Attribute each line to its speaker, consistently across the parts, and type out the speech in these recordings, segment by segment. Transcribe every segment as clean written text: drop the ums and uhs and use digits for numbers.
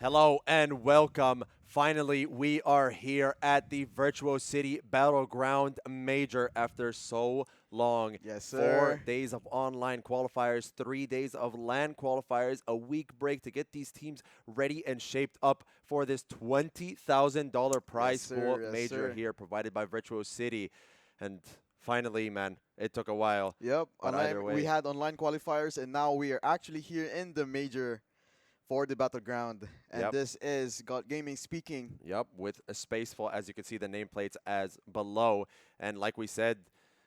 Speaker 1: Hello and welcome. Finally, we are here at the Virtuocity Battleground Major after so long.
Speaker 2: Yes,
Speaker 1: 4 days of online qualifiers, 3 days of LAN qualifiers, a week break to get these teams ready and shaped up for this $20,000 prize pool major here provided by Virtuocity. And finally, man, it took a while.
Speaker 2: Yep,
Speaker 1: But either way.
Speaker 2: we had online qualifiers, and now we are actually here in the major for the battleground. And
Speaker 1: Yep.
Speaker 2: this is God Gaming speaking.
Speaker 1: Yep, with a spaceful, as you can see the nameplates as below. And like we said,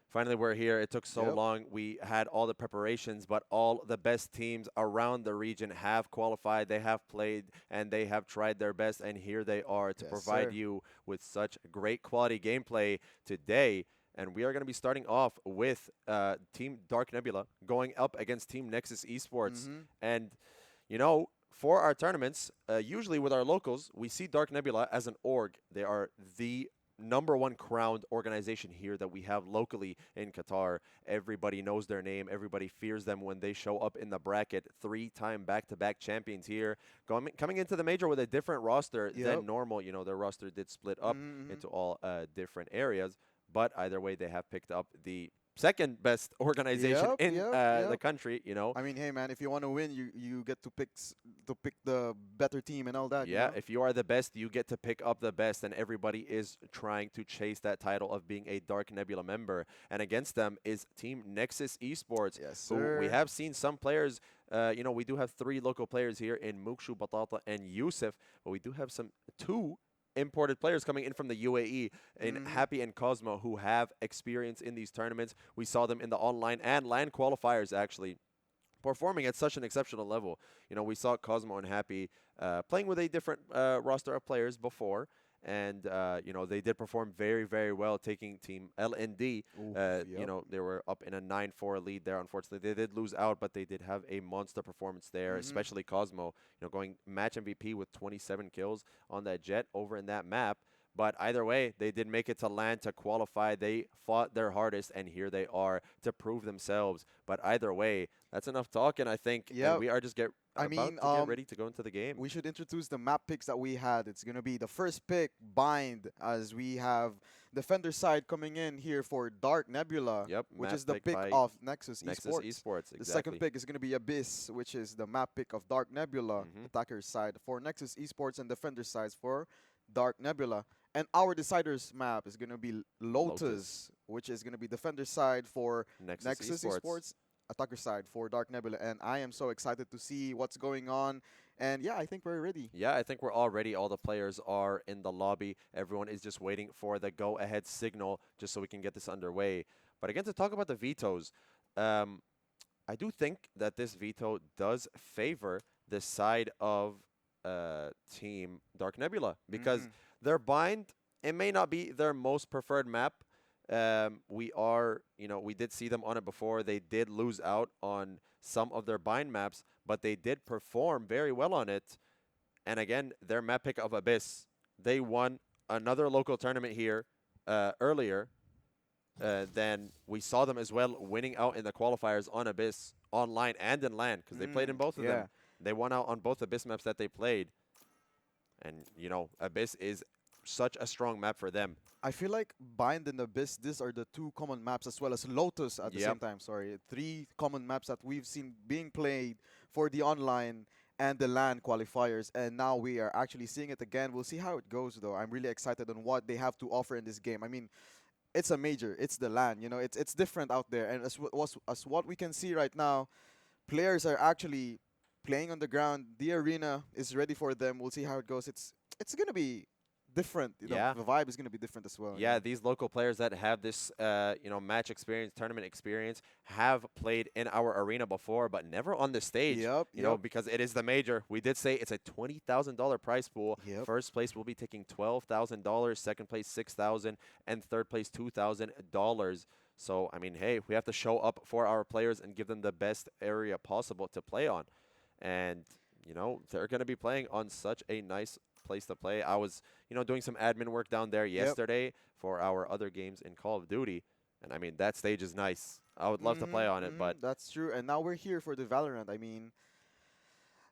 Speaker 1: finally we're here. It took so
Speaker 2: Yep.
Speaker 1: long. We had all the preparations, but all the best teams around the region have qualified. They have played and they have tried their best. And here they are to
Speaker 2: Yes,
Speaker 1: provide
Speaker 2: sir.
Speaker 1: you with such great quality gameplay today. And we are going to be starting off with Team Dark Nebula going up against Team Nexus Esports. And, you know, for our tournaments, usually with our locals, we see Dark Nebula as an org. They are the #1 crowned organization here that we have locally in Qatar. Everybody knows their name. Everybody fears them when they show up in the bracket. 3-time back-to-back champions here. Coming into the major with a different roster than normal. You know, their roster did split up into all different areas. But either way, they have picked up the second best organization in the country, you know.
Speaker 2: I mean, hey man, if you want to win, you get to pick the better team and all that.
Speaker 1: Yeah,
Speaker 2: you know?
Speaker 1: if you are the best, you get to pick up the best, and everybody is trying to chase that title of being a Dark Nebula member. And against them is Team Nexus Esports,
Speaker 2: Yes,
Speaker 1: who
Speaker 2: sir.
Speaker 1: we have seen some players. You know, we do have 3 local players here in Mukshu, Batata, and Yusuf, but we do have two imported players coming in from the UAE in Happy and Cosmo who have experience in these tournaments. We saw them in the online and LAN qualifiers actually performing at such an exceptional level. You know, we saw Cosmo and Happy playing with a different roster of players before. And, you know, they did perform very, very well, taking Team LND. You know, they were up in a 9-4 lead there. Unfortunately, they did lose out, but they did have a monster performance there, especially Cosmo, you know, going match MVP with 27 kills on that jet over in that map. But either way, they did make it to LAN to qualify. They fought their hardest, and here they are to prove themselves. But either way, that's enough talking, I think.
Speaker 2: Yeah.
Speaker 1: And we are just about to get ready to go into the game.
Speaker 2: We should introduce the map picks that we had. It's going to be the first pick, Bind, as we have defender side coming in here for Dark Nebula,
Speaker 1: Yep,
Speaker 2: which
Speaker 1: map
Speaker 2: is the
Speaker 1: pick
Speaker 2: pick
Speaker 1: by
Speaker 2: of Nexus
Speaker 1: Nexus
Speaker 2: Esports.
Speaker 1: Esports,
Speaker 2: The second pick is going to be Abyss, which is the map pick of Dark Nebula, attacker side for Nexus Esports, and defender sides for Dark Nebula. And our deciders map is going to be Lotus, which is going to be defender side for Nexus Esports, attacker side for Dark Nebula. And I am so excited to see what's going on. And yeah, I think we're ready.
Speaker 1: Yeah, I think we're all ready. All the players are in the lobby. Everyone is just waiting for the go-ahead signal just so we can get this underway. But again, to talk about the vetoes, I do think that this veto does favor the side of Team Dark Nebula because their bind, it may not be their most preferred map. We did see them on it before. They did lose out on some of their bind maps, but they did perform very well on it. And again, their map pick of Abyss, they won another local tournament here earlier. Then we saw them as well winning out in the qualifiers on Abyss online and in LAN because they played in both of them. They won out on both Abyss maps that they played. And, you know, Abyss is such a strong map for them.
Speaker 2: I feel like Bind and Abyss, these are the 2 common maps, as well as Lotus at the same time. Sorry, 3 common maps that we've seen being played for the online and the LAN qualifiers, and now we are actually seeing it again. We'll see how it goes, though. I'm really excited on what they have to offer in this game. I mean, it's a major, it's the LAN, you know, it's different out there, and as what we can see right now, players are actually playing on the ground. The arena is ready for them. We'll see how it goes. It's gonna be different. You know, the vibe is gonna be different as well.
Speaker 1: Yeah, these local players that have this, you know, match experience, tournament experience, have played in our arena before, but never on the stage. You know, because it is the major. We did say it's a $20,000 prize pool. First place will be taking $12,000, second place $6,000, and third place $2,000. So, I mean, hey, we have to show up for our players and give them the best area possible to play on. And, you know, they're going to be playing on such a nice place to play. I was, you know, doing some admin work down there yesterday for our other games in Call of Duty. And, I mean, that stage is nice. I would love to play on it, but...
Speaker 2: That's true. And now we're here for the Valorant. I mean,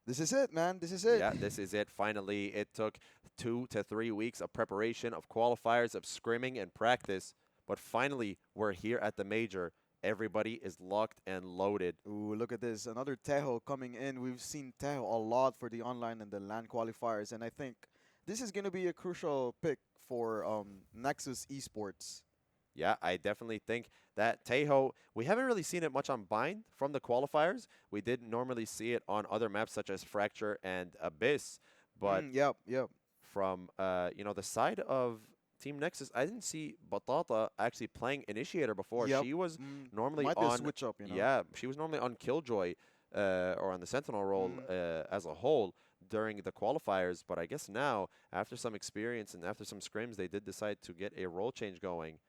Speaker 2: This is it, man. This is it.
Speaker 1: Yeah, this is it. Finally, it took 2 to 3 weeks of preparation, of qualifiers, of scrimming and practice. But finally, we're here at the major. Everybody is locked and loaded.
Speaker 2: Ooh, look at this. Another Tejo coming in. We've seen Tejo a lot for the online and the LAN qualifiers. And I think this is going to be a crucial pick for Nexus Esports.
Speaker 1: Yeah, I definitely think that Tejo, we haven't really seen it much on Bind from the qualifiers. We did normally see it on other maps such as Fracture and Abyss. But
Speaker 2: Yep.
Speaker 1: from the side of Team Nexus, I didn't see Batata actually playing Initiator before.
Speaker 2: Yep.
Speaker 1: She was normally
Speaker 2: Might be a
Speaker 1: on
Speaker 2: switch up, you know.
Speaker 1: yeah, she was normally on Killjoy or on the Sentinel role as a whole during the qualifiers. But I guess now, after some experience and after some scrims, they did decide to get a role change going.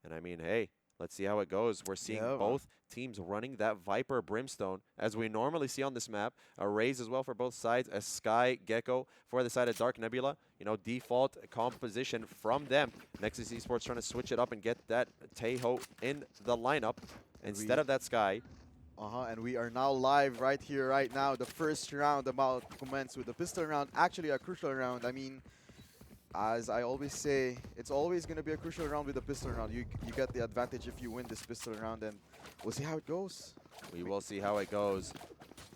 Speaker 1: And I mean, hey, let's see how it goes. We're seeing both teams running that Viper Brimstone, as we normally see on this map. A raise as well for both sides. A Sky Gecko for the side of Dark Nebula. You know, default composition from them. Nexus Esports trying to switch it up and get that Tejo in the lineup instead of that Sky.
Speaker 2: And we are now live right here, right now. The first round about to commence with the pistol round. Actually, a crucial round. I mean, as I always say, it's always going to be a crucial round with the pistol round. You get the advantage if you win this pistol round, and we'll see how it goes.
Speaker 1: We will see how it goes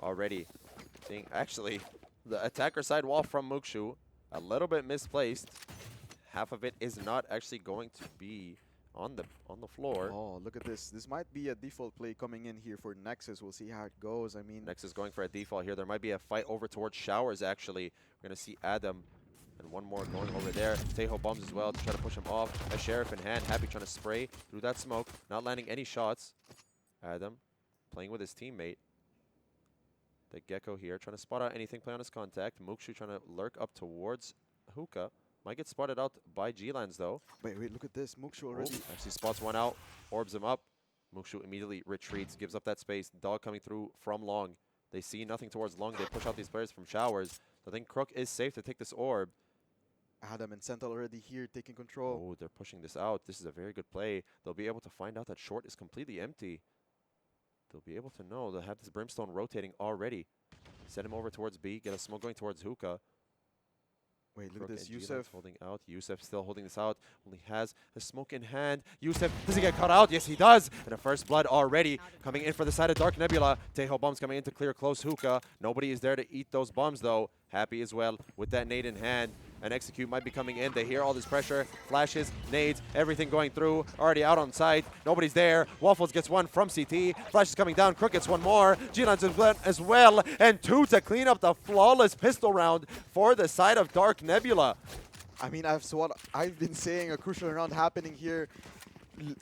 Speaker 1: already. Seeing actually the attacker side wall from Mukshu, a little bit misplaced. Half of it is not actually going to be on the floor.
Speaker 2: Oh, look at this. This might be a default play coming in here for Nexus. We'll see how it goes. I mean,
Speaker 1: Nexus going for a default here. There might be a fight over towards Showers, actually. We're going to see Adam and one more going over there. Tejo bombs as well to try to push him off. A Sheriff in hand. Happy trying to spray through that smoke. Not landing any shots. Adam playing with his teammate. The Gecko here trying to spot out anything, play on his contact. Mukshu trying to lurk up towards Hookah. Might get spotted out by G-Lands though.
Speaker 2: Wait, look at this. Mukshu already.
Speaker 1: Actually spots one out. Orbs him up. Mukshu immediately retreats, gives up that space. Dog coming through from long. They see nothing towards long. They push out these players from Showers. So I think Crook is safe to take this orb.
Speaker 2: Adam and Sentinel already here taking control.
Speaker 1: Oh, they're pushing this out. This is a very good play. They'll be able to find out that short is completely empty. They'll be able to know. They'll have this Brimstone rotating already. Send him over towards B. Get a smoke going towards Hookah.
Speaker 2: Wait, look
Speaker 1: Crook
Speaker 2: at this.
Speaker 1: and
Speaker 2: Yusuf.
Speaker 1: holding out. Yusuf still holding this out. Only has a smoke in hand. Yusuf, does he get caught out? Yes, he does. And a first blood already coming in for the side of Dark Nebula. Tejo bombs coming in to clear close Hookah. Nobody is there to eat those bombs though. Happy as well with that nade in hand. An execute might be coming in. They hear all this pressure. Flashes, nades, everything going through. Already out on site. Nobody's there. Waffles gets one from CT. Flash is coming down. Crook gets one more. G-Lands as well. And two to clean up the flawless pistol round for the side of Dark Nebula.
Speaker 2: I mean, I've been saying, a crucial round happening here.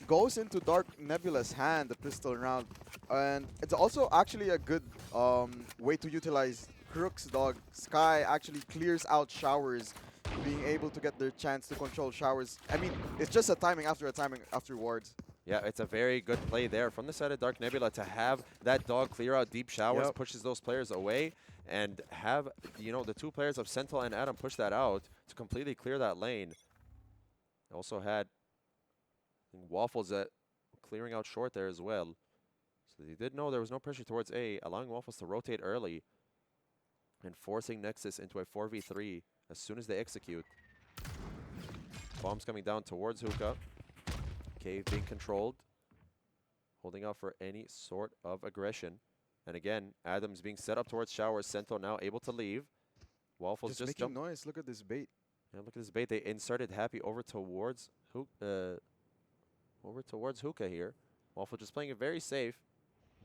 Speaker 2: Goes into Dark Nebula's hand, the pistol round. And it's also actually a good way to utilize Crook's dog. Sky actually clears out Showers, being able to get their chance to control Showers. I mean, it's just a timing afterwards.
Speaker 1: Yeah, it's a very good play there from the side of Dark Nebula to have that dog clear out deep Showers, pushes those players away, and have, the two players of Sentinel and Adam push that out to completely clear that lane. Also had Waffles clearing out short there as well. So they did know there was no pressure towards A, allowing Waffles to rotate early and forcing Nexus into a 4v3 as soon as they execute. Bombs coming down towards Hookah. Cave being controlled. Holding out for any sort of aggression. And again, Adams being set up towards Showers. Sento now able to leave. Waffles just
Speaker 2: making noise. Look at this bait.
Speaker 1: Yeah, look at this bait. They inserted Happy over towards Hookah here. Waffle just playing it very safe.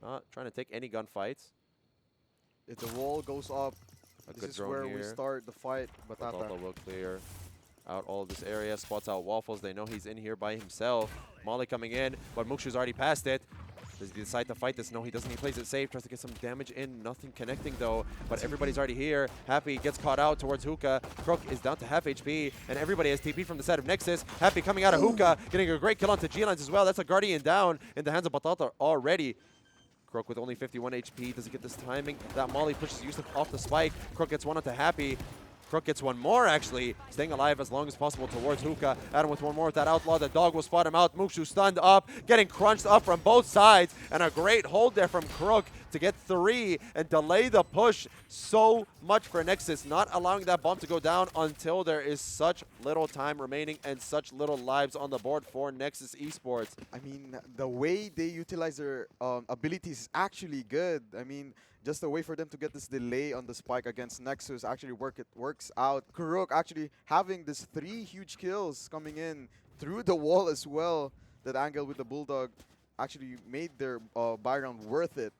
Speaker 1: Not trying to take any gunfights.
Speaker 2: If the wall goes up, this is where
Speaker 1: here.
Speaker 2: we start the fight.
Speaker 1: Batata will clear out all of this area. Spots out Waffles. They know he's in here by himself. Molly coming in, but Mukshu's already passed it. Does he decide to fight this? No, he doesn't. He plays it safe. Tries to get some damage in. Nothing connecting, though. But everybody's already here. Happy gets caught out towards Hookah. Crook is down to half HP. And everybody has TP from the side of Nexus. Happy coming out of Hookah. Getting a great kill onto G-Lines as well. That's a Guardian down in the hands of Batata already. Crook with only 51 HP. Does he get this timing? That Molly pushes Yusuf off the spike. Crook gets one onto Happy. Crook gets one more, actually, staying alive as long as possible towards Hookah. Adam with one more with that outlaw. The dog will spot him out. Mukshu stunned up, getting crunched up from both sides, and a great hold there from Crook to get 3 and delay the push so much for Nexus, not allowing that bomb to go down until there is such little time remaining and such little lives on the board for Nexus Esports.
Speaker 2: I mean, the way they utilize their abilities is actually good. I mean, just a way for them to get this delay on the spike against Nexus actually works out. Kuruk actually having this 3 huge kills coming in through the wall as well. That angle with the Bulldog actually made their buy round worth it.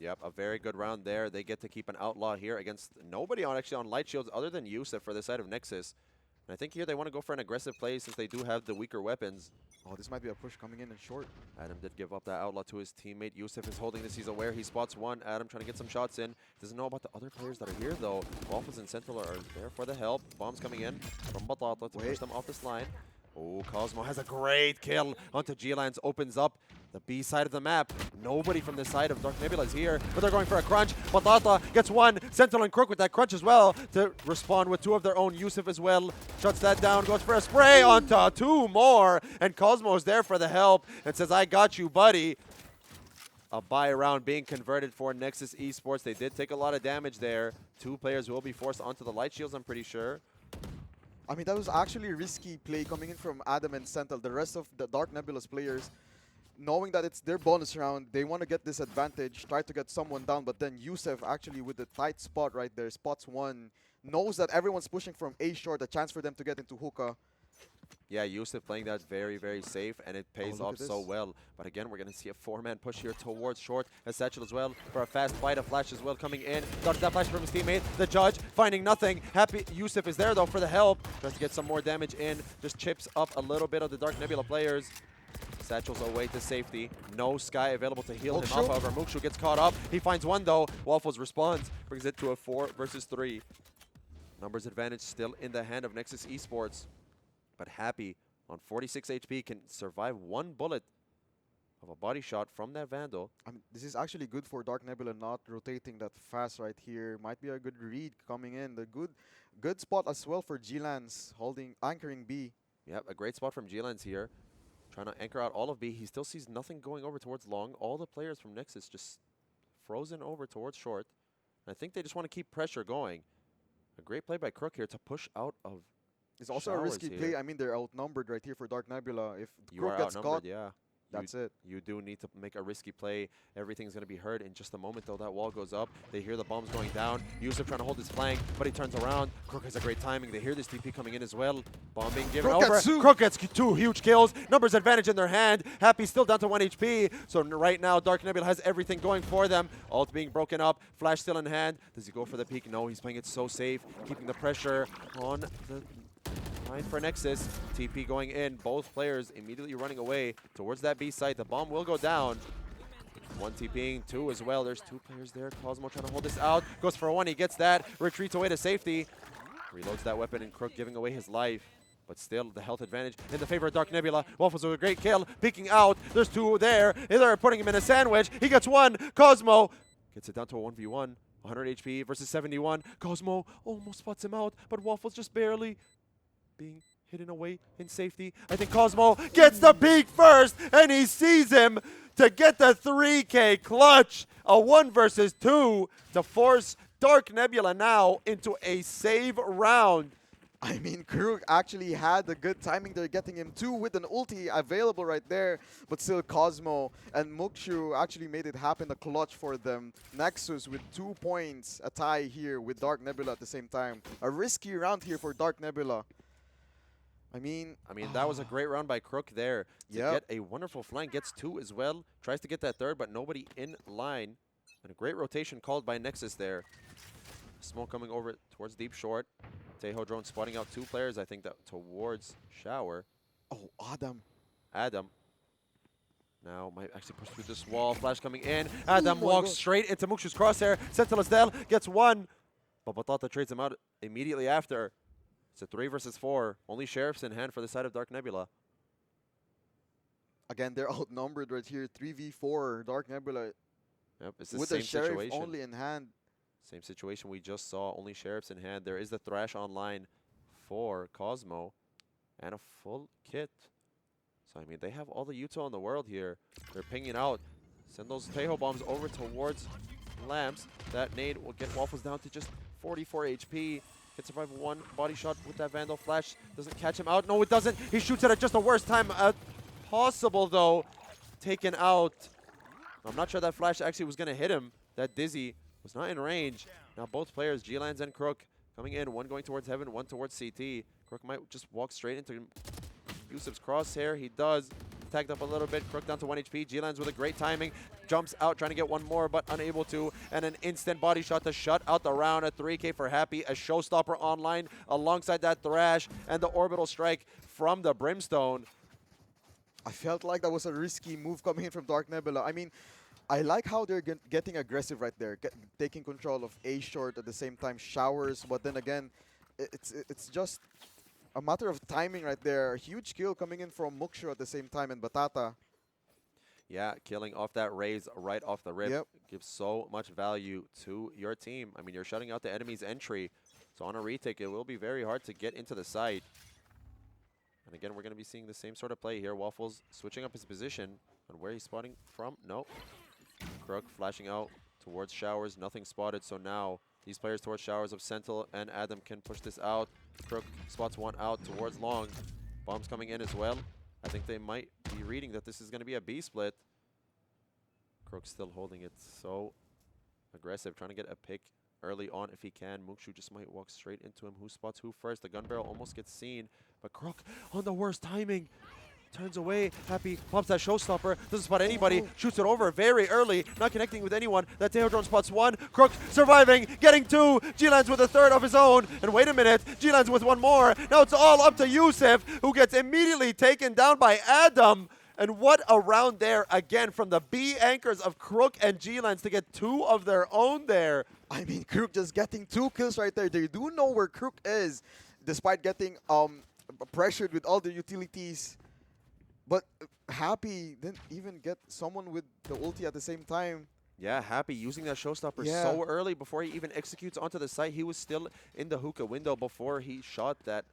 Speaker 1: Yep, a very good round there. They get to keep an outlaw here against nobody actually on light shields other than Yusuf for the side of Nexus. And I think here they want to go for an aggressive play since they do have the weaker weapons.
Speaker 2: Oh, this might be a push coming in short.
Speaker 1: Adam did give up that outlaw to his teammate. Yusuf is holding this. He's aware. He spots one. Adam trying to get some shots in. Doesn't know about the other players that are here, though. Waffles and Sentinel are there for the help. Bombs coming in from Batata to push them off this line. Oh, Cosmo has a great kill onto G-Lance. Opens up the B side of the map. Nobody from the side of Dark Nebula is here, but they're going for a crunch. Batata gets one. Sentinel and Crook with that crunch as well to respond with 2 of their own. Yusuf as well shuts that down, goes for a spray onto 2 more, and Cosmo is there for the help and says, I got you, buddy. A buy round being converted for Nexus Esports. They did take a lot of damage there. 2 players will be forced onto the light shields, I'm pretty sure.
Speaker 2: I mean, that was actually a risky play coming in from Adam and Sentinel. The rest of the Dark Nebula's players, knowing that it's their bonus round, they want to get this advantage, try to get someone down, but then Yusuf actually with the tight spot right there, spots one, knows that everyone's pushing from A short, a chance for them to get into Hookah.
Speaker 1: Yeah, Yusuf playing that very, very safe, and it pays off so well. But again, we're going to see a 4-man push here towards short. A Satchel as well for a fast fight. A flash as well coming in. Dodges that flash from his teammate. The Judge finding nothing. Happy Yusuf is there, though, for the help. Tries to get some more damage in. Just chips up a little bit of the Dark Nebula players. Satchel's away to safety. No Sky available to heal him off. However, Mukshu gets caught up. He finds one, though. Waffles responds. Brings it to a 4 versus 3. Numbers advantage still in the hand of Nexus Esports. But Happy on 46 HP can survive 1 bullet of a body shot from that Vandal.
Speaker 2: I mean, this is actually good for Dark Nebula not rotating that fast right here. Might be a good read coming in. The good spot as well for G-Lance anchoring B.
Speaker 1: Yep, a great spot from G-Lance here. Trying to anchor out all of B. He still sees nothing going over towards long. All the players from Nexus just frozen over towards short. And I think they just want to keep pressure going. A great play by Crook here to push out of
Speaker 2: It's also a risky play. I mean, they're outnumbered right here for Dark Nebula. If Crook gets caught, that's it.
Speaker 1: You do need to make a risky play. Everything's going to be heard in just a moment, though. That wall goes up. They hear the bombs going down. Yusuf trying to hold his flank, but he turns around. Crook has a great timing. They hear this TP coming in as well. Bomb being given over. Crook gets 2 huge kills. Numbers advantage in their hand. Happy still down to 1 HP. So right now, Dark Nebula has everything going for them. Ult being broken up. Flash still in hand. Does he go for the peek? No, he's playing it so safe. Keeping the pressure on the line for Nexus. TP going in. Both players immediately running away towards that B site. The bomb will go down. 1 TPing, 2 as well. There's 2 players there. Cosmo trying to hold this out. Goes for 1. He gets that. Retreats away to safety. Reloads that weapon, and Crook giving away his life. But still, the health advantage in the favor of Dark Nebula. Waffles with a great kill. Peeking out. There's 2 there. They're putting him in a sandwich. He gets 1. Cosmo gets it down to a 1v1. 100 HP versus 71. Cosmo almost spots him out, but Waffles just barely being hidden away in safety. I think Cosmo gets the peek first, and he sees him to get the 3K clutch. A 1 versus 2 to force Dark Nebula now into a save round.
Speaker 2: I mean, Krug actually had the good timing there, getting him 2 with an ulti available right there. But still, Cosmo and Mukshu actually made it happen, a clutch for them. Nexus with 2 points, a tie here with Dark Nebula at the same time. A risky round here for Dark Nebula. I mean,
Speaker 1: that was a great round by Crook there to get a wonderful flank. Gets 2 as well. Tries to get that 3rd, but nobody in line. And a great rotation called by Nexus there. Smoke coming over towards deep short. Teho drone spotting out 2 players, I think, that towards Shower.
Speaker 2: Oh, Adam.
Speaker 1: Now might actually push through this wall. Flash coming in. Adam walks straight into Mukshu's crosshair. Sentinel Del gets 1. But Batata trades him out immediately after. It's a 3 versus 4. Only Sheriff's in hand for the side of Dark Nebula.
Speaker 2: Again, they're outnumbered right here. 3v4. Dark Nebula
Speaker 1: Yep, it's the
Speaker 2: with
Speaker 1: same
Speaker 2: the Sheriff
Speaker 1: situation.
Speaker 2: only in hand.
Speaker 1: Same situation we just saw, only Sheriffs in hand. There is the Thrash online for Cosmo and a full kit. So, I mean, they have all the util in the world here. They're pinging out. Send those Tejo bombs over towards Lamps. That nade will get Waffles down to just 44 HP. Can survive one body shot with that Vandal Flash. Doesn't catch him out. No, it doesn't. He shoots it at just the worst time possible, though. Taken out. I'm not sure that Flash actually was going to hit him. That Dizzy was not in range. Now both players, G-Lands and Crook, coming in. One going towards Heaven, one towards CT. Crook might just walk straight into Yusuf's crosshair. He does. Tagged up a little bit. Crook down to 1 HP. G-Lands with a great timing. Jumps out, trying to get one more, but unable to. And an instant body shot to shut out the round. A 3K for Happy. A showstopper online alongside that Thrash. And the orbital strike from the Brimstone.
Speaker 2: I felt like that was a risky move coming in from Dark Nebula. I mean, I like how they're getting aggressive right there. Taking control of A short at the same time. Showers, but then again, it's just a matter of timing right there. A huge kill coming in from Mukshu at the same time, and Batata.
Speaker 1: Yeah, killing off that raise right off the rip.
Speaker 2: Yep.
Speaker 1: Gives so much value to your team. I mean, you're shutting out the enemy's entry. So on a retake, it will be very hard to get into the site. And again, we're going to be seeing the same sort of play here. Waffles switching up his position on where he's spotting from. No. Crook flashing out towards Showers. Nothing spotted. So now these players towards Showers of Sentinel and Adam can push this out. Crook spots one out towards Long. Bombs coming in as well. I think they might be reading that this is going to be a B split. Crook's still holding it so aggressive, trying to get a pick early on if he can. Mukshu just might walk straight into him. Who spots who first? The gun barrel almost gets seen, but Crook on the worst timing. Turns away. Happy pops that showstopper. Doesn't spot anybody. Shoots it over very early. Not connecting with anyone. That Tejo drone spots one. Crook surviving. Getting two. G-Lands with a third of his own. And wait a minute. G-Lands with one more. Now it's all up to Yusuf, who gets immediately taken down by Adam. And what a round there again from the B anchors of Crook and G-Lands to get two of their own there.
Speaker 2: I mean, Crook just getting 2 kills right there. They do know where Crook is, despite getting pressured with all the utilities. But Happy didn't even get someone with the ulti at the same time.
Speaker 1: Yeah, Happy using that showstopper so early before he even executes onto the site. He was still in the hookah window before he shot that.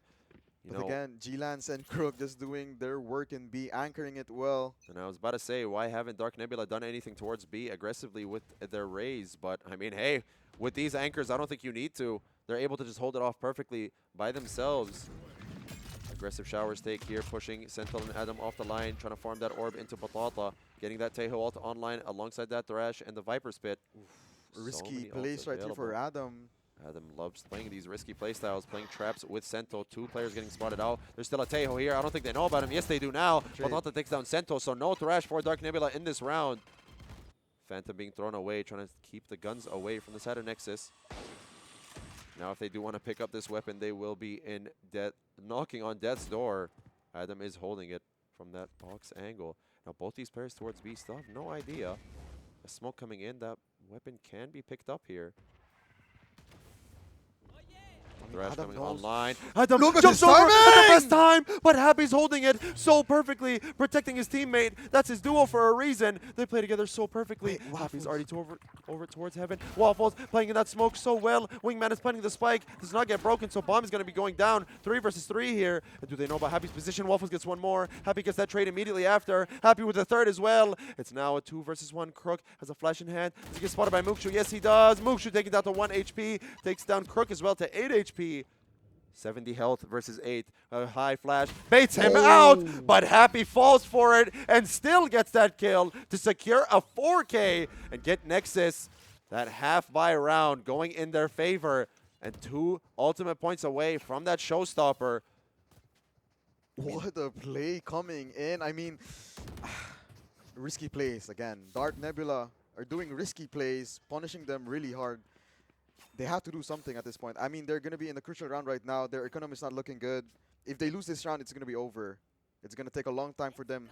Speaker 2: But again, G-Lance and Crook just doing their work in B, anchoring it well.
Speaker 1: And I was about to say, why haven't Dark Nebula done anything towards B aggressively with their raise? But, I mean, hey, with these anchors, I don't think you need to. They're able to just hold it off perfectly by themselves. Aggressive Showers take here, pushing Sentinel and Adam off the line, trying to farm that orb into Batata, getting that Tejo ult online alongside that Thrash and the Viper Spit.
Speaker 2: Risky place right here for Adam.
Speaker 1: Adam loves playing these risky playstyles, playing traps with Sento. 2 players getting spotted out. There's still a Tejo here. I don't think they know about him. Yes, they do now. Batata takes down Sento, so no Thrash for Dark Nebula in this round. Phantom being thrown away, trying to keep the guns away from the side of Nexus. Now, if they do want to pick up this weapon, they will be in death, knocking on death's door. Adam is holding it from that box angle. Now, both these players towards B still have no idea. A smoke coming in, that weapon can be picked up here. Thrash coming online. Adam jumps over at the best time, but Happy's holding it so perfectly, protecting his teammate. That's his duo for a reason. They play together so perfectly. Happy's already over towards Heaven. Waffles playing in that smoke so well. Wingman is planting the spike. Does not get broken, so Bomb is going to be going down. 3 versus 3 here. Do they know about Happy's position? Waffles gets one more. Happy gets that trade immediately after. Happy with the third as well. It's now a 2 versus 1. Crook has a flash in hand. Does he get spotted by Mukshu? Yes, he does. Mukshu taking down to 1 HP. Takes down Crook as well to 8 HP. 70 health versus 8. A high flash baits him out, but Happy falls for it and still gets that kill to secure a 4K and get Nexus that half-buy round going in their favor and 2 ultimate points away from that showstopper.
Speaker 2: What a play coming in. I mean, risky plays again. Dark Nebula are doing risky plays, punishing them really hard. They have to do something at this point. I mean, they're going to be in the crucial round right now. Their economy is not looking good. If they lose this round, it's going to be over. It's going to take a long time for them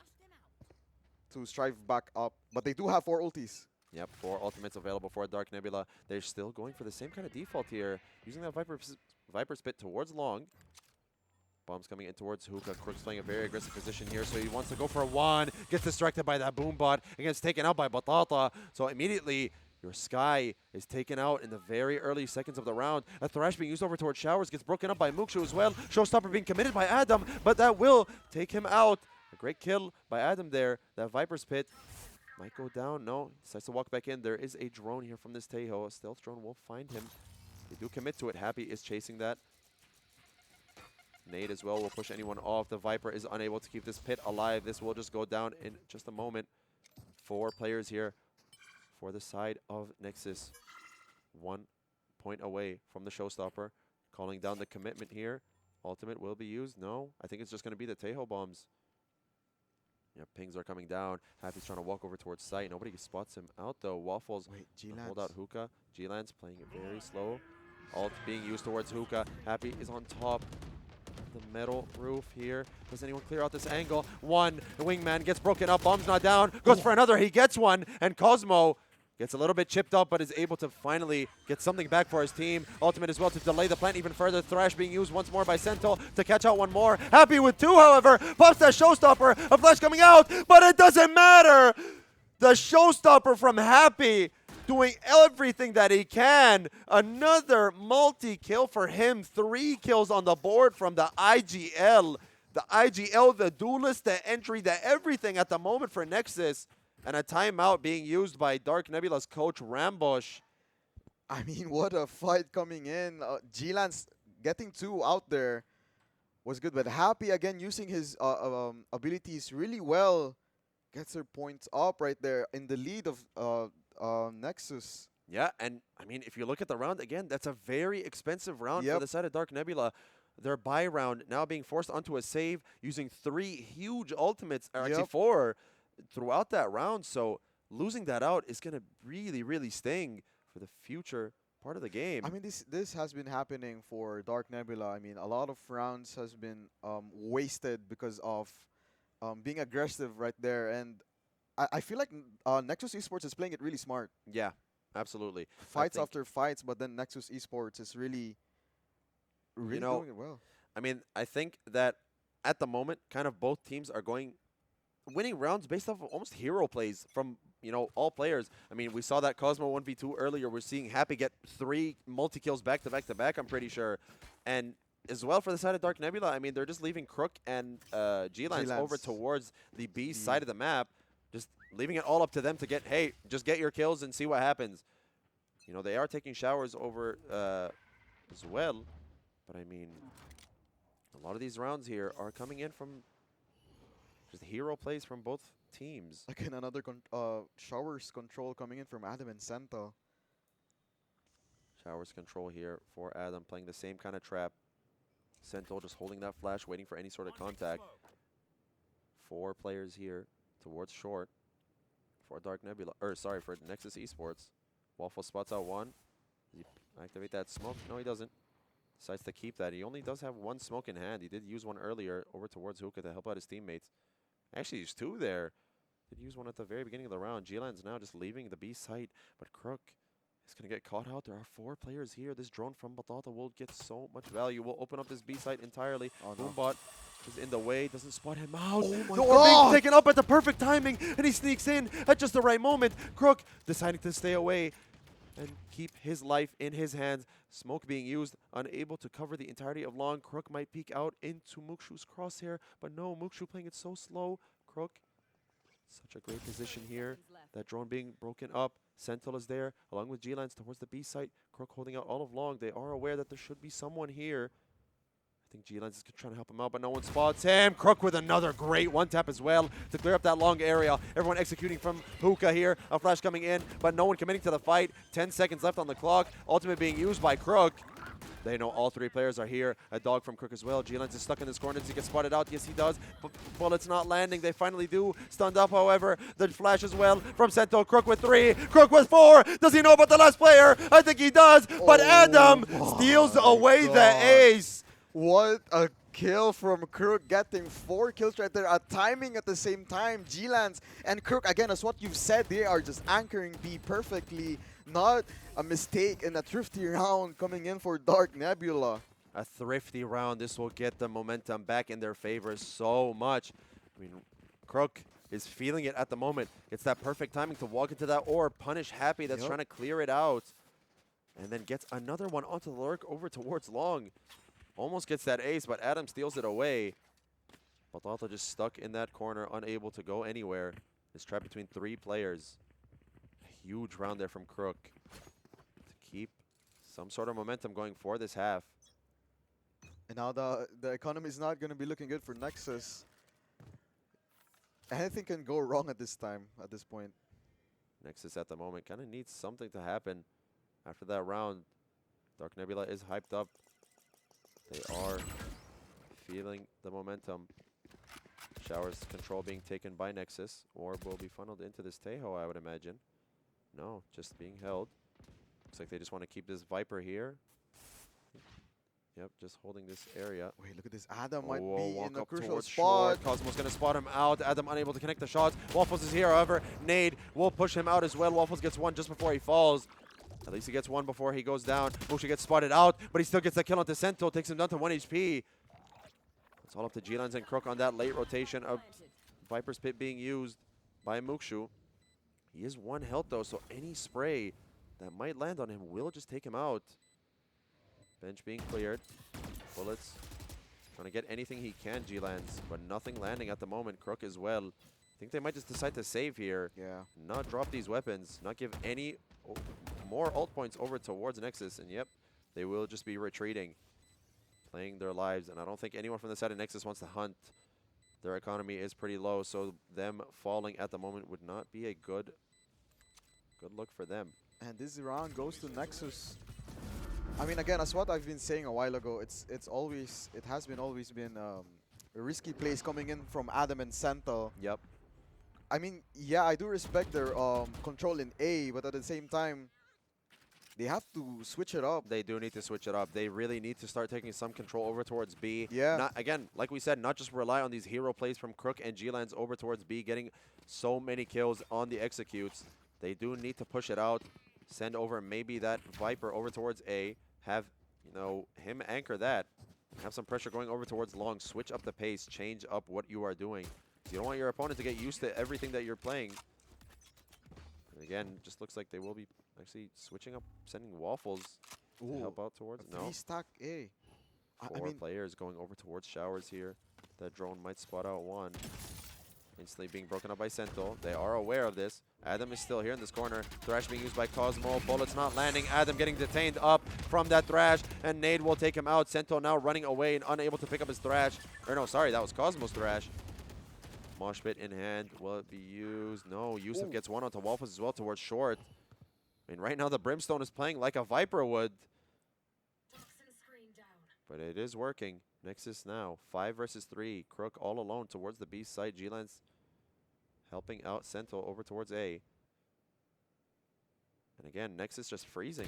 Speaker 2: to strive back up. But they do have 4 ultis.
Speaker 1: Yep, 4 ultimates available for Dark Nebula. They're still going for the same kind of default here, using that Viper Spit towards Long. Bombs coming in towards Hookah. Crook's playing a very aggressive position here, so he wants to go for 1. Gets distracted by that boom bot and gets taken out by Batata. So immediately Your Sky is taken out in the very early seconds of the round. A Thrash being used over towards Showers gets broken up by Mukshu as well. Showstopper being committed by Adam, but that will take him out. A great kill by Adam there. That Viper's Pit might go down. No, decides to walk back in. There is a drone here from this Tejo. A stealth drone will find him. They do commit to it. Happy is chasing that. Nade as well will push anyone off. The Viper is unable to keep this pit alive. This will just go down in just a moment. 4 players here for the side of Nexus. 1 point away from the Showstopper. Calling down the commitment here. Ultimate will be used. No, I think it's just going to be the Tejo bombs. Yeah, pings are coming down. Happy's trying to walk over towards site. Nobody spots him out though. Waffles hold out Hookah. G-Lance playing it very slow. Ult being used towards Hookah. Happy is on top of the metal roof here. Does anyone clear out this angle? One, the wingman gets broken up. Bomb's not down. Goes for another. He gets one. And Cosmo gets a little bit chipped up, but is able to finally get something back for his team. Ultimate as well to delay the plant even further. Thrash being used once more by Sentinel to catch out one more. Happy with 2, however. Pops that Showstopper. A flash coming out, but it doesn't matter. The Showstopper from Happy doing everything that he can. Another multi-kill for him. 3 kills on the board from the IGL. The IGL, the duelist, the entry, the everything at the moment for Nexus. And a timeout being used by Dark Nebula's coach, Rambush.
Speaker 2: I mean, what a fight coming in. G-Lance getting 2 out there was good, but Happy again using his abilities really well. Gets her points up right there in the lead of Nexus.
Speaker 1: Yeah, and I mean, if you look at the round, again, that's a very expensive round for the side of Dark Nebula. Their buy round now being forced onto a save using 3 huge ultimates, or actually 4, throughout that round. So losing that out is going to really, really sting for the future part of the game.
Speaker 2: I mean, this has been happening for Dark Nebula. I mean, a lot of rounds has been wasted because of being aggressive right there. And I feel like Nexus Esports is playing it really smart.
Speaker 1: Yeah, absolutely.
Speaker 2: Fights after fights, but then Nexus Esports is really doing it well.
Speaker 1: I mean, I think that at the moment, kind of both teams are winning rounds based off of almost hero plays from, all players. I mean, we saw that Cosmo 1v2 earlier. We're seeing Happy get 3 multi-kills back to back to back, I'm pretty sure. And as well for the side of Dark Nebula, I mean, they're just leaving Crook and G-Lance over towards the B side of the map. Just leaving it all up to them to get, hey, just get your kills and see what happens. They are taking showers over as well. But I mean, a lot of these rounds here are coming in from just hero plays from both teams.
Speaker 2: Again, another showers control coming in from Adam and Santa.
Speaker 1: Showers control here for Adam, playing the same kind of trap. Sentinel just holding that flash, waiting for any sort of contact. 4 players here towards short for Dark Nebula, for Nexus Esports. Waffle spots out 1. Does he activate that smoke? No, he doesn't. Decides to keep that. He only does have 1 smoke in hand. He did use one earlier over towards Hookah to help out his teammates. Actually, used 2 there. Did use one at the very beginning of the round. G-Land's now just leaving the B site, but Crook is going to get caught out. There are 4 players here. This drone from Batata will get so much value. Will open up this B site entirely. Boombot is in the way. Doesn't spot him out.
Speaker 2: Oh my
Speaker 1: the
Speaker 2: God.
Speaker 1: orb being taken up at the perfect timing, and he sneaks in at just the right moment. Crook deciding to stay away and keep his life in his hands. Smoke being used, unable to cover the entirety of long. Crook might peek out into Mukshu's crosshair, but no, Mukshu playing it so slow. Crook, such a great position here. That drone being broken up. Sentinel is there, along with G-Lance towards the B site. Crook holding out all of long. They are aware that there should be someone here. I think G-Lance is trying to help him out, but no one spots him. Crook with another great one-tap as well to clear up that long area. Everyone executing from Hookah here. A flash coming in, but no one committing to the fight. 10 seconds left on the clock. Ultimate being used by Crook. They know all 3 players are here. A dog from Crook as well. G-Lance is stuck in this corner. Does he get spotted out? Yes, he does. But bullets not landing. They finally do. Stunned up, however. The flash as well from Sento. Crook with 3. Crook with 4. Does he know about the last player? I think he does. But Adam steals away the ace.
Speaker 2: What a kill from Crook, getting 4 kills right there. A timing at the same time. G-Lance and Crook, again, as what you've said, they are just anchoring B perfectly. Not a mistake in a thrifty round coming in for Dark Nebula.
Speaker 1: A thrifty round. This will get the momentum back in their favor so much. I mean, Crook is feeling it at the moment. It's that perfect timing to walk into that orb, punish Happy that's trying to clear it out, and then gets another one onto the lurk over towards Long. Almost gets that ace, but Adam steals it away. Batata just stuck in that corner, unable to go anywhere. It's trapped between 3 players. A huge round there from Crook to keep some sort of momentum going for this half.
Speaker 2: And now the economy is not going to be looking good for Nexus. Anything can go wrong at this point.
Speaker 1: Nexus at the moment kind of needs something to happen after that round. Dark Nebula is hyped up. They are feeling the momentum. Shower's control being taken by Nexus. Orb will be funneled into this Teho, I would imagine. No, just being held. Looks like they just want to keep this Viper here. Yep, just holding this area.
Speaker 2: Wait, look at this. Adam might be in a crucial spot.
Speaker 1: Short. Cosmo's going to spot him out. Adam unable to connect the shots. Waffles is here, however. Nade will push him out as well. Waffles gets one just before he falls. At least he gets one before he goes down. Mushi gets spotted out, but he still gets the kill onto Sento. Takes him down to 1 HP. It's all up to G-Lines and Crook on that late rotation of Viper's Pit being used by Mukshu. He is 1 health though, so any spray that might land on him will just take him out. Bench being cleared. Bullets. Trying to get anything he can, G-Lands, but nothing landing at the moment. Crook as well. I think they might just decide to save here.
Speaker 2: Yeah.
Speaker 1: Not drop these weapons. Not give any more ult points over towards Nexus. And yep, they will just be retreating. Playing their lives. And I don't think anyone from the side of Nexus wants to hunt. Their economy is pretty low, so them falling at the moment would not be a good look for them.
Speaker 2: And this round goes to Nexus. I mean, again, as what I've been saying a while ago, it has always been a risky plays coming in from Adam and Sento.
Speaker 1: Yep.
Speaker 2: I mean, yeah, I do respect their control in A, but at the same time, they have to switch it up.
Speaker 1: They do need to switch it up. They really need to start taking some control over towards B.
Speaker 2: Yeah.
Speaker 1: Not, again, like we said, not just rely on these hero plays from Crook and G-Lands over towards B, getting so many kills on the executes. They do need to push it out, send over maybe that Viper over towards A, have, you know, him anchor that, have some pressure going over towards Long, switch up the pace, change up what you are doing. You don't want your opponent to get used to everything that you're playing. And again, just looks like they will be actually switching up, sending Waffles to help out towards. No.
Speaker 2: 3-stack A. I
Speaker 1: 4
Speaker 2: mean,
Speaker 1: players going over towards Showers here. That drone might spot out one. Instantly being broken up by Sento. They are aware of this. Adam is still here in this corner. Thrash being used by Cosmo. Bullets not landing. Adam getting detained up from that Thrash. And Nade will take him out. Sento now running away and unable to pick up his Thrash. Or no, sorry, that was Cosmo's Thrash. Mosh pit in hand. Will it be used? No, Yusuf gets one onto Waffles as well towards Short. I mean, right now the Brimstone is playing like a Viper would. But it is working. Nexus now, 5 versus 3. Crook all alone towards the B site. G-Lance helping out Sento over towards A. And again, Nexus just freezing.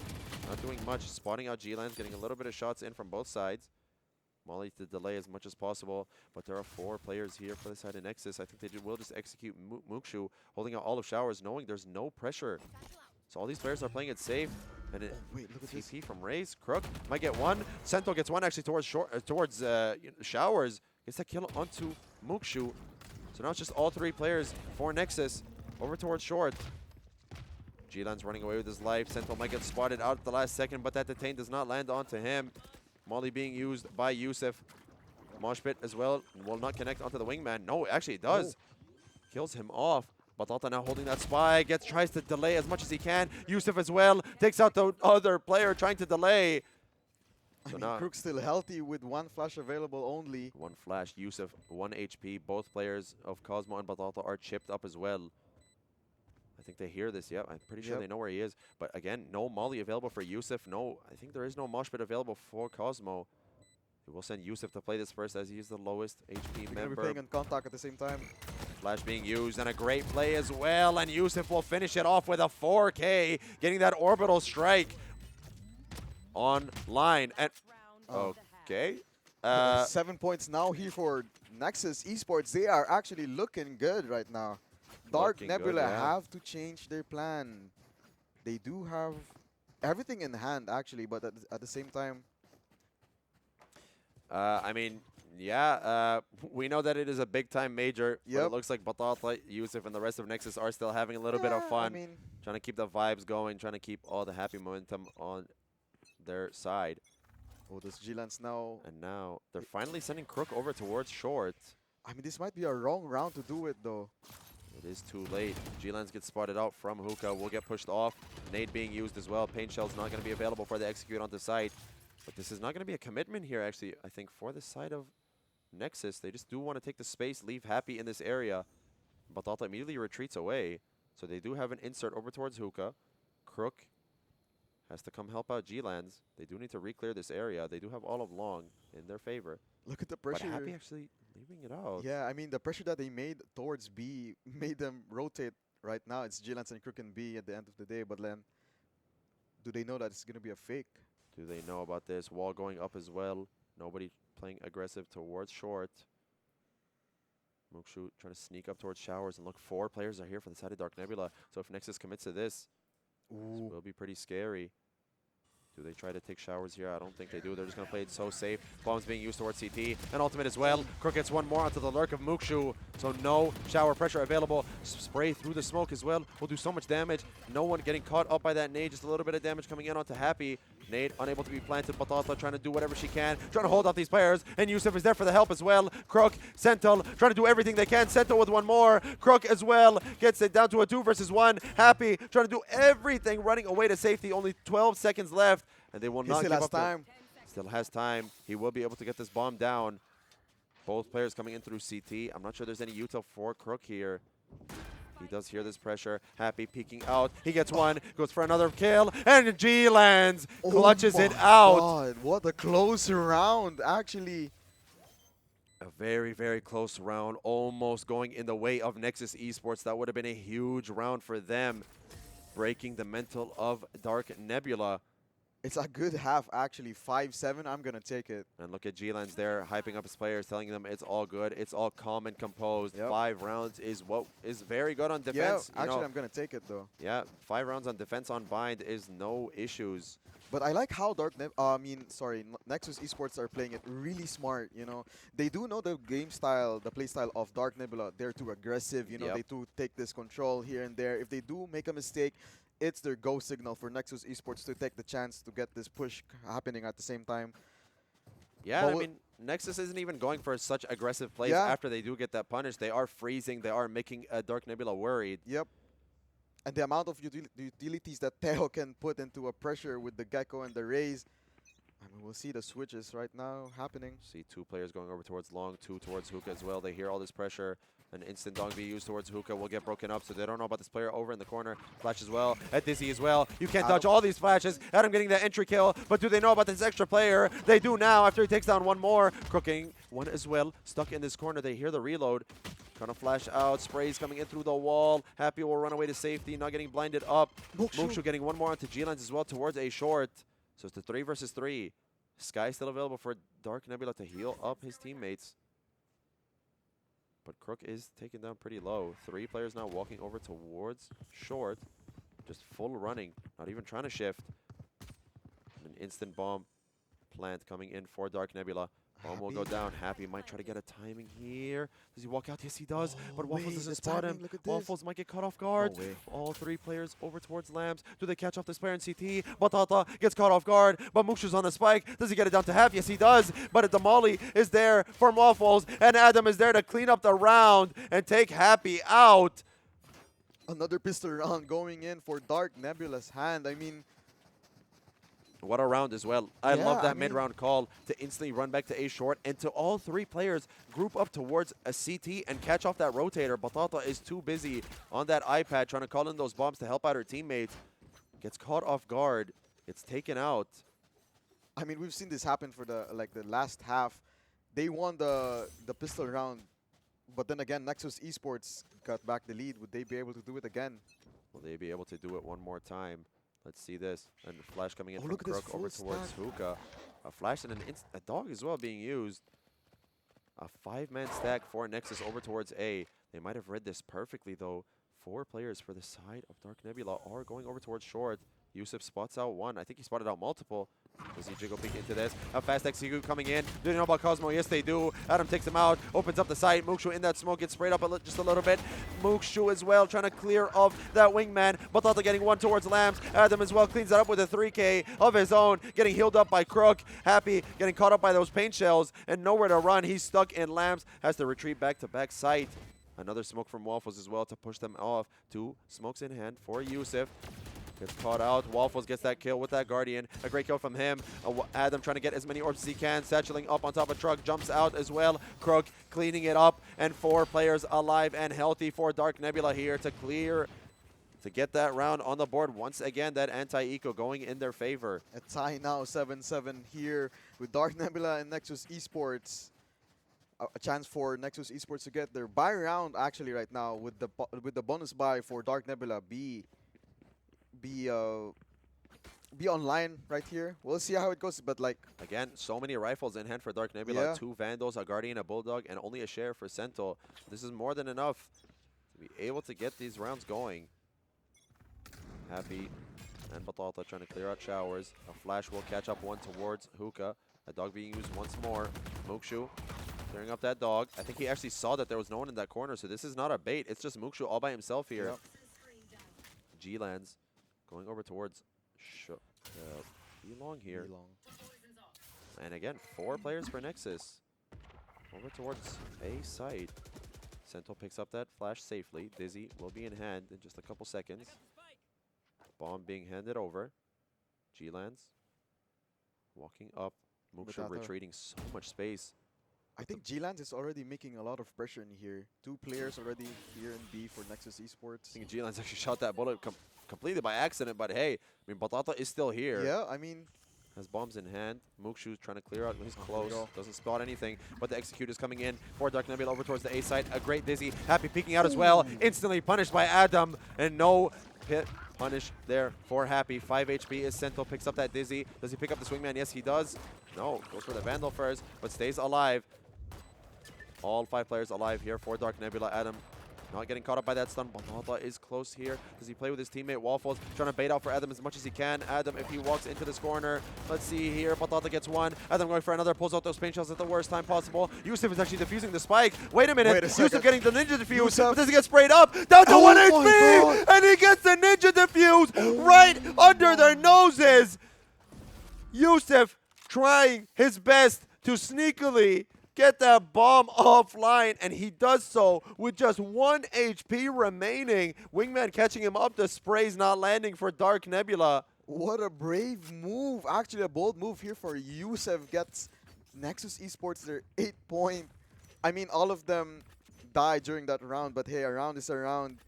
Speaker 1: Not doing much. Spotting out G-Lance, getting a little bit of shots in from both sides. Molly to delay as much as possible. But there are 4 players here for the side of Nexus. I think they will just execute Mukshu, holding out all of Showers, knowing there's no pressure. So all these players are playing it safe. And
Speaker 2: wait, look at this.
Speaker 1: TP from Raze. Crook might get one. Sento gets one actually towards Showers. Gets that kill onto Mukshu. So now it's just all 3 players for Nexus over towards Short. G-Lan's running away with his life. Sento might get spotted out at the last second, but that detain does not land onto him. Molly being used by Yusuf. Moshpit as well will not connect onto the wingman. No, actually it does. Kills him off. Batata now holding that spy, tries to delay as much as he can. Yusuf as well takes out the other player trying to delay.
Speaker 2: So
Speaker 1: So
Speaker 2: I mean,
Speaker 1: now
Speaker 2: Crook's still healthy with 1 flash available only.
Speaker 1: 1 flash, Yusuf 1 HP. Both players of Cosmo and Batata are chipped up as well. I think they hear this. Yep, I'm pretty sure they know where he is. But again, no Molly available for Yusuf. No, I think there is no Moshpit available for Cosmo. We will send Yusuf to play this first as he is the lowest HP
Speaker 2: They're
Speaker 1: member.
Speaker 2: gonna be playing in contact at the same time.
Speaker 1: Flash being used and a great play as well. And Yusuf will finish it off with a 4K, getting that orbital strike online. And okay.
Speaker 2: 7 points now here for Nexus Esports. They are actually looking good right now. Dark
Speaker 1: Looking
Speaker 2: Nebula
Speaker 1: good, yeah.
Speaker 2: have to change their plan. They do have everything in hand actually, but at the same time,
Speaker 1: I mean, Yeah, we know that it is a big-time major. But
Speaker 2: Yep.
Speaker 1: it looks like Batata, Yusuf, and the rest of Nexus are still having a little bit of
Speaker 2: Yeah,
Speaker 1: fun.
Speaker 2: I mean,
Speaker 1: Trying to keep the vibes going, trying to keep all the happy momentum on their side.
Speaker 2: oh, this G-Lance now.
Speaker 1: And now they're finally sending Crook over towards short.
Speaker 2: I mean, this might be a wrong round to do it, though.
Speaker 1: It is too late. G-Lance gets spotted out from Hookah. Will get pushed off. Nade being used as well. Pain Shell's not going to be available for the execute onto site. But this is not going to be a commitment here, actually, I think, for the side of Nexus. They just do want to take the space, leave Happy in this area. Batata immediately retreats away. So they do have an insert over towards Hookah. Crook has to come help out G-Lance. They do need to re-clear this area. They do have all of long in their favor.
Speaker 2: Look at the
Speaker 1: But
Speaker 2: pressure.
Speaker 1: Happy actually leaving it out.
Speaker 2: Yeah, I mean, the pressure that they made towards B made them rotate right now. It's G-Lance and Crook and B at the end of the day. But then, do they know that it's going to be a fake?
Speaker 1: Do they know about this? Wall going up as well. Nobody playing aggressive towards short. Mookshu trying to sneak up towards showers, and look, 4 players are here for the side of Dark Nebula. So if Nexus commits to this will be pretty scary. Do they try to take showers here? I don't think they do. They're just going to play it so safe. Bombs being used towards CT. An ultimate as well. Crook gets one more onto the lurk of Mookshu. So no shower pressure available. Spray through the smoke as well. Will do so much damage. No one getting caught up by that nade. Just a little bit of damage coming in onto Happy. Nade unable to be planted. Batata trying to do whatever she can. Trying to hold off these players. And Yusuf is there for the help as well. Crook, Sentinel trying to do everything they can. Sentinel with one more. Crook as well. Gets it down to a 2 versus 1. Happy trying to do everything. Running away to safety. Only 12 seconds left. And they will
Speaker 2: He
Speaker 1: not
Speaker 2: still
Speaker 1: give
Speaker 2: has
Speaker 1: up.
Speaker 2: time.
Speaker 1: Still has time. He will be able to get this bomb down. Both players coming in through CT. I'm not sure there's any util for Crook here. He does hear this pressure. Happy peeking out. He gets one. Goes for another kill. And G lands. Clutches it out.
Speaker 2: God, what a close round, actually.
Speaker 1: A very, very close round. Almost going in the way of Nexus Esports. That would have been a huge round for them. Breaking the mental of Dark Nebula.
Speaker 2: It's a good half, actually. 5-7, I'm going to take it.
Speaker 1: And look at G-Lance there, hyping up his players, telling them it's all good. It's all calm and composed.
Speaker 2: Yep.
Speaker 1: 5 rounds is what is very good on
Speaker 2: Yeah,
Speaker 1: defense.
Speaker 2: actually, I'm going to take it, though.
Speaker 1: Yeah, 5 rounds on defense on bind is no issues.
Speaker 2: But I like how Nexus Esports are playing it really smart, you know. They do know the game style, the play style of Dark Nebula. They're too aggressive, you know.
Speaker 1: Yep.
Speaker 2: They do take this control here and there. If they do make a mistake, it's their go signal for Nexus Esports to take the chance to get this push happening at the same time.
Speaker 1: Yeah,
Speaker 2: But
Speaker 1: I mean, Nexus isn't even going for such aggressive plays
Speaker 2: Yeah.
Speaker 1: after they do get that punish. They are freezing. They are making Dark Nebula worried.
Speaker 2: Yep. And the amount of utilities that Teo can put into a pressure with the Gecko and the Raze. I mean, we'll see the switches right now happening.
Speaker 1: See 2 players going over towards long, 2 towards Hookah as well. They hear all this pressure. An instant dog be used towards Hookah will get broken up, so they don't know about this player over in the corner. Flash as well, at Dizzy as well. You can't dodge all these flashes. Adam getting that entry kill, but do they know about this extra player? They do now after he takes down one more. Crooking one as well, stuck in this corner. They hear the reload. Trying to flash out, sprays coming in through the wall. Happy will run away to safety, not getting blinded up. Mookshu getting one more onto G-Lines as well towards a short. So it's the 3 versus 3. Sky still available for Dark Nebula to heal up his teammates. But Crook is taken down pretty low. 3 players now walking over towards short. Just full running, not even trying to shift. An instant bomb plant coming in for Dark Nebula. Bomb will go down. Happy might try to get a timing here. Does he walk out? Yes, he does. But Waffles doesn't spot him. Waffles might get caught off guard. All 3 players over towards Lambs. Do they catch off this player in CT? Batata gets caught off guard. But Mookshu's on the spike. Does he get it down to half? Yes, he does. But the Molly is there for Waffles. And Adam is there to clean up the round and take Happy out.
Speaker 2: Another pistol round going in for Dark Nebula's hand. I mean,
Speaker 1: what a round as well. I
Speaker 2: Yeah,
Speaker 1: love that
Speaker 2: I mean-
Speaker 1: mid-round call to instantly run back to A short and to all 3 players group up towards a CT and catch off that rotator. Batata is too busy on that iPad trying to call in those bombs to help out her teammates. Gets caught off guard. It's taken out.
Speaker 2: I mean, we've seen this happen for the last half. They won the pistol round, but then again, Nexus Esports got back the lead. Would they be able to do it again?
Speaker 1: Will they be able to do it one more time? Let's see this. And a flash coming in
Speaker 2: Oh,
Speaker 1: from
Speaker 2: look at this
Speaker 1: Crook over
Speaker 2: full
Speaker 1: towards
Speaker 2: stack.
Speaker 1: Hookah. A flash and a dog as well being used. A 5-man stack for Nexus over towards A. They might have read this perfectly, though. 4 players for the side of Dark Nebula are going over towards short. Yusuf spots out one. I think he spotted out multiple. Does he jiggle peek into this? A fast execute coming in. Do they know about Cosmo? Yes, they do. Adam takes him out, opens up the site. Mookshu in that smoke, gets sprayed up just a little bit. Mookshu as well, trying to clear off that wingman. Batata getting one towards Lambs. Adam as well cleans that up with a 3K of his own, getting healed up by Crook. Happy getting caught up by those paint shells and nowhere to run. He's stuck in Lambs, has to retreat back to back site. Another smoke from Waffles as well to push them off. 2 smokes in hand for Yusuf. Gets caught out. Waffles gets that kill with that Guardian. A great kill from him. Adam trying to get as many orbs as he can. Satcheling up on top of Truck. Jumps out as well. Crook cleaning it up. And 4 players alive and healthy for Dark Nebula here to clear. To get that round on the board. Once again, that anti-eco going in their favor.
Speaker 2: A tie now, 7-7 here with Dark Nebula and Nexus Esports. A chance for Nexus Esports to get their buy round actually right now with the bonus buy for Dark Nebula. Be online right here. We'll see how it goes, but like
Speaker 1: again, so many rifles in hand for Dark Nebula.
Speaker 2: Yeah.
Speaker 1: 2 Vandals, a Guardian, a Bulldog, and only a share for Sentinel. This is more than enough to be able to get these rounds going. Happy and Batata trying to clear out showers. A flash will catch up one towards Hookah. A dog being used once more. Mookshu clearing up that dog. I think he actually saw that there was no one in that corner, so this is not a bait. It's just Mookshu all by himself here.
Speaker 2: Yep.
Speaker 1: G-Lands going over towards Belong here. And again, 4 players for Nexus. Over towards A site. Sentinel picks up that flash safely. Dizzy will be in hand in just a couple seconds. Bomb being handed over. G-Lands walking up. Mookshu retreating so much space.
Speaker 2: I think G-Lands is already making a lot of pressure in here. 2 players already here in B for Nexus Esports.
Speaker 1: I think G-Lands actually shot that bullet completely by accident, but hey, I mean, Batata is still here.
Speaker 2: Yeah, I mean,
Speaker 1: has bombs in hand. Mookshu's trying to clear out when he's close. Doesn't spot anything, but the execute is coming in for Dark Nebula over towards the A side. A great Dizzy. Happy peeking out as well. Instantly punished by Adam, and no hit punish there for Happy. 5 HP is Sentinel, picks up that Dizzy. Does he pick up the Swingman? Yes, he does. No, goes for the Vandal first, but stays alive. All 5 players alive here for Dark Nebula. Adam not getting caught up by that stun. Batata is close here. Does he play with his teammate Waffles? Trying to bait out for Adam as much as he can. Adam, if he walks into this corner, let's see here. Batata gets one. Adam going for another. Pulls out those paint shells at the worst time possible. Yusuf is actually defusing the spike. Wait a minute. Yusuf getting the ninja defuse. But does he get sprayed up? Down to 1 HP! And he gets the ninja defuse right under their noses. Yusuf trying his best to sneakily get that bomb offline, and he does so with just 1 HP remaining. Wingman catching him up. The sprays not landing for Dark Nebula.
Speaker 2: What a brave move. Actually, a bold move here for Yusuf. Gets Nexus Esports their 8-point. I mean, all of them died during that round, but hey, a round is a round.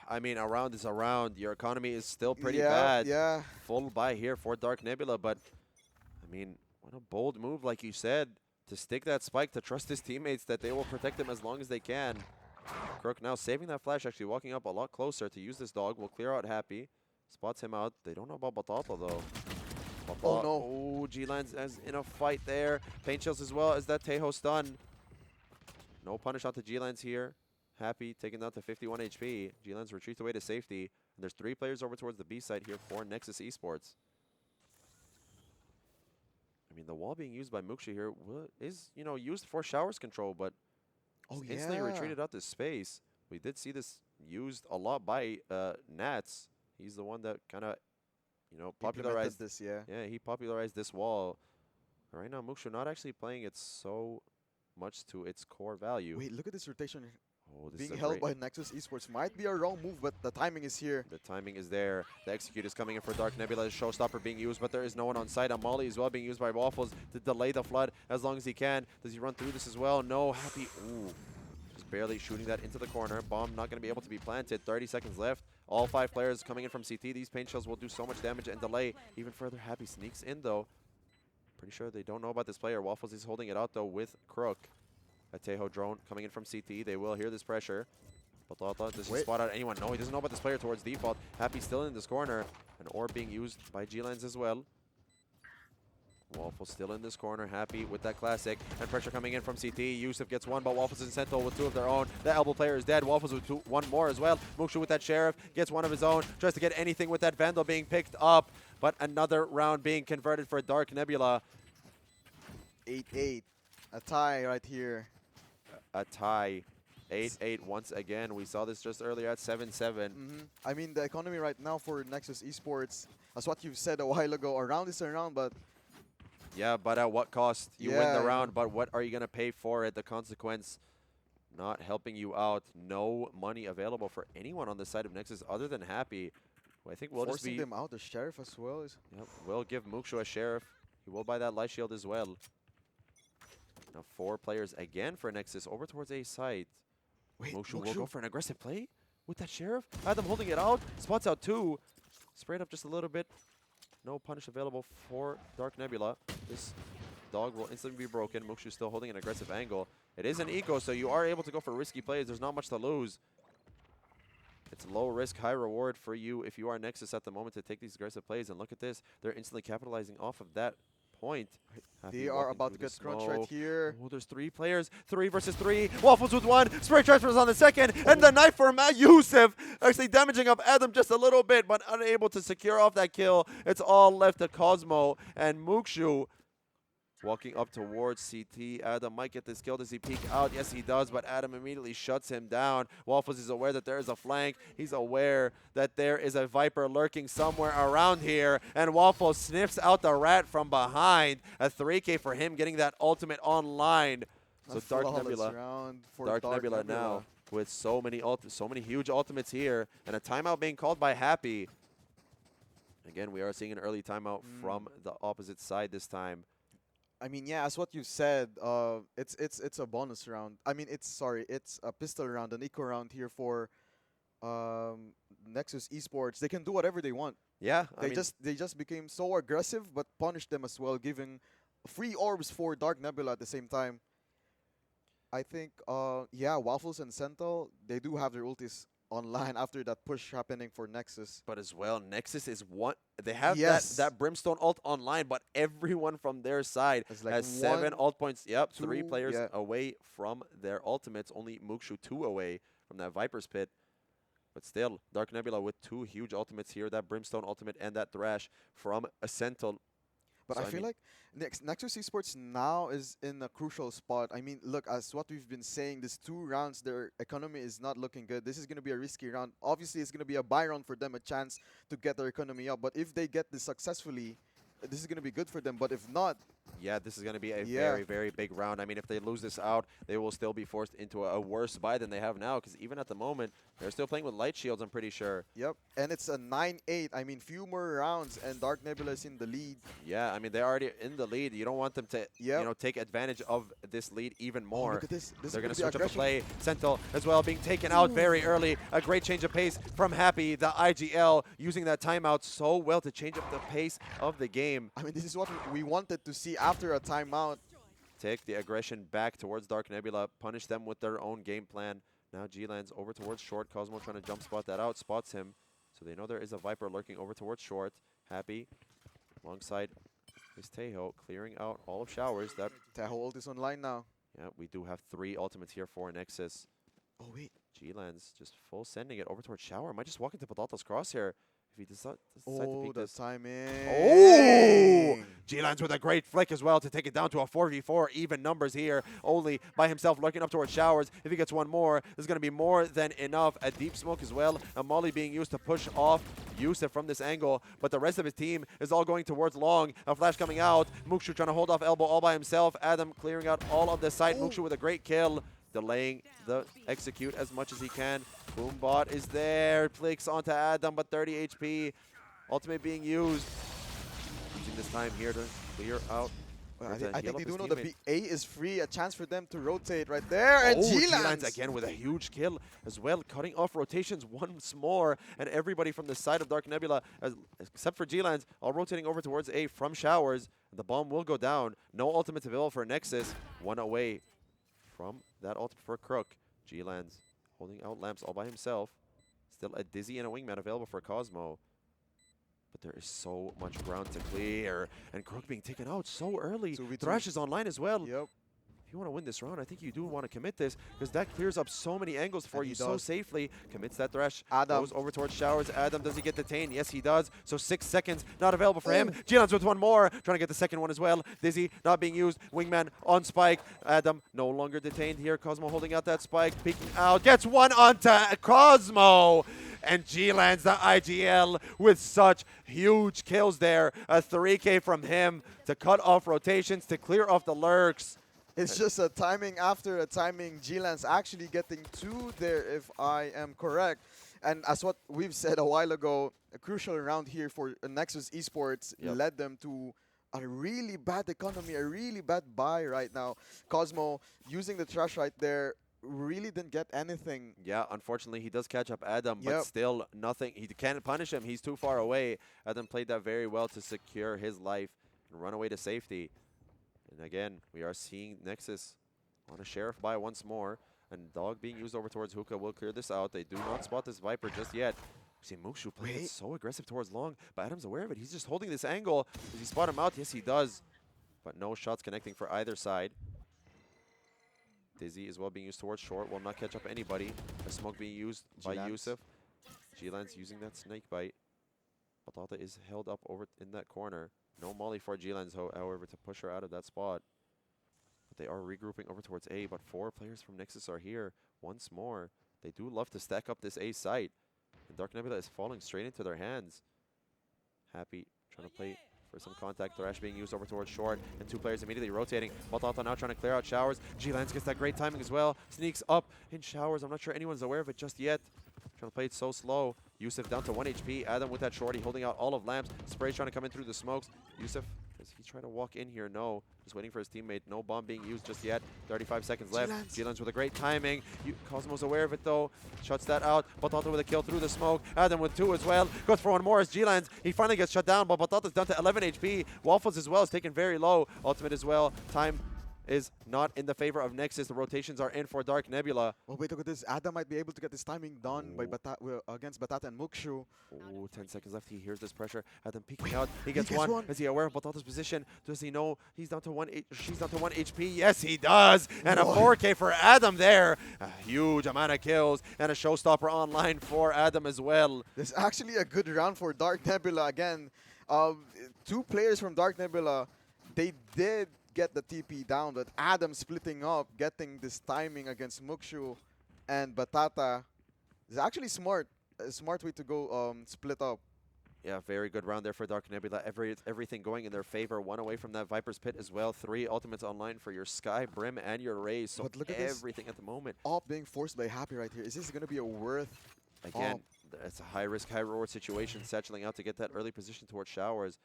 Speaker 1: I mean, a round is a round. Your economy is still pretty
Speaker 2: Yeah,
Speaker 1: bad.
Speaker 2: yeah.
Speaker 1: Full buy here for Dark Nebula, but I mean, what a bold move, like you said. To stick that spike, to trust his teammates that they will protect him as long as they can. Crook now saving that flash, actually walking up a lot closer to use this dog. Will clear out Happy. Spots him out. They don't know about Batata though.
Speaker 2: Oh no.
Speaker 1: Oh, G-Lands is in a fight there. Paint shells as well as that Tejo stun. No punish onto G-Lands here. Happy taken down to 51 HP. G-Lands retreats away to safety. And there's 3 players over towards the B side here for Nexus Esports. I mean, the wall being used by Mookshu here is, you know, used for showers control, but instantly retreated out to space. We did see this used a lot by Nats. He's the one that kind of, you know, popularized
Speaker 2: this. Yeah,
Speaker 1: he popularized this wall. Right now, Mookshu not actually playing it so much to its core value.
Speaker 2: Wait, look at this rotation.
Speaker 1: Oh, this
Speaker 2: Being
Speaker 1: is
Speaker 2: held by Nexus Esports might be a wrong move, but the timing is here.
Speaker 1: The timing is there. The execute is coming in for Dark Nebula. Showstopper being used, but there is no one on site. Molly as well being used by Waffles to delay the flood as long as he can. Does he run through this as well? No. Happy. Ooh. Just barely shooting that into the corner. Bomb not going to be able to be planted. 30 seconds left. All 5 players coming in from CT. These paint shells will do so much damage and delay even further. Happy sneaks in though. Pretty sure they don't know about this player. Waffles is holding it out though with Crook. A Tejo drone coming in from CT. They will hear this pressure. Batata, does he spot out anyone? No, he doesn't know about this player towards default. Happy still in this corner. An orb being used by G-Lands as well. Waffle still in this corner. Happy with that classic. And pressure coming in from CT. Yusuf gets one, but Waffles and Sentinel with 2 of their own. The elbow player is dead. Waffles with 1 more as well. Mookshu with that Sheriff. Gets one of his own. Tries to get anything with that Vandal being picked up. but another round being converted for Dark Nebula.
Speaker 2: 8-8. A tie right here.
Speaker 1: A tie. 8-8 once again. We saw this just earlier at 7-7.
Speaker 2: I mean, the economy right now for Nexus Esports, as what you've said a while ago, a round is a round, but...
Speaker 1: Yeah, but at what cost? You win the round, but what are you going to pay for it? The consequence not helping you out. No money available for anyone on the side of Nexus other than Happy. Well, I think we'll
Speaker 2: forcing
Speaker 1: just be...
Speaker 2: them out, the Sheriff as well.
Speaker 1: Yep, we'll give Mukshu a Sheriff. He will buy that Light Shield as well. Now 4 players again for Nexus over towards A side.
Speaker 2: Wait,
Speaker 1: Mukshu will go for an aggressive play with that Sheriff. Adam holding it out. Spots out 2. Sprayed up just a little bit. No punish available for Dark Nebula. This dog will instantly be broken. Mukshu still holding an aggressive angle. It is an eco, so you are able to go for risky plays. There's not much to lose. It's low risk, high reward for you if you are Nexus at the moment to take these aggressive plays. And look at this. They're instantly capitalizing off of that point.
Speaker 2: They are about to get crunched right here.
Speaker 1: Oh, there's 3 players. 3 versus 3. Waffles with 1. Spray transfers on the second. And the knife for Matt Youssef. Actually damaging up Adam just a little bit, but unable to secure off that kill. It's all left to Cosmo and Mukshu. Walking up towards CT. Adam might get this kill. Does he peek out? Yes, he does, but Adam immediately shuts him down. Waffles is aware that there is a flank. He's aware that there is a Viper lurking somewhere around here, and Waffles sniffs out the rat from behind. A 3K for him getting that ultimate online. So Dark Nebula now with so many huge ultimates here, and a timeout being called by Happy. Again, we are seeing an early timeout from the opposite side this time.
Speaker 2: I mean, yeah, as what you said, it's a bonus round. I mean, it's a pistol round, an eco round here for Nexus Esports. They can do whatever they want.
Speaker 1: Yeah,
Speaker 2: they just became so aggressive, but punished them as well, giving free orbs for Dark Nebula at the same time. I think, yeah, Waffles and Sentinel, they do have their ultis online after that push happening for Nexus.
Speaker 1: But as well, Nexus is one. They have
Speaker 2: Yes.
Speaker 1: that Brimstone ult online, but everyone from their side
Speaker 2: Like
Speaker 1: has 7 ult points. Yep, 3
Speaker 2: 2,
Speaker 1: players
Speaker 2: yeah.
Speaker 1: away from their ultimates. Only Mukshu 2 away from that Viper's Pit. But still, Dark Nebula with 2 huge ultimates here. That Brimstone ultimate and that Thrash from a Sentinel.
Speaker 2: But
Speaker 1: So,
Speaker 2: I feel like Nexus Esports now is in a crucial spot. I mean, look, as what we've been saying, these 2 rounds, their economy is not looking good. This is going to be a risky round. Obviously, it's going to be a buy round for them, a chance to get their economy up. But if they get this successfully, this is going to be good for them. But if not...
Speaker 1: Yeah, this is going to be a very, very big round. I mean, if they lose this out, they will still be forced into a worse buy than they have now. Because even at the moment, they're still playing with light shields, I'm pretty sure.
Speaker 2: Yep, and it's a 9-8. I mean, few more rounds, and Dark Nebula is in the lead.
Speaker 1: Yeah, I mean, they're already in the lead. You don't want them to, you know, take advantage of this lead even more.
Speaker 2: Oh, look at this.
Speaker 1: They're going to switch up the play. Sentinel as well being taken out very early. A great change of pace from Happy, the IGL, using that timeout so well to change up the pace of the game.
Speaker 2: I mean, this is what we wanted to see after a timeout.
Speaker 1: Take the aggression back towards Dark Nebula, punish them with their own game plan. Now G-Lands over towards short. Cosmo trying to jump spot that out, spots him. So they know there is a Viper lurking over towards short. Happy alongside his Teho, clearing out all of showers. That
Speaker 2: Teho ult is online now.
Speaker 1: Yeah, we do have 3 ultimates here for Nexus.
Speaker 2: Oh, wait.
Speaker 1: G-Lands just full sending it over towards shower. Might just walk into Padalta's crosshair if he decide to peek
Speaker 2: the
Speaker 1: this.
Speaker 2: timing.
Speaker 1: Oh! G-Lands with a great flick as well to take it down to a 4v4. Even numbers here. Only by himself looking up towards showers. If he gets one more, there's going to be more than enough. A deep smoke as well. A molly being used to push off Youssef from this angle. But the rest of his team is all going towards long. A flash coming out. Mukshu trying to hold off elbow all by himself. Adam clearing out all of the site. Mukshu with a great kill. Delaying the execute as much as he can. Boombot is there. Flicks onto Adam, but 30 HP. Ultimate being used. Using this time here to clear out.
Speaker 2: Well, I think they do know the A is free. A chance for them to rotate right there. And G-Lands
Speaker 1: again with a huge kill as well. Cutting off rotations once more. And everybody from the side of Dark Nebula, except for G-Lands, all rotating over towards A from showers. The bomb will go down. No ultimates available for Nexus. 1 away from that ultimate for Crook. G-Lands holding out lamps all by himself. Still a Dizzy and a Wingman available for Cosmo. But there is so much ground to clear. And Crook being taken out so early. Thrash is online as well.
Speaker 2: Yep.
Speaker 1: if you want to win this round, I think you do want to commit this because that clears up so many angles for you so safely. Commits that thresh.
Speaker 2: Adam
Speaker 1: goes over towards Showers. Adam, does he get detained? Yes, he does. So 6 seconds, not available for him. Gilan's with one more, trying to get the second one as well. Dizzy not being used. Wingman on spike. Adam no longer detained here. Cosmo holding out that spike, peeking out. Gets one onto Cosmo. And G-Lands the IGL with such huge kills there. A 3K from him to cut off rotations, to clear off the lurks.
Speaker 2: It's just a timing after a timing. G-Lands actually getting 2 there, if I am correct. And as what we've said a while ago, a crucial round here for Nexus Esports led them to a really bad economy, a really bad buy right now. Cosmo using the trash right there, really didn't get anything.
Speaker 1: Yeah, unfortunately, he does catch up Adam, but still nothing. He can't punish him. He's too far away. Adam played that very well to secure his life and run away to safety. And again, we are seeing Nexus on a Sheriff buy once more. And Dog being used over towards Hookah will clear this out. They do not spot this Viper just yet. See Mukshu playing so aggressive towards Long, but Adam's aware of it. He's just holding this angle. Does he spot him out? Yes, he does. But no shots connecting for either side. Dizzy as well being used towards short. Will not catch up anybody. A smoke being used by Yusuf. G-Lands using that snake bite. Batata is held up over in that corner. No molly for G-Lands, however, to push her out of that spot. But they are regrouping over towards A, but 4 players from Nexus are here once more. They do love to stack up this A site. And Dark Nebula is falling straight into their hands. Happy trying to play for some contact. Thrash being used over towards short, and 2 players immediately rotating. Batata now trying to clear out Showers. G-Lands gets that great timing as well. Sneaks up in Showers. I'm not sure anyone's aware of it just yet. Trying to play it so slow. Yusuf down to 1 HP. Adam with that shorty holding out all of Lamps. Spray's trying to come in through the smokes. Yusuf, is he trying to walk in here? No. Just waiting for his teammate. No bomb being used just yet. 35 seconds left. G-Lands with a great timing. Cosmo's aware of it though. Shuts that out. Batata with a kill through the smoke. Adam with 2 as well. Goes for one more as G-Lands. He finally gets shut down, but Batata's down to 11 HP. Waffles as well is taken very low. Ultimate as well. Time is not in the favor of Nexus. The rotations are in for Dark Nebula.
Speaker 2: Well, wait, look at this. Adam might be able to get this timing done by against Batata and Mukshu.
Speaker 1: Oh, 10 seconds left. He hears this pressure. Adam peeking out. He gets one. Is he aware of Batata's position? Does he know he's down to 1 she's down to 1 HP? Yes, he does. And a 4K for Adam there. A huge amount of kills and a showstopper online for Adam as well.
Speaker 2: This is actually a good round for Dark Nebula again. 2 players from Dark Nebula, they did get the TP down, but Adam splitting up, getting this timing against Mukshu and Batata is actually smart. A smart way to go split up.
Speaker 1: Yeah, very good round there for Dark Nebula. Everything going in their favor. 1 away from that Viper's Pit as well. 3 ultimates online for your Sky, Brim, and your Raze. So
Speaker 2: but look at
Speaker 1: everything at the moment.
Speaker 2: All being forced by Happy right here. Is this going to be a worth?
Speaker 1: Again, it's a high-risk, high-reward situation. Satcheling out to get that early position towards Showers.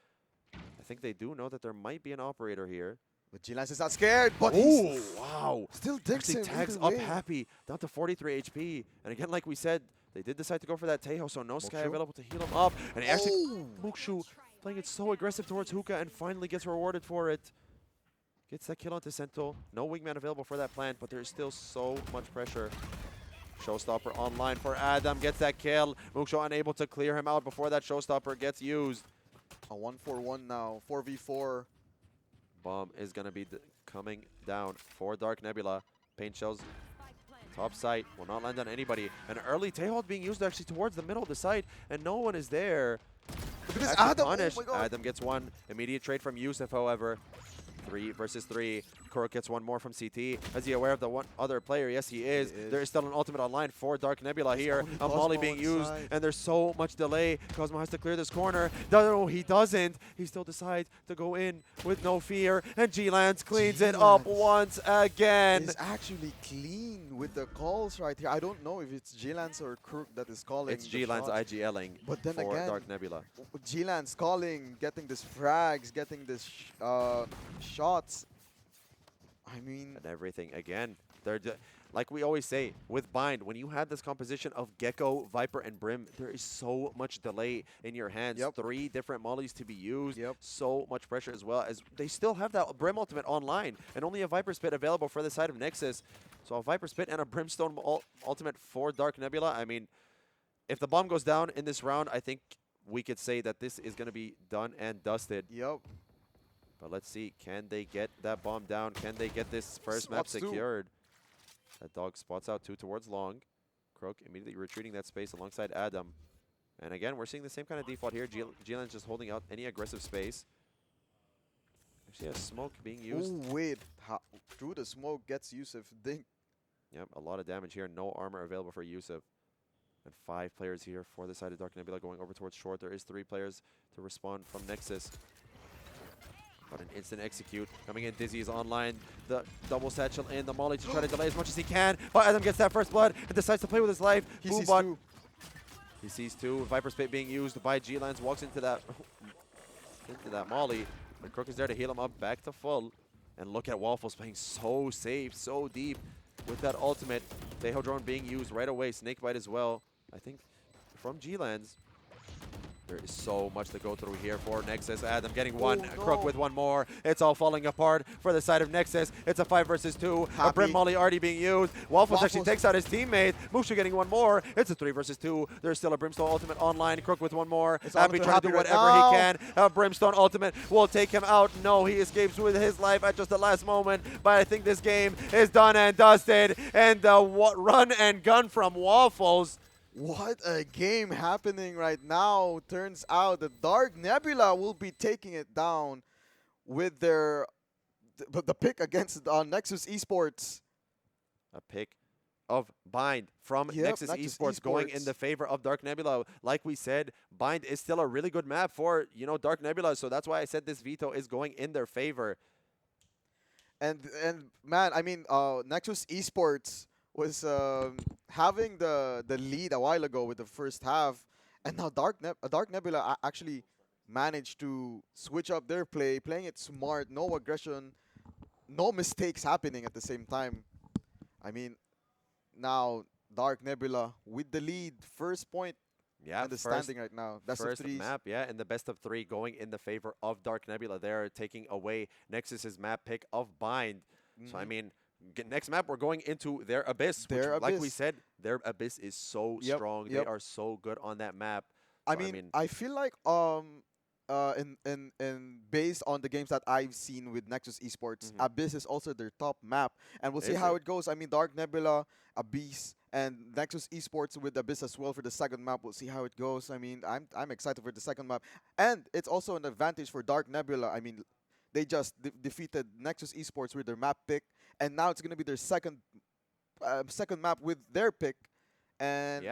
Speaker 1: I think they do know that there might be an operator here.
Speaker 2: But G-Lance is not scared, but
Speaker 1: oh, wow.
Speaker 2: Still digs him.
Speaker 1: Tags up Happy, down to 43 HP. And again, like we said, they did decide to go for that Tejo, so no Sky available to heal him up. And he actually, Mukshu playing it so aggressive towards Hookah and finally gets rewarded for it. Gets that kill onto Sentinel. No Wingman available for that plant, but there's still so much pressure. Showstopper online for Adam, gets that kill. Mukshu unable to clear him out before that Showstopper gets used.
Speaker 2: A 1-4-1 now, 4v4.
Speaker 1: Bomb is going to be coming down for Dark Nebula. Paint shells, top site, will not land on anybody. An early Tehold being used actually towards the middle of the site, and no one is there.
Speaker 2: Because Adam,
Speaker 1: punished. Adam gets one. Immediate trade from Yusuf, however. 3 versus 3. Kurok gets one more from CT. Is he aware of the one other player? Yes, he is. There is still an ultimate online for Dark Nebula here. A molly being used, and there's so much delay. Cosmo has to clear this corner. No, he doesn't. He still decides to go in with no fear, and G-Lance cleans it up once again.
Speaker 2: He's actually clean with the calls right here. I don't know if it's G-Lance or Kurok that is calling.
Speaker 1: It's G-Lance IGLing
Speaker 2: but then
Speaker 1: for
Speaker 2: again,
Speaker 1: Dark Nebula.
Speaker 2: G-Lance calling, getting this frags, getting this shots. I mean,
Speaker 1: and everything again. They're like we always say with Bind, when you have this composition of Gecko, Viper, and Brim, there is so much delay in your hands. 3 different mollies to be used. So much pressure as well as they still have that Brim ultimate online and only a Viper Spit available for the side of Nexus. So a Viper Spit and a Brimstone ultimate for Dark Nebula. I mean, if the bomb goes down in this round, I think we could say that this is going to be done and dusted. But let's see, can they get that bomb down? Can they get this first map
Speaker 2: Spots two.
Speaker 1: secured? That dog spots out 2 towards long. Croak immediately retreating that space alongside Adam. And again, we're seeing the same kind of default here. Gilan's just holding out any aggressive space. Actually, a smoke being used.
Speaker 2: Oh, wait. Through the smoke gets Yusuf. Ding.
Speaker 1: Yep, a lot of damage here. No armor available for Yusuf. And 5 players here for the side of Dark Nebula going over towards short. There is 3 players to respond from Nexus. But an instant execute. Coming in, Dizzy is online. The double satchel in, the molly to try to delay as much as he can. But Adam gets that first blood and decides to play with his life.
Speaker 2: He sees
Speaker 1: Boombot.
Speaker 2: 2.
Speaker 1: He sees 2. Viper Spit being used by G-Lance. Walks into that molly. But Crook is there to heal him up back to full. And look at Waffles playing so safe, so deep with that ultimate. Teho drone being used right away. Snakebite as well. I think from G-Lance. There is so much to go through here for Nexus. Adam getting one, Crook with one more. It's all falling apart for the side of Nexus. It's a 5 versus 2. A Brim Molly already being used. Waffles actually takes out his teammate. Musha getting one more. It's a 3 versus 2. There's still a Brimstone ultimate online. Crook with one more. Happy trying to do whatever he can. A Brimstone ultimate will take him out. No, he escapes with his life at just the last moment. But I think this game is done and dusted. And the run and gun from Waffles.
Speaker 2: What a game happening right now. Turns out the Dark Nebula will be taking it down with the pick against Nexus Esports.
Speaker 1: A pick of Bind from Nexus Esports going in the favor of Dark Nebula. Like we said, Bind is still a really good map for, Dark Nebula. So that's why I said this veto is going in their favor.
Speaker 2: And man, I mean, Nexus Esports was having the lead a while ago with the first half, and now Dark Nebula actually managed to switch up their play, playing it smart, no aggression, no mistakes happening at the same time. I mean, now Dark Nebula with the lead, first point in the standing right now. That's the
Speaker 1: first map, yeah, and the best of 3 going in the favor of Dark Nebula. They're taking away Nexus's map pick of Bind. So I mean, next map, we're going into their Abyss. Like we said, their Abyss is so strong. They are so good on that map. So,
Speaker 2: I feel like in based on the games that I've seen with Nexus Esports, Abyss is also their top map, and we'll see how it goes. I mean, Dark Nebula, Abyss, and Nexus Esports with Abyss as well for the second map. We'll see how it goes. I mean, I'm excited for the second map, and it's also an advantage for Dark Nebula. I mean, they just defeated Nexus Esports with their map pick, and now it's going to be their second map with their pick, and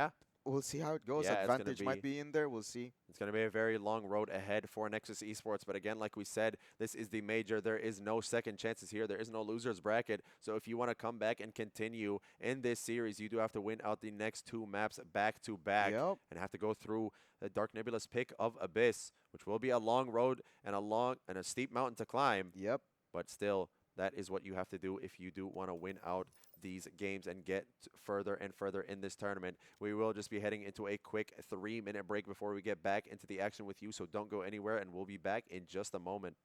Speaker 2: we'll see how it goes. Advantage might be in there. We'll see.
Speaker 1: It's going to be a very long road ahead for Nexus Esports, but again, like we said, this is the major. There is no second chances here. There is no loser's bracket, so if you want to come back and continue in this series, you do have to win out the next 2 maps back to back and have to go through the Dark Nebula's pick of Abyss, which will be a long road and a steep mountain to climb. But still, that is what you have to do if you do want to win out these games and get further and further in this tournament. We will just be heading into a quick 3-minute break before we get back into the action with you, so don't go anywhere, and we'll be back in just a moment.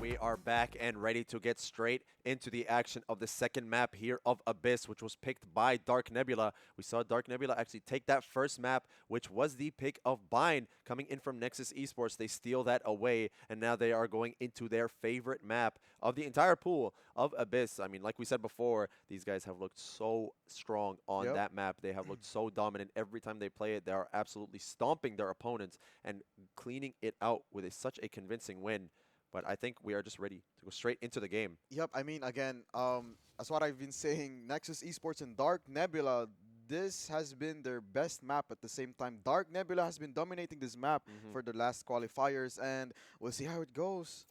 Speaker 1: We are back and ready to get straight into the action of the second map here of Abyss, which was picked by Dark Nebula. We saw Dark Nebula actually take that first map, which was the pick of Bind coming in from Nexus Esports. They steal that away, and now they are going into their favorite map of the entire pool of Abyss. I mean, like we said before, these guys have looked so strong on that map. They have looked so dominant every time they play it. They are absolutely stomping their opponents and cleaning it out with such a convincing win. But I think we are just ready to go straight into the game.
Speaker 2: Yep, I mean, again, that's what I've been saying. Nexus Esports and Dark Nebula, this has been their best map at the same time. Dark Nebula has been dominating this map for the last qualifiers, and we'll see how it goes.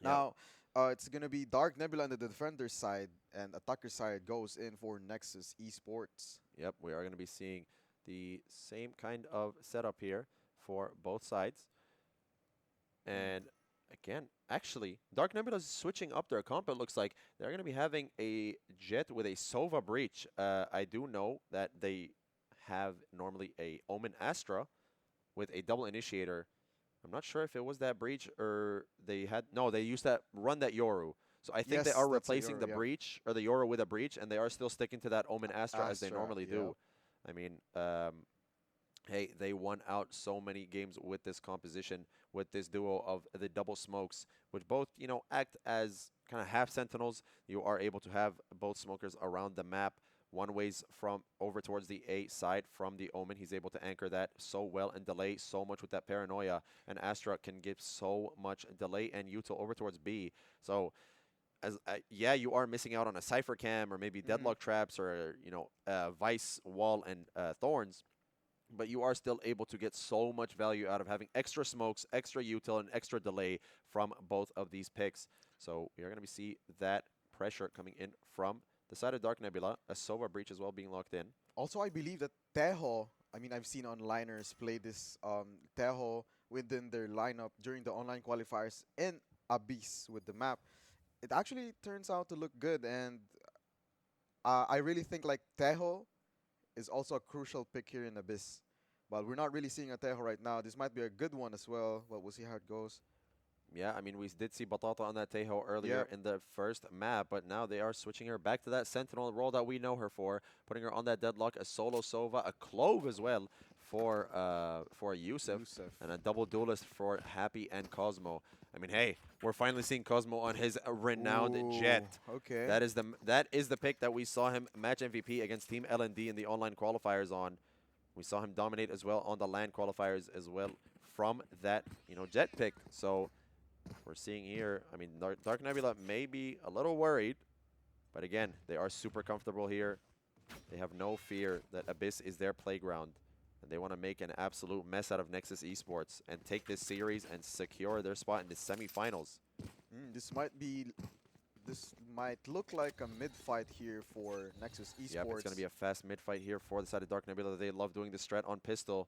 Speaker 2: Now, it's going to be Dark Nebula on the defender's side, and attacker side goes in for Nexus Esports.
Speaker 1: Yep, we are going to be seeing the same kind of setup here for both sides. And again, actually, Dark Nebula is switching up their comp. It looks like they're going to be having a Jet with a Sova Breach. I do know that they have normally a Omen Astra with a double initiator. I'm not sure if it was that Breach or they had... No, they used that run that Yoru. So I think they are replacing the Breach or the Yoru with a Breach, and they are still sticking to that Omen Astra as they normally do. I mean, hey, they won out so many games with this composition, with this duo of the double smokes, which both, you know, act as kind of half sentinels. You are able to have both smokers around the map. One ways from over towards the A side from the Omen. He's able to anchor that so well and delay so much with that paranoia. And Astra can give so much delay and util over towards B. So, as yeah, you are missing out on a Cypher Cam or maybe Deadlock Traps or, you know, Vice, Wall, and Thorns. But you are still able to get so much value out of having extra smokes, extra util, and extra delay from both of these picks. So you're going to see that pressure coming in from the side of Dark Nebula, a Sova Breach as well being locked in.
Speaker 2: Also, I believe that Teho, I mean, I've seen onliners play this Teho within their lineup during the online qualifiers in Abyss with the map. It actually turns out to look good, and I really think like Teho is also a crucial pick here in Abyss. But we're not really seeing a Teho right now. This might be a good one as well, but we'll see how it goes.
Speaker 1: Yeah, I mean, we did see Batata on that Tejo earlier in the first map, but now they are switching her back to that Sentinel role that we know her for, putting her on that Deadlock, a solo Sova, a Clove as well for Yusuf, and a double duelist for Happy and Cosmo. I mean, hey, we're finally seeing Cosmo on his renowned Jet.
Speaker 2: Okay.
Speaker 1: That is the pick that we saw him match MVP against Team LND in the online qualifiers on. We saw him dominate as well on the LAN qualifiers as well from that, you know, Jet pick. So we're seeing here, I mean, Dark Nebula may be a little worried, but again, they are super comfortable here. They have no fear that Abyss is their playground, and they want to make an absolute mess out of Nexus Esports and take this series and secure their spot in the semifinals.
Speaker 2: This might look like a mid-fight here for Nexus Esports.
Speaker 1: Yep, it's going to be a fast mid-fight here for the side of Dark Nebula. They love doing this strat on pistol.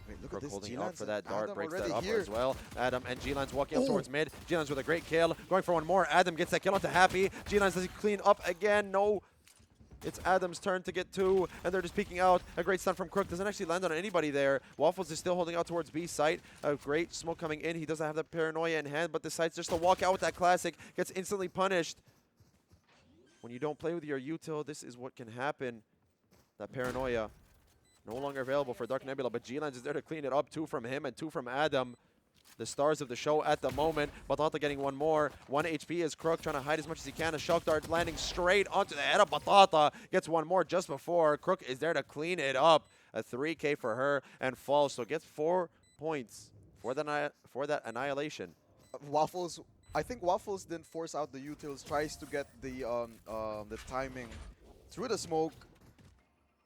Speaker 2: Wait, look at this.
Speaker 1: Holding out for that dart,
Speaker 2: Adam
Speaker 1: breaks that up
Speaker 2: here
Speaker 1: as well. Adam and G-Lines walking up towards mid. G-Lines with a great kill, going for one more. Adam gets that kill onto Happy. G-Lines does he clean up again? No. It's Adam's turn to get two, and they're just peeking out. A great stun from Crook. Doesn't actually land on anybody there. Waffles is still holding out towards B site. A great smoke coming in. He doesn't have the paranoia in hand, but decides just to walk out with that classic. Gets instantly punished. When you don't play with your util, this is what can happen. That paranoia. No longer available for Dark Nebula, but G-Lines is there to clean it up. Two from him and two from Adam. The stars of the show at the moment. Batata getting one more. 1 HP is Crook trying to hide as much as he can. A shock dart landing straight onto the head of Batata. Gets one more just before. Crook is there to clean it up. A 3K for her and falls. So gets 4 points for that annihilation.
Speaker 2: Waffles, I think Waffles didn't force out the utils. Tries to get the timing through the smoke.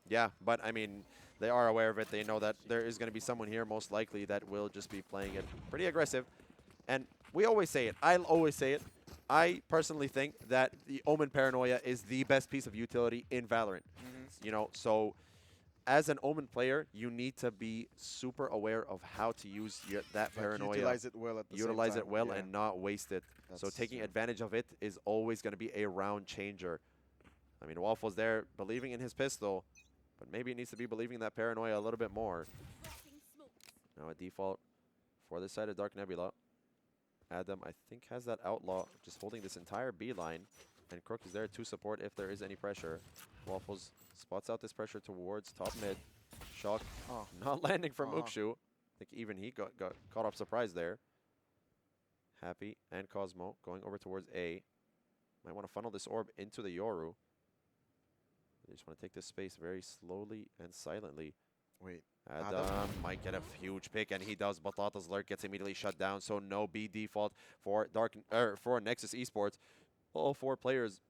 Speaker 1: Yeah, but I mean, they are aware of it. They know that there is going to be someone here, most likely, that will just be playing it pretty aggressive. And we always say it. I'll always say it. I personally think that the Omen Paranoia is the best piece of utility in Valorant. You know, so as an Omen player, you need to be super aware of how to use that paranoia.
Speaker 2: Utilize it well at the same time.
Speaker 1: And not waste it. So taking advantage of it is always going to be a round changer. I mean, Waffle's there believing in his pistol, but maybe it needs to be believing in that paranoia a little bit more. Now a default for this side of Dark Nebula. Adam, I think, has that outlaw just holding this entire B line. And Crook is there to support if there is any pressure. Waffles spots out this pressure towards top mid. Shock not landing from Ukshu. I think even he got caught off surprise there. Happy and Cosmo going over towards A. Might want to funnel this orb into the Yoru. They just want to take this space very slowly and silently.
Speaker 2: Wait.
Speaker 1: Adam might get a huge pick, and he does. Batata's lurk gets immediately shut down, so no B default for for Nexus Esports. All 4 players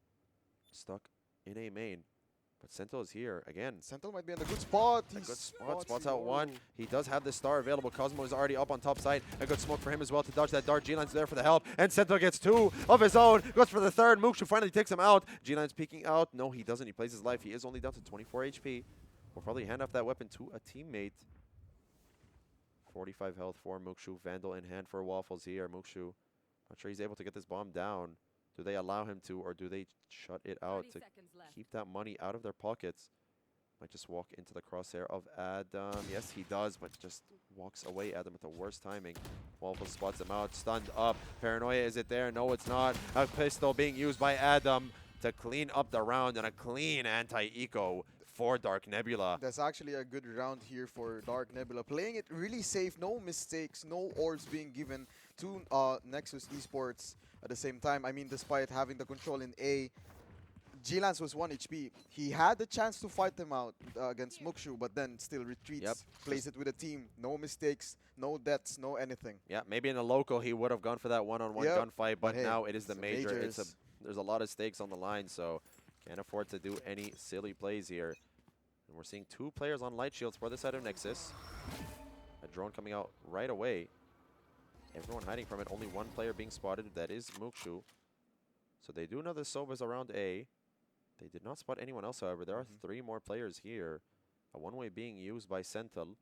Speaker 1: stuck in A main. But Sentinel is here again.
Speaker 2: Sentinel might be in a good spot.
Speaker 1: A good spot. Spots out one. He does have the star available. Cosmo is already up on top side. A good smoke for him as well to dodge that dart. G-Line's there for the help. And Sentinel gets two of his own. Goes for the third. Mookshu finally takes him out. G-Line's peeking out. No, he doesn't. He plays his life. He is only down to 24 HP. Will probably hand off that weapon to a teammate. 45 health for Mookshu. Vandal in hand for Waffles here. Mookshu, not sure he's able to get this bomb down. Do they allow him to, or do they shut it out to keep that money out of their pockets? Might just walk into the crosshair of Adam. Yes, he does, but just walks away. Adam with the worst timing. Waffles spots him out. Stunned up. Paranoia, is it there? No, it's not. A pistol being used by Adam to clean up the round, and a clean anti-eco for Dark Nebula.
Speaker 2: That's actually a good round here for Dark Nebula. Playing it really safe. No mistakes. No orbs being given to Nexus Esports at the same time. I mean, despite having the control in A, G-Lance was 1 HP. He had the chance to fight them out against Mookshu, but then still retreats,
Speaker 1: Yep.
Speaker 2: plays it with a team. No mistakes, no deaths, no anything.
Speaker 1: Yeah, maybe in a local he would have gone for that one-on-one
Speaker 2: Yep.
Speaker 1: gunfight, but
Speaker 2: Hey,
Speaker 1: now it is the
Speaker 2: it's a
Speaker 1: major.
Speaker 2: majors.
Speaker 1: There's a lot of stakes on the line, so can't afford to do any silly plays here. And we're seeing two players on light shields for the side of Nexus. A drone coming out right away. Everyone hiding from it. Only one player being spotted. That is Mookshu. So they do know the Sova's around A. They did not spot anyone else, however. There are 3 more players here. A one-way being used by Sentinel.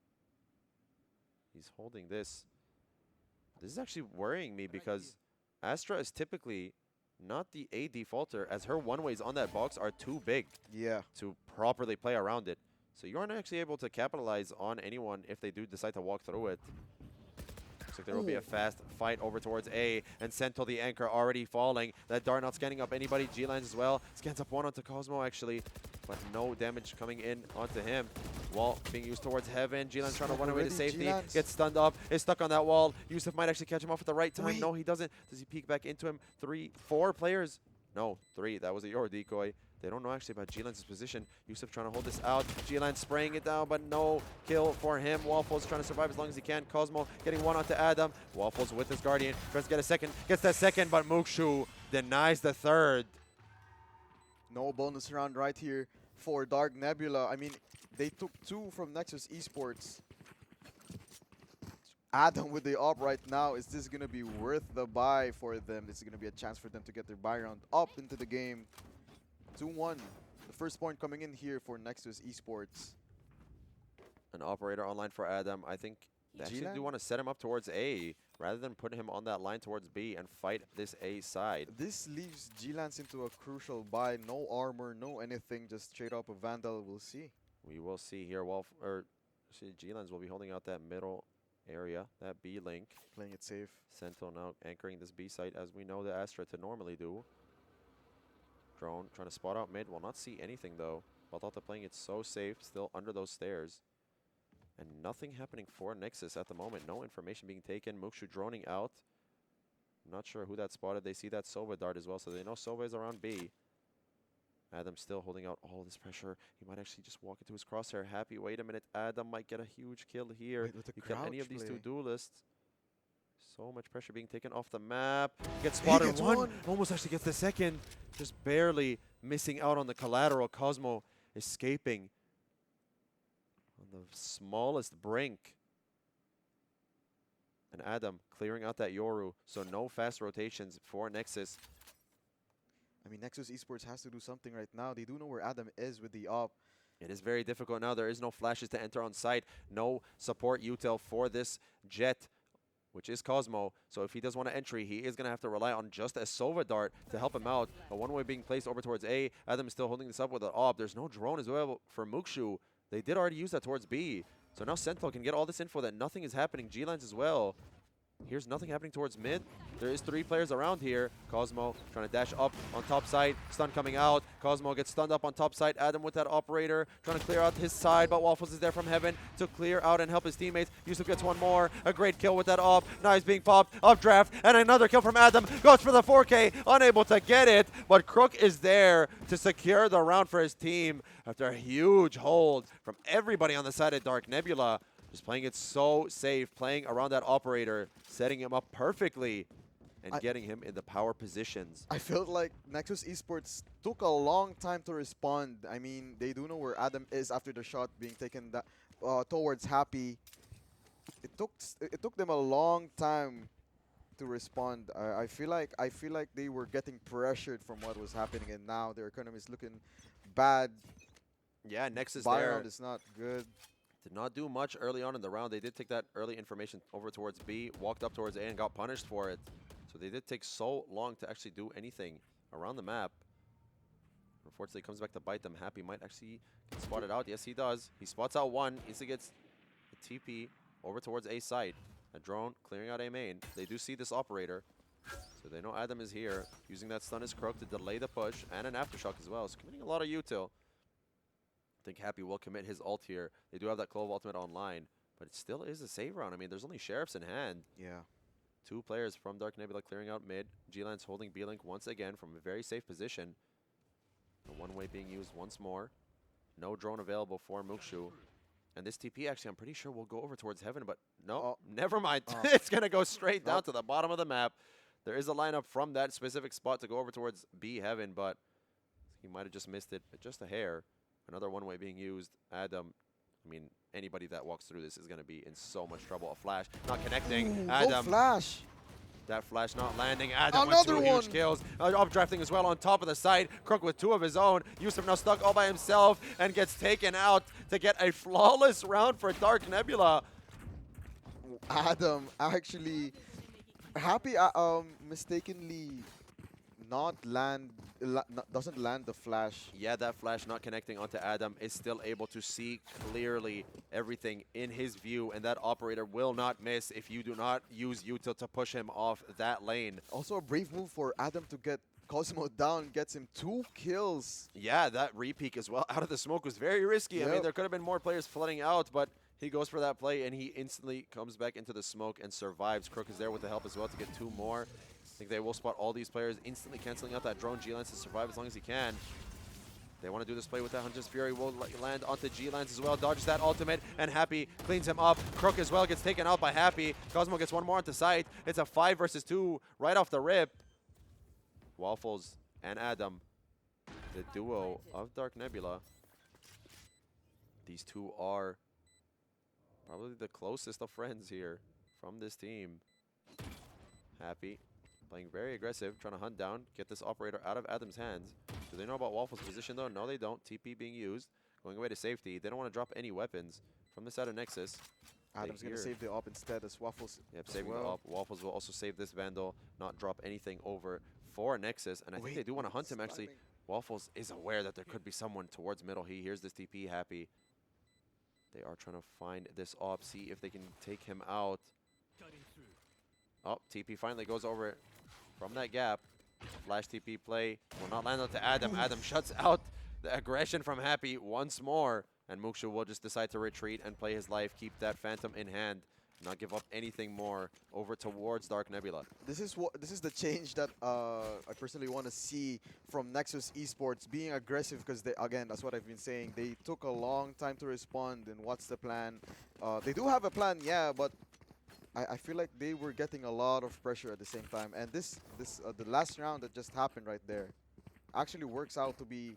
Speaker 1: He's holding this. This is actually worrying me because Astra is typically not the A defaulter, as her one-ways on that box are too big
Speaker 2: Yeah.
Speaker 1: to properly play around it. So you aren't actually able to capitalize on anyone if they do decide to walk through it. Looks like there will be a fast fight over towards A, and Sentinel, the anchor, already falling. That dart not scanning up anybody. G-Lines as well. Scans up one onto Cosmo, actually, but no damage coming in onto him. Wall being used towards Heaven. G-Lines trying to run away to safety. Gets stunned up. Is stuck on that wall. Yusuf might actually catch him off at the right time. No, he doesn't. Does he peek back into him? 3, 4 players. No, 3. That was a Yor decoy. They don't know actually about G-Lance's position. Yusuf trying to hold this out. G-Lance spraying it down, but no kill for him. Waffles trying to survive as long as he can. Cosmo getting one onto Adam. Waffles with his Guardian. Tries to get a second. Gets that second, but Mookshu denies the third.
Speaker 2: No bonus round right here for Dark Nebula. I mean, they took 2 from Nexus Esports. Adam with the up right now. Is this going to be worth the buy for them? This is going to be a chance for them to get their buy round up into the game. 2-1. The first point coming in here for Nexus Esports.
Speaker 1: An operator online for Adam. I think they actually do want to set him up towards A rather than putting him on that line towards B and fight this A side.
Speaker 2: This leaves G-Lance into a crucial buy. No armor, no anything, just straight up a Vandal. We'll see.
Speaker 1: We will see here. G-Lines will be holding out that middle area, that B link.
Speaker 2: Playing it safe.
Speaker 1: Sentinel now anchoring this B site as we know the Astra to normally do. Drone trying to spot out mid. Will not see anything though. Baltata playing it so safe, still under those stairs. And nothing happening for Nexus at the moment. No information being taken. Mookshu droning out. Not sure who that spotted. They see that Sova dart as well, so they know Sova is around B. Adam still holding out all this pressure. He might actually just walk into his crosshair. Happy, wait a minute. Adam might get a huge kill here. You kill any of these 2 duelists. So much pressure being taken off the map. Gets spotted one. Almost actually gets the second. Just barely missing out on the collateral. Cosmo escaping on the smallest brink. And Adam clearing out that Yoru. So no fast rotations for Nexus.
Speaker 2: I mean, Nexus Esports has to do something right now. They do know where Adam is with the op.
Speaker 1: It is very difficult now. There is no flashes to enter on site. No support util for this Jet, which is Cosmo. So if he does want to entry, he is going to have to rely on just a Sova dart to help him out. A one-way being placed over towards A. Adam is still holding this up with an op. There's no drone as well for Mookshu. They did already use that towards B. So now Sentinel can get all this info that nothing is happening. G-Lines as well. Here's nothing happening towards mid. There is 3 players around here. Cosmo trying to dash up on top side. Stun coming out. Cosmo gets stunned up on top side. Adam with that operator trying to clear out his side, but Waffles is there from Heaven to clear out and help his teammates. Yusuf gets one more. A great kill with that op. Now he's being popped. Updraft and another kill from Adam. Goes for the 4K. Unable to get it, but Crook is there to secure the round for his team after a huge hold from everybody on the side of Dark Nebula. Just playing it so safe, playing around that operator, setting him up perfectly and getting him in the power positions.
Speaker 2: I felt like Nexus Esports took a long time to respond. I mean, they do know where Adam is after the shot being taken towards Happy. It took them a long time to respond. I feel like they were getting pressured from what was happening, and now their economy is looking bad.
Speaker 1: Yeah, Nexus
Speaker 2: Buy
Speaker 1: there
Speaker 2: round is not good.
Speaker 1: did not do much early on in the round. They did take that early information over towards B, walked up towards A, and got punished for it. So they did take so long to actually do anything around the map. Unfortunately, comes back to bite them. Happy might actually get spotted out. Yes, he does. He spots out one. Instantly gets a TP over towards A site. A drone clearing out A main. They do see this operator. So they know Adam is here. Using that stun as Croak to delay the push. And an aftershock as well. So committing a lot of util. I think Happy will commit his ult here. They do have that Clove ultimate online. But it still is a save round. I mean, there's only Sheriffs in hand.
Speaker 2: Yeah.
Speaker 1: 2 players from Dark Nebula clearing out mid. G-Lance holding B-Link once again from a very safe position. The one-way being used once more. No drone available for Mukshu. And this TP, actually, I'm pretty sure will go over towards Heaven, but no, never mind. It's going to go straight down to the bottom of the map. There is a lineup from that specific spot to go over towards B Heaven, but he might have just missed it, just a hair. Another one-way being used. Adam, I mean, anybody that walks through this is going to be in so much trouble. A flash not connecting.
Speaker 2: Ooh,
Speaker 1: Adam.
Speaker 2: no flash.
Speaker 1: That flash not landing. Adam
Speaker 2: Another
Speaker 1: with 2 huge kills. Updrafting as well on top of the site. Crook with 2 of his own. Yusuf now stuck all by himself and gets taken out to get a flawless round for Dark Nebula.
Speaker 2: Adam actually Happy mistakenly doesn't land the flash.
Speaker 1: Yeah, that flash not connecting onto Adam is still able to see clearly everything in his view, and that operator will not miss if you do not use util to push him off that lane.
Speaker 2: Also a brave move for Adam to get Cosmo down, gets him 2 kills.
Speaker 1: Yeah, that repeak as well out of the smoke was very risky.
Speaker 2: Yep.
Speaker 1: I mean, there could have been more players flooding out, but he goes for that play, and he instantly comes back into the smoke and survives. Crook is there with the help as well to get 2 more. I think they will spot all these players, instantly canceling out that drone. G-Lance to survive as long as he can. They want to do this play with that Hunter's Fury. Will land onto G-Lance as well. Dodges that ultimate, and Happy cleans him up. Crook as well gets taken out by Happy. Cosmo gets 1 more onto site. It's a 5 versus 2 right off the rip. Waffles and Adam, the duo of Dark Nebula. These 2 are probably the closest of friends here from this team. Happy playing very aggressive, trying to hunt down, get this operator out of Adam's hands. Do they know about Waffle's position though? No, they don't. TP being used, going away to safety. They don't want to drop any weapons from the side of Nexus.
Speaker 2: Adam's going to save the op instead as Waffles.
Speaker 1: Yep, saving the op. Waffles will also save this Vandal, not drop anything over for Nexus. And I think they do want to hunt him actually. Waffles is aware that there could be someone towards middle. He hears this TP. Happy. They are trying to find this op, see if they can take him out. Oh, TP finally goes over from that gap. Flash TP play will not land onto Adam. Adam shuts out the aggression from Happy once more. And Mukshu will just decide to retreat and play his life, keep that Phantom in hand, not give up anything more over towards Dark Nebula.
Speaker 2: This is the change that I personally want to see from Nexus Esports, being aggressive, because they, again, that's what I've been saying. They took a long time to respond, and what's the plan? They do have a plan, yeah, but I feel like they were getting a lot of pressure at the same time. And the last round that just happened right there actually works out to be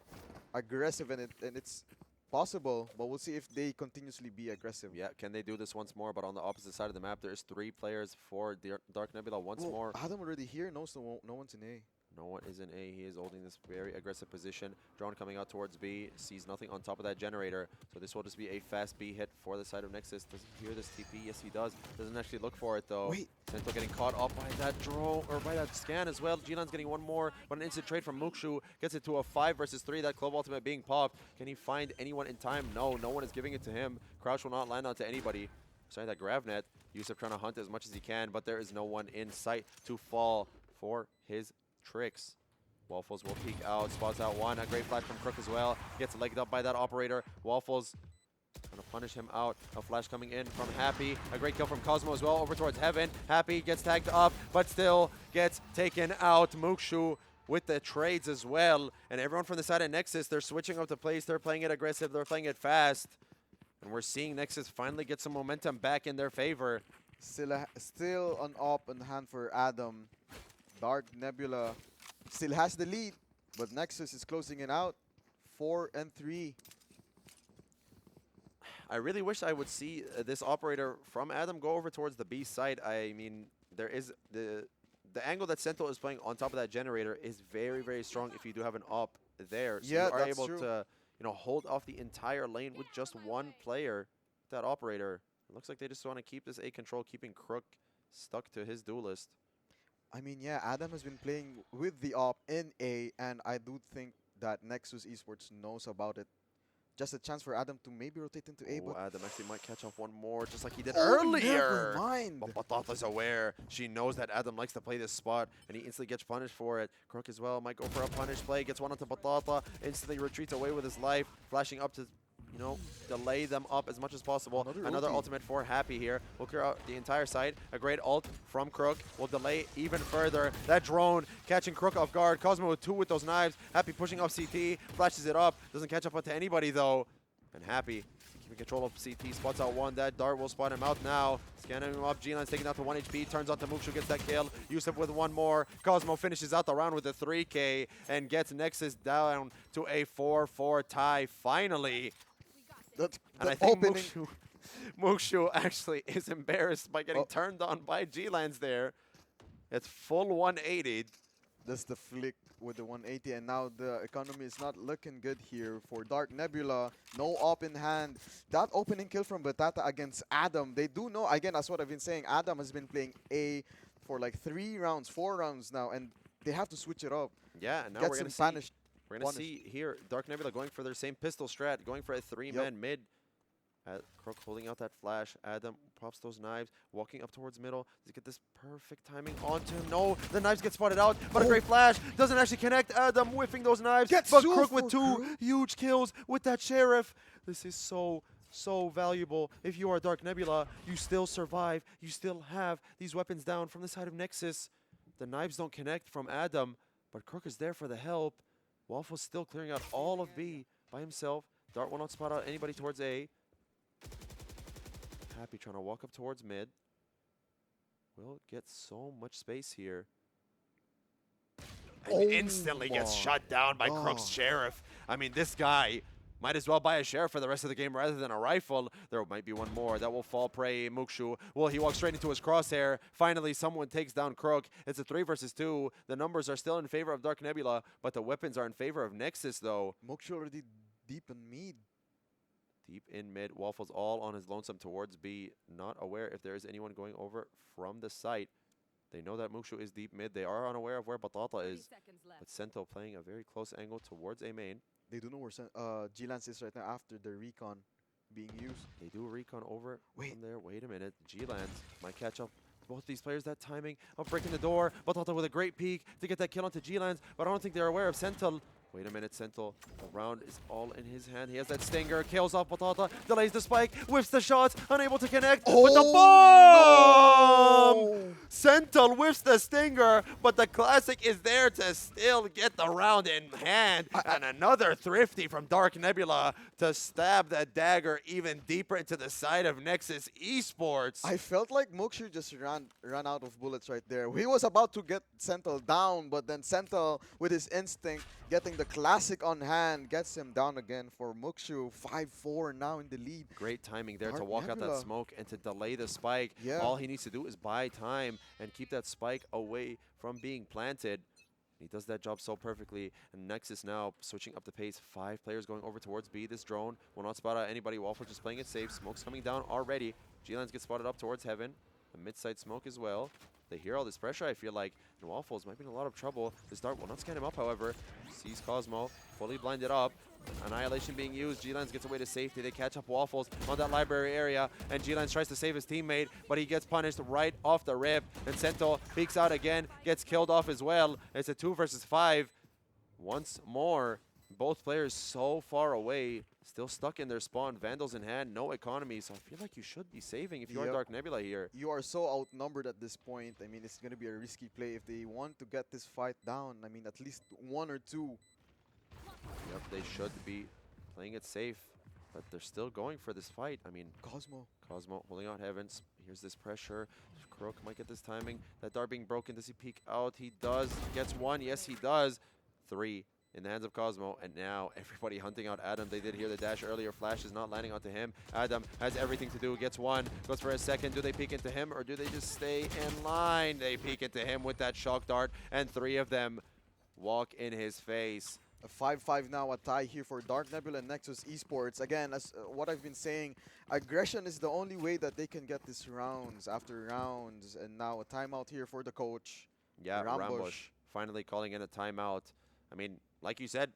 Speaker 2: aggressive, and it's possible, but we'll see if they continuously be aggressive.
Speaker 1: Yeah, can they do this once more? But on the opposite side of the map, there's 3 players for Dark Nebula once more.
Speaker 2: Adam already here. No one's in A.
Speaker 1: No one is in A. He is holding this very aggressive position. Drone coming out towards B. Sees nothing on top of that generator. So this will just be a fast B hit for the side of Nexus. Does he hear this TP? Yes, he does. Doesn't actually look for it, though.
Speaker 2: Wait.
Speaker 1: Sento getting caught up by that drone, or by that scan as well. Gilan's getting 1 more, but an instant trade from Mukshu gets it to a 5 versus 3. That Clove ultimate being popped. Can he find anyone in time? No, no one is giving it to him. Crouch will not land onto anybody. Sorry, that Gravnet. Yusuf trying to hunt as much as he can, but there is no one in sight to fall for his tricks. Waffles will peek out, spots out 1. A great flash from Crook as well. Gets legged up by that operator. Waffles trying to punish him out. A flash coming in from Happy. A great kill from Cosmo as well over towards Heaven. Happy gets tagged up, but still gets taken out. Mukshu with the trades as well. And everyone from the side of Nexus, they're switching up the plays. They're playing it aggressive. They're playing it fast. And we're seeing Nexus finally get some momentum back in their favor.
Speaker 2: Still an op in hand for Adam. Dark Nebula still has the lead, but Nexus is closing it out. 4 and 3.
Speaker 1: I really wish I would see this operator from Adam go over towards the B site. I mean, there is the angle that Sentinel is playing on top of that generator is very, very strong if you do have an op there. So
Speaker 2: Yeah,
Speaker 1: you are
Speaker 2: that's
Speaker 1: able
Speaker 2: true.
Speaker 1: to, you know, hold off the entire lane with just one player. That operator. It looks like they just want to keep this A control, keeping Crook stuck to his duelist.
Speaker 2: I mean, yeah, Adam has been playing with the op in A, and I do think that Nexus Esports knows about it. Just a chance for Adam to maybe rotate into A,
Speaker 1: Oh,
Speaker 2: but
Speaker 1: Adam actually might catch off one more, just like he did
Speaker 2: oh,
Speaker 1: earlier.
Speaker 2: never mind.
Speaker 1: But Batata's aware. She knows that Adam likes to play this spot, and he instantly gets punished for it. Crook as well might go for a punish play, gets one onto Batata, instantly retreats away with his life, flashing up to, you know, delay them up as much as possible. Another
Speaker 2: ulti.
Speaker 1: ultimate for Happy here. Will clear out the entire side. A great ult from Crook will delay even further. That drone catching Crook off guard. Cosmo with 2 with those knives. Happy pushing off CT, flashes it up. Doesn't catch up onto anybody though. And Happy keeping control of CT, spots out one. That dart will spot him out now. Scanning him up. G-Line's taking out to 1 HP. Turns on to Mukshu, gets that kill. Yusuf with one more. Cosmo finishes out the round with a 3K and gets Nexus down to a 4-4 tie finally. And I think Mukshu actually is embarrassed by getting turned on by G-Lines there. It's full 180.
Speaker 2: That's the flick with the 180, and now the economy is not looking good here for Dark Nebula. No op in hand. That opening kill from Batata against Adam. They do know, again, that's what I've been saying. Adam has been playing A for like 3 rounds, 4 rounds now, and they have to switch it up.
Speaker 1: Yeah, and now
Speaker 2: Get
Speaker 1: we're
Speaker 2: some
Speaker 1: going to
Speaker 2: punish.
Speaker 1: We're going to see here Dark Nebula going for their same pistol strat, going for a 3-man mid. Crook holding out that flash. Adam pops those knives, walking up towards middle. Does he get this perfect timing onto him? No, the knives get spotted out, but a great flash. Doesn't actually connect. Adam whiffing those knives. But Crook with 2 huge kills with that Sheriff. This is so valuable. If you are Dark Nebula, you still survive. You still have these weapons down from the side of Nexus. The knives don't connect from Adam, but Crook is there for the help. Waffle's still clearing out all of B by himself. Dart will not spot out anybody towards A. Happy trying to walk up towards mid. Will get so much space here. And instantly gets shut down by Crook's Sheriff. I mean, this guy might as well buy a Sheriff for the rest of the game rather than a rifle. There might be one more that will fall prey. Mukshu. Well, he walks straight into his crosshair. Finally, someone takes down Crook. It's a 3 versus 2. The numbers are still in favor of Dark Nebula, but the weapons are in favor of Nexus, though.
Speaker 2: Mukshu already deep in mid.
Speaker 1: Deep in mid. Waffles all on his lonesome towards B. Not aware if there is anyone going over from the site. They know that Mukshu is deep mid. They are unaware of where Batata is. But Sento playing a very close angle towards A main.
Speaker 2: They do know where G-Lance is right now after the recon being used.
Speaker 1: They do recon over from there. Wait a minute. G-Lance might catch up both these players. That timing of breaking the door. Batata with a great peek to get that kill onto G-Lance. But I don't think they're aware of Sentinel. Wait a minute, Sentinel. The round is all in his hand. He has that stinger. Kills off Batata. Delays the spike. Whiffs the shots. Unable to connect with the bomb!
Speaker 2: No.
Speaker 1: Sentinel whiffs the stinger, but the classic is there to still get the round in hand. And another thrifty from Dark Nebula to stab that dagger even deeper into the side of Nexus Esports.
Speaker 2: I felt like Mukshu just ran out of bullets right there. He was about to get Sentinel down, but then Sentinel, with his instinct, getting the classic on hand, gets him down again for Mukshu. 5-4 now in the lead.
Speaker 1: Great timing there
Speaker 2: Dark
Speaker 1: to walk out
Speaker 2: Nebula.
Speaker 1: that smoke and to delay the spike.
Speaker 2: Yeah.
Speaker 1: All he needs to do is buy time and keep that spike away from being planted. He does that job so perfectly. And Nexus now switching up the pace. 5 players going over towards B. This drone will not spot out anybody. Waffle just playing it safe. Smoke's coming down already. G-Lines get spotted up towards Heaven. The mid-side smoke as well. They hear all this pressure, I feel like. And Waffles might be in a lot of trouble. This dart will not scan him up, however. Sees Cosmo. Fully blinded up. Annihilation being used. G-Lines gets away to safety. They catch up Waffles on that library area. And G-Lines tries to save his teammate, but he gets punished right off the rip. And Sento peeks out again. Gets killed off as well. It's a 2 versus 5. Once more. Both players so far away. Still stuck in their spawn. Vandals in hand. No economy. So I feel like you should be saving if you are Dark Nebula here.
Speaker 2: You are so outnumbered at this point. I mean, it's going to be a risky play if they want to get this fight down. I mean, at least 1 or 2.
Speaker 1: Yep, they should be playing it safe, but they're still going for this fight. I mean,
Speaker 2: Cosmo
Speaker 1: holding out Heavens, Here's this pressure. Crook might get this timing. That dart being broken. Does he peek out? He does. Gets one. Yes, he does. 3 in the hands of Cosmo, and now everybody hunting out Adam. They did hear the dash earlier. Flash is not landing onto him. Adam has everything to do. Gets one. Goes for a second. Do they peek into him, or do they just stay in line? They peek into him with that shock dart, and 3 of them walk in his face.
Speaker 2: A 5-5 now, a tie here for Dark Nebula and Nexus Esports. Again, as what I've been saying, aggression is the only way that they can get this rounds after rounds. And now a timeout here for the coach.
Speaker 1: Yeah, Rambush finally calling in a timeout. I mean, like you said,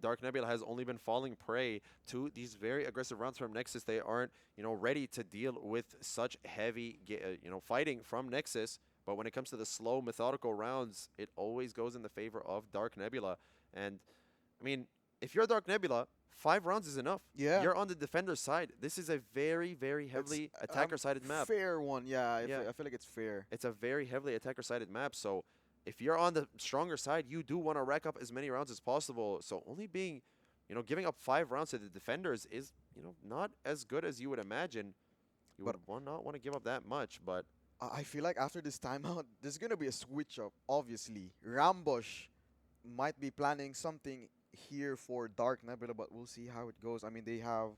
Speaker 1: Dark Nebula has only been falling prey to these very aggressive rounds from Nexus. They aren't, ready to deal with such heavy, fighting from Nexus. But when it comes to the slow, methodical rounds, it always goes in the favor of Dark Nebula. And I mean, if you're Dark Nebula, 5 rounds is enough.
Speaker 2: Yeah.
Speaker 1: You're on the defender's side. This is a very, very heavily attacker-sided map.
Speaker 2: Fair one, yeah. I feel like it's fair.
Speaker 1: It's a very heavily attacker-sided map, so if you're on the stronger side, you do want to rack up as many rounds as possible. So only being, giving up 5 rounds to the defenders is, not as good as you would imagine. You would not want to give up that much, but
Speaker 2: I feel like after this timeout, there's going to be a switch up, obviously. Rambush might be planning something here for Dark Nebula, but we'll see how it goes. I mean, they have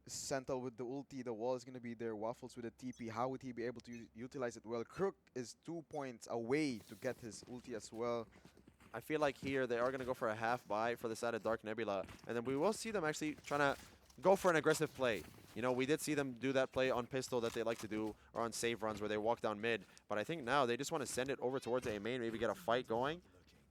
Speaker 2: Sentinel with the ulti. The wall is going to be there. Waffles with a TP. How would he be able to utilize it well? Crook is 2 points away to get his ulti as well.
Speaker 1: I feel like here they are going to go for a half buy for the side of Dark Nebula, and then we will see them actually trying to go for an aggressive play. We did see them do that play on pistol that they like to do, or on save runs where they walk down mid, but I think now they just want to send it over towards A main, maybe get a fight going,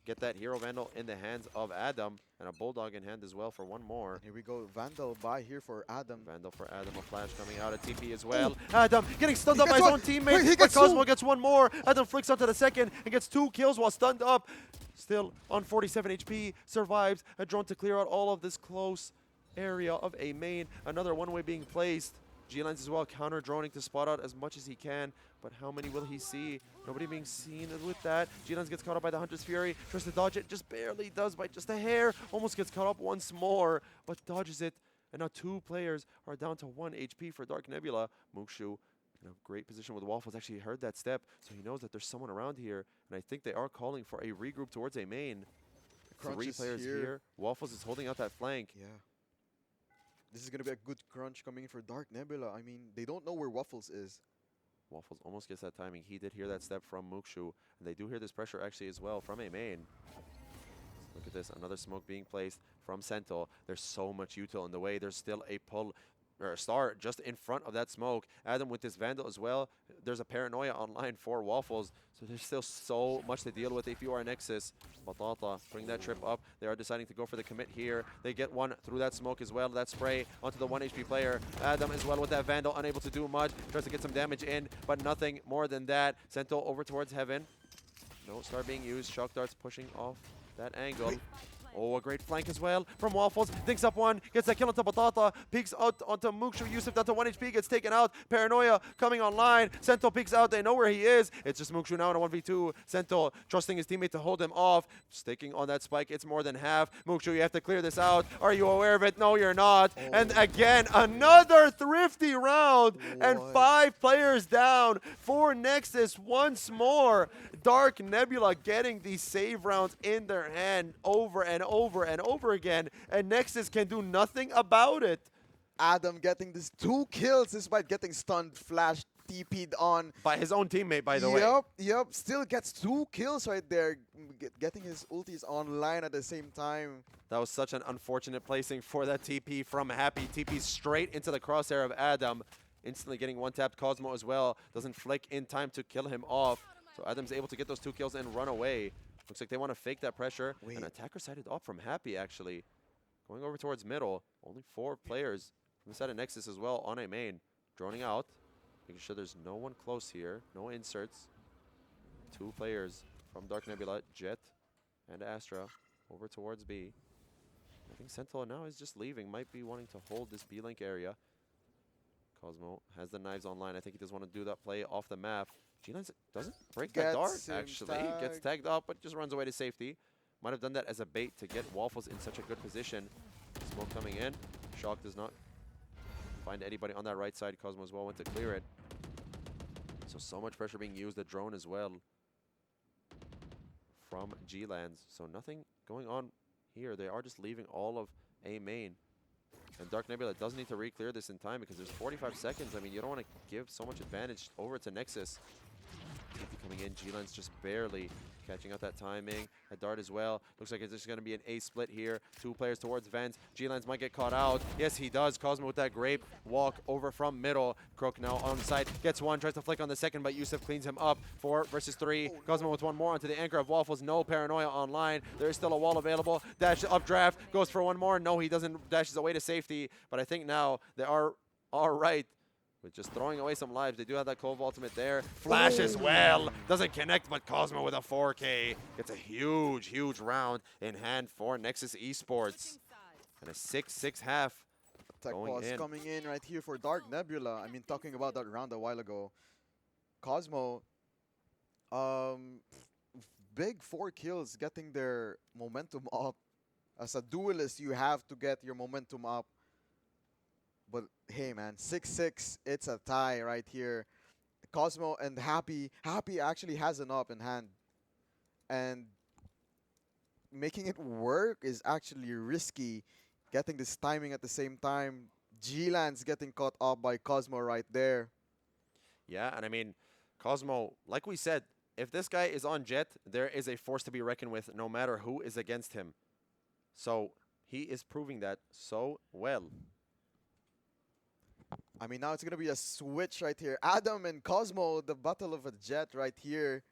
Speaker 1: get that Hero Vandal in the hands of Adam, and a Bulldog in hand as well for one more.
Speaker 2: Here we go, Vandal by here for Adam.
Speaker 1: Vandal for Adam, a flash coming out, a TP as well. Ooh. Adam getting stunned up by his own teammate.
Speaker 2: Wait,
Speaker 1: but Cosmo gets one more. Adam flicks onto the second and gets 2 kills while stunned up. Still on 47 HP, survives. A drone to clear out all of this close area of A main. Another one-way being placed. G-Lines as well, counter-droning to spot out as much as he can, but how many will he see? Nobody being seen with that. G-Lines gets caught up by the Hunter's Fury, tries to dodge it, just barely does by just a hair, almost gets caught up once more, but dodges it, and now 2 players are down to 1 HP for Dark Nebula. Mukshu in a great position with Waffles, actually heard that step, so he knows that there's someone around here, and I think they are calling for a regroup towards A main. 3 players here. Waffles is holding out that flank.
Speaker 2: Yeah. This is going to be a good crunch coming in for Dark Nebula. I mean, they don't know where Waffles is.
Speaker 1: Waffles almost gets that timing. He did hear that step from Mukshu. And they do hear this pressure actually as well from A main. Look at this. Another smoke being placed from Sentinel. There's so much util in the way. There's still a pull or a star just in front of that smoke. Adam with this Vandal as well. There's a paranoia online for Waffles. So there's still so much to deal with if you are Nexus. Batata bring that trip up. They are deciding to go for the commit here. They get one through that smoke as well. That spray onto the 1 HP player. Adam as well with that Vandal, unable to do much. Tries to get some damage in, but nothing more than that. Sentinel over towards Heaven. No star being used. Shock darts pushing off that angle. Oh, a great flank as well from Waffles. Thinks up one, gets that kill onto Batata, peeks out onto Mukshu. Yusuf down to 1 HP, gets taken out. Paranoia coming online. Sentinel peeks out, they know where he is. It's just Mukshu now in a 1v2. Sentinel trusting his teammate to hold him off. Sticking on that spike, it's more than half. Mukshu, you have to clear this out. Are you aware of it? No, you're not. Oh. And again, another thrifty round. And 5 players down for Nexus once more. Dark Nebula getting these save rounds in their hand over and over and over again, and Nexus can do nothing about it.
Speaker 2: Adam getting these 2 kills despite getting stunned, flashed, TP'd on.
Speaker 1: By his own teammate, by the way.
Speaker 2: Yep. Still gets 2 kills right there, getting his ultis online at the same time.
Speaker 1: That was such an unfortunate placing for that TP from Happy. TP straight into the crosshair of Adam. Instantly getting one-tapped. Cosmo as well. Doesn't flick in time to kill him off. So Adam's able to get those 2 kills and run away. Looks like they want to fake that pressure. An attacker sided up from Happy, actually. Going over towards middle. Only 4 players from the side of Nexus as well on A main. Droning out. Making sure there's no one close here. No inserts. 2 players from Dark Nebula. Jet and Astra over towards B. I think Sentinel now is just leaving. Might be wanting to hold this B-Link area. Cosmo has the knives online. I think he does want to do that play off the map. G-Lines doesn't break that dart, actually. Gets tagged up, but just runs away to safety. Might have done that as a bait to get Waffles in such a good position. Smoke coming in. Shock does not find anybody on that right side. Cosmo as well went to clear it. So much pressure being used. The drone as well from G-Lands. So nothing going on here. They are just leaving all of A main. And Dark Nebula does need to re-clear this in time because there's 45 seconds. I mean, you don't want to give so much advantage over to Nexus. TP coming in. G-Lands just barely catching out that timing. A dart as well. Looks like it's just going to be an A split here. 2 players towards Vents. G-Lands might get caught out. Yes, he does. Cosmo with that grape walk over from middle. Crook now on side. Gets one. Tries to flick on the second, but Yusuf cleans him up. 4 versus 3. Cosmo with one more onto the anchor of Waffles. No paranoia online. There is still a wall available. Dash updraft. Goes for one more. No, he doesn't. Dashes away to safety. But I think now they are all right with just throwing away some lives. They do have that Cove ultimate there. Flash as well. Doesn't connect, but Cosmo with a 4K. Gets a huge, huge round in hand for Nexus Esports. And a 6-6 half.
Speaker 2: Tech pause coming in right here for Dark Nebula. I mean, talking about that round a while ago. Cosmo, big 4 kills, getting their momentum up. As a duelist, you have to get your momentum up. But hey, man, 6-6, it's a tie right here. Cosmo and Happy actually has an up in hand. And making it work is actually risky. Getting this timing at the same time. G-Lands getting caught up by Cosmo right there.
Speaker 1: Yeah, and I mean, Cosmo, like we said, if this guy is on Jet, there is a force to be reckoned with no matter who is against him. So he is proving that so well.
Speaker 2: I mean, now it's going to be a switch right here. Adam and Cosmo, the battle of a Jet right here.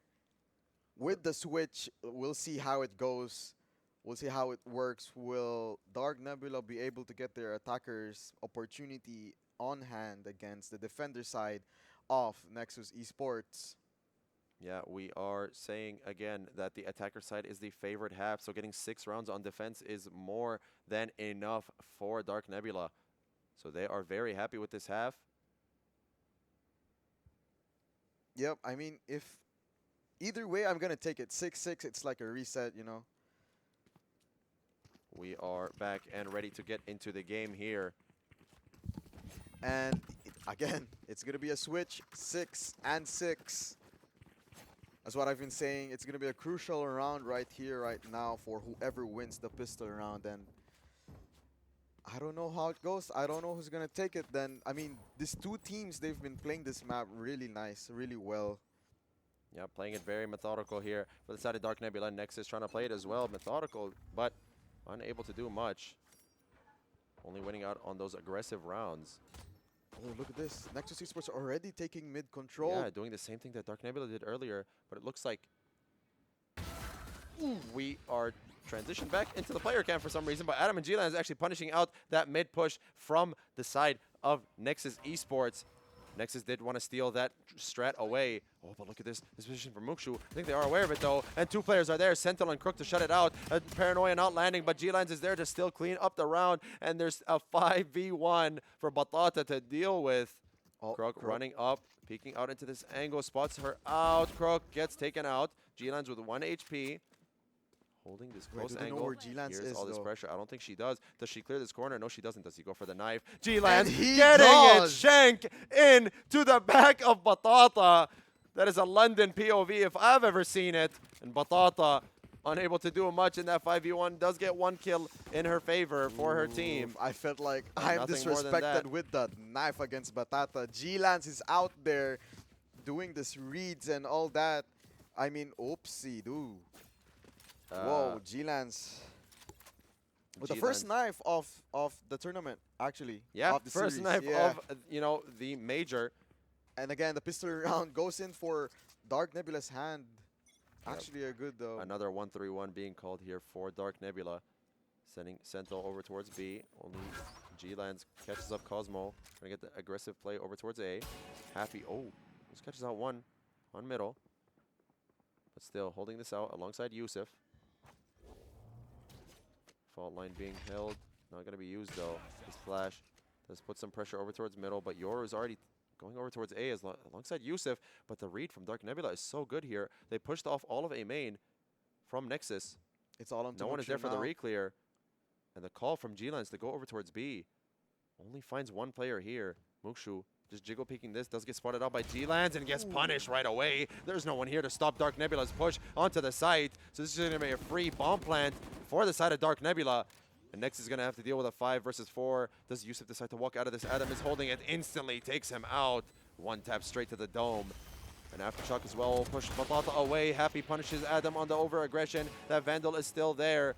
Speaker 2: With the switch, we'll see how it goes. We'll see how it works. Will Dark Nebula be able to get their attackers opportunity on hand against the defender side of Nexus Esports?
Speaker 1: Yeah, we are saying again that the attacker side is the favorite half. So getting 6 rounds on defense is more than enough for Dark Nebula. So they are very happy with this half.
Speaker 2: Yep, I mean, if either way, I'm going to take it. 6-6, it's like a reset, you know.
Speaker 1: We are back and ready to get into the game here.
Speaker 2: And again, it's going to be a switch, 6 and 6. That's what I've been saying. It's going to be a crucial round right here, right now, for whoever wins the pistol round. And I don't know how it goes. I don't know who's going to take it then. I mean, these 2 teams, they've been playing this map really nice, really well.
Speaker 1: Yeah, playing it very methodical here. For the side of Dark Nebula, Nexus trying to play it as well. Methodical, but unable to do much. Only winning out on those aggressive rounds.
Speaker 2: Oh, look at this. Nexus Esports already taking mid control.
Speaker 1: Yeah, doing the same thing that Dark Nebula did earlier, but it looks like we are transitioned back into the player camp for some reason, but Adam and G-Lan is actually punishing out that mid push from the side of Nexus Esports. Nexus did want to steal that strat away. Oh, but look at this position from Mukshu. I think they are aware of it, though. And 2 players are there, Sentinel and Crook, to shut it out. Paranoia not landing, but G-Lines is there to still clean up the round. And there's a 5v1 for Batata to deal with.
Speaker 2: Oh,
Speaker 1: Crook running up, peeking out into this angle, spots her out. Crook gets taken out. G-Lines with 1 HP. Holding this close angle.
Speaker 2: Where G-Lance
Speaker 1: Here's
Speaker 2: is,
Speaker 1: all this
Speaker 2: though.
Speaker 1: pressure. I don't think she does. Does she clear this corner? No, she doesn't. Does he go for the knife? G-Lance getting it shank in to the back of Batata. That is a London POV if I've ever seen it. And Batata, unable to do much in that 5v1, does get 1 kill in her favor for her team.
Speaker 2: I felt like I'm disrespected with that knife against Batata. G-Lance is out there doing this reads and all that. I mean, oopsie, dude. Whoa, G-Lance. With the first knife of the tournament, actually.
Speaker 1: Yeah,
Speaker 2: of the
Speaker 1: first
Speaker 2: series.
Speaker 1: knife
Speaker 2: Yeah.
Speaker 1: of, the major.
Speaker 2: And again, the pistol round goes in for Dark Nebula's hand.
Speaker 1: Yep.
Speaker 2: Actually a good, though.
Speaker 1: Another 1-3-1 being called here for Dark Nebula. Sending Sentinel over towards B. Only G-Lands catches up Cosmo. Trying to get the aggressive play over towards A. Happy, just catches out one on middle. But still holding this out alongside Yusuf. Fault line being held. Not going to be used, though. This flash does put some pressure over towards middle, but Yoru is already going over towards A alongside Yusuf. But the read from Dark Nebula is so good here. They pushed off all of A main from Nexus.
Speaker 2: It's all on
Speaker 1: No one is there for the re-clear. And the call from G-Lines to go over towards B only finds 1 player here. Mukshu Just jiggle peeking this, does get spotted out by G-Lands and gets punished right away. There's no one here to stop Dark Nebula's push onto the site. So this is going to be a free bomb plant for the side of Dark Nebula. And next is going to have to deal with a 5 versus 4. Does Yusuf decide to walk out of this? Adam is holding it instantly, takes him out. One tap straight to the dome. And Aftershock as well will push Batata away. Happy punishes Adam on the over-aggression. That Vandal is still there.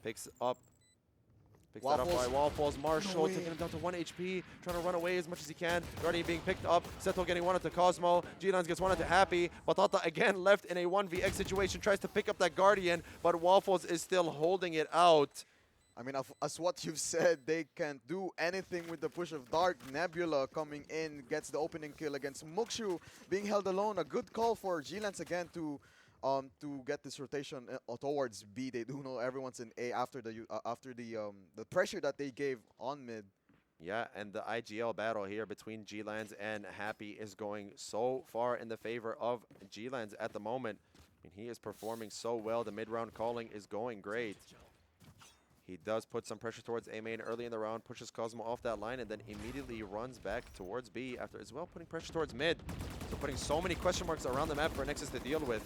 Speaker 1: Picks that up by Waffles. Marshall taking him down to 1 HP, trying to run away as much as he can. Guardian being picked up. Seto getting one to Cosmo. G-Lance gets one to Happy. Batata again left in a 1vx situation. Tries to pick up that Guardian, but Waffles is still holding it out.
Speaker 2: I mean, as what you've said, they can't do anything with the push of Dark Nebula coming in, gets the opening kill against Mukshu, being held alone. A good call for G-Lance again to get this rotation towards B. They do know everyone's in A after the pressure that they gave on mid.
Speaker 1: Yeah, and the IGL battle here between G-Lands and Happy is going so far in the favor of G-Lands at the moment. I mean, he is performing so well. The mid-round calling is going great. He does put some pressure towards A main early in the round, pushes Cosmo off that line, and then immediately runs back towards B after as well putting pressure towards mid. So putting so many question marks around the map for Nexus to deal with.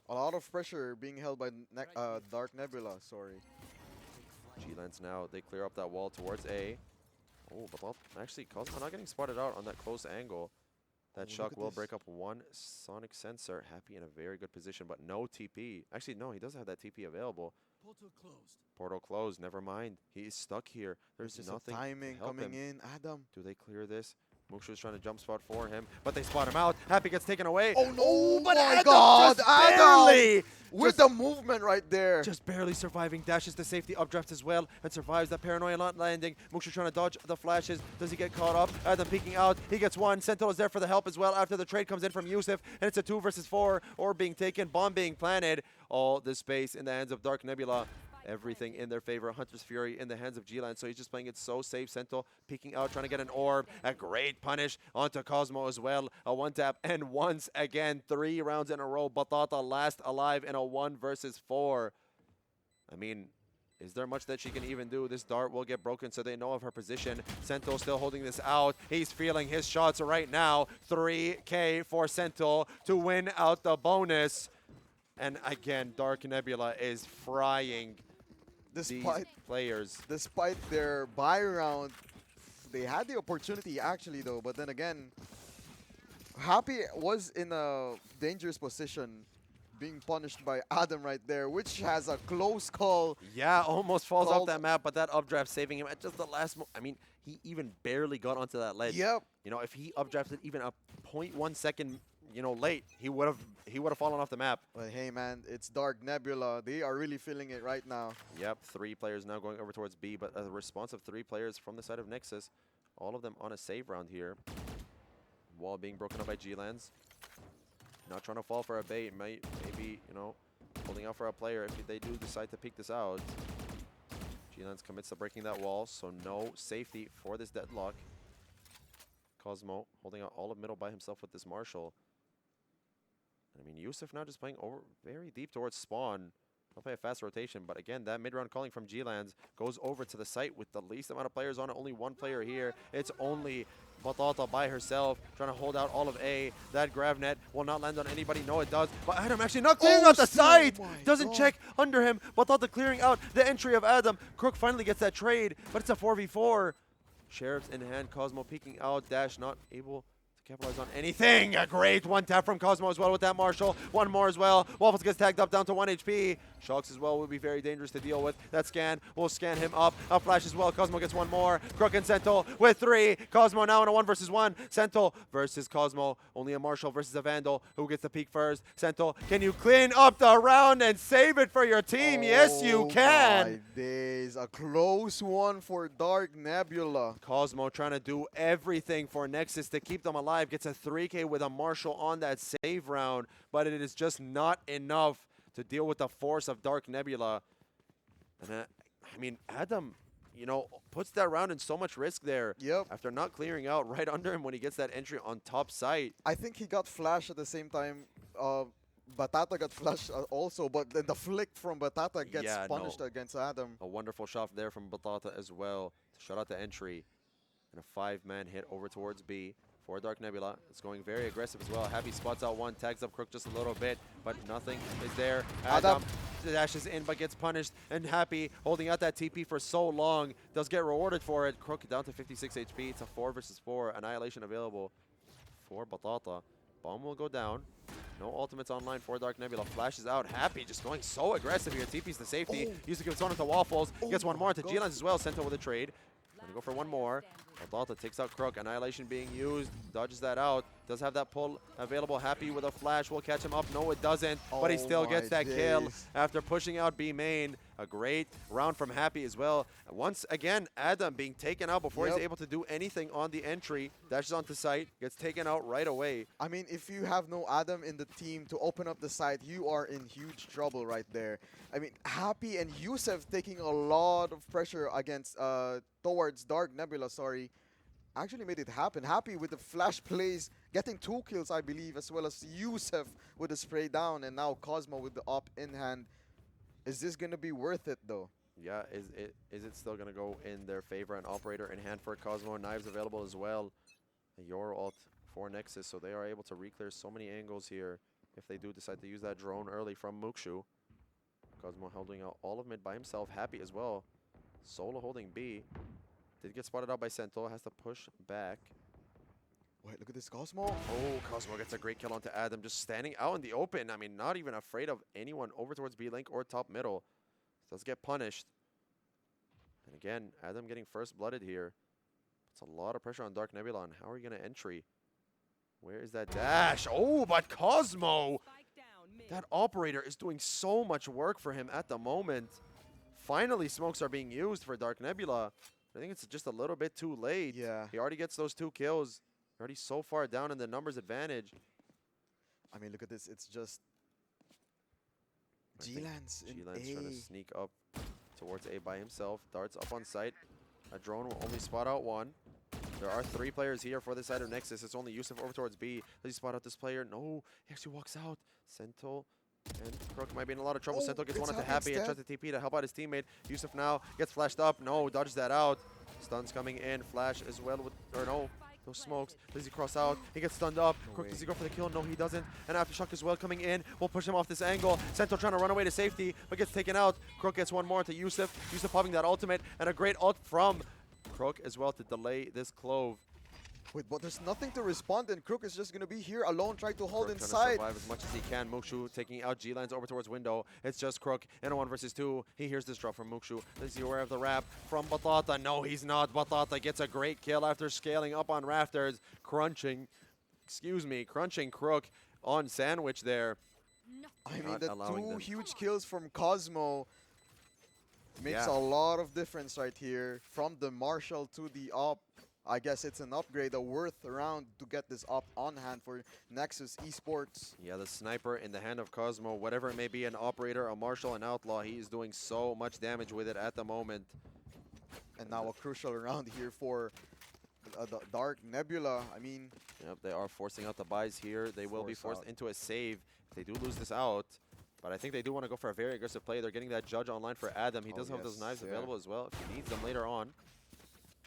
Speaker 2: A lot of pressure being held by Dark Nebula, sorry.
Speaker 1: G-Lance now, they clear up that wall towards A. Oh, but actually Cosmo not getting spotted out on that close angle. That shock will break up one sonic sensor. Happy in a very good position, but no TP. Actually, no, he doesn't have that TP available.
Speaker 3: Portal closed.
Speaker 1: Portal closed, never mind. He is stuck here. There's nothing
Speaker 2: timing
Speaker 1: to help
Speaker 2: coming
Speaker 1: him.
Speaker 2: in, Adam.
Speaker 1: Do they clear this? Mukshu's trying to jump spot for him, but they spot him out. Happy gets taken away.
Speaker 2: Oh no,
Speaker 1: but
Speaker 2: my
Speaker 1: Adam
Speaker 2: God,
Speaker 1: just
Speaker 2: Adam!
Speaker 1: barely,
Speaker 2: With the movement right there.
Speaker 1: just barely surviving. Dashes to safety updraft as well and survives that paranoia not landing. Mukshu trying to dodge the flashes. Does he get caught up? Adam peeking out. He gets one. Sentinel is there for the help as well after the trade comes in from Yusuf, and it's a 2 versus 4. Or being taken, bomb being planted. All this space in the hands of Dark Nebula. Everything in their favor. Hunter's Fury in the hands of G-Land, so he's just playing it so safe. Sentinel peeking out, trying to get an orb. A great punish onto Cosmo as well. A 1-tap, and once again, 3 rounds in a row. Batata last alive in a 1 versus 4. I mean, is there much that she can even do? This dart will get broken, so they know of her position. Sentinel still holding this out. He's feeling his shots right now. 3K for Sentinel to win out the bonus. And again, Dark Nebula is frying these players.
Speaker 2: Despite their buy round, they had the opportunity actually though, but then again, Happy was in a dangerous position being punished by Adam right there, which has a close call.
Speaker 1: Yeah, almost falls off that map, but that updraft saving him at just the last moment. I mean, he even barely got onto that ledge.
Speaker 2: Yep.
Speaker 1: You know, if he updrafted even a 0.1 second, you know, late, he would have fallen off the map.
Speaker 2: But hey man, it's Dark Nebula. They are really feeling it right now.
Speaker 1: Yep, 3 players now going over towards B, but a response of 3 players from the side of Nexus. All of them on a save round here. Wall being broken up by G-Lands. Not trying to fall for a bait. Maybe, you know, holding out for a player if they do decide to peek this out. G-Lands commits to breaking that wall, so no safety for this deadlock. Cosmo holding out all of middle by himself with this Marshall. I mean, Yusuf now just playing over very deep towards spawn. They'll play a fast rotation, but again, that mid-round calling from G-Lands goes over to the site with the least amount of players on it. Only 1 player here. It's only Batata by herself, trying to hold out all of A. That grab net will not land on anybody. No, it does. But Adam actually not clearing out the site. Doesn't check under him. Batata clearing out the entry of Adam. Crook finally gets that trade, but it's a 4v4. Sheriff's in hand. Cosmo peeking out. Dash not able to capitalize on anything. A great 1-tap from Cosmo as well with that Marshall. One more as well. Waffles gets tagged up down to 1 HP. Shocks as well will be very dangerous to deal with. That scan will scan him up. A flash as well. Cosmo gets one more. Crook and Sentinel with 3. Cosmo now in a 1 versus 1. Sentinel versus Cosmo. Only a Marshall versus a Vandal. Who gets the peak first? Sentinel, can you clean up the round and save it for your team? Yes, you can.
Speaker 2: My days. A close one for Dark Nebula.
Speaker 1: Cosmo trying to do everything for Nexus to keep them alive. Gets a 3K with a Marshall on that save round, but it is just not enough to deal with the force of Dark Nebula. And I mean, Adam, you know, puts that round in so much risk there.
Speaker 2: Yep.
Speaker 1: After not clearing out right under him when he gets that entry on top site.
Speaker 2: I think he got flashed at the same time. Batata got flashed also, but then the flick from Batata gets punished against Adam.
Speaker 1: A wonderful shot there from Batata as well to shut out the entry. And a 5-man hit over towards B for Dark Nebula. It's going very aggressive as well. Happy spots out one, tags up Crook just a little bit, but nothing is there. Adam dashes in but gets punished, and Happy holding out that TP for so long does get rewarded for it. Crook down to 56 HP. It's a 4 versus 4 annihilation available for Batata. Bomb will go down. No ultimates online for Dark Nebula. Flashes out. Happy just going so aggressive here. TP's the safety. Used to give his own into Waffles. Gets one more into G-Lines as well. Sento with a trade. Gonna go for one more. Batata takes out Crook. Annihilation being used. Dodges that out. Does have that pull available. Happy with a flash. Will catch him up. No, it doesn't. But he still gets that kill after pushing out B main. A great round from Happy as well. Once again, Adam being taken out before he's able to do anything on the entry. Dashes onto site. Gets taken out right away.
Speaker 2: I mean, if you have no Adam in the team to open up the site, you are in huge trouble right there. I mean, Happy and Yusuf taking a lot of pressure against towards Dark Nebula, actually made it happen. Happy with the flash plays, getting 2 kills, I believe, as well as Yusuf with the spray down, and now Cosmo with the op in hand. Is this going to be worth it, though?
Speaker 1: Yeah, is it still going to go in their favor? An operator in hand for Cosmo. Knives available as well. A Euro ult for Nexus, so they are able to re-clear so many angles here if they do decide to use that drone early from Mukshu. Cosmo holding out all of mid by himself. Happy as well. Solo holding B. Did get spotted out by Sento. Has to push back.
Speaker 2: Wait, look at this Cosmo.
Speaker 1: Oh, Cosmo gets a great kill onto Adam. Just standing out in the open. I mean, not even afraid of anyone over towards B-Link or top middle. Does get punished. And again, Adam getting first blooded here. It's a lot of pressure on Dark Nebula. And how are you going to entry? Where is that dash? Oh, but Cosmo! That operator is doing so much work for him at the moment. Finally, smokes are being used for Dark Nebula. I think it's just a little bit too late.
Speaker 2: Yeah.
Speaker 1: He already gets those 2 kills. Already so far down in the numbers advantage.
Speaker 2: I mean, look at this. It's just G-Lance in
Speaker 1: G-Lance
Speaker 2: A.
Speaker 1: trying to sneak up towards A by himself. Darts up on site. A drone will only spot out one. There are 3 players here for the side of Nexus. It's only Yusuf over towards B. Does he spot out this player? No. He actually walks out. Sento and Crook might be in a lot of trouble. Sento gets one into Happy and tries to TP to help out his teammate. Yusuf now gets flashed up. No, dodges that out. Stuns coming in. Flash as well with, or no, those smokes. Does he cross out? He gets stunned up. Crook, does he go for the kill? No, he doesn't. And Aftershock as well coming in. We'll push him off this angle. Sento trying to run away to safety, but gets taken out. Crook gets one more to Yusuf. Yusuf popping that ultimate, and a great ult from Crook as well to delay this clove.
Speaker 2: Wait, but there's nothing to respond, and Crook is just going to be here alone, trying to hold
Speaker 1: Crook
Speaker 2: inside.
Speaker 1: Trying to survive as much as he can. Mukshu taking out G-Lines over towards window. It's just Crook in a 1 versus 2. He hears this drop from Mukshu. Is he aware of the wrap from Batata? No, he's not. Batata gets a great kill after scaling up on rafters. Crunching Crook on sandwich there.
Speaker 2: I mean, the 2 huge kills from Cosmo makes
Speaker 1: Yeah.
Speaker 2: a lot of difference right here. From the Marshall to the op. I guess it's an upgrade, a worth round to get this up on hand for Nexus Esports.
Speaker 1: Yeah, the sniper in the hand of Cosmo, whatever it may be, an operator, a marshal, an outlaw, he is doing so much damage with it at the moment.
Speaker 2: And now a crucial round here for the Dark Nebula. I mean,
Speaker 1: yep, they are forcing out the buys here. They will be forced into a save if they do lose this out. But I think they do want to go for a very aggressive play. They're getting that judge online for Adam. He does have those knives available as well if he needs them later on.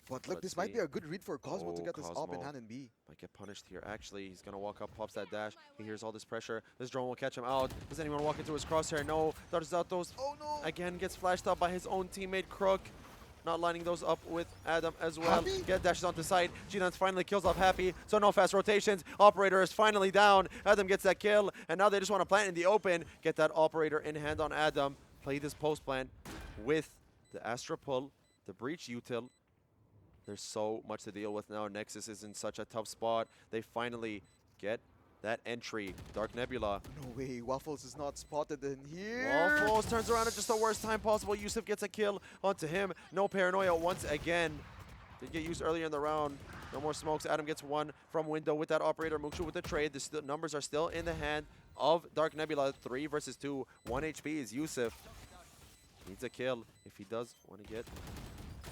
Speaker 2: But look, this might be a good read for Cosmo to get this up in hand in B.
Speaker 1: Might get punished here. Actually, he's going to walk up, pops that dash. He hears all this pressure. This drone will catch him out. Does anyone walk into his crosshair? No. Dodges out those.
Speaker 2: Oh, no.
Speaker 1: Again, gets flashed up by his own teammate, Crook. Not lining those up with Adam as well. Get dashes onto site. G-Lance finally kills off Happy, so no fast rotations. Operator is finally down. Adam gets that kill, and now they just want to plant in the open. Get that operator in hand on Adam. Play this post plant with the Astra pull, the breach util. There's so much to deal with now. Nexus is in such a tough spot. They finally get that entry. Dark Nebula.
Speaker 2: No way, Waffles is not spotted in here.
Speaker 1: Waffles turns around at just the worst time possible. Yusuf gets a kill onto him. No paranoia once again. Did get used earlier in the round. No more smokes. Adam gets one from window with that operator. Mukshu with the trade. The numbers are still in the hand of Dark Nebula. 3 versus 2. 1 HP is Yusuf. Needs a kill if he does want to get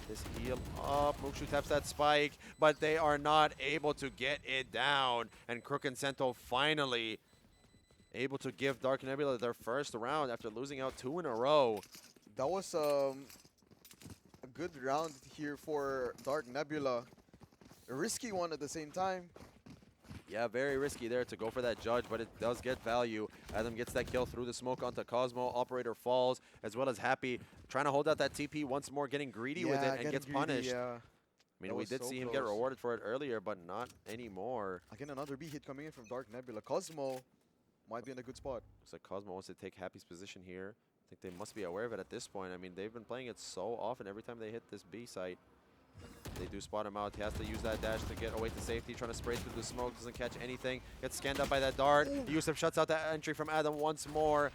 Speaker 1: this heal up. Mukshu taps that spike, but they are not able to get it down. And Crook and Sento finally able to give Dark Nebula their first round after losing out 2 in a row.
Speaker 2: That was a good round here for Dark Nebula. A risky one at the same time.
Speaker 1: Yeah, very risky there to go for that judge, but it does get value. Adam gets that kill through the smoke onto Cosmo. Operator falls, as well as Happy trying to hold out that TP once more, getting greedy with it and gets punished.
Speaker 2: Yeah.
Speaker 1: I mean, we did see him get rewarded for it earlier, but not anymore.
Speaker 2: Again, another B hit coming in from Dark Nebula. Cosmo might be in a good spot.
Speaker 1: Looks like Cosmo wants to take Happy's position here. I think they must be aware of it at this point. I mean, they've been playing it so often every time they hit this B site. They do spot him out. He has to use that dash to get away to safety, trying to spray through the smoke, doesn't catch anything. Gets scanned up by that dart. Yusuf shuts out that entry from Adam once more.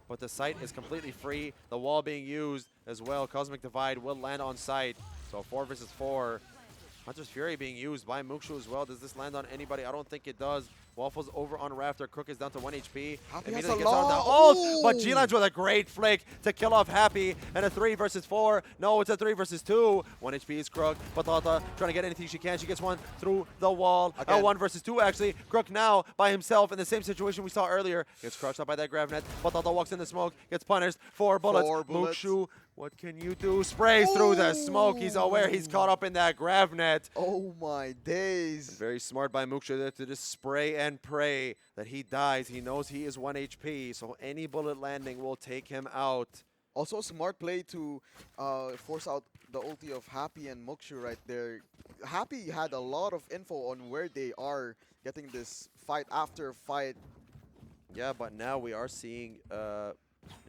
Speaker 1: But the site is completely free. The wall being used as well. Cosmic Divide will land on site. So 4 versus 4. Hunter's Fury being used by Mukshu as well. Does this land on anybody? I don't think it does. Waffles over on Rafter. Crook is down to 1 HP. Immediately gets on the ult, but G-Lands with a great flick to kill off Happy. And a 3 versus 4. No, it's a 3 versus 2. 1 HP is Crook. Batata trying to get anything she can. She gets one through the wall. 1 versus 2 actually. Crook now by himself in the same situation we saw earlier. Gets crushed up by that grav net. Batata walks in the smoke. Gets punished. 4 bullets. Mukshu, what can you do? Sprays through the smoke. He's aware he's caught up in that grav net.
Speaker 2: Oh my days.
Speaker 1: Very smart by Mukshu there to just spray and pray that he dies. He knows he is 1 HP, so any bullet landing will take him out.
Speaker 2: Also a smart play to force out the ulti of Happy and Mukshu right there. Happy had a lot of info on where they are getting this fight after fight.
Speaker 1: Yeah, but now we are seeing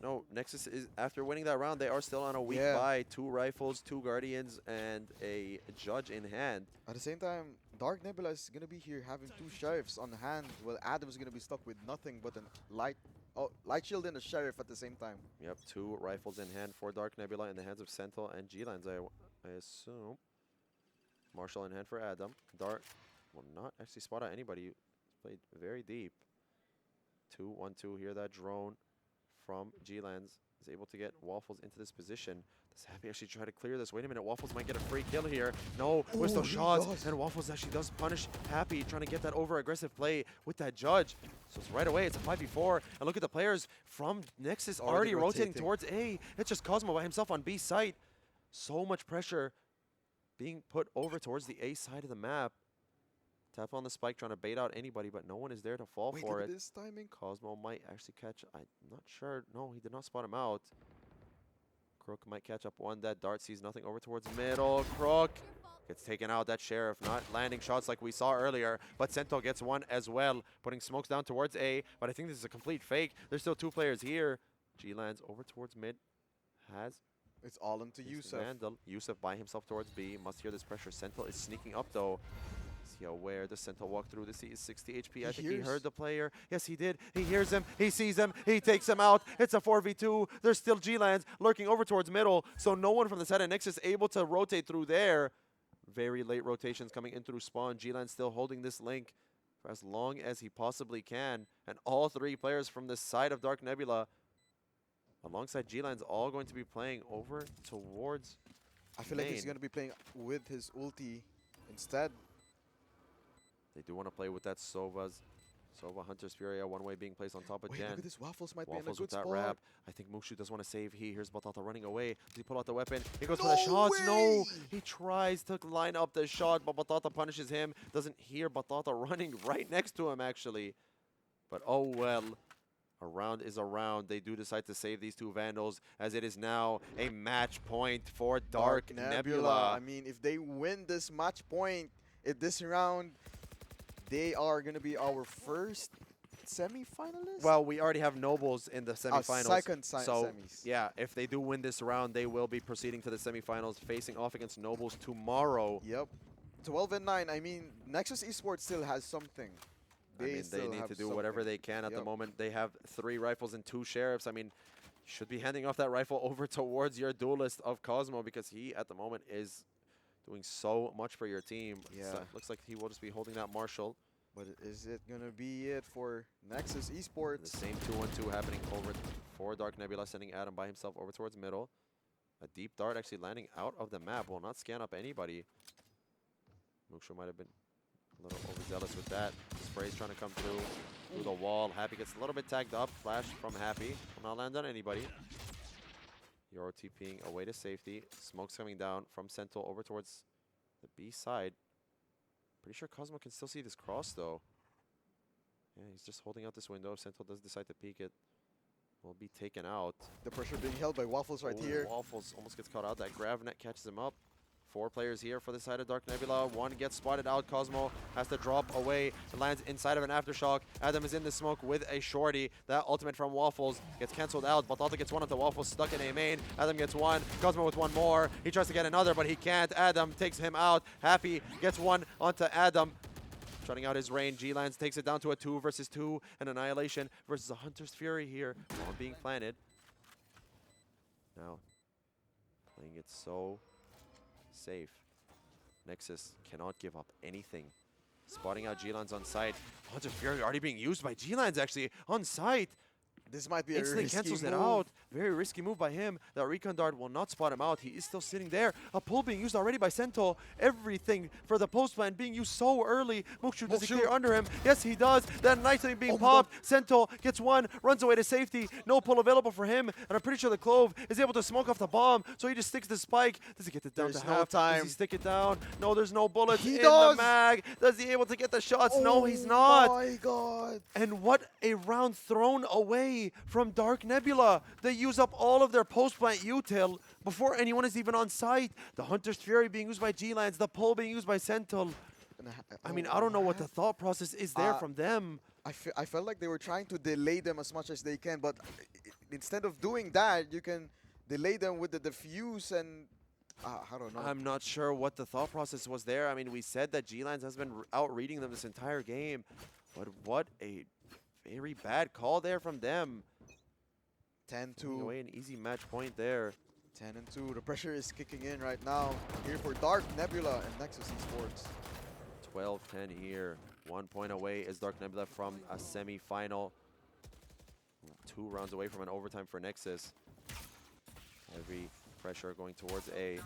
Speaker 1: no, Nexus is, after winning that round, they are still on a weak buy. 2 rifles, 2 guardians, and a judge in hand.
Speaker 2: At the same time, Dark Nebula is going to be here having 2 sheriffs on hand, while Adam's going to be stuck with nothing but a light shield and a sheriff at the same time.
Speaker 1: Yep, 2 rifles in hand for Dark Nebula in the hands of Sentinel and G-Lands, I assume. Marshall in hand for Adam. Dark will not actually spot out anybody. Played very deep. 2-1-2 here, that drone from G-Lands is able to get Waffles into this position. Does Happy actually try to clear this? Wait a minute, Waffles might get a free kill here. No, with those shots, and Waffles actually does punish Happy, trying to get that over-aggressive play with that judge. So it's right away, it's a 5v4, and look at the players from Nexus already rotating towards A. It's just Cosmo by himself on B site. So much pressure being put over towards the A side of the map. Tap on the spike, trying to bait out anybody, but no one is there to fall for it.
Speaker 2: This timing.
Speaker 1: Cosmo might actually catch. I'm not sure. No, he did not spot him out. Crook might catch up one. That dart sees nothing over towards middle. Crook gets taken out. That Sheriff not landing shots like we saw earlier, but Sento gets one as well, putting smokes down towards A. But I think this is a complete fake. There's still 2 players here. G lands over towards mid.
Speaker 2: It's all into Yusuf.
Speaker 1: Vandal. Yusuf by himself towards B. Must hear this pressure. Sentinel is sneaking up though. Is he aware the Sentinel walk through this? He is 60 HP. I think he heard the player. Yes, he did. He hears him. He sees him. He takes him out. It's a 4v2. There's still G-Lands lurking over towards middle. So no one from the side of Nexus able to rotate through there. Very late rotations coming in through spawn. G-Lands still holding this link for as long as he possibly can. And all 3 players from the side of Dark Nebula alongside G-Lands all going to be playing over towards
Speaker 2: I feel like he's going to be playing with his ulti instead.
Speaker 1: They do want to play with that Sova Hunter's Fury, a one-way being placed on top of Jen.
Speaker 2: Look at this. Waffles might be in a
Speaker 1: with
Speaker 2: good
Speaker 1: that
Speaker 2: spot.
Speaker 1: wrap. I think Mukshu does want to save. He hears Batata running away. Does he pull out the weapon? He goes for the shots. No! He tries to line up the shot, but Batata punishes him. Doesn't hear Batata running right next to him, actually. But oh well. A round is a round. They do decide to save these 2 Vandals, as it is now a match point for Dark Nebula.
Speaker 2: I mean, if they win this match point in this round, they are going to be our first semi-finalist?
Speaker 1: Well, we already have Nobles in the semifinals.
Speaker 2: Semis.
Speaker 1: Yeah, if they do win this round, they will be proceeding to the semifinals, facing off against Nobles tomorrow.
Speaker 2: Yep. 12-9. I mean, Nexus Esports still has something.
Speaker 1: They need to do whatever they can at the moment. They have 3 rifles and 2 sheriffs. I mean, you should be handing off that rifle over towards your duelist of Cosmo, because he, at the moment, is doing so much for your team.
Speaker 2: Yeah.
Speaker 1: So looks like he will just be holding that Marshall.
Speaker 2: But is it going to be it for Nexus Esports?
Speaker 1: The same 2-1-2 happening over for Dark Nebula, sending Adam by himself over towards middle. A deep dart actually landing out of the map. Will not scan up anybody. Mukshu might have been a little overzealous with that. Spray's trying to come through the wall. Happy gets a little bit tagged up. Flash from Happy. Will not land on anybody. Euro TPing away to safety. Smoke's coming down from Sentinel over towards the B side. Pretty sure Cosmo can still see this cross, though. Yeah, he's just holding out this window. If Sentinel does decide to peek it, will be taken out.
Speaker 2: The pressure being held by Waffles right here.
Speaker 1: Waffles almost gets caught out. That grav net catches him up. 4 players here for the side of Dark Nebula. 1 gets spotted out. Cosmo has to drop away. Lands inside of an Aftershock. Adam is in the smoke with a shorty. That ultimate from Waffles gets cancelled out. Batata gets 1 onto Waffles, stuck in A main. Adam gets 1. Cosmo with 1 more. He tries to get another, but he can't. Adam takes him out. Happy gets 1 onto Adam. Shutting out his range. G-Lance takes it down to a 2 versus 2. And Annihilation versus a Hunter's Fury here. Bomb being planted. Now, playing it so safe. Nexus cannot give up anything. Spotting out G-Lance on site. Hunter's Fury already being used by G-Lance actually on site.
Speaker 2: This might be a
Speaker 1: Instantly
Speaker 2: risky
Speaker 1: cancels
Speaker 2: move.
Speaker 1: it out. Very risky move by him. That recon dart will not spot him out. He is still sitting there. A pull being used already by Sento. Everything for the post plan being used so early. Mookshu does he clear under him? Yes, he does. That nice thing being popped. Sento gets 1, runs away to safety. No pull available for him. And I'm pretty sure the Clove is able to smoke off the bomb. So he just sticks the spike. Does he get it down
Speaker 2: There's
Speaker 1: to
Speaker 2: no
Speaker 1: half?
Speaker 2: time.
Speaker 1: Does he stick it down? No, there's no bullets
Speaker 2: He
Speaker 1: in
Speaker 2: does.
Speaker 1: the mag. Does he able to get the shots? No, he's not.
Speaker 2: Oh my god.
Speaker 1: And what a round thrown away from Dark Nebula. They use up all of their post-plant util before anyone is even on site. The Hunter's Fury being used by G-Lance, the pull being used by Sentinel. I mean, I don't know what the thought process is there from them.
Speaker 2: I felt like they were trying to delay them as much as they can, but instead of doing that, you can delay them with the defuse and I don't know.
Speaker 1: I'm not sure what the thought process was there. I mean, we said that G-Lance has been out-reading them this entire game, but what a very bad call there from them.
Speaker 2: 10-2.
Speaker 1: Away an easy match point there.
Speaker 2: 10-2. The pressure is kicking in right now. Here for Dark Nebula and Nexus Esports.
Speaker 1: 12-10 here. 1 point away is Dark Nebula from a semi-final. 2 rounds away from an overtime for Nexus. Heavy pressure going towards A.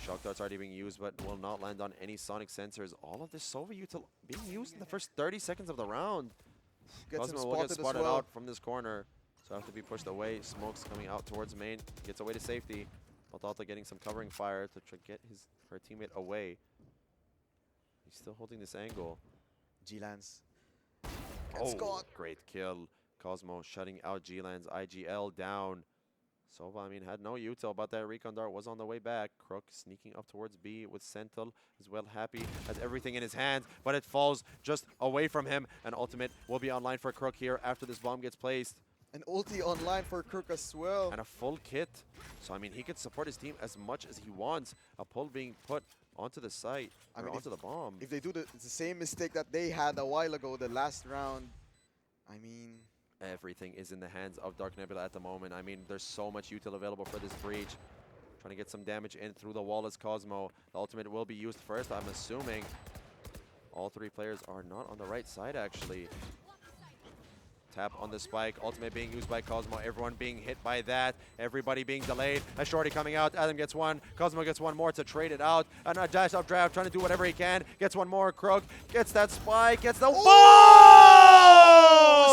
Speaker 1: Shock darts already being used, but will not land on any sonic sensors. All of this Sova util being used in the first 30 seconds of the round.
Speaker 2: Gets him
Speaker 1: Cosmo will get
Speaker 2: spotted as
Speaker 1: spotted
Speaker 2: well.
Speaker 1: out from this corner. So have to be pushed away. Smoke's coming out towards main. Gets away to safety. Batata getting some covering fire to try get her teammate away. He's still holding this angle.
Speaker 2: G-Lance.
Speaker 1: Great kill. Cosmo shutting out G-Lance. IGL down. Sova, I mean, had no util, but that recon dart was on the way back. Crook sneaking up towards B with Sentinel as well. Happy has everything in his hands, but it falls just away from him. An ultimate will be online for Crook here after this bomb gets placed.
Speaker 2: An ulti online for Crook as well.
Speaker 1: And a full kit. So, I mean, he can support his team as much as he wants. A pull being put onto the site, onto the bomb.
Speaker 2: If they do the same mistake that they had a while ago, the last round, I mean...
Speaker 1: Everything is in the hands of Dark Nebula at the moment. I mean, there's so much util available for this breach. Trying to get some damage in through the wall as Cosmo. The ultimate will be used first, I'm assuming. All 3 players are not on the right side, actually. Tap on the spike, ultimate being used by Cosmo, everyone being hit by that, everybody being delayed. A shorty coming out, Adam gets 1, Cosmo gets 1 more to trade it out. And a dash up draft, trying to do whatever he can, gets 1 more, Crook gets that spike, gets the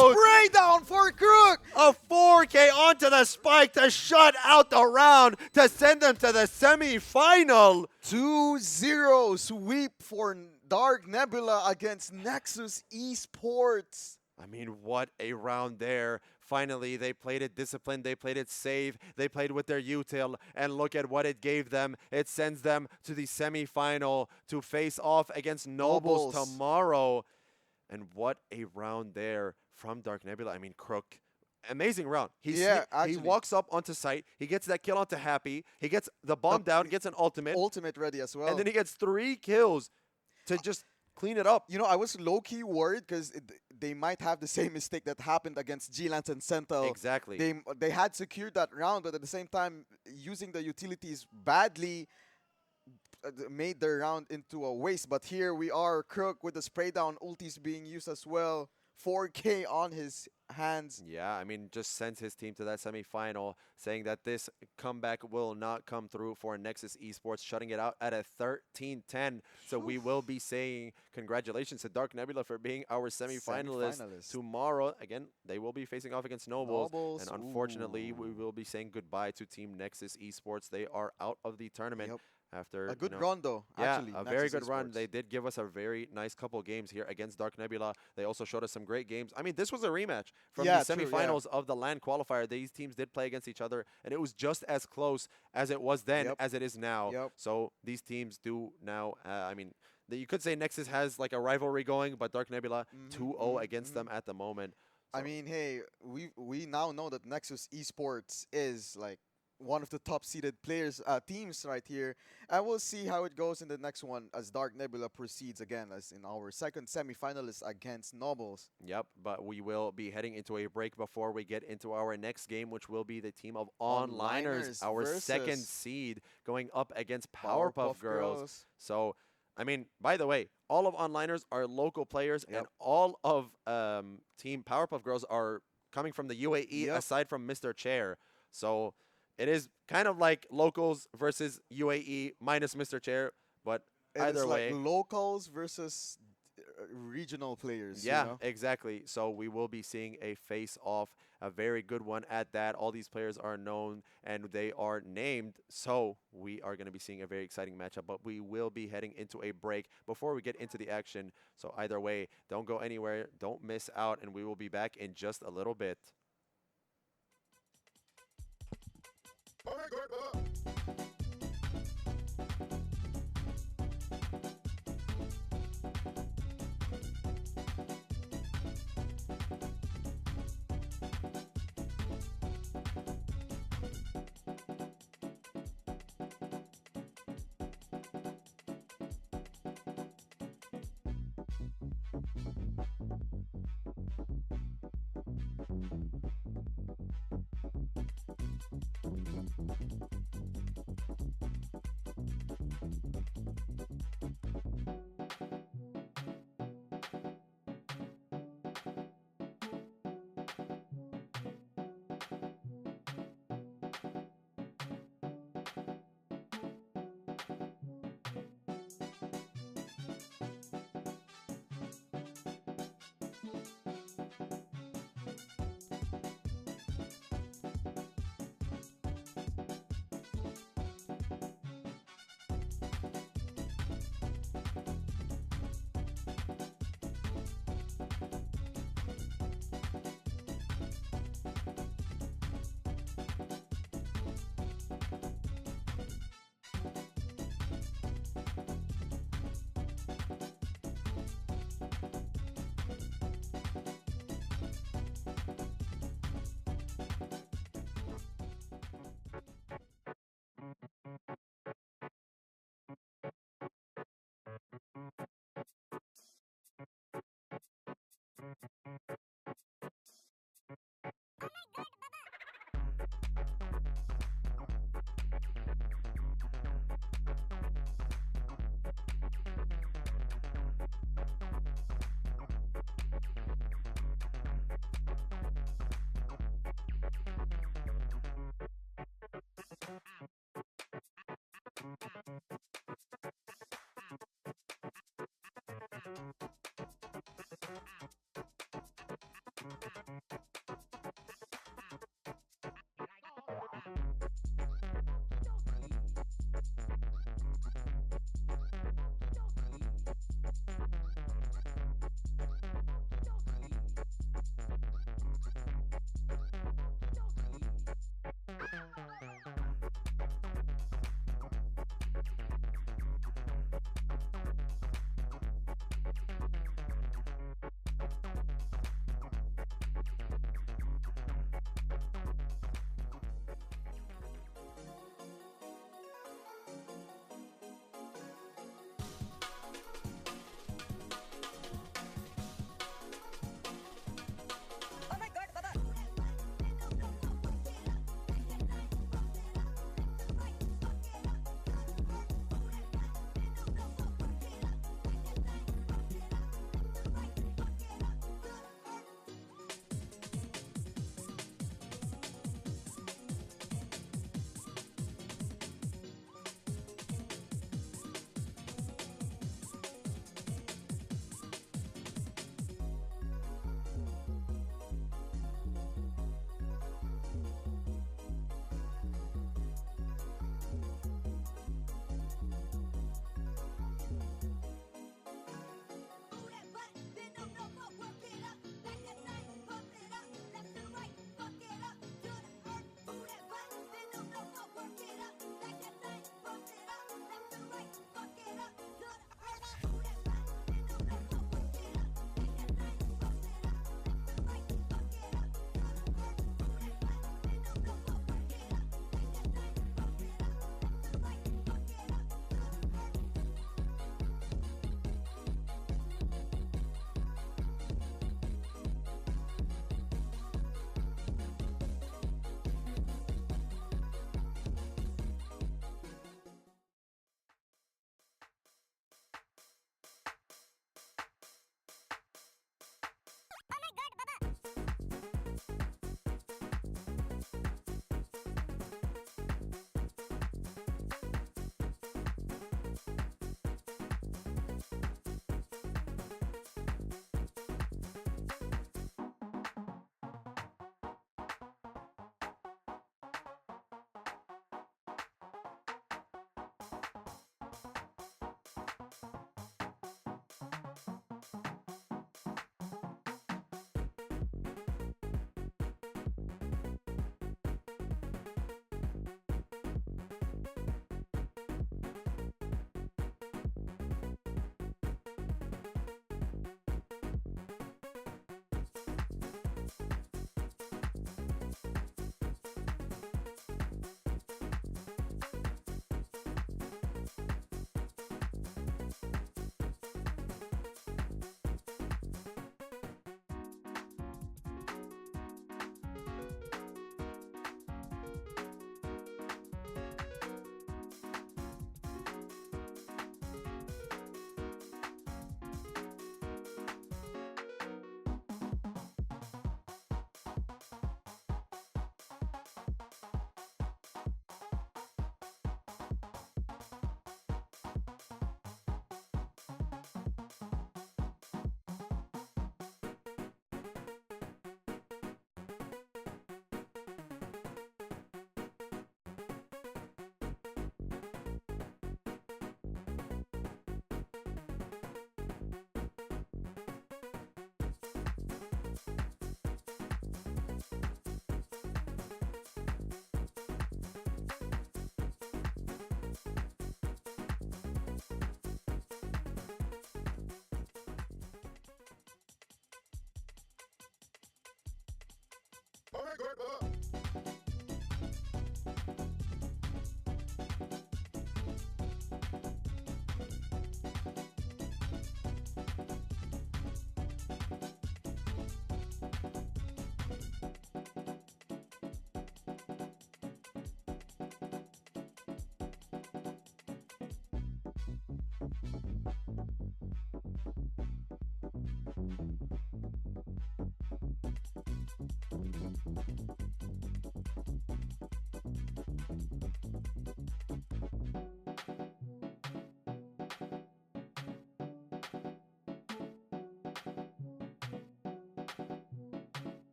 Speaker 2: spray down for Crook!
Speaker 1: A 4K onto the spike to shut out the round to send them to the semi-final.
Speaker 2: 2-0 sweep for Dark Nebula against Nexus Esports.
Speaker 1: I mean, what a round there. Finally, they played it disciplined, they played it safe, they played with their util, and look at what it gave them. It sends them to the semi-final to face off against Nobles tomorrow. And what a round there from Dark Nebula. I mean, Crook, amazing round. He walks up onto site, he gets that kill onto Happy, he gets the bomb down, gets an ultimate.
Speaker 2: Ultimate ready as well.
Speaker 1: And then he gets 3 kills to just clean it up.
Speaker 2: You know, I was low-key worried because they might have the same mistake that happened against G-Lance and Sentinel.
Speaker 1: Exactly.
Speaker 2: They had secured that round, but at the same time, using the utilities badly made their round into a waste. But here we are, Crook with the spray down ultis being used as well. 4K on his hands.
Speaker 1: Yeah, I mean, just sends his team to that semi-final, saying that this comeback will not come through for Nexus Esports, shutting it out at a 13-10. So we will be saying congratulations to Dark Nebula for being our semi-finalist. Tomorrow, again, they will be facing off against Nobles. And unfortunately, we will be saying goodbye to Team Nexus Esports. They are out of the tournament. after
Speaker 2: A good run though,
Speaker 1: yeah,
Speaker 2: actually.
Speaker 1: a
Speaker 2: Nexus
Speaker 1: very good run.
Speaker 2: Esports.
Speaker 1: They did give us a very nice couple games here against Dark Nebula. They also showed us some great games. I mean, this was a rematch from
Speaker 2: Yeah,
Speaker 1: the
Speaker 2: true, yeah.
Speaker 1: semifinals of the LAN qualifier. These teams did play against each other, and it was just as close as it was then
Speaker 2: Yep.
Speaker 1: as it is now.
Speaker 2: Yep.
Speaker 1: So these teams do now, I mean, you could say Nexus has like a rivalry going, but Dark Nebula 2-0 against them at the moment.
Speaker 2: I
Speaker 1: So-
Speaker 2: mean, hey, we now know that Nexus Esports is like one of the top seeded players teams right here, and we'll see how it goes in the next one as Dark Nebula proceeds again as in our second semifinalist against Nobles.
Speaker 1: Yep, but we will be heading into a break before we get into our next game, which will be the team of Onliners,
Speaker 2: Onliners
Speaker 1: our second
Speaker 2: versus
Speaker 1: seed, going up against Powerpuff Girls.
Speaker 2: Girls.
Speaker 1: So, I mean, by the way, all of Onliners are local players,
Speaker 2: Yep.
Speaker 1: and all of Team Powerpuff Girls are coming from the UAE,
Speaker 2: Yep.
Speaker 1: aside from Mr. Chair. So, it is kind of like locals versus UAE minus Mr. Chair, but
Speaker 2: And
Speaker 1: either
Speaker 2: it's
Speaker 1: way.
Speaker 2: like locals versus regional players.
Speaker 1: Yeah,
Speaker 2: you know?
Speaker 1: exactly. So we will be seeing a face-off, a very good one at that. All these players are known and they are named, so we are going to be seeing a very exciting matchup. But we will be heading into a break before we get into the action. So either way, don't go anywhere, don't miss out, and we will be back in just a little bit.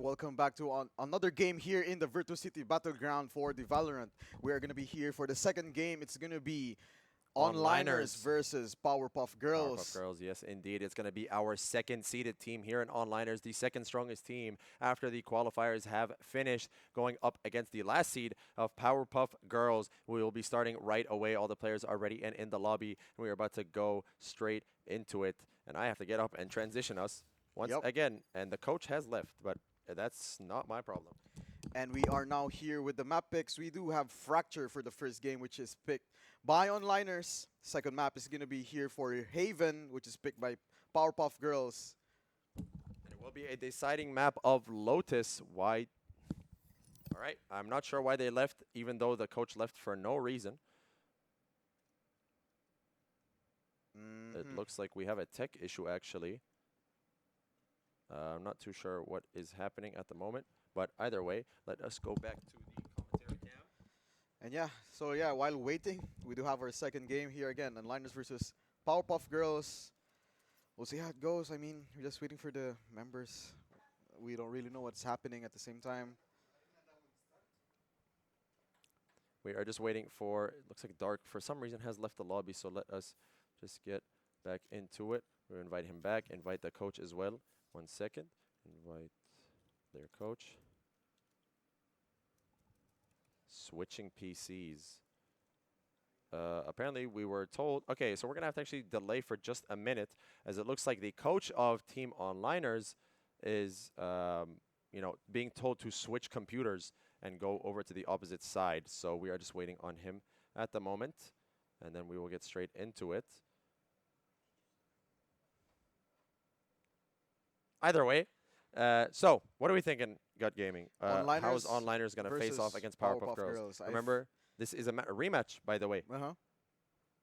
Speaker 2: Welcome back to another game here in the Virtuocity Battleground for the Valorant. We are going to be here for the second game. It's going to be Onliners versus Powerpuff Girls.
Speaker 1: Powerpuff Girls, yes, indeed. It's going to be our second seeded team here in Onliners, the second strongest team after the qualifiers have finished, going up against the last seed of Powerpuff Girls. We will be starting right away. All the players are ready and in the lobby, and we are about to go straight into it. And I have to get up and transition us once again. And the coach has left, but that's not my problem.
Speaker 2: And we are now here with the map picks. We do have Fracture for the first game, which is picked by Onliners. Second map is going to be here for Haven, which is picked by Powerpuff Girls.
Speaker 1: And it will be a deciding map of Lotus. Why? All right, I'm not sure why they left, even though the coach left for no reason. It looks like we have a tech issue, actually. I'm not too sure what is happening at the moment. But either way, let us go back to the commentary cam.
Speaker 2: And yeah, while waiting, we do have our second game here again. Onliners versus Powerpuff Girls. We'll see how it goes. I mean, we're just waiting for the members. We don't really know what's happening at the same time.
Speaker 1: We are just waiting for, it looks like Dark for some reason has left the lobby, so let us just get back into it. We'll invite him back, invite the coach as well. 1 second, invite their coach. Switching PCs. Apparently we were told, okay, so we're gonna have to actually delay for just a minute, as it looks like the coach of Team Onliners is, being told to switch computers and go over to the opposite side. So we are just waiting on him at the moment, and then we will get straight into it. Either way, so what are we thinking, Gut Gaming? How is Onliners going to face off against Powerpuff Girls? Remember, this is a rematch, by the way.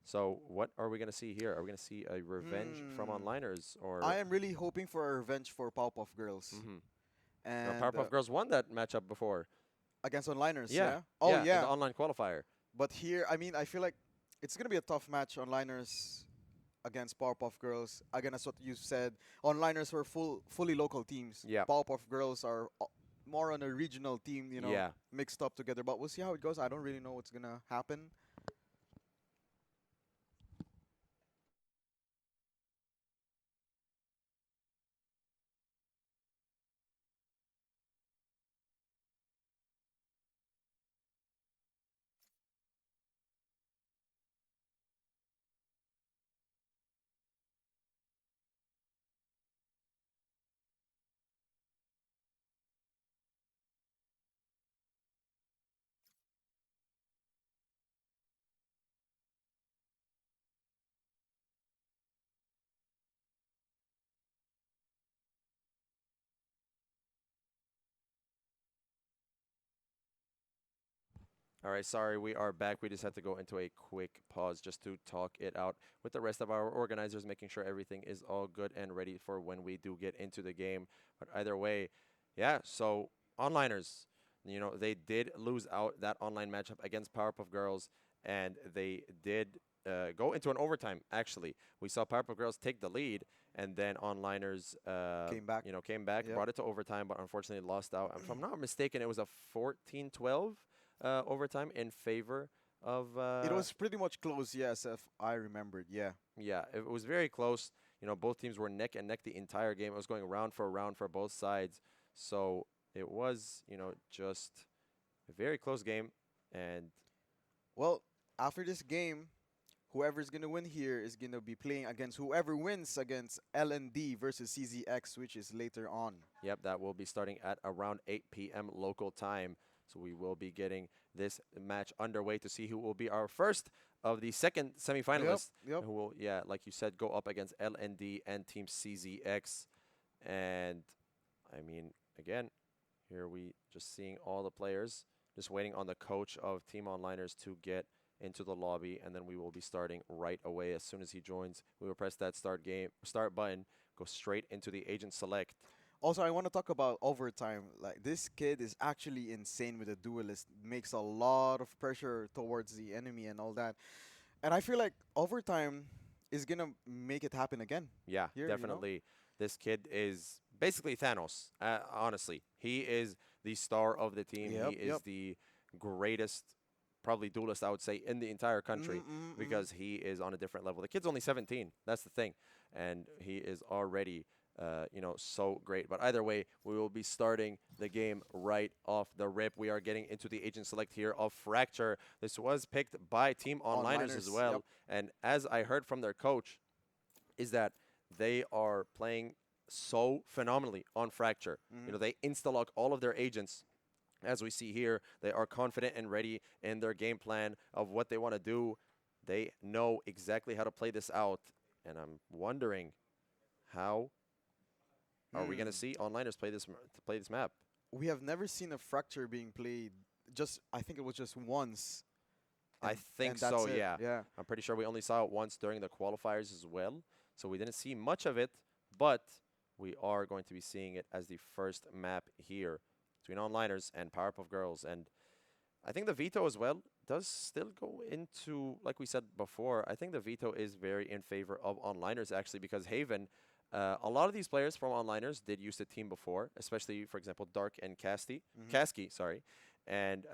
Speaker 1: So what are we going to see here? Are we going to see a revenge from Onliners? Or
Speaker 2: I am really hoping for a revenge for Powerpuff Girls.
Speaker 1: And Powerpuff Girls won that matchup before.
Speaker 2: Against Onliners,
Speaker 1: yeah?
Speaker 2: Oh,
Speaker 1: yeah. In the online qualifier.
Speaker 2: But here, I mean, I feel like it's going to be a tough match, Onliners against Powerpuff Girls. Again, that's what you said. Onliners were fully local teams.
Speaker 1: Yeah.
Speaker 2: Powerpuff Girls are more on a regional team, mixed up together. But we'll see how it goes. I don't really know what's going to happen.
Speaker 1: All right, sorry, we are back. We just had to go into a quick pause just to talk it out with the rest of our organizers, making sure everything is all good and ready for when we do get into the game. But either way, yeah, so Onliners, they did lose out that online matchup against Powerpuff Girls, and they did go into an overtime, actually. We saw Powerpuff Girls take the lead, and then Onliners came back, brought it to overtime, but unfortunately lost out. If I'm not mistaken, it was a 14-12. Overtime in favor of...
Speaker 2: it was pretty much close, yes, if I remembered, yeah.
Speaker 1: Yeah, it was very close. Both teams were neck and neck the entire game. It was going round for both sides. So it was, just a very close game. And...
Speaker 2: well, after this game, whoever's going to win here is going to be playing against whoever wins against LND versus CZX, which is later on.
Speaker 1: Yep, that will be starting at around 8 p.m. local time. So we will be getting this match underway to see who will be our first of the second semifinalists.
Speaker 2: Yep.
Speaker 1: Who will, like you said, go up against LND and Team CZX. And, I mean, again, here we just seeing all the players, just waiting on the coach of Team Onliners to get into the lobby, and then we will be starting right away. As soon as he joins, we will press that start button, go straight into the agent select.
Speaker 2: Also, I want to talk about overtime. Like, this kid is actually insane with a duelist. Makes a lot of pressure towards the enemy and all that. And I feel like overtime is going to make it happen again.
Speaker 1: Yeah,
Speaker 2: here,
Speaker 1: definitely. This kid is basically Thanos, honestly. He is the star of the team.
Speaker 2: Yep,
Speaker 1: He is
Speaker 2: yep.
Speaker 1: the greatest, probably duelist, I would say, in the entire country because he is on a different level. The kid's only 17. That's the thing. And he is already, so great. But either way, we will be starting the game right off the rip. We are getting into the agent select here of Fracture. This was picked by Team Onliners as well.
Speaker 2: Yep.
Speaker 1: And as I heard from their coach, is that they are playing so phenomenally on Fracture. They insta-lock all of their agents. As we see here, they are confident and ready in their game plan of what they want to do. They know exactly how to play this out. And I'm wondering, how are we going to see Onliners play this map?
Speaker 2: We have never seen a Fracture being played. I think it was just once.
Speaker 1: I think
Speaker 2: and that's
Speaker 1: so,
Speaker 2: it.
Speaker 1: yeah.
Speaker 2: Yeah.
Speaker 1: I'm pretty sure we only saw it once during the qualifiers as well. So we didn't see much of it, but we are going to be seeing it as the first map here between Onliners and Powerpuff Girls. And I think the veto as well does still go into, like we said before, I think the veto is very in favor of Onliners actually, because Haven, a lot of these players from Onliners did use the team before, especially, for example, Dark and Kasky, sorry. And,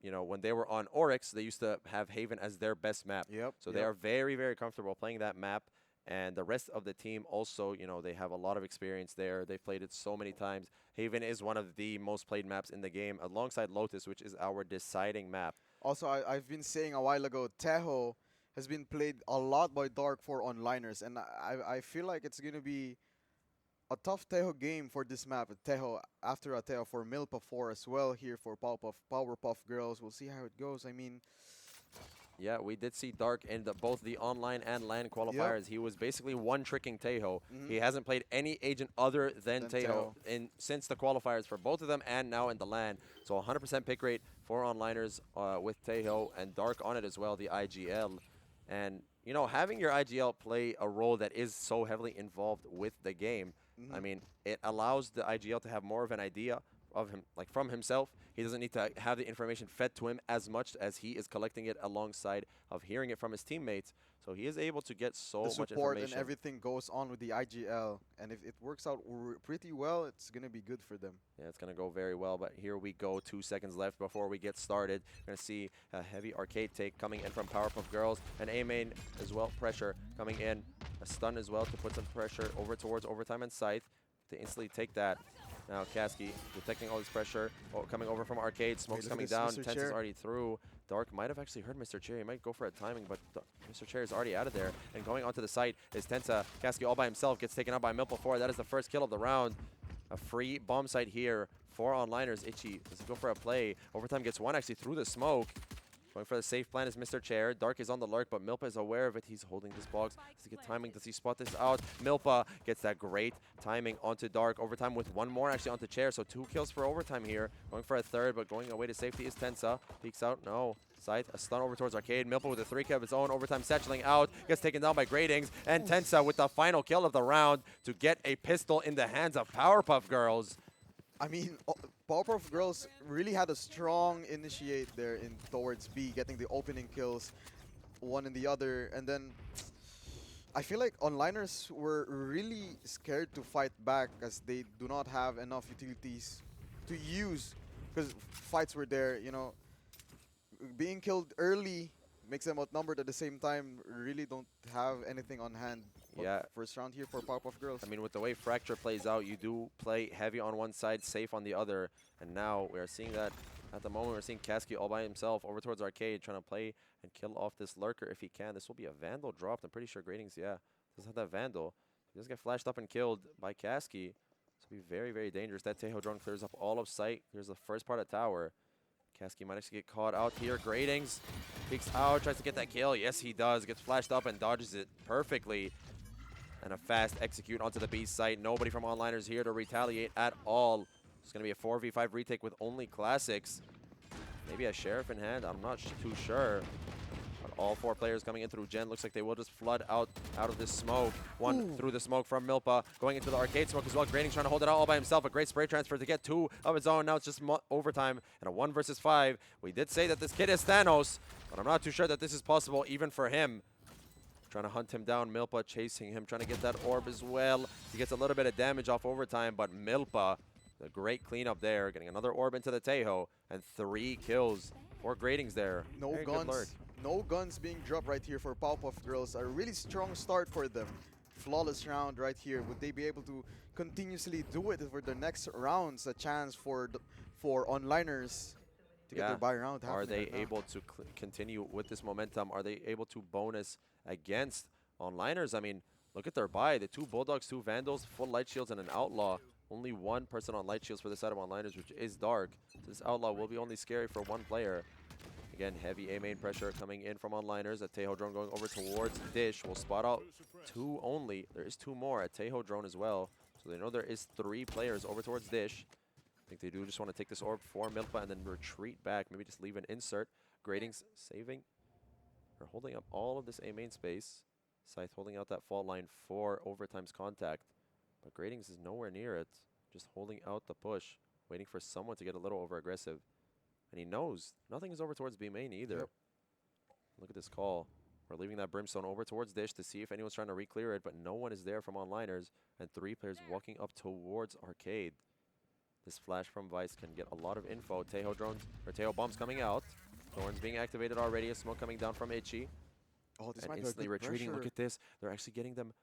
Speaker 1: when they were on Oryx, they used to have Haven as their best map.
Speaker 2: Yep.
Speaker 1: So they are very, very comfortable playing that map. And the rest of the team also, they have a lot of experience there. They've played it so many times. Haven is one of the most played maps in the game, alongside Lotus, which is our deciding map.
Speaker 2: Also, I've been saying a while ago, Teho has been played a lot by Dark for Onliners, and I feel like it's going to be a tough Teho game for this map. After a Teho for Milpa 4 as well here for Powerpuff Girls. We'll see how it goes. I mean,
Speaker 1: yeah, we did see Dark in both the online and LAN qualifiers. He was basically one-tricking Teho. He hasn't played any agent other than Teho since the qualifiers for both of them and now in the LAN. So 100% pick rate for Onliners with Teho and Dark on it as well, the IGL. And, having your IGL play a role that is so heavily involved with the game, I mean, it allows the IGL to have more of an idea of him, like from himself. He doesn't need to have the information fed to him as much as he is collecting it alongside of hearing it from his teammates. So he is able to get so much information.
Speaker 2: The support and everything goes on with the IGL. And if it works out pretty well, it's going to be good for them.
Speaker 1: Yeah, it's going to go very well. But here we go. 2 seconds left before we get started. We're going to see a heavy arcade take coming in from Powerpuff Girls. And A-main as well, pressure coming in. A stun as well to put some pressure over towards Overtime and Scythe to instantly take that. Now Kasky detecting all this pressure coming over from arcade. Smoke's coming down. Tense is already through. Dark might have actually heard Mr. Cherry. He might go for a timing, but Mr. Cherry is already out of there. And going onto the site is Tensa. Kasky all by himself gets taken out by Milpa 4. That is the first kill of the round. A free bomb site here for Onliners. Itchy does go for a play. Overtime gets one actually through the smoke. Going for the safe plan is Mr. Chair. Dark is on the lurk, but Milpa is aware of it. He's holding this box. Does he get timing? Does he spot this out? Milpa gets that great timing onto Dark. Overtime with one more actually onto Chair. So 2 kills for Overtime here. Going for a third, but going away to safety is Tensa. Peeks out. No. Scythe, a stun over towards Arcade. Milpa with a 3 kill of his own. Overtime satcheling out. Gets taken down by Gradings. And Tensa with the final kill of the round to get a pistol in the hands of Powerpuff Girls.
Speaker 2: I mean, Powerpuff Girls really had a strong initiate there towards B, getting the opening kills, one and the other. And then I feel like Onliners were really scared to fight back as they do not have enough utilities to use, because fights were there, being killed early makes them outnumbered. At the same time, really don't have anything on hand.
Speaker 1: Yeah.
Speaker 2: First round here for Powerpuff Girls.
Speaker 1: I mean, with the way Fracture plays out, you do play heavy on one side, safe on the other. And now we are seeing that at the moment. We're seeing Kasky all by himself over towards Arcade, trying to play and kill off this lurker if he can. This will be a Vandal dropped. I'm pretty sure Gradings, doesn't have that Vandal. He does get flashed up and killed by Kasky. This will be very, very dangerous. That Teho drone clears up all of sight. Here's the first part of tower. Kasky might actually get caught out here. Gradings peeks out, tries to get that kill. Yes, he does. Gets flashed up and dodges it perfectly. And a fast execute onto the B site. Nobody from Onliners here to retaliate at all. It's going to be a 4v5 retake with only classics. Maybe a Sheriff in hand. I'm not too sure. But all 4 players coming in through Gen. Looks like they will just flood out of this smoke. One through the smoke from Milpa. Going into the arcade smoke as well. Grading trying to hold it out all by himself. A great spray transfer to get 2 of his own. Now it's just overtime and a 1 versus 5. We did say that this kid is Thanos, but I'm not too sure that this is possible even for him. trying to hunt him down. Milpa chasing him, trying to get that orb as well. He gets a little bit of damage off overtime, but Milpa, a great cleanup there, getting another orb into the Tejo, and 3 kills. 4 gradings there.
Speaker 2: No
Speaker 1: Very good lurk.
Speaker 2: guns. No guns being dropped right here for Powerpuff Girls. A really strong start for them. Flawless round right here. Would they be able to continuously do it for the next rounds? A chance for onliners to get their buy round.
Speaker 1: Are they able to continue with this momentum? Are they able to bonus against onliners? I mean, look at their buy. The 2 Bulldogs, 2 Vandals, full light shields, and an Outlaw. Only 1 person on light shields for the side of onliners, which is Dark. So this Outlaw will be only scary for 1 player. Again, heavy A main pressure coming in from onliners. A Tejo drone going over towards Dish. Will spot out 2 only. There is 2 more. A Tejo drone as well. So they know there is 3 players over towards Dish. I think they do just want to take this orb for Milpa and then retreat back. Maybe just leave an insert. Gradings saving. They're holding up all of this A main space. Scythe holding out that fault line for overtime's contact. But Gradings is nowhere near it. Just holding out the push. Waiting for someone to get a little over aggressive. And he knows nothing is over towards B main either.
Speaker 2: Yep.
Speaker 1: Look at this call. We're leaving that Brimstone over towards Dish to see if anyone's trying to re-clear it, but no one is there from onliners. And 3 players walking up towards Arcade. This flash from Vice can get a lot of info. Tejo drones, or Tejo bombs coming out. Thorns being activated already. A smoke coming down from Itchy.
Speaker 2: Oh, this
Speaker 1: And
Speaker 2: might be a
Speaker 1: instantly
Speaker 2: good
Speaker 1: retreating.
Speaker 2: pressure.
Speaker 1: Look at this. They're actually getting them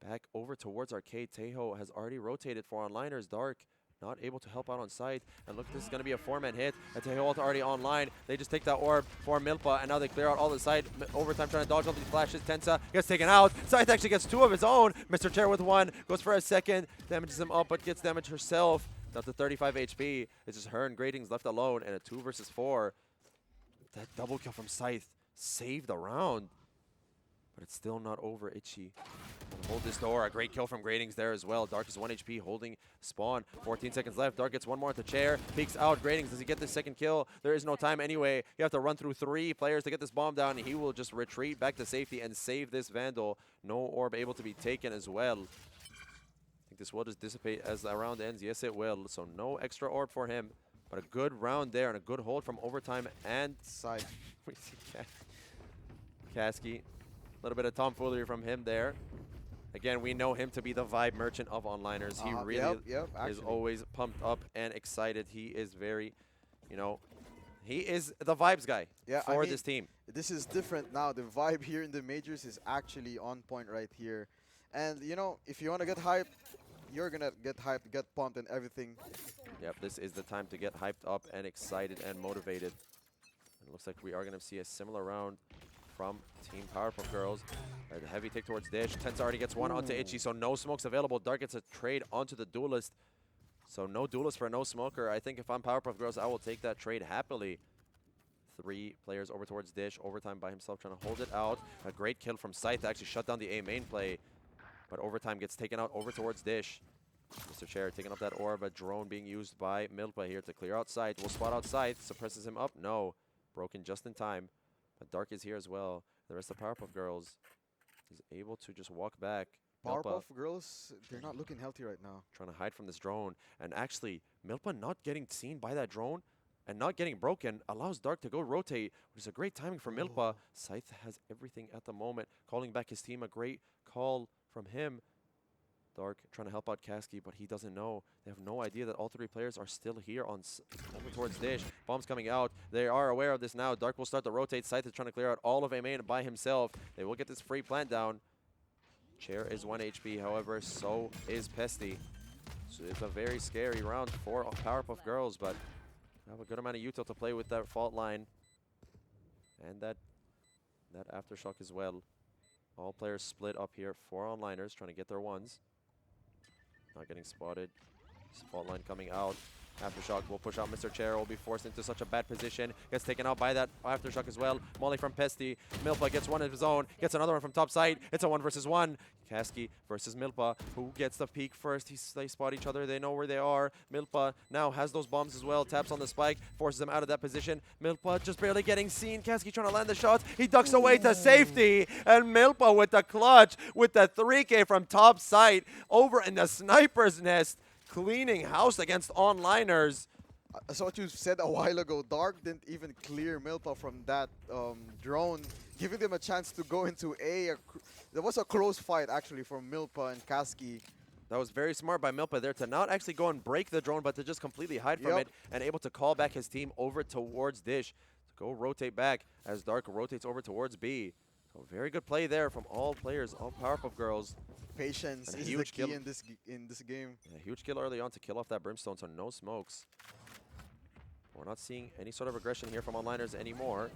Speaker 1: back over towards Arcade. Tejo has already rotated for onliners. Dark not able to help out on site. And look, this is going to be a 4-man hit. And Tejo ult already online. They just take that orb for Milpa, and now they clear out all the side. Overtime trying to dodge all these flashes. Tensa gets taken out. Scythe actually gets 2 of his own. Mr. Chair with 1. Goes for a second. Damages him up, but gets damage herself. Down to 35 HP. It's just her and Gradings left alone. And a 2 versus 4. That double kill from Scythe saved the round. But it's still not over. Itchy hold this door. A great kill from Gradings there as well. Dark is 1 HP holding spawn. 14 seconds left. Dark gets 1 more at the chair. Peeks out. Gradings, does he get this second kill? There is no time anyway. You have to run through 3 players to get this bomb down. He will just retreat back to safety and save this Vandal. No orb able to be taken as well. I think this will just dissipate as the round ends. Yes, it will. So no extra orb for him. But a good round there and a good hold from overtime and
Speaker 2: Side.
Speaker 1: we see Kasky. A little bit of tomfoolery from him there. Again, we know him to be the vibe merchant of onliners. He really is always pumped up and excited. He is very, you know, he is the vibes guy for this team.
Speaker 2: This is different now. The vibe here in the majors is actually on point right here. And, you know, if you want to get hyped, you're going to get hyped, get pumped and everything.
Speaker 1: Yep, this is the time to get hyped up and excited and motivated. It looks like we are going to see a similar round from Team Powerpuff Girls. The heavy take towards Dish. Tensa already gets 1 onto Itchy, so no smokes available. Dark gets a trade onto the Duelist. So no Duelist for no smoker. I think if I'm Powerpuff Girls, I will take that trade happily. 3 players over towards Dish. Overtime by himself trying to hold it out. A great kill from Scythe to actually shut down the A main play. But overtime gets taken out over towards Dish. Mr. Chair taking up that orb. A drone being used by Milpa here to clear out Scythe. Will spot out Scythe. Suppresses him up. No. Broken just in time. But Dark is here as well. The rest of Powerpuff Girls is able to just walk back.
Speaker 2: Powerpuff Girls, they're not looking healthy right now.
Speaker 1: Trying to hide from this drone. And actually, Milpa not getting seen by that drone and not getting broken allows Dark to go rotate, which is a great timing for Milpa. Scythe has everything at the moment. Calling back his team, a great call from him. Dark trying to help out Kasky, but he doesn't know. They have no idea that all 3 players are still here on over towards Dish. Bombs coming out. They are aware of this now. Dark will start to rotate. Scythe is trying to clear out all of A main by himself. They will get this free plant down. Chair is 1 HP, however, so is Pesty. So it's a very scary round for Powerpuff Girls, but have a good amount of util to play with that fault line. And that aftershock as well. All players split up here. 4 onliners trying to get their ones. Not getting spotted. Fault line coming out. Aftershock will push out Mr. Chair. Will be forced into such a bad position. Gets taken out by that Aftershock as well. Molly from Pesty. Milpa gets 1 of his own. Gets another one from top side. It's a 1 versus 1. Kasky versus Milpa. Who gets the peek first? They spot each other. They know where they are. Milpa now has those bombs as well. Taps on the spike. Forces them out of that position. Milpa just barely getting seen. Kasky trying to land the shots. He ducks away to safety. And Milpa with the clutch. With the 3K from top side. Over in the sniper's nest. Cleaning house against onliners.
Speaker 2: As what you said a while ago, Dark didn't even clear Milpa from that drone, giving them a chance to go into A. There was a close fight actually from Milpa and Kasky.
Speaker 1: That was very smart by Milpa there to not actually go and break the drone, but to just completely hide from it and able to call back his team over towards Dish. To go rotate back as Dark rotates over towards B. So very good play there from all players, all Powerpuff Girls.
Speaker 2: Patience is the key in this game.
Speaker 1: Yeah, huge kill early on to kill off that Brimstone, so no smokes. We're not seeing any sort of aggression here from onliners anymore.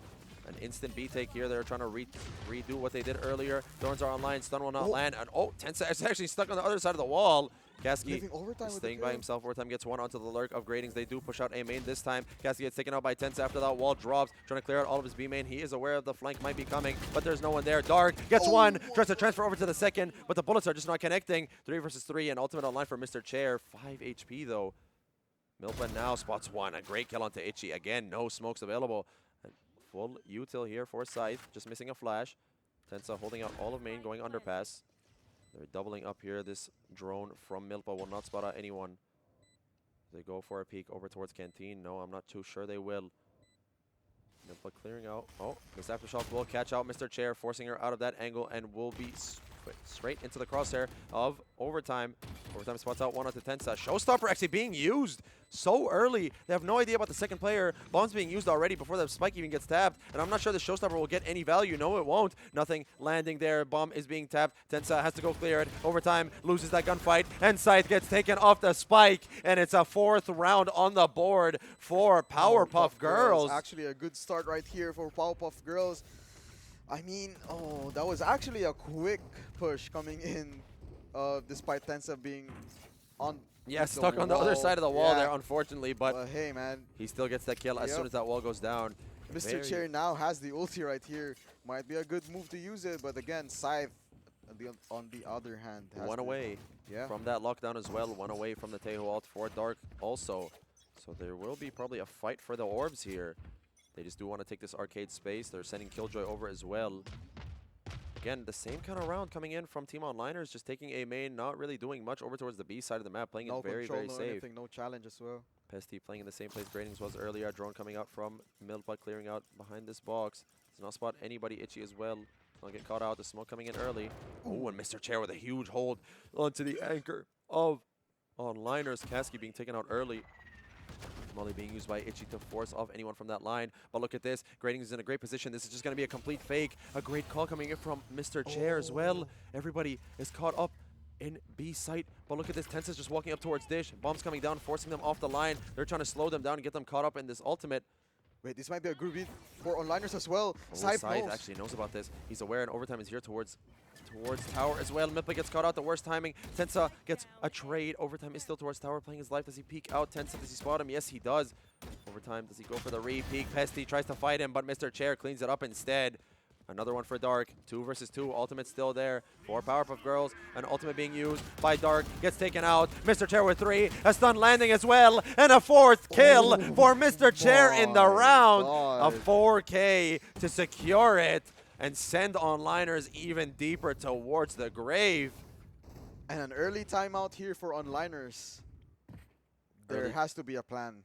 Speaker 1: An instant B take here. They're trying to redo what they did earlier. Thorns are online. Stun will not land. And Tensa is actually stuck on the other side of the wall. Kasky staying by himself. Overtime gets one onto the lurk of Gradings. They do push out A main this time. Kasky gets taken out by Tensa after that wall drops. Trying to clear out all of his B main. He is aware of the flank might be coming, but there's no one there. Dark gets one. Tries to transfer over to the second, but the bullets are just not connecting. 3 versus 3 and ultimate online for Mr. Chair. 5 HP though. Milpa now spots one. A great kill onto Itchy. Again, no smokes available. And full util here for Scythe. Just missing a flash. Tensa holding out all of main, going underpass. They're doubling up here. This drone from Milpa will not spot out anyone. They go for a peek over towards Canteen. No, I'm not too sure they will. Milpa clearing out. Oh, this Aftershock will catch out Mr. Chair, forcing her out of that angle and will be straight into the crosshair of Overtime. Overtime spots out one onto Tensa. Showstopper actually being used so early. They have no idea about the second player. Bomb's being used already before the spike even gets tapped. And I'm not sure the Showstopper will get any value. No, it won't. Nothing landing there. Bomb is being tapped. Tensa has to go clear it. Overtime loses that gunfight. And Scythe gets taken off the spike. And it's a 4th round on the board for Powerpuff Girls.
Speaker 2: Actually a good start right here for Powerpuff Girls. I mean, that was actually a quick push coming in, despite Tensa being on.
Speaker 1: Yeah, stuck on the other side of the wall there, unfortunately, but
Speaker 2: hey, man,
Speaker 1: he still gets that kill as soon as that wall goes down.
Speaker 2: Mr. Chair now has the ulti right here. Might be a good move to use it, but again, Scythe, on the other hand, has
Speaker 1: one away from that lockdown as well. One away from the Teho ult for Dark also. So there will be probably a fight for the orbs here. They just do want to take this arcade space. They're sending Killjoy over as well. Again, the same kind of round coming in from Team Onliners, just taking A main, not really doing much over towards the B side of the map, playing it very, very safe.
Speaker 2: Anything, no challenge as well.
Speaker 1: Pesty playing in the same place Gradings was earlier. Drone coming out from Milpa, clearing out behind this box. Does not spot anybody. Itchy as well. Not get caught out. The smoke coming in early. Oh, and Mr. Chair with a huge hold onto the anchor of Onliners. Kasky being taken out early. Molly being used by Itchy to force off anyone from that line. But look at this. Gradings is in a great position. This is just going to be a complete fake. A great call coming in from Mr. Chair as well. Everybody is caught up in B site. But look at this. Tensa's just walking up towards Dish. Bombs coming down, forcing them off the line. They're trying to slow them down and get them caught up in this ultimate.
Speaker 2: Wait, this might be a good beat for Onliners as well.
Speaker 1: Scythe actually knows about this. He's aware, and Overtime is here towards tower as well. Milpa gets caught out, the worst timing. Tensa gets a trade. Overtime is still towards tower, playing his life. Does he peek out? Tensa, does he spot him? Yes, he does. Overtime, does he go for the re-peek? Pesty tries to fight him, but Mr. Chair cleans it up instead. Another one for Dark. 2 versus 2. Ultimate still there for Powerpuff Girls. An ultimate being used by Dark. Gets taken out. Mr. Chair with 3. A stun landing as well. And a 4th kill for Mr. Chair in the round. A 4K to secure it and send Onliners even deeper towards the grave.
Speaker 2: And an early timeout here for Onliners. There has to be a plan.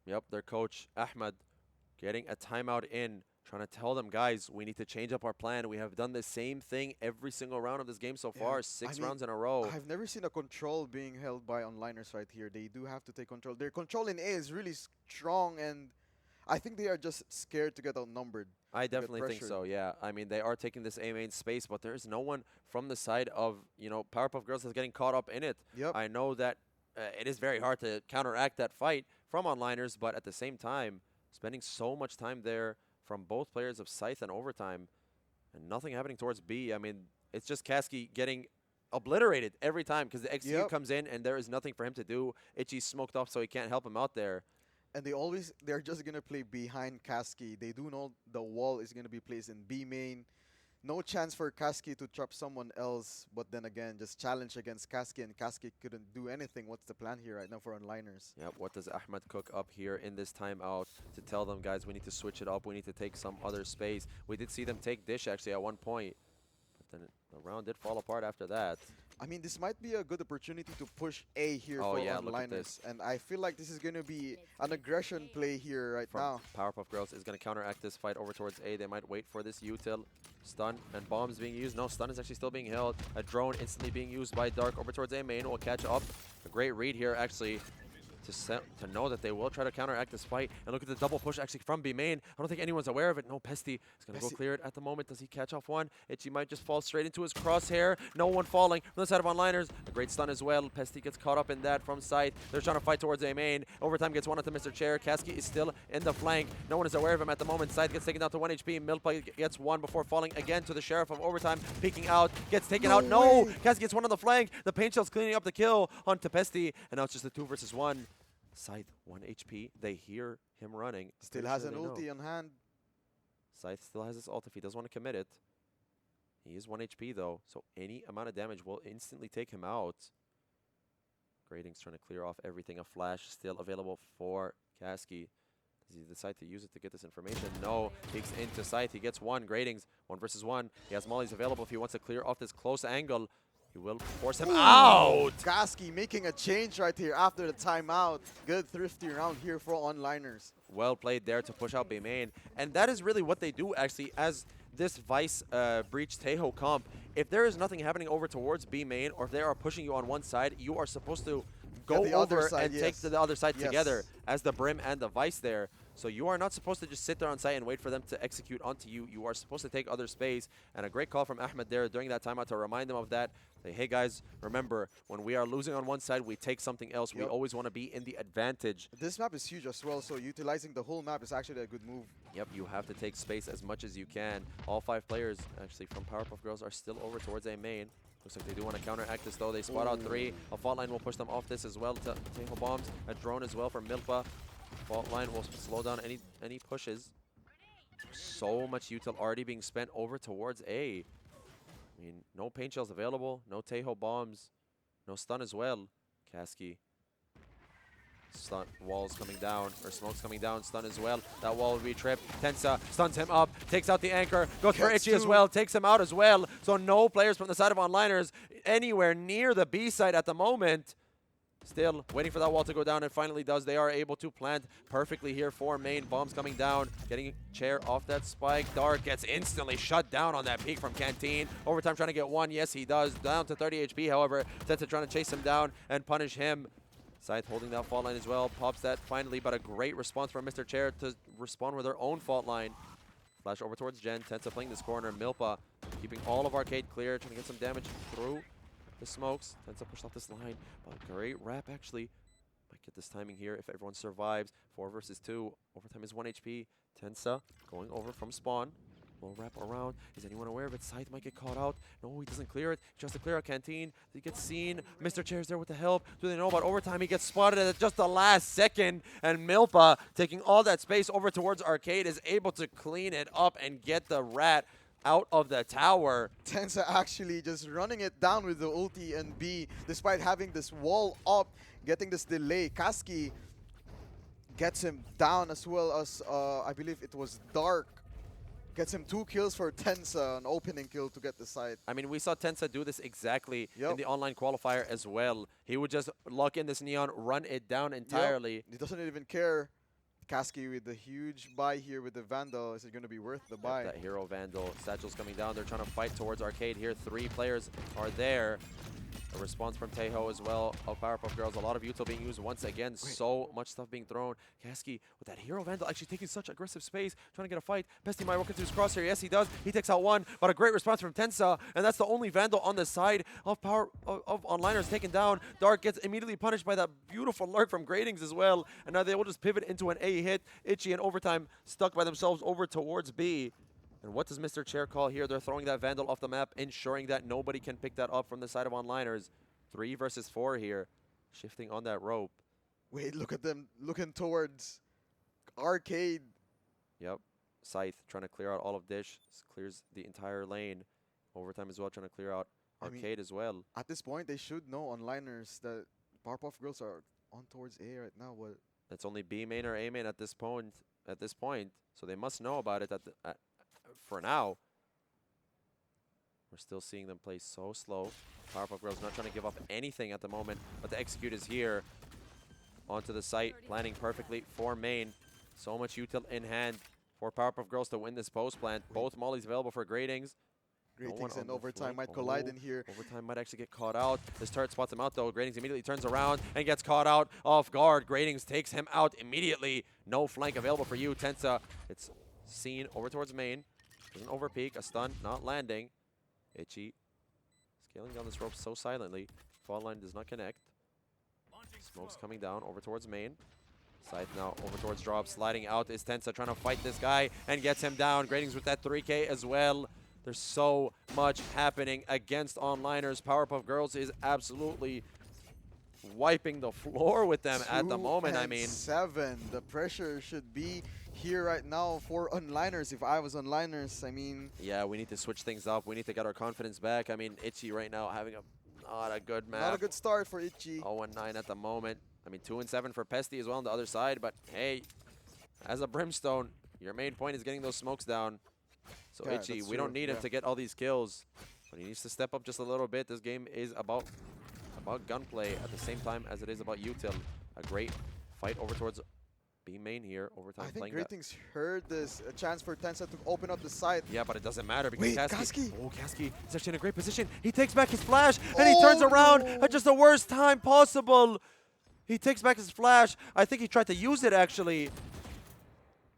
Speaker 1: Yep, their coach, Ahmed, getting a timeout in, trying to tell them, guys, we need to change up our plan. We have done the same thing every single round of this game so far, 6 rounds in a row.
Speaker 2: I've never seen a control being held by Onliners right here. They do have to take control. Their control in A is really strong, and I think they are just scared to get outnumbered.
Speaker 1: I definitely think so, yeah. I mean, they are taking this A main space, but there's no one from the side of, you know, Powerpuff Girls that's getting caught up in it.
Speaker 2: Yep.
Speaker 1: I know that it is very hard to counteract that fight from Onliners, but at the same time, spending so much time there from both players of Scythe and Overtime, and nothing happening towards B. I mean, it's just Kasky getting obliterated every time because the XQ comes in and there is nothing for him to do. Itchy's smoked off, so he can't help him out there.
Speaker 2: And they're just going to play behind Kasky. They do know the wall is going to be placed in B main. No chance for Kasky to trap someone else, but then again, just challenge against Kasky, and Kasky couldn't do anything. What's the plan here right now for Onliners?
Speaker 1: Yep, what does Ahmed cook up here in this timeout to tell them, guys, we need to switch it up, we need to take some other space. We did see them take Dish actually at one point, but then the round did fall apart after that.
Speaker 2: I mean, this might be a good opportunity to push A here
Speaker 1: Oh
Speaker 2: for
Speaker 1: yeah, look at
Speaker 2: onliners.
Speaker 1: this.
Speaker 2: And I feel like this is going to be an aggression play here right
Speaker 1: From
Speaker 2: now.
Speaker 1: Powerpuff Girls is going to counteract this fight over towards A. They might wait for this util. Stun and bombs being used. No, stun is actually still being held. A drone instantly being used by Dark over towards A main. Will catch up. A great read here actually to know that they will try to counteract this fight. And look at the double push actually from B main. I don't think anyone's aware of it. No, Pesty is going to go clear it at the moment. Does he catch off one? Itchy might just fall straight into his crosshair. No one falling from the side of onliners. A great stun as well. Pesty gets caught up in that from side. They're trying to fight towards A main. Overtime gets one onto Mr. Chair. Kasky is still in the flank. No one is aware of him at the moment. Side gets taken down to 1 HP. Milpa gets one before falling again to the Sheriff of Overtime. Peeking out. Gets taken out. No! Kasky gets one on the flank. The Pain Shell's cleaning up the kill on Pesty. And now it's just a 2 versus 1. Scythe, 1 HP. They hear him running.
Speaker 2: Still has an ulti on hand.
Speaker 1: Scythe still has his ult if he does want to commit it. He is 1 HP though, so any amount of damage will instantly take him out. Grading's trying to clear off everything. A flash still available for Kasky. Does he decide to use it to get this information? No. Peeks into Scythe. He gets one. Grading's 1 versus 1. He has mollies available if he wants to clear off this close angle. He will force him out.
Speaker 2: Kasky making a change right here after the timeout. Good thrifty round here for onliners.
Speaker 1: Well played there to push out B main. And that is really what they do actually as this Vice Breach Tejo comp. If there is nothing happening over towards B main, or if they are pushing you on one side, you are supposed to go over and take to the other side together as the Brim and the Vice there. So you are not supposed to just sit there on site and wait for them to execute onto you. You are supposed to take other space. And a great call from Ahmed there during that timeout to remind them of that. Say, hey guys, remember, when we are losing on one side, we take something else. We always want to be in the advantage.
Speaker 2: This map is huge as well, so utilizing the whole map is actually a good move.
Speaker 1: Yep, you have to take space as much as you can. All 5 players, actually, from Powerpuff Girls are still over towards A main. Looks like they do want to counteract this though. They spot out 3. A fault line will push them off this as well. Tejo bombs. A drone as well from Milpa. Fault line will slow down any pushes. So much util already being spent over towards A. I mean, no paint shells available, no Tejo bombs, no stun as well. Kasky. Stun walls coming down, or smokes coming down, stun as well. That wall will be tripped. Tensa stuns him up, takes out the anchor, goes for Itchy as well, takes him out as well. So no players from the side of onliners anywhere near the B side at the moment. Still waiting for that wall to go down, and finally does. They are able to plant perfectly here for main. Bombs coming down, getting Chair off that spike. Dark gets instantly shut down on that peek from Canteen. Overtime trying to get one. Yes, he does. Down to 30 HP, however. Tenta trying to chase him down and punish him. Scythe holding that fault line as well. Pops that finally, but a great response from Mr. Chair to respond with their own fault line. Flash over towards Jen. Tensa playing this corner. Milpa keeping all of Arcade clear, trying to get some damage through the smokes. Tensa pushed off this line, but great wrap actually. Might get this timing here if everyone survives. 4 versus 2. Overtime is 1 HP. Tensa going over from spawn. Will wrap around. Is anyone aware of it? Scythe might get caught out. No, he doesn't clear it. He tries to clear out Canteen. He gets seen. Mr. Chair's there with the help. Do they know about overtime? He gets spotted at just the last second. And Milpa, taking all that space over towards Arcade, is able to clean it up and get the rat out of the tower.
Speaker 2: Tensa actually just running it down with the ulti and B, despite having this wall up, getting this delay. Kasky gets him down as well as, I believe it was Dark. Gets him 2 kills for Tensa, an opening kill to get the side.
Speaker 1: I mean, we saw Tensa do this exactly in the online qualifier as well. He would just lock in this Neon, run it down entirely.
Speaker 2: He doesn't even care. Kasky with the huge buy here with the Vandal. Is it going to be worth the buy?
Speaker 1: That hero Vandal. Satchel's coming down. They're trying to fight towards Arcade here. 3 players are there. A response from Tejo as well of Powerpuff Girls. A lot of util being used once again. So much stuff being thrown. Kasky with that hero Vandal actually taking such aggressive space, trying to get a fight. Pesty might walk into his crosshair. Yes, he does. He takes out one, but a great response from Tensa, and that's the only Vandal on the side of onliners taken down. Dark gets immediately punished by that beautiful lurk from Gradings as well, and now they will just pivot into an A hit. Itchy and Overtime stuck by themselves over towards B. And what does Mr. Chair call here? They're throwing that Vandal off the map, ensuring that nobody can pick that up from the side of onliners. 3 versus 4 here, shifting on that rope.
Speaker 2: Wait, look at them looking towards Arcade.
Speaker 1: Yep. Scythe trying to clear out all of Dish. Clears the entire lane. Overtime as well, trying to clear out Arcade as well.
Speaker 2: At this point, they should know onliners that Powerpuff Girls are on towards A right now. What?
Speaker 1: It's only B main or A main at this point. So they must know about it for now. We're still seeing them play so slow. Powerpuff Girls not trying to give up anything at the moment, but the execute is here. Onto the site, planning perfectly for main. So much util in hand for Powerpuff Girls to win this post plant. Both mollies available for gradings.
Speaker 2: Gratings and overtime might collide in here.
Speaker 1: Overtime might actually get caught out. This turret spots him out though. Gratings immediately turns around and gets caught out off guard. Gratings takes him out immediately. No flank available for you, Tensa. It's seen over towards main. Doesn't overpeak. A stun not landing. Itchy scaling down this rope so silently. Fall line does not connect. Smoke's coming down over towards main. Scythe now over towards drop. Sliding out is Tensa trying to fight this guy and gets him down. Gratings with that 3K as well. There's so much happening against onliners. Powerpuff Girls is absolutely wiping the floor with them at the moment. I mean,
Speaker 2: 7. The pressure should be here right now for onliners. If I was onliners, I mean,
Speaker 1: yeah, we need to switch things up. We need to get our confidence back. I mean, Itchy right now having not a good map.
Speaker 2: Not a good start for Itchy.
Speaker 1: 0-9 at the moment. I mean, 2-7 for Pesty as well on the other side. But hey, as a Brimstone, your main point is getting those smokes down. So
Speaker 2: Yeah,
Speaker 1: Itchy,
Speaker 2: that's
Speaker 1: we don't
Speaker 2: true.
Speaker 1: need him to get all these kills, but he needs to step up just a little bit. This game is about gunplay at the same time as it is about util. A great fight over towards B main here. Overtime
Speaker 2: I think
Speaker 1: playing that.
Speaker 2: Gratings heard this. A chance for Tensa to open up the site.
Speaker 1: Yeah, but it doesn't matter because
Speaker 2: Wait,
Speaker 1: Kasky.
Speaker 2: Kasky.
Speaker 1: Oh, Kasky is actually in a great position. He takes back his flash and he turns around
Speaker 2: no.
Speaker 1: at just the worst time possible. He takes back his flash. I think he tried to use it actually,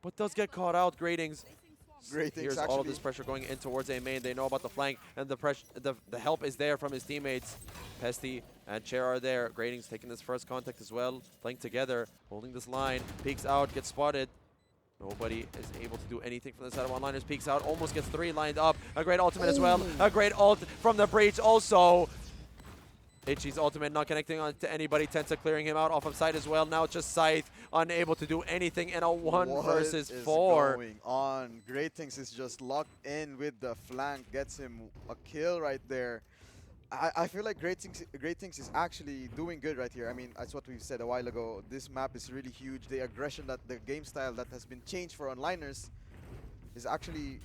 Speaker 1: but does get caught out. Gratings.
Speaker 2: Gratings
Speaker 1: Here's all of this pressure going in towards A main. They know about the flank, and the help is there from his teammates. Pesty and Chair are there. Gratings taking this first contact as well, playing together, holding this line. Peeks out, gets spotted. Nobody is able to do anything from the side of onliners. Peeks out, almost gets 3 lined up. A great ultimate as well. A great ult from the breach also. Itchy's ultimate not connecting on to anybody. Tensa clearing him out off of side as well. Now it's just Scythe unable to do anything in a 1 versus 4.
Speaker 2: What is going on? Gratings is just locked in with the flank. Gets him a kill right there. I feel like Gratings is actually doing good right here. I mean, that's what we said a while ago. This map is really huge. The aggression, that the game style that has been changed for onliners is actually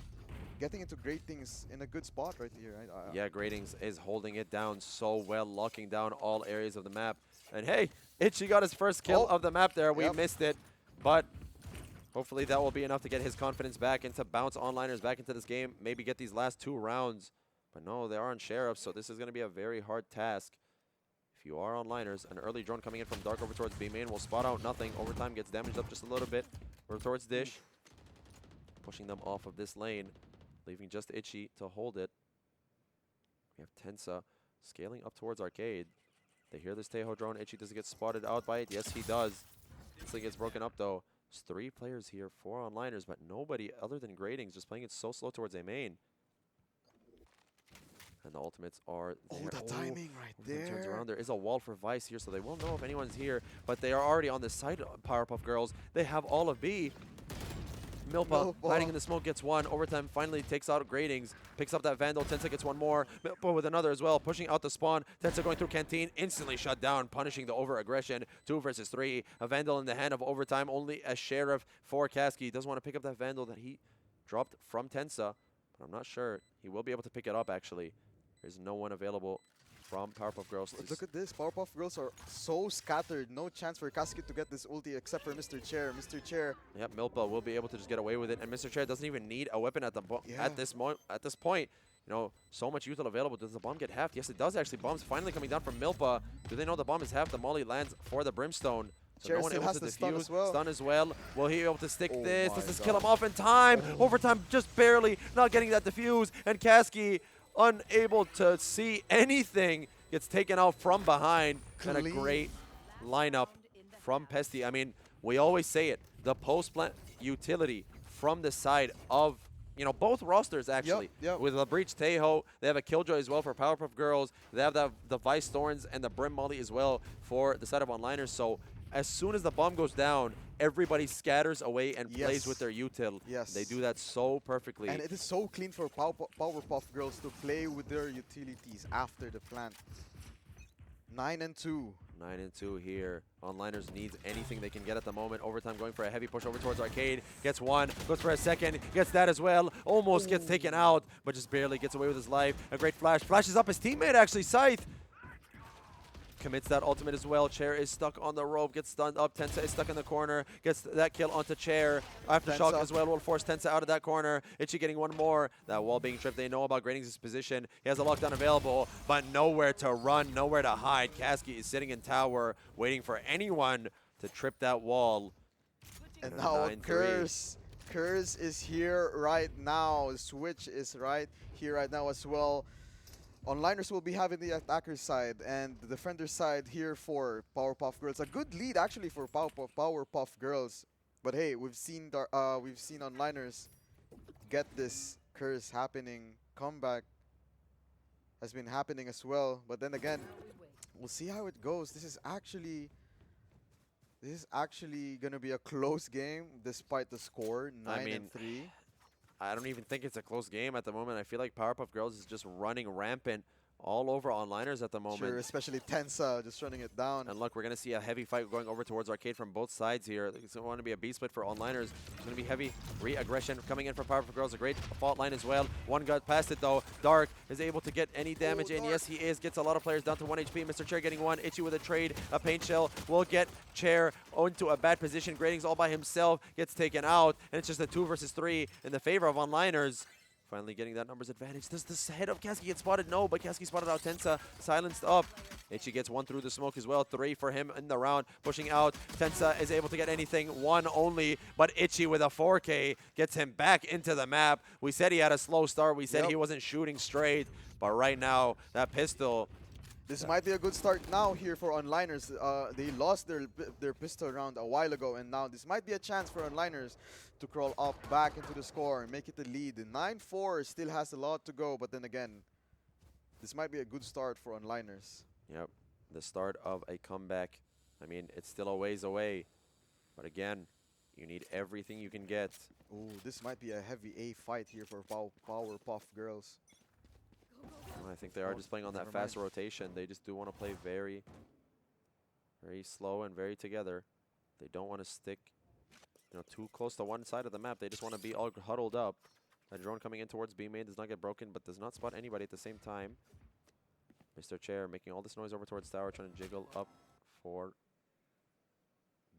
Speaker 2: getting into Gratings in a good spot right here. Right?
Speaker 1: Yeah, Gratings is holding it down so well, locking down all areas of the map. And hey, Itchy got his first kill of the map there. We missed it, but hopefully that will be enough to get his confidence back and to bounce onliners back into this game. Maybe get these last 2 rounds. But no, they are on sheriff, so this is going to be a very hard task. If you are onliners, an early drone coming in from Dark over towards B main will spot out nothing. Overtime gets damaged up just a little bit. Over towards Dish, pushing them off of this lane, leaving just Itchy to hold it. We have Tensa scaling up towards Arcade. They hear this Tejo drone. Itchy does get spotted out by it. Yes, he does. This thing gets broken up though. There's 3 players here, 4 onliners, but nobody other than Gratings just playing it so slow towards A main. And the ultimates are there.
Speaker 2: Oh, the timing right there.
Speaker 1: Turns around. There is a wall for Vice here, so they won't know if anyone's here. But they are already on the side of Powerpuff Girls. They have all of B. Milpa hiding in the smoke gets 1. Overtime finally takes out Gratings. Picks up that Vandal. Tensa gets 1 more. Milpa with another as well. Pushing out the spawn. Tensa going through Canteen. Instantly shut down. Punishing the over-aggression. 2 versus 3. A Vandal in the hand of Overtime. Only a Sheriff for Kasky. Doesn't want to pick up that Vandal that he dropped from Tensa. But I'm not sure. He will be able to pick it up actually. There's no one available from Powerpuff Girls.
Speaker 2: Look at this. Powerpuff Girls are so scattered. No chance for Kasky to get this ulti except for Mr. Chair. Mr. Chair.
Speaker 1: Yep, Milpa will be able to just get away with it. And Mr. Chair doesn't even need a weapon at the at this point. You know, so much util available. Does the bomb get halved? Yes, it does actually. Bomb's finally coming down from Milpa. Do they know the bomb is halved? The molly lands for the Brimstone. So
Speaker 2: Chair
Speaker 1: no one
Speaker 2: still
Speaker 1: able
Speaker 2: has
Speaker 1: to
Speaker 2: the
Speaker 1: defuse.
Speaker 2: stun as well.
Speaker 1: Will he be able to stick this? Does this
Speaker 2: my
Speaker 1: kill him
Speaker 2: God.
Speaker 1: off in time? Overtime just barely not getting that defuse. And Kasky unable to see anything. Gets taken out from behind. And a great lineup from Pesty. I mean, we always say it. The post-plant utility from the side of, you know, both rosters actually.
Speaker 2: Yep.
Speaker 1: With the Breach Tejo, they have a Killjoy as well for Powerpuff Girls. They have the Vice Thorns and the Brim Molly as well for the side of onliners. So as soon as the bomb goes down, everybody scatters away and plays with their util.
Speaker 2: Yes.
Speaker 1: They do that so perfectly.
Speaker 2: And it is so clean for Powerpuff Girls to play with their utilities after the plant. 9-2.
Speaker 1: 9-2 here. Onliners needs anything they can get at the moment. Overtime going for a heavy push over towards Arcade. Gets one, goes for a second, gets that as well. Almost gets taken out, but just barely gets away with his life. A great flash. Flashes up his teammate actually, Scythe. Commits that ultimate as well. Chair is stuck on the rope, gets stunned up. Tensa is stuck in the corner, gets that kill onto Chair. Aftershock as well will force Tensa out of that corner. Itchy getting one more. That wall being tripped. They know about Grading's position. He has a lockdown available, but nowhere to run, nowhere to hide. Kasky is sitting in tower, waiting for anyone to trip that wall.
Speaker 2: And now Curse is here right now. Switch is right here right now as well. Onliners will be having the attacker side and the defender side here for Powerpuff Girls. A good lead actually for Powerpuff Girls. But hey, we've seen Onliners get this curse happening. Comeback has been happening as well. But then again, we'll see how it goes. This is actually gonna be a close game despite the score, 9-3.
Speaker 1: I don't even think it's a close game at the moment. I feel like Powerpuff Girls is just running rampant all over Onliners at the moment.
Speaker 2: Sure, especially Tensa just running it down.
Speaker 1: And look, we're going to see a heavy fight going over towards Arcade from both sides here. It's going to be a B-split for Onliners. It's going to be heavy re-aggression coming in for Powerpuff Girls. A great fault line as well. One got past it though. Dark is able to get any damage in. Yes, he is. Gets a lot of players down to 1 HP. Mr. Chair getting one. Itchy with a trade. A paint shell will get Chair into a bad position. Grading's all by himself. Gets taken out. And it's just a 2 versus 3 in the favor of Onliners. Finally getting that numbers advantage. Does this head of Kasky get spotted? No, but Kasky spotted out Tensa. Silenced up. Itchy gets one through the smoke as well. 3 for him in the round. Pushing out. Tensa is able to get anything. 1 only. But Itchy with a 4K gets him back into the map. We said he had a slow start. We said he wasn't shooting straight. But right now, that pistol...
Speaker 2: This might be a good start now here for Onliners. They lost their pistol round a while ago, and now this might be a chance for Onliners to crawl up back into the score and make it a lead. 9-4 still has a lot to go, but then again, this might be a good start for Onliners.
Speaker 1: Yep, the start of a comeback. I mean, it's still a ways away, but again, you need everything you can get.
Speaker 2: Ooh, this might be a heavy A fight here for Powerpuff Girls.
Speaker 1: I think they are just playing on that fast rotation. They just do want to play very, very slow and very together. They don't want to stick, too close to one side of the map. They just want to be all huddled up. A drone coming in towards B main does not get broken, but does not spot anybody at the same time. Mr. Chair making all this noise over towards tower, trying to jiggle up for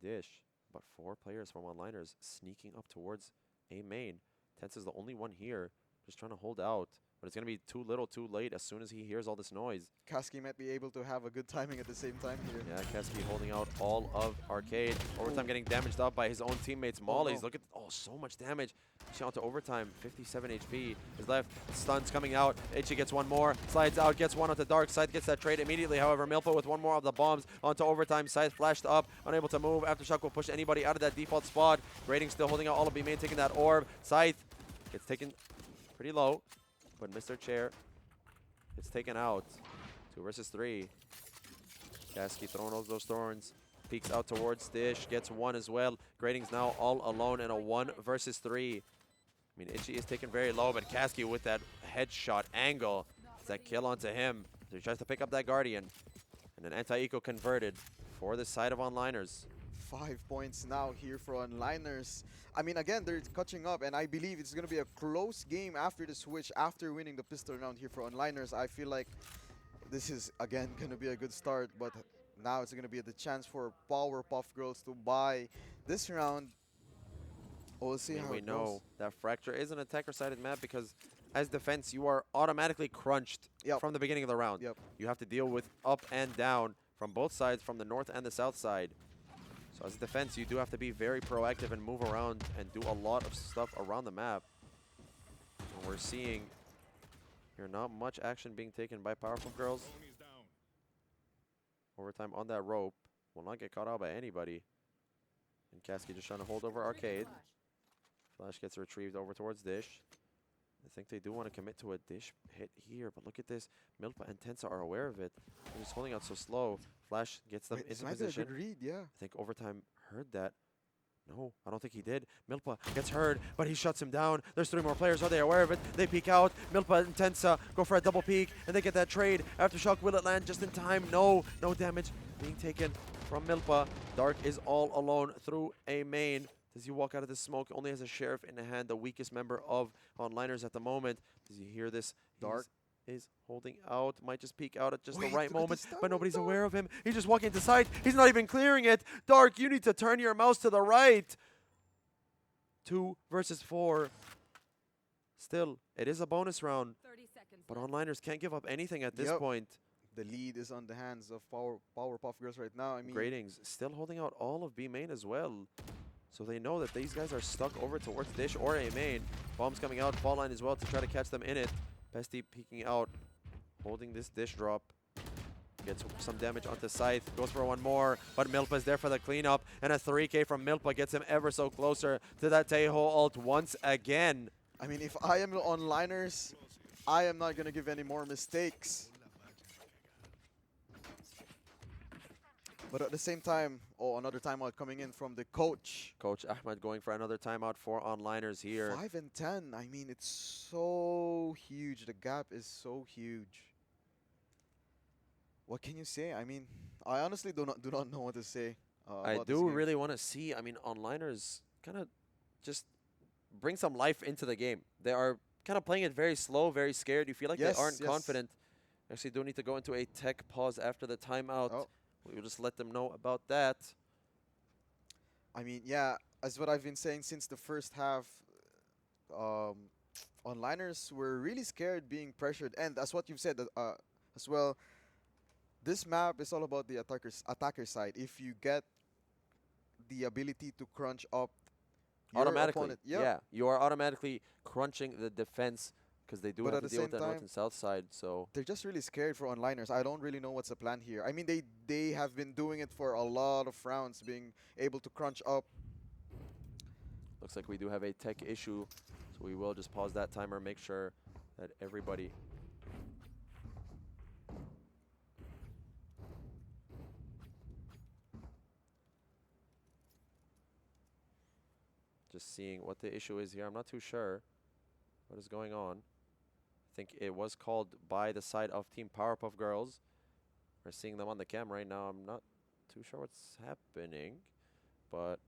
Speaker 1: Dish. But 4 players from Onliners sneaking up towards A main. Tense is the only one here, just trying to hold out. But it's going to be too little, too late as soon as he hears all this noise.
Speaker 2: Kasky might be able to have a good timing at the same time here.
Speaker 1: Yeah, Kasky holding out all of Arcade. Overtime getting damaged up by his own teammates. Molly's, look at, so much damage. Shout to overtime, 57 HP is left. Stuns coming out. Itchy gets one more, slides out, gets one onto Dark. Side gets that trade immediately. However, Milpo with one more of the bombs onto overtime. Side flashed up, unable to move. Aftershock will push anybody out of that default spot. Grading still holding out all of B main, taking that orb. Scythe gets taken pretty low. But Mr. Chair gets taken out. 2 versus 3. Kasky throwing all those thorns. Peeks out towards Dish. Gets one as well. Grading's now all alone in a 1 versus 3. I mean, Itchy is taken very low, but Kasky with that headshot angle. It's that kill onto him. So he tries to pick up that Guardian. And an anti-eco converted for the side of Onliners.
Speaker 2: 5 points now here for Onliners. I mean, again, they're catching up, and I believe it's going to be a close game after the switch, after winning the pistol round here for Onliners. I feel like this is, again, going to be a good start, but now it's going to be the chance for Powerpuff Girls to buy this round. We'll see how it goes.
Speaker 1: We know that Fracture is an attacker-sided map because as defense, you are automatically crunched from the beginning of the round. You have to deal with up and down from both sides, from the north and the south side. So as a defense, you do have to be very proactive and move around and do a lot of stuff around the map. And we're seeing here not much action being taken by Powerpuff Girls. Overtime on that rope. Will not get caught out by anybody. And Kasky just trying to hold over Arcade. Flash gets retrieved over towards Dish. I think they do want to commit to a Dish hit here, but look at this. Milpa and Tensa are aware of it. They're just holding out so slow. Flash gets them into position.
Speaker 2: Good read, yeah.
Speaker 1: I think overtime heard that. No, I don't think he did. Milpa gets heard, but he shuts him down. There's 3 more players. Are they aware of it? They peek out. Milpa and Tensa go for a double peek, and they get that trade. Aftershock, will it land just in time? No. No damage being taken from Milpa. Dark is all alone through a main. Does he walk out of this smoke? Only has a sheriff in the hand, the weakest member of Onliners at the moment. Does he hear this?
Speaker 2: Dark
Speaker 1: is holding out, might just peek out at just
Speaker 2: Wait,
Speaker 1: the right moment, but nobody's
Speaker 2: Dark.
Speaker 1: aware of him. He's just walking to side. He's not even clearing it. Dark, you need to turn your mouse to the right. 2 versus 4. Still, it is a bonus round,
Speaker 3: 30 seconds
Speaker 1: but
Speaker 3: left.
Speaker 1: Onliners can't give up anything at this
Speaker 2: Yep.
Speaker 1: point.
Speaker 2: The lead is on the hands of Powerpuff Girls right now. I mean,
Speaker 1: Gradings still holding out all of B main as well. So they know that these guys are stuck over towards Dish or A main. Bombs coming out, fall line as well to try to catch them in it. Pesty peeking out, holding this Dish drop. Gets some damage onto Scythe, goes for one more, but Milpa's there for the cleanup, and a 3K from Milpa gets him ever so closer to that Teho ult once again.
Speaker 2: I mean, if I am onliners, I am not gonna give any more mistakes. But at the same time, oh, another timeout coming in from the coach.
Speaker 1: Coach Ahmed going for another timeout for Onliners here.
Speaker 2: 5 and 10. I mean, it's so huge. The gap is so huge. What can you say? I mean, I honestly do not know what to say.
Speaker 1: I
Speaker 2: about this
Speaker 1: do
Speaker 2: game.
Speaker 1: really want to see, I mean, Onliners kind of just bring some life into the game. They are kind of playing it very slow, very scared. You feel like
Speaker 2: Yes,
Speaker 1: they aren't
Speaker 2: yes.
Speaker 1: confident. Actually, do need to go into a tech pause after the timeout.
Speaker 2: Oh.
Speaker 1: We'll just let them know about that.
Speaker 2: I mean, yeah, as what I've been saying since the first half, onliners were really scared being pressured, and that's what you've said as well. This map is all about the attacker side. If you get the ability to crunch up your
Speaker 1: Automatically,
Speaker 2: opponent, yep.
Speaker 1: yeah. You are automatically crunching the defense because they do
Speaker 2: But
Speaker 1: have
Speaker 2: at
Speaker 1: to
Speaker 2: the
Speaker 1: deal with
Speaker 2: same
Speaker 1: that north
Speaker 2: time-
Speaker 1: and south side. So
Speaker 2: They're just really scared for onliners. I don't really know what's the plan here. I mean, they have been doing it for a lot of rounds, being able to crunch up.
Speaker 1: looks like we do have a tech issue. So we will just pause that timer, make sure that everybody. Just seeing what the issue is here. I'm not too sure what is going on. I think it was called by the side of Team Powerpuff Girls. We're seeing them on the cam right now. I'm not too sure what's happening, but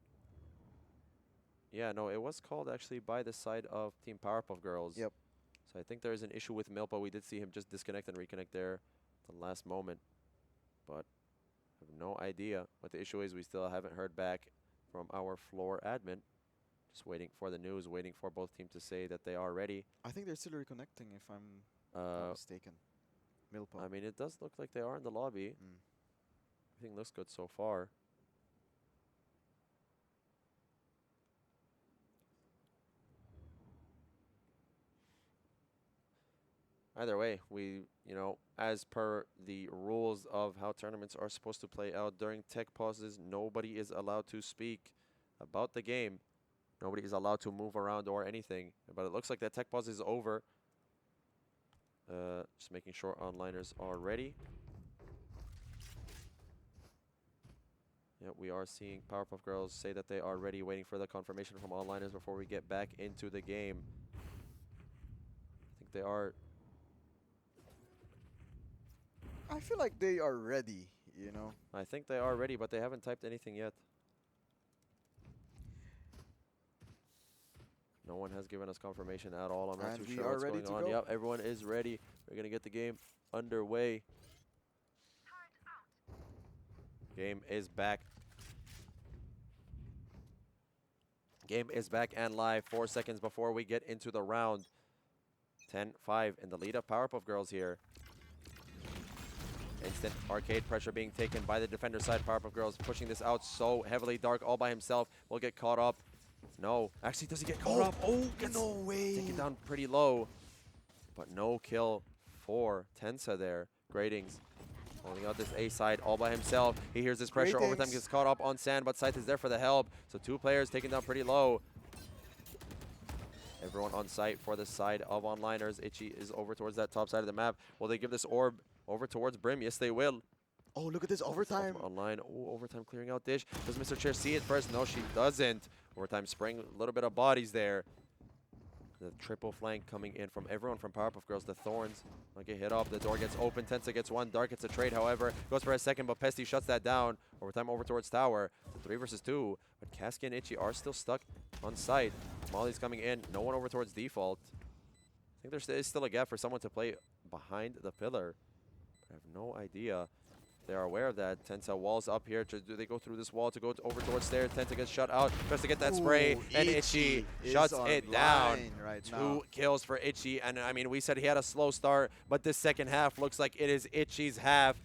Speaker 1: yeah, no, it was called actually by the side of Team Powerpuff Girls.
Speaker 2: Yep.
Speaker 1: So I think there is an issue with Milpa. We did see him just disconnect and reconnect there at the last moment, but I have no idea what the issue is. We still haven't heard back from our floor admin. Just waiting for the news, waiting for both teams to say that they are ready.
Speaker 2: I think they're still reconnecting, if I'm not mistaken. Milpa.
Speaker 1: I mean, it does look like they are in the lobby.
Speaker 2: Mm.
Speaker 1: Everything looks good so far. Either way, as per the rules of how tournaments are supposed to play out, during tech pauses, nobody is allowed to speak about the game. Nobody is allowed to move around or anything. But it looks like that tech pause is over. Just making sure onliners are ready. Yeah, we are seeing Powerpuff Girls say that they are ready, waiting for the confirmation from onliners before we get back into the game. I think they are.
Speaker 2: I feel like they are ready, you know.
Speaker 1: I think they are ready, but they haven't typed anything yet. No one has given us confirmation at all. I'm not
Speaker 2: And
Speaker 1: too
Speaker 2: we
Speaker 1: sure
Speaker 2: are
Speaker 1: what's
Speaker 2: ready
Speaker 1: going
Speaker 2: to
Speaker 1: on.
Speaker 2: go.
Speaker 1: Yep, everyone is ready. We're going to get the game underway. Game is back. Game is back and live. 4 seconds before we get into the round. 10-5 in the lead of Powerpuff Girls here. Instant arcade pressure being taken by the defender side. Powerpuff Girls pushing this out so heavily. Dark all by himself will get caught up. No, actually, does he get caught up? Oh, gets
Speaker 2: no way.
Speaker 1: taken down pretty low, but no kill for Tensa there. Gradings holding out this A side all by himself. He hears this pressure. Overtime
Speaker 2: Gradings.
Speaker 1: gets caught up on Sand, but Scythe is there for the help. So 2 players taken down pretty low. Everyone on site for the side of onliners. Itchy is over towards that top side of the map. Will they give this orb over towards Brim? Yes, they will.
Speaker 2: Oh, look at this overtime.
Speaker 1: Online. Oh, overtime clearing out dish. Does Mr. Chair see it first? No, she doesn't. Overtime spraying a little bit of bodies there. The triple flank coming in from everyone from Powerpuff Girls. The Thorns might get hit off. The door gets open. Tensa gets one. Dark gets a trade, however. Goes for a second, but Pesty shuts that down. Overtime over towards Tower. It's a 3 versus 2. But Kasky and Itchy are still stuck on site. Molly's coming in. No one over towards default. I think there is still a gap for someone to play behind the pillar. I have no idea. They are aware of that. Tensa walls up here. Do they go through this wall to go over towards there? Tensa gets shut out. Tries to get that spray. And Itchy shuts it down.
Speaker 2: Right
Speaker 1: 2 kills for Itchy. And I mean, we said he had a slow start, but this second half looks like it is Itchy's half.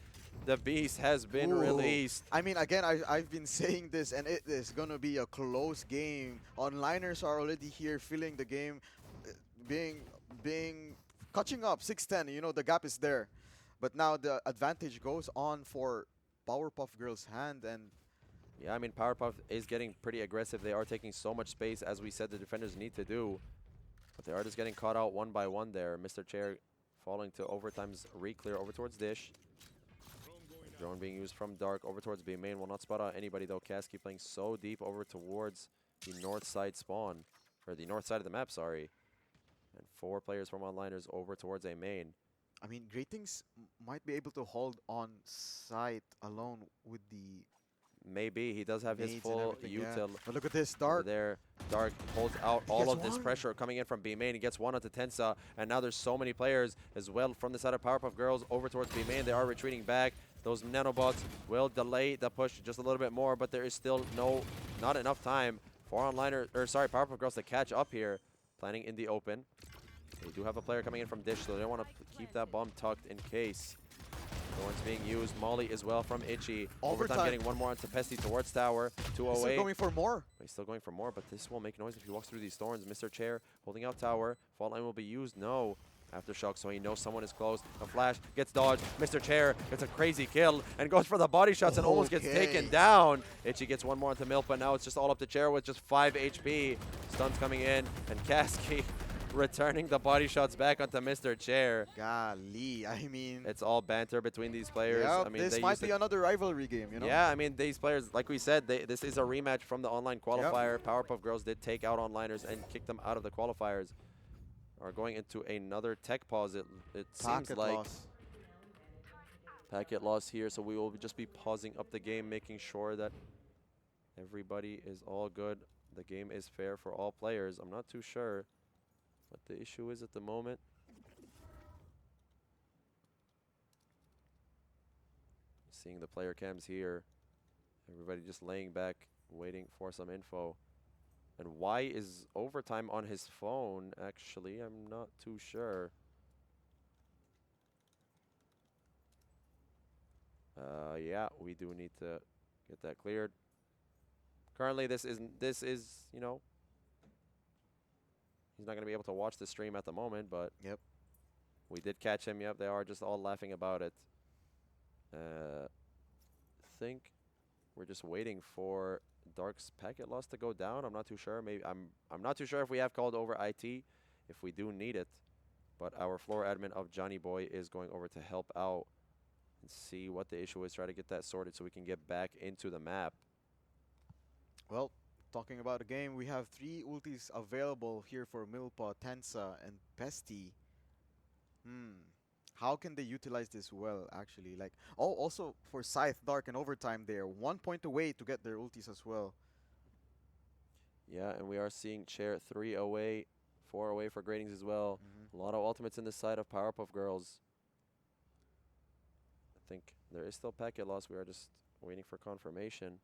Speaker 1: The beast has been released.
Speaker 2: I mean, again, I've been saying this, and it is going to be a close game. Onliners are already here feeling the game being catching up. 6-10, you know, the gap is there. But now the advantage goes on for Powerpuff Girls' hand, and
Speaker 1: yeah, I mean, Powerpuff is getting pretty aggressive. They are taking so much space, as we said the defenders need to do. But they are just getting caught out one by one there. Mr. Chair falling to overtime's re-clear over towards Dish. Drone being used from Dark over towards B main. Will not spot out anybody though. Kasky playing so deep over towards the north side spawn. Or the north side of the map, sorry. And 4 players from Onliners over towards A main.
Speaker 2: I mean, Great Things might be able to hold on site alone with the
Speaker 1: maybe. He does have his full util.
Speaker 2: Yeah. But look at this, Dark.
Speaker 1: There, Dark holds out all of this pressure coming in from B main. He gets one onto Tensa, and now there's so many players as well from the side of Powerpuff Girls over towards B main. They are retreating back. Those nanobots will delay the push just a little bit more, but there is still not enough time for Powerpuff Girls to catch up here. Planning in the open. They do have a player coming in from Dish, so they don't want to keep that bomb tucked in case. Thorns being used. Molly as well from Itchy. Overtime getting one more onto Pesty towards Tower. 208.
Speaker 2: He's still going for more.
Speaker 1: He's still going for more, but this will make noise if he walks through these Thorns. Mr. Chair holding out Tower. Fault line will be used. No. Aftershock, so he knows someone is close. A flash gets dodged. Mr. Chair gets a crazy kill and goes for the body shots and almost gets taken down. Itchy gets one more onto Milk, but now it's just all up to Chair with just 5 HP. Stuns coming in, and Kasky returning the body shots back onto Mr. Chair.
Speaker 2: Golly, I mean,
Speaker 1: it's all banter between these players.
Speaker 2: Yep,
Speaker 1: I mean,
Speaker 2: this might be another rivalry game, you know?
Speaker 1: Yeah, I mean, these players, like we said, this is a rematch from the online qualifier. Yep. Powerpuff Girls did take out Onliners and kick them out of the qualifiers. Are going into another tech pause, it seems like. Packet loss here, so we will just be pausing up the game, making sure that everybody is all good. The game is fair for all players. I'm not too sure what the issue is at the moment. Seeing the player cams here. Everybody just laying back, waiting for some info. And why is overtime on his phone? Actually, I'm not too sure. Yeah, we do need to get that cleared. Currently, this is you know, he's not going to be able to watch the stream at the moment, but
Speaker 2: yep,
Speaker 1: we did catch him. Yep, they are just all laughing about it. Think we're just waiting for Dark's packet loss to go down. I'm not too sure. Maybe I'm not too sure if we have called over IT, if we do need it. But our floor admin of Johnny Boy is going over to help out and see what the issue is, try to get that sorted so we can get back into the map.
Speaker 2: Well, talking about the game, we have 3 ultis available here for Milpa, Tensa, and Pesty. How can they utilize this well, actually? Like, oh, also for Scythe, Dark, and Overtime, they're 1 point away to get their ultis as well.
Speaker 1: Yeah, and we are seeing Chair 3 away, 4 away for Gradings as well. A lot of ultimates in the side of Powerpuff Girls. I think there is still packet loss. We are just waiting for confirmation.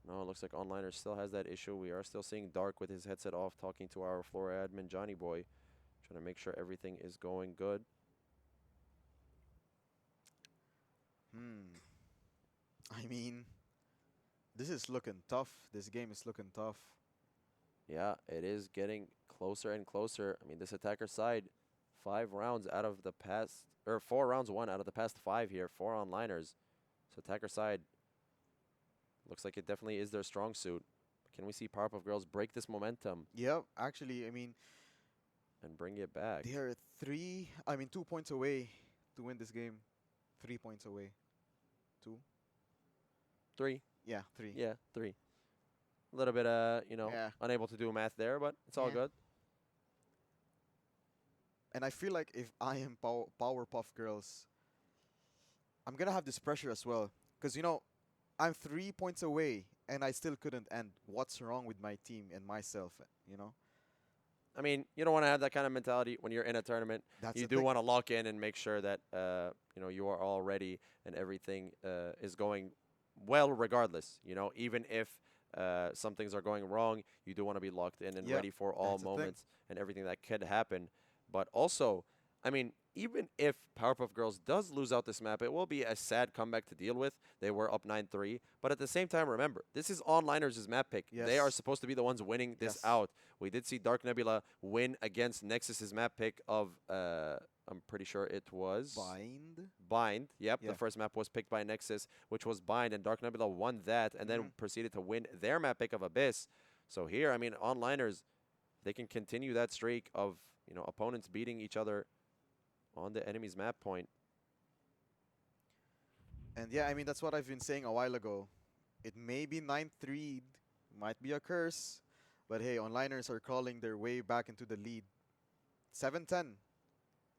Speaker 1: No, it looks like Onliner still has that issue. We are still seeing Dark with his headset off, talking to our floor admin, Johnny Boy, trying to make sure everything is going good.
Speaker 2: I mean, this is looking tough. This game is looking tough.
Speaker 1: Yeah, it is getting closer and closer. I mean, this attacker side, 5 rounds out of the past, or 4 rounds won out of the past 5 here, 4 Onliners. So attacker side looks like it definitely is their strong suit. Can we see Powerpuff Girls break this momentum?
Speaker 2: Yeah, actually, I mean,
Speaker 1: and bring it back.
Speaker 2: They are 2 points away to win this game. 3 points away. 2?
Speaker 1: 3.
Speaker 2: Yeah, 3.
Speaker 1: Yeah, 3. A little bit, you know,
Speaker 2: Yeah.
Speaker 1: unable to do math there, but it's all
Speaker 2: Yeah.
Speaker 1: good.
Speaker 2: And I feel like if I am Powerpuff Girls, I'm gonna have this pressure as well. Because, you know, I'm 3 points away and I still couldn't end. What's wrong with my team and myself, you know?
Speaker 1: I mean, you don't want to have that kind of mentality when you're in a tournament.
Speaker 2: That's
Speaker 1: You
Speaker 2: the
Speaker 1: do
Speaker 2: thing.
Speaker 1: want to lock in and make sure that, you know, you are all ready and everything is going well regardless. You know, even if some things are going wrong, you do want to be locked in and
Speaker 2: Yeah,
Speaker 1: ready for all
Speaker 2: that's the thing.
Speaker 1: moments and everything that could happen. But also, I mean, even if Powerpuff Girls does lose out this map, it will be a sad comeback to deal with. They were up 9-3. But at the same time, remember, this is Onliners' map pick. They are
Speaker 2: Yes.
Speaker 1: supposed to be the ones winning this
Speaker 2: Yes.
Speaker 1: out. We did see Dark Nebula win against Nexus's map pick of, I'm pretty sure it was...
Speaker 2: Bind?
Speaker 1: Bind. Yep,
Speaker 2: Yeah.
Speaker 1: the first map was picked by Nexus, which was Bind, and Dark Nebula won that and then proceeded to win their map pick of Abyss. So here, I mean, Onliners, they can continue that streak of, you know, opponents beating each other on the enemy's map point.
Speaker 2: And yeah, I mean, that's what I've been saying a while ago. It may be 9-3, might be a curse, but hey, Onliners are crawling their way back into the lead. 7-10.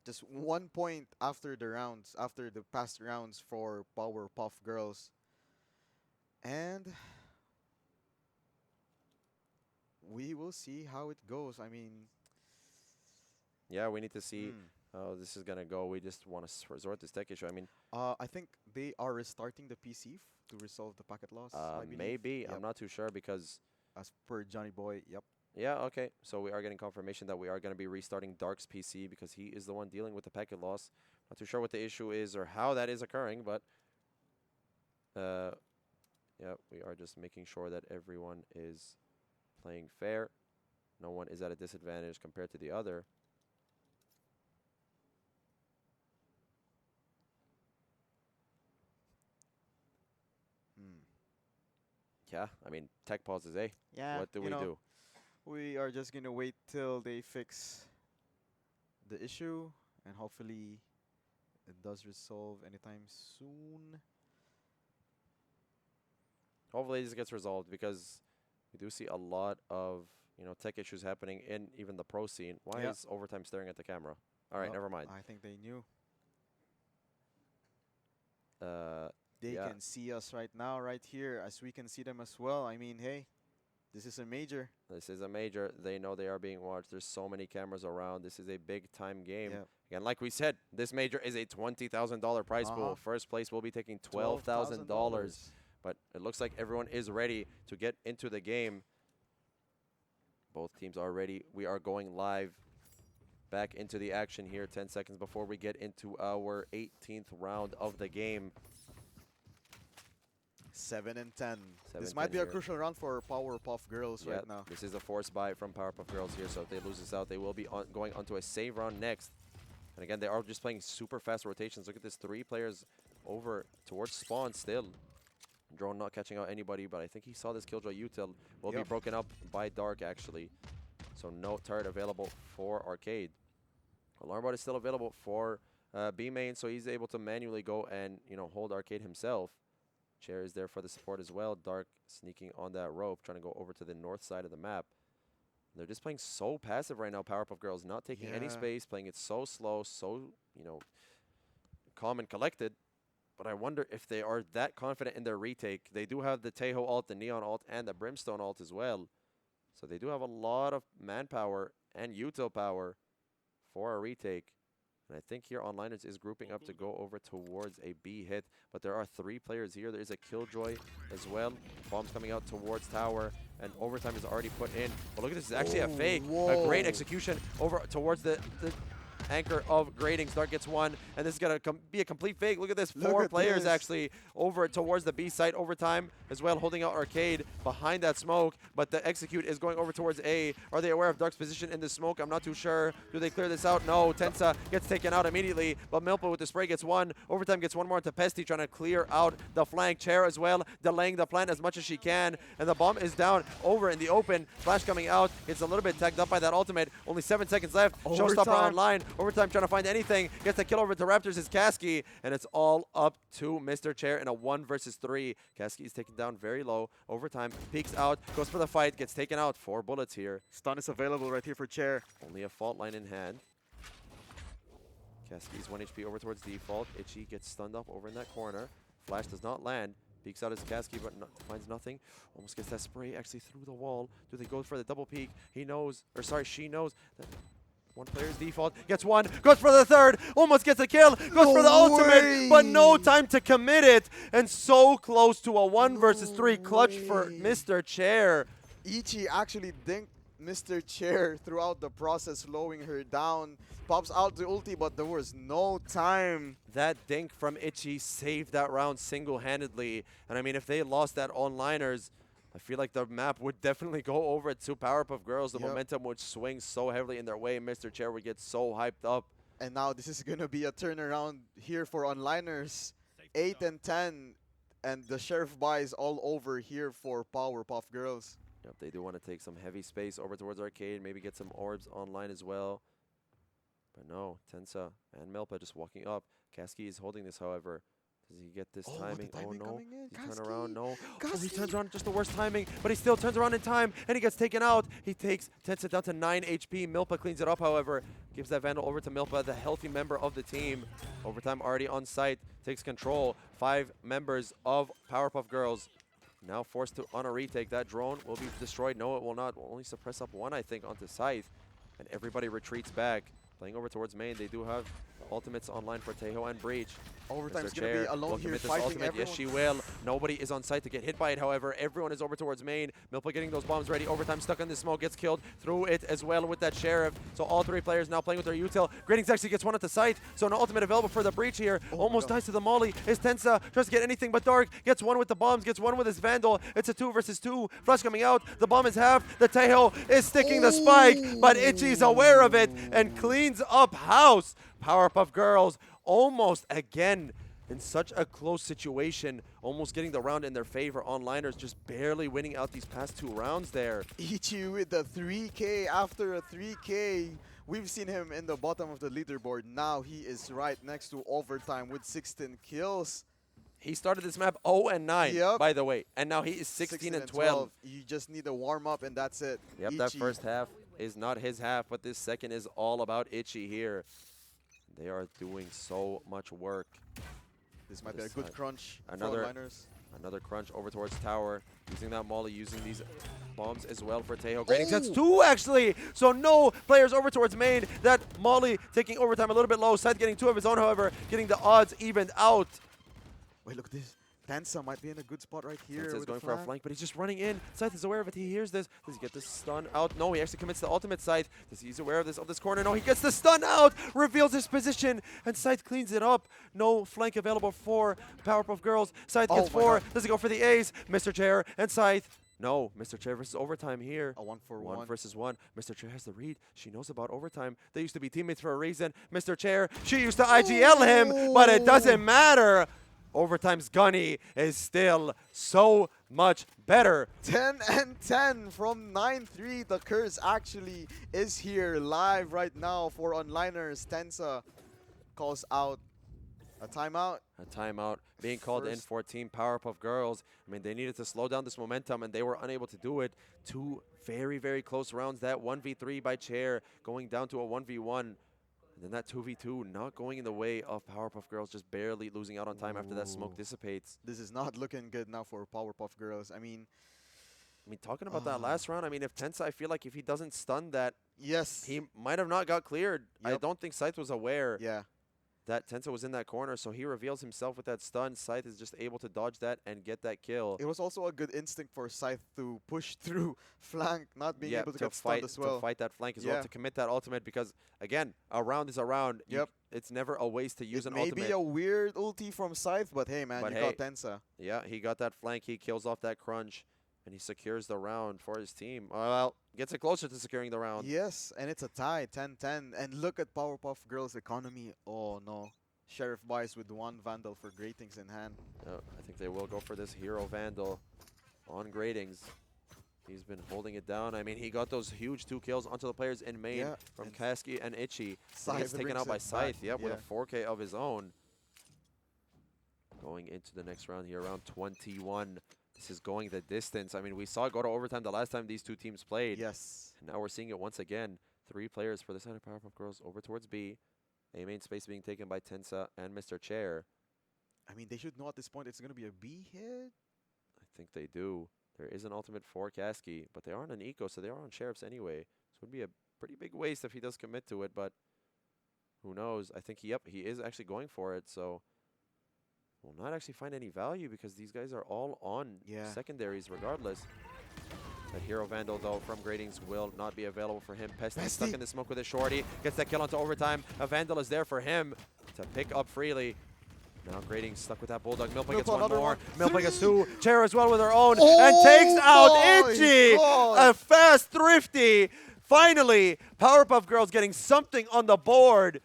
Speaker 2: Just 1 point after the rounds, after the past rounds for Powerpuff Girls. And we will see how it goes. I mean,
Speaker 1: Yeah, we need to see how this is going to go. We just want to resort this tech issue. I mean,
Speaker 2: I think they are restarting the PC to resolve the packet loss. I believe.
Speaker 1: maybe.
Speaker 2: Yep.
Speaker 1: I'm not too sure because...
Speaker 2: As per Johnny Boy, yep.
Speaker 1: Yeah, okay. So we are getting confirmation that we are going to be restarting Dark's PC because he is the one dealing with the packet loss. Not too sure what the issue is or how that is occurring, but yeah, we are just making sure that everyone is playing fair. No one is at a disadvantage compared to the other. Yeah, I mean, tech pauses, eh?
Speaker 2: Yeah.
Speaker 1: What do
Speaker 2: you
Speaker 1: we
Speaker 2: know,
Speaker 1: do?
Speaker 2: We are just gonna wait till they fix the issue, and hopefully it does resolve anytime soon.
Speaker 1: Hopefully this gets resolved because we do see a lot of, you know, tech issues happening in even the pro scene. Why
Speaker 2: Yeah.
Speaker 1: is Overtime staring at the camera? All right,
Speaker 2: Well,
Speaker 1: never mind.
Speaker 2: I think they knew.
Speaker 1: Uh,
Speaker 2: They
Speaker 1: yeah.
Speaker 2: can see us right now, right here, as we can see them as well. I mean, hey, this is a major.
Speaker 1: This is a major. They know they are being watched. There's so many cameras around. This is a big time game.
Speaker 2: Yeah.
Speaker 1: Again, like we said, this major is a $20,000 prize pool. First place will be taking $12,000. But it looks like everyone is ready to get into the game. Both teams are ready. We are going live back into the action here 10 seconds before we get into our 18th round of the game.
Speaker 2: 7-10. This
Speaker 1: 7-10
Speaker 2: might be a
Speaker 1: here.
Speaker 2: crucial round for Powerpuff Girls right now.
Speaker 1: This is a forced buy from Powerpuff Girls here, so if they lose this out, they will be going onto a save round next. And again, they are just playing super fast rotations. Look at this, 3 players over towards spawn still. Drone not catching out anybody, but I think he saw this Killjoy util will be broken up by Dark, actually. So no turret available for Arcade. Alarmbot is still available for B main, so he's able to manually go and, you know, hold Arcade himself. Chair is there for the support as well. Dark sneaking on that rope, trying to go over to the north side of the map. They're just playing so passive right now, Powerpuff Girls, not taking any space, playing it so slow, so, you know, calm and collected. But I wonder if they are that confident in their retake. They do have the Tejo ult, the Neon ult, and the Brimstone ult as well. So they do have a lot of manpower and util power for a retake. And I think here Onliners is grouping up to go over towards a B hit. But there are 3 players here. There is a Killjoy as well. Bombs coming out towards tower. And overtime is already put in. But look at this. It's actually a fake. A great execution over towards the anchor of gradings. Dark gets 1. And this is going to be a complete fake. Look at this. 4 players actually over towards the B site. Overtime as well, holding out Arcade behind that smoke. But the execute is going over towards A. Are they aware of Dark's position in the smoke? I'm not too sure. Do they clear this out? No. Tensa gets taken out immediately. But Milpa with the spray gets 1. Overtime gets 1 more to Pesty, trying to clear out the flank. Chair as well, delaying the plant as much as she can. And the bomb is down over in the open. Flash coming out. It's a little bit tagged up by that ultimate. Only 7 seconds left. Showstopper online. Overtime trying to find anything. Gets the kill over to Raptors is Kasky, and it's all up to Mr. Chair in a 1 versus 3. Kasky is taken down very low. Overtime, peeks out, goes for the fight, gets taken out. 4 bullets here.
Speaker 2: Stun is available right here for Chair.
Speaker 1: Only a fault line in hand. Kasky's 1 HP over towards default. Itchy gets stunned up over in that corner. Flash does not land. Peeks out as Kasky, but finds nothing. Almost gets that spray actually through the wall. Do they go for the double peek? He knows, or sorry, she knows that one player's default. Gets one, goes for the third, almost gets a kill, goes for the ultimate, but no time to commit it. And so close to a 1 versus 3 clutch for Mr. Chair.
Speaker 2: Ichi actually dinked Mr. Chair throughout the process, slowing her down. Pops out the ulti, but there was no time.
Speaker 1: That dink from Itchy saved that round single-handedly. And I mean, if they lost that onliners, I feel like the map would definitely go over to Powerpuff Girls. The momentum would swing so heavily in their way. Mr. Chair would get so hyped up.
Speaker 2: And now this is going to be a turnaround here for onliners. 8 and 10. And the Sheriff buys all over here for Powerpuff Girls.
Speaker 1: Yep, they do want to take some heavy space over towards Arcade. Maybe get some orbs online as well. But no, Tensa and Melpa just walking up. Kasky is holding this, however. Does he get this timing? Oh no, he turns around, no. Oh, he turns around, just the worst timing, but he still turns around in time, and he gets taken out. He takes Tensa down to 9 HP. Milpa cleans it up, however. Gives that Vandal over to Milpa, the healthy member of the team. Overtime already on site, takes control. 5 members of Powerpuff Girls now forced to on a retake. That drone will be destroyed. No, it will not. Will only suppress up 1, I think, onto Scythe. And everybody retreats back. Playing over towards main, they do have ultimates online for Tejo and Breach.
Speaker 2: Overtime's going to be alone here fighting everyone.
Speaker 1: Yes, she will. Nobody is on site to get hit by it, however. Everyone is over towards main. Milpa getting those bombs ready. Overtime stuck in the smoke, gets killed through it as well with that Sheriff. So all 3 players now playing with their util. Greetings actually gets one at the site, so an ultimate available for the Breach here. Almost dies to the Molly. Is Tensa, tries to get anything but Dark. Gets one with the bombs, gets one with his Vandal. It's a 2 versus 2. Flash coming out. The bomb is halved. The Tejo is sticking the spike, but Itchy's aware of it and cleans up house. Powerpuff Girls almost again in such a close situation, almost getting the round in their favor. Onliners just barely winning out these past 2 rounds there.
Speaker 2: Ichi with the 3K after a 3K. We've seen him in the bottom of the leaderboard. Now he is right next to Overtime with 16 kills.
Speaker 1: He started this map 0 and 9, by the way, and now he is 16 and 12.
Speaker 2: You just need a warm up and that's it.
Speaker 1: Yep, Ichi. That first half is not his half, but this second is all about Itchy here. They are doing so much work.
Speaker 2: This might be a good crunch for onliners.
Speaker 1: Another crunch over towards tower. Using that Molly, using these bombs as well for Tejo. Great that's 2 actually. So no players over towards main. That Molly taking overtime a little bit low. Scythe getting 2 of his own, however, getting the odds evened out.
Speaker 2: Wait, look at this. Tensa might be in a good spot right here.
Speaker 1: Tensa's going for a flank, but he's just running in. Scythe is aware of it. He hears this. Does he get the stun out? No, he actually commits the ultimate. Scythe. He's aware of this corner. No, he gets the stun out. Reveals his position, and Scythe cleans it up. No flank available for Powerpuff Girls. Scythe gets 4. Does he go for the ace? Mr. Chair and Scythe. No, Mr. Chair versus overtime here.
Speaker 2: A 1-for-1.
Speaker 1: 1 versus 1. Mr. Chair has the read. She knows about overtime. They used to be teammates for a reason. Mr. Chair, she used to IGL him, but it doesn't matter. Overtime's Gunny is still so much better.
Speaker 2: 10 and 10 from 9-3. The curse actually is here live right now for onliners. Tensa calls out a timeout.
Speaker 1: A timeout being called in for Team Powerpuff Girls. I mean, they needed to slow down this momentum, and they were unable to do it. 2 very, very close rounds. That 1v3 by Chair going down to a 1v1. And then that 2v2 not going in the way of Powerpuff Girls, just barely losing out on time after that smoke dissipates.
Speaker 2: This is not looking good now for Powerpuff Girls. I mean,
Speaker 1: talking about that last round, I mean, if Tensa, I feel like if he doesn't stun that,
Speaker 2: yes,
Speaker 1: he might have not got cleared. I don't think Scythe was aware that Tensa was in that corner, so he reveals himself with that stun. Scythe is just able to dodge that and get that kill.
Speaker 2: It was also a good instinct for Scythe to push through flank, not being able to get stunned as well.
Speaker 1: To fight that flank as well, to commit that ultimate, because, again, a round is a round. It's never a waste to use an ultimate.
Speaker 2: Maybe a weird ulti from Scythe, but hey, man, you got Tensa.
Speaker 1: Yeah, he got that flank. He kills off that crunch, and he secures the round for his team. Well, gets it closer to securing the round.
Speaker 2: Yes, and it's a tie, 10-10. And look at Powerpuff Girls' economy. Oh, no. Sheriff buys with 1 Vandal for Gratings in hand.
Speaker 1: I think they will go for this Hero Vandal on Gratings. He's been holding it down. I mean, he got those huge 2 kills onto the players in main from Kasky and Itchy. He gets taken out by Scythe, with a 4K of his own. Going into the next round here, round 21. This is going the distance. I mean, we saw it go to overtime the last time these two teams played.
Speaker 2: Yes.
Speaker 1: And now we're seeing it once again. 3 players for the side of Powerpuff Girls over towards B. A main space being taken by Tensa and Mr. Chair.
Speaker 2: I mean, they should know at this point it's going to be a B hit.
Speaker 1: I think they do. There is an ultimate for Kasky, but they are on an eco, so they are on Sheriffs anyway. So it would be a pretty big waste if he does commit to it, but who knows? I think, he is actually going for it, so will not actually find any value because these guys are all on secondaries regardless. That Hero Vandal, though, from Gradings will not be available for him. Pesty stuck in the smoke with a shorty. Gets that kill onto overtime. A Vandal is there for him to pick up freely. Now Gradings stuck with that Bulldog. Milpa gets one more. Milpa gets 2. Chair as well with her own. And takes out Itchy! A fast, thrifty. Finally, Powerpuff Girls getting something on the board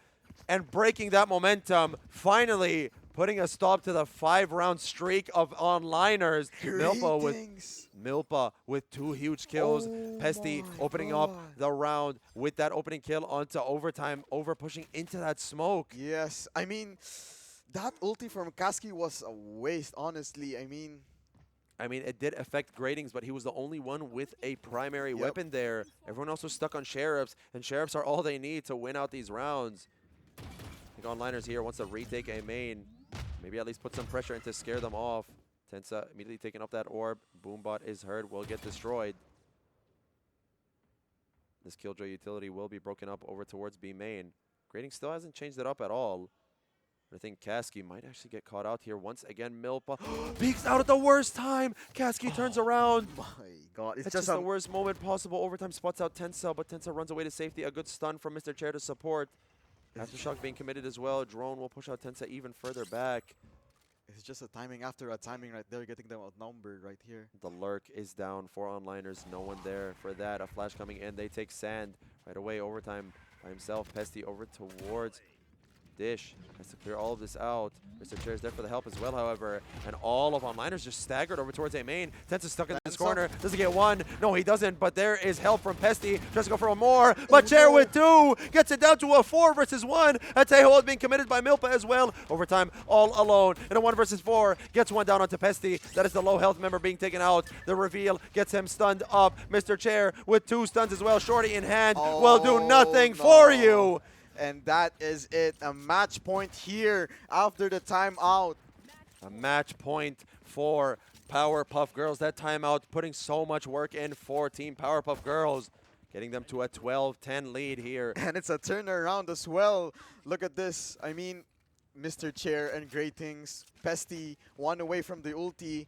Speaker 1: and breaking that momentum. Finally, putting a stop to the 5-round streak of onliners. Milpa with 2 huge kills. Pesty opening up the round with that opening kill onto overtime, over pushing into that smoke.
Speaker 2: Yes, I mean, that ulti from Kasky was a waste, honestly. I mean,
Speaker 1: it did affect Gradings, but he was the only one with a primary weapon there. Everyone else was stuck on Sheriffs, and Sheriffs are all they need to win out these rounds. I think onliners here wants to retake a main. Maybe at least put some pressure in to scare them off. Tensa immediately taking up that orb. Boombot is heard, will get destroyed. This Killjoy utility will be broken up over towards B main. Grading still hasn't changed it up at all. But I think Kasky might actually get caught out here once again. Milpa peeks out at the worst time. Kasky turns around.
Speaker 2: My God,
Speaker 1: it's just the worst moment possible. Overtime spots out Tensa, but Tensa runs away to safety. A good stun from Mr. Chair to support. Aftershock being committed as well. Drone will push out Tensa even further back.
Speaker 2: It's just a timing after a timing right there, getting them outnumbered right here.
Speaker 1: The lurk is down for onliners. No one there for that. A flash coming in. They take Sand right away. Overtime by himself. Pesty over towards Dish. Has to clear all of this out. Mr. Chair is there for the help as well, however. And all of onliners just staggered over towards A main. Tensa stuck in this corner. Does he get 1? No, he doesn't. But there is help from Pesty. Tries to go for 1 more. But Chair with 2. Gets it down to a 4 versus 1. Atejo being committed by Milpa as well. Overtime all alone. In a 1 versus 4. Gets 1 down onto Pesty. That is the low health member being taken out. The reveal gets him stunned up. Mr. Chair with 2 stuns as well. Shorty in hand will do nothing for you.
Speaker 2: And that is it. A match point here after the timeout.
Speaker 1: A match point for Powerpuff Girls. That timeout putting so much work in for Team Powerpuff Girls. Getting them to a 12-10 lead here.
Speaker 2: And it's a turnaround as well. Look at this. I mean, Mr. Chair and Gratings. Pesty, 1 away from the ulti.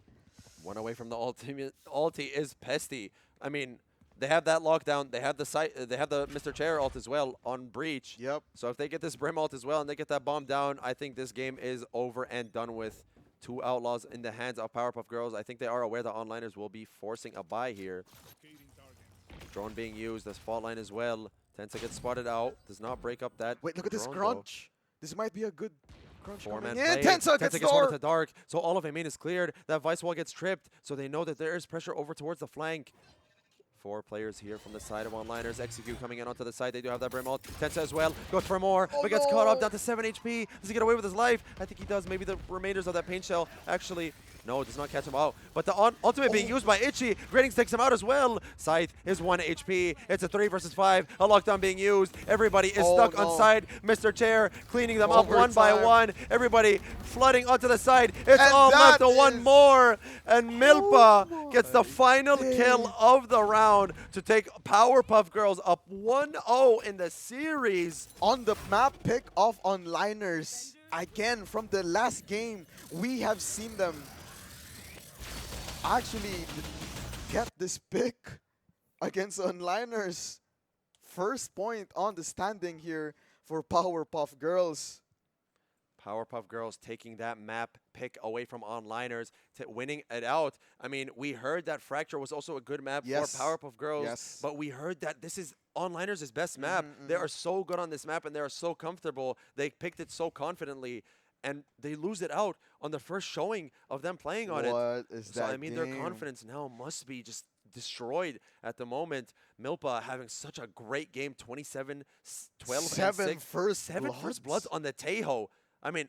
Speaker 1: 1 away from the ulti is Pesty. I mean, they have that lockdown. They have the Mr. Chair ult as well on Breach.
Speaker 2: Yep.
Speaker 1: So if they get this Brim ult as well and they get that bomb down, I think this game is over and done with. 2 outlaws in the hands of Powerpuff Girls. I think they are aware the onliners will be forcing a buy here. Drone being used as fault line as well. Tensa gets spotted out. Does not break up that.
Speaker 2: Wait, look at this crunch. This might be a good crunch.
Speaker 1: Four-man
Speaker 2: play.
Speaker 1: Tensa gets one into dark. So all of A main is cleared. That Vice Wall gets tripped. So they know that there is pressure over towards the flank. 4 players here from the side of onliners. Execute coming in onto the side. They do have that Brim ult. Tensa as well. Goes for more, but gets caught up down to 7 HP. Does he get away with his life? I think he does. Maybe the remainders of that pain shell actually. No, it does not catch him out. But the ultimate being used by Itchy. Gradings takes him out as well. Scythe is 1 HP. It's a 3 versus 5. A lockdown being used. Everybody is stuck on side. Mr. Chair cleaning them up one by one. Everybody flooding onto the side. It's all left to 1 more. And Milpa gets the final kill of the round to take Powerpuff Girls up 1-0 in the series.
Speaker 2: On the map pick of onliners. Again, from the last game, we have seen them actually get this pick against onliners. First point on the standing here for Powerpuff Girls.
Speaker 1: Powerpuff Girls taking that map pick away from onliners, to winning it out. I mean, we heard that Fracture was also a good map for Powerpuff Girls, but we heard that this is onliners' best map. They are so good on this map and they are so comfortable. They picked it so confidently and they lose it out on the first showing of them playing on it.
Speaker 2: What is that?
Speaker 1: So I mean, their confidence now must be just destroyed at the moment. Milpa having such a great game, 27, 12,
Speaker 2: Seven
Speaker 1: and 6.
Speaker 2: first
Speaker 1: Seven
Speaker 2: bloods.
Speaker 1: first bloods on the Tejo. I mean,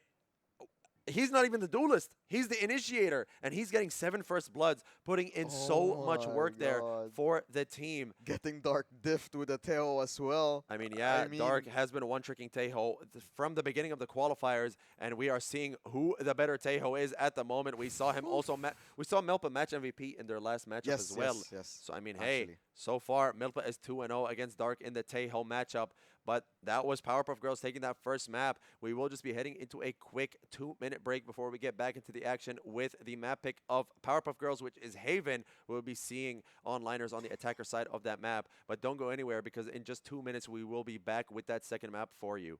Speaker 1: he's not even the duelist. He's the initiator, and he's getting 7 first bloods, putting in so much
Speaker 2: my
Speaker 1: work there
Speaker 2: God.
Speaker 1: for the team.
Speaker 2: Getting Dark diffed with a Teo as well.
Speaker 1: I mean, yeah, Dark has been one-tricking Tejo from the beginning of the qualifiers, and we are seeing who the better Tejo is at the moment. We saw him also. We saw Milpa match MVP in their last matchup as well.
Speaker 2: Yes.
Speaker 1: So I mean,
Speaker 2: Actually.
Speaker 1: hey, so far Milpa is 2-0 against Dark in the Tejo matchup. But that was Powerpuff Girls taking that first map. We will just be heading into a quick 2-minute break before we get back into the action with the map pick of Powerpuff Girls, which is Haven. We'll be seeing onliners on the attacker side of that map. But don't go anywhere, because in just 2 minutes, we will be back with that second map for you.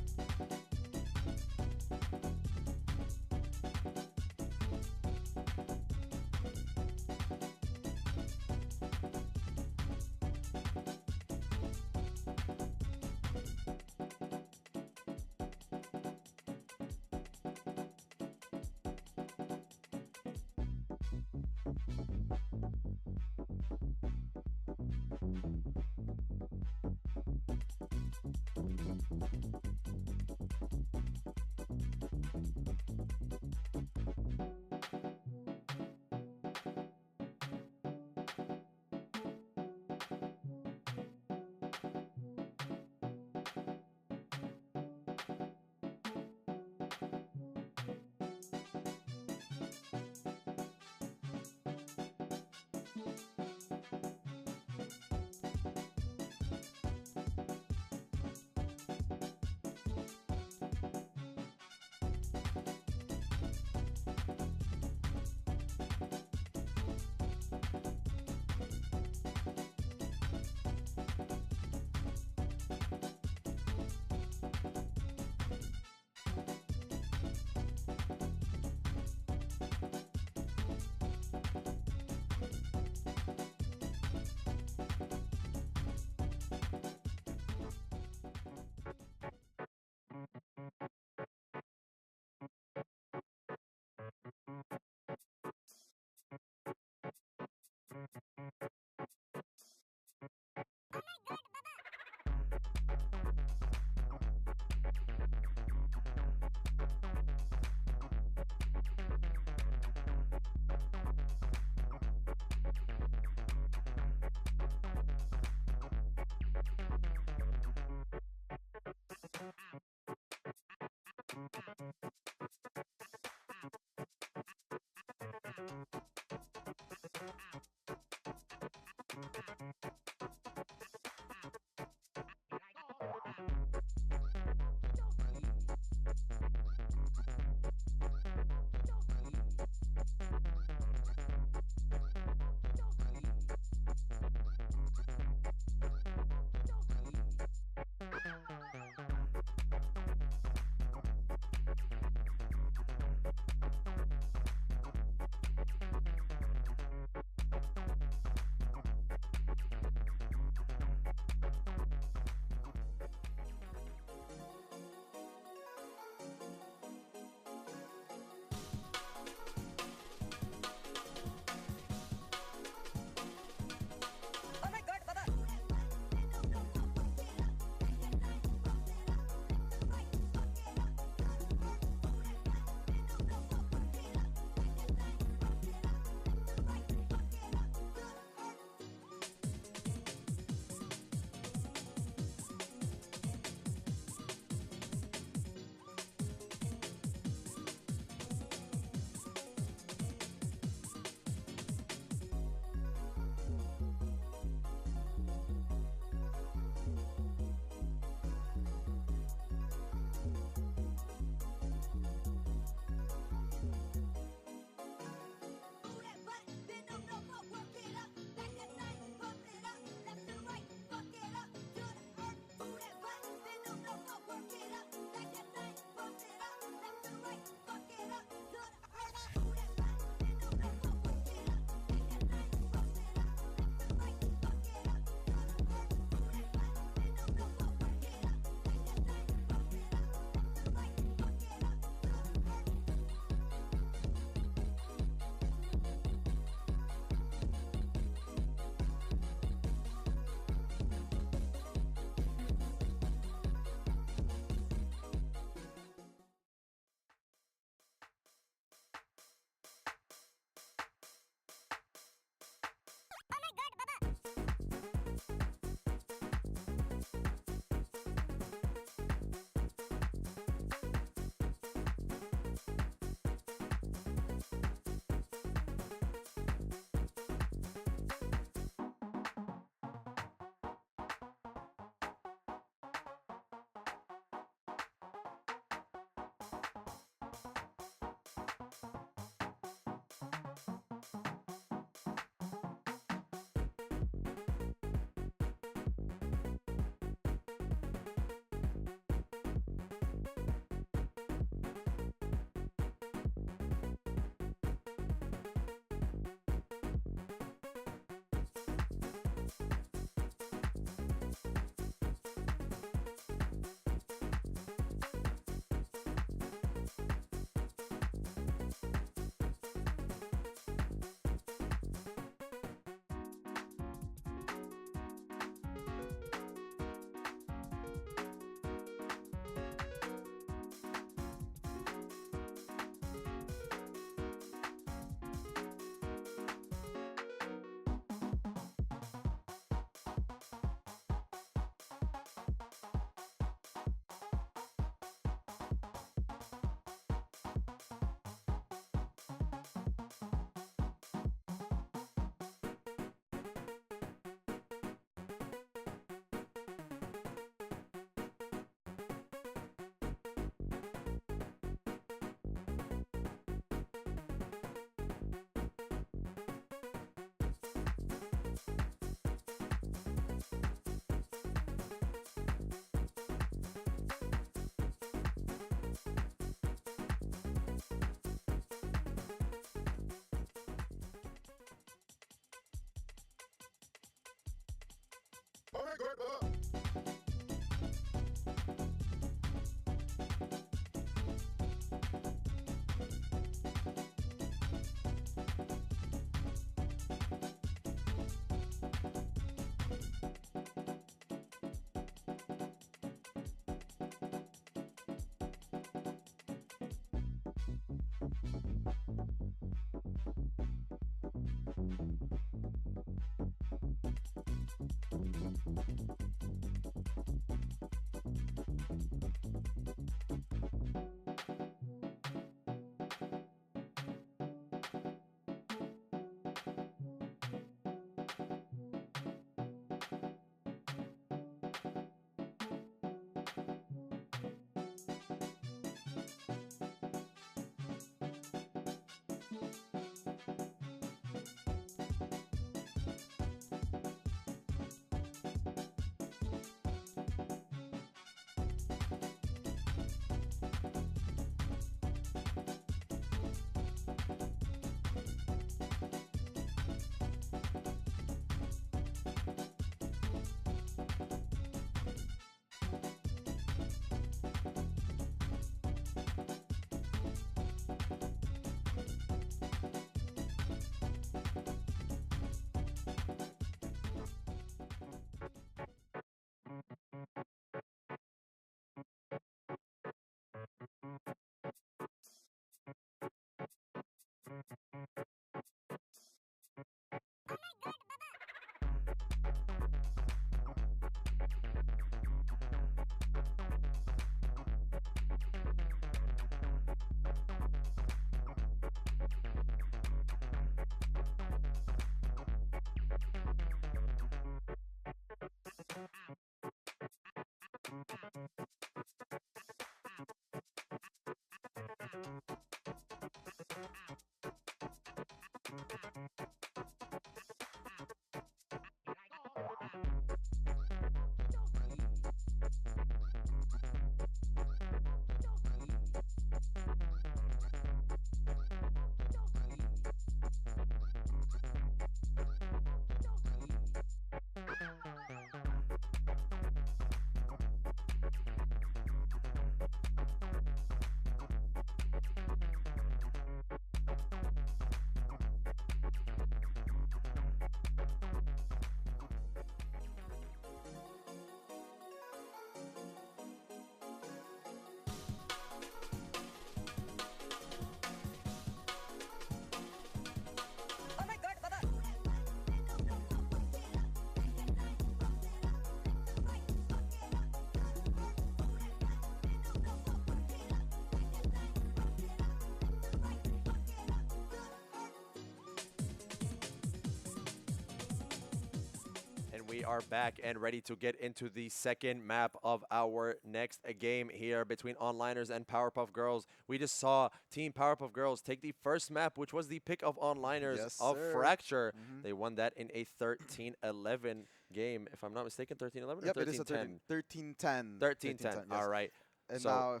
Speaker 1: We are back and ready to get into the second map of our next game here between Onliners and Powerpuff Girls. We just saw Team Powerpuff Girls take the first map, which was the pick of Onliners of Fracture. They won that in a 13-11 game, if I'm not mistaken. 13-11 or 13-10?
Speaker 2: It is a 13-10.
Speaker 1: 13-10, all right.
Speaker 2: And now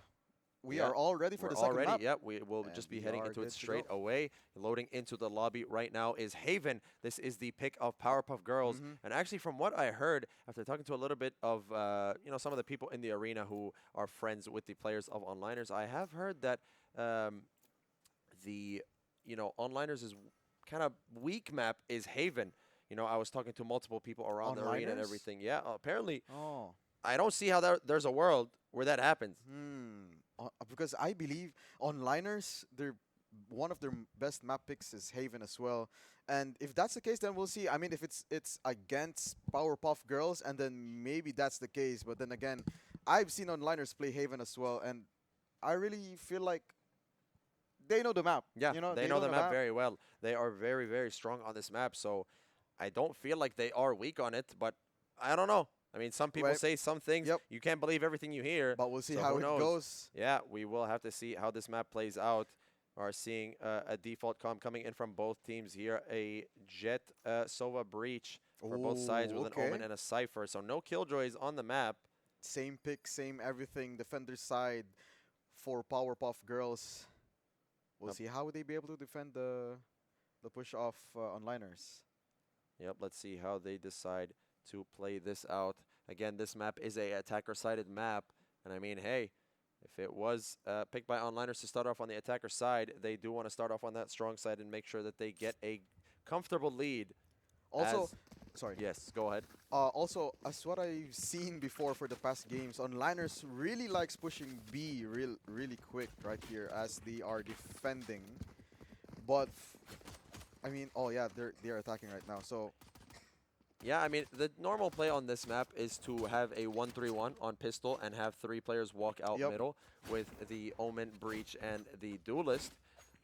Speaker 2: we are all ready for the second map.
Speaker 1: Yep, we will just be heading into it straight away. Loading into the lobby right now is Haven. This is the pick of Powerpuff Girls. And actually, from what I heard, after talking to a little bit of some of the people in the arena who are friends with the players of Onliners, I have heard that the Onliners is kind of weak map is Haven. I was talking to multiple people around the arena and everything. Yeah, apparently.
Speaker 2: Oh.
Speaker 1: I don't see how there's a world where that happens.
Speaker 2: Because I believe Onliners, one of their best map picks is Haven as well. And if that's the case, then we'll see. I mean, if it's against Powerpuff Girls, and then maybe that's the case. But then again, I've seen Onliners play Haven as well, and I really feel like they know the map.
Speaker 1: Yeah, they know the map very well. They are very, very strong on this map. So I don't feel like they are weak on it, but I don't know. I mean, some people say some things. You can't believe everything you hear.
Speaker 2: But we'll see how it goes.
Speaker 1: Yeah, we will have to see how this map plays out. We are seeing a default comp coming in from both teams here. A Jet Sova Breach for both sides with an Omen and a Cypher. So no Killjoys on the map.
Speaker 2: Same pick, same everything. Defender side for Powerpuff Girls. We'll see how would they be able to defend the push off Onliners.
Speaker 1: Yep, let's see how they decide to play this out. Again, this map is a attacker-sided map, and I mean, hey, if it was picked by Onliners to start off on the attacker side, they do want to start off on that strong side and make sure that they get a comfortable lead.
Speaker 2: Also, sorry.
Speaker 1: Yes, go ahead.
Speaker 2: Also, as what I've seen before for the past games, Onliners really likes pushing B really quick right here as they are defending. But I mean, oh yeah, they're attacking right now. So
Speaker 1: Yeah, I mean, the normal play on this map is to have a 1-3-1 on pistol and have 3 players walk out middle with the Omen, Breach, and the Duelist,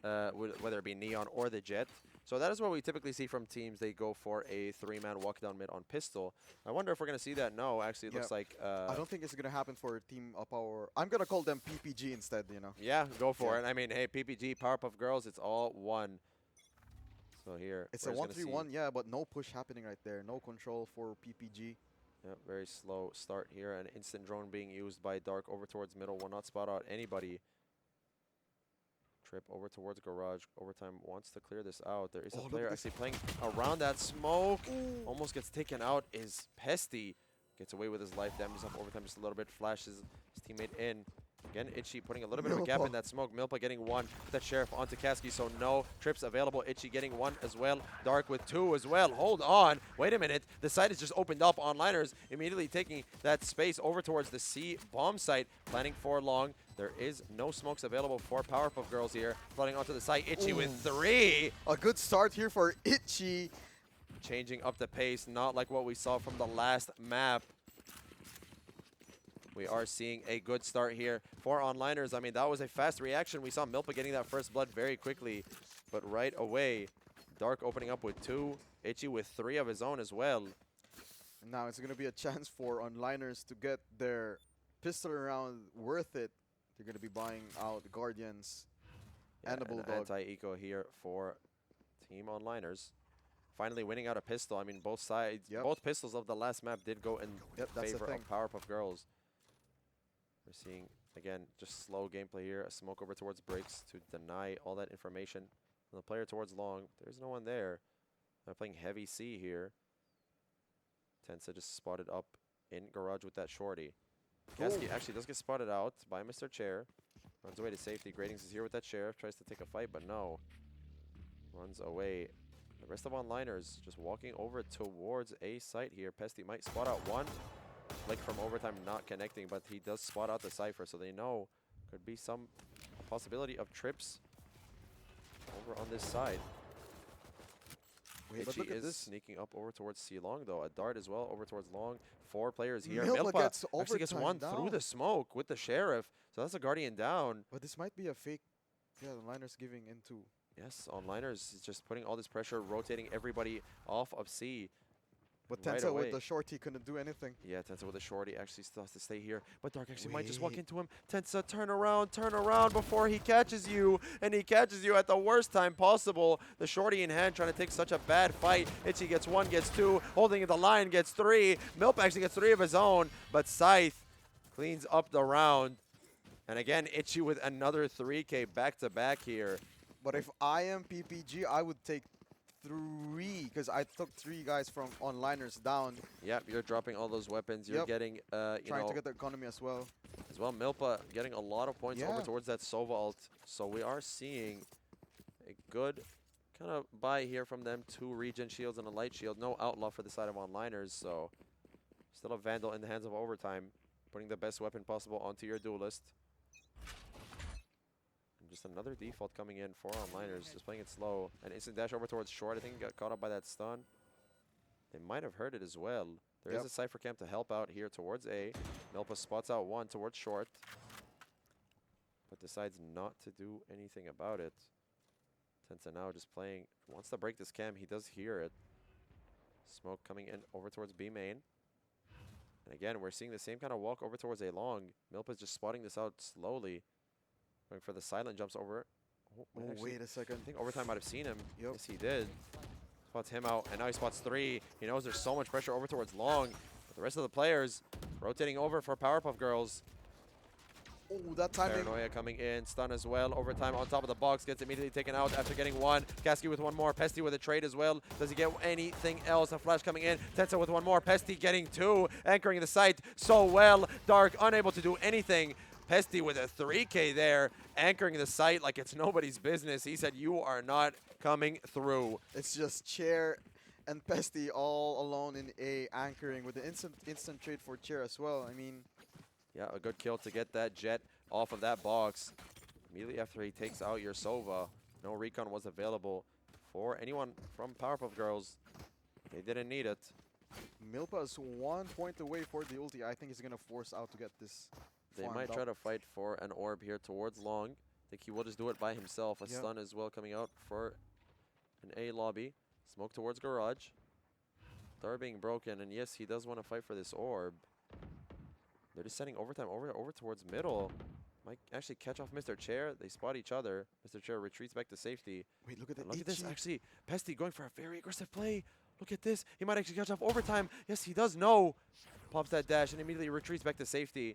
Speaker 1: whether it be Neon or the Jet. So that is what we typically see from teams. They go for a 3-man walk down mid on pistol. I wonder if we're going to see that. No, actually, it looks like...
Speaker 2: I don't think it's going to happen for Team Up Our... I'm going to call them PPG instead, you know.
Speaker 1: Yeah, go for it. I mean, hey, PPG, Powerpuff Girls, it's all one. So here,
Speaker 2: it's a 1-3-1, yeah, but no push happening right there. No control for PPG.
Speaker 1: Yeah, very slow start here. An instant drone being used by Dark over towards middle. Will not spot out anybody. Trip over towards garage. Overtime wants to clear this out. There is a player actually playing around that smoke. Ooh. Almost gets taken out is Pesty. Gets away with his life. Damages up overtime just a little bit. Flashes his teammate in. Again, Itchy putting a little bit of a gap in that smoke. Milpa getting one. Put that Sheriff onto Kasky, so no trips available. Itchy getting one as well. Dark with two as well. Hold on. Wait a minute. The site is just opened up. Onliners immediately taking that space over towards the C bomb site. Planning for long. There is no smokes available for Powerpuff Girls here. Flooding onto the site. Itchy with 3.
Speaker 2: A good start here for Itchy.
Speaker 1: Changing up the pace. Not like what we saw from the last map. We are seeing a good start here for Onliners. I mean, that was a fast reaction. We saw Milpa getting that first blood very quickly. But right away, Dark opening up with 2. Itchy with 3 of his own as well.
Speaker 2: Now it's going to be a chance for Onliners to get their pistol round worth it. They're going to be buying out Guardians and a Bulldog.
Speaker 1: Anti-eco here for Team Onliners. Finally winning out a pistol. I mean, both sides, both pistols of the last map did go in favor of Powerpuff Girls. We're seeing, again, just slow gameplay here. A smoke over towards Bricks to deny all that information. And the player towards long. There's no one there. They're playing heavy C here. Tensa just spotted up in garage with that shorty. Kasky actually does get spotted out by Mr. Chair. Runs away to safety. Gradings is here with that Sheriff. Tries to take a fight, but no. Runs away. The rest of Onliners just walking over towards a site here. Pesty might spot out one. Like from overtime not connecting, but he does spot out the Cypher, so they know could be some possibility of trips over on this side.
Speaker 2: Wait, but look at this.
Speaker 1: Sneaking up over towards C Long though. A dart as well over towards long. 4 players here.
Speaker 2: Milpa
Speaker 1: actually gets one down through the smoke with the Sheriff, so that's a Guardian down.
Speaker 2: But this might be a fake. Yeah, the Onliners giving into.
Speaker 1: Yes, Onliners is just putting all this pressure, rotating everybody off of C.
Speaker 2: But Tensa with the shorty couldn't do anything.
Speaker 1: Yeah, Tensa with the shorty actually still has to stay here. But Dark actually might just walk into him. Tensa, turn around before he catches you. And he catches you at the worst time possible. The shorty in hand trying to take such a bad fight. Itchy gets 1, gets 2. Holding the line gets 3. Milp actually gets 3 of his own. But Scythe cleans up the round. And again, Itchy with another 3K back-to-back here.
Speaker 2: But if I am PPG, I would take 3, because I took 3 guys from Onliners down.
Speaker 1: Yep, you're dropping all those weapons. You're getting,
Speaker 2: trying to get the economy as well.
Speaker 1: Milpa getting a lot of points over towards that Sova ult. So we are seeing a good kind of buy here from them. 2 regen shields and a light shield. No outlaw for the side of Onliners. So still a Vandal in the hands of overtime. Putting the best weapon possible onto your duelist. Just another default coming in for Onliners, just playing it slow. An instant dash over towards short. I think he got caught up by that stun. They might have heard it as well. There is a Cypher camp to help out here towards A. Milpa spots out 1 towards short, but decides not to do anything about it. Tensa now just playing, wants to break this cam. He does hear it. Smoke coming in over towards B main. And again, we're seeing the same kind of walk over towards A long. Milpa's just spotting this out slowly. Going for the silent jumps over.
Speaker 2: Wait a second.
Speaker 1: I think overtime might have seen him. Yes, he did. Spots him out, and now he spots 3. He knows there's so much pressure over towards long. But the rest of the players rotating over for Powerpuff Girls.
Speaker 2: Oh, that timing.
Speaker 1: Paranoia coming in. Stun as well. Overtime on top of the box. Gets immediately taken out after getting 1. Kasky with 1 more. Pesty with a trade as well. Does he get anything else? A flash coming in. Tensa with 1 more. Pesty getting 2. Anchoring the site so well. Dark unable to do anything. Pesty with a 3K there, anchoring the site like it's nobody's business. He said, you are not coming through.
Speaker 2: It's just Chair and Pesty all alone in A, anchoring with the instant trade for Chair as well. I mean...
Speaker 1: Yeah, a good kill to get that Jet off of that box. Immediately after he takes out your Sova, no recon was available for anyone from Powerpuff Girls. They didn't need it.
Speaker 2: Milpa is 1 point away for the ulti. I think he's gonna force out to get this.
Speaker 1: They might try to fight for an orb here towards long. I think he will just do it by himself. A stun as well coming out for an A lobby. Smoke towards garage. Door being broken, and yes, he does want to fight for this orb. They're just sending overtime over towards middle. Might actually catch off Mr. Chair. They spot each other. Mr. Chair retreats back to safety.
Speaker 2: Wait, look at that.
Speaker 1: Look at this. Actually, Pesty going for a very aggressive play. Look at this. He might actually catch off overtime. Yes, he does know. Pops that dash and immediately retreats back to safety.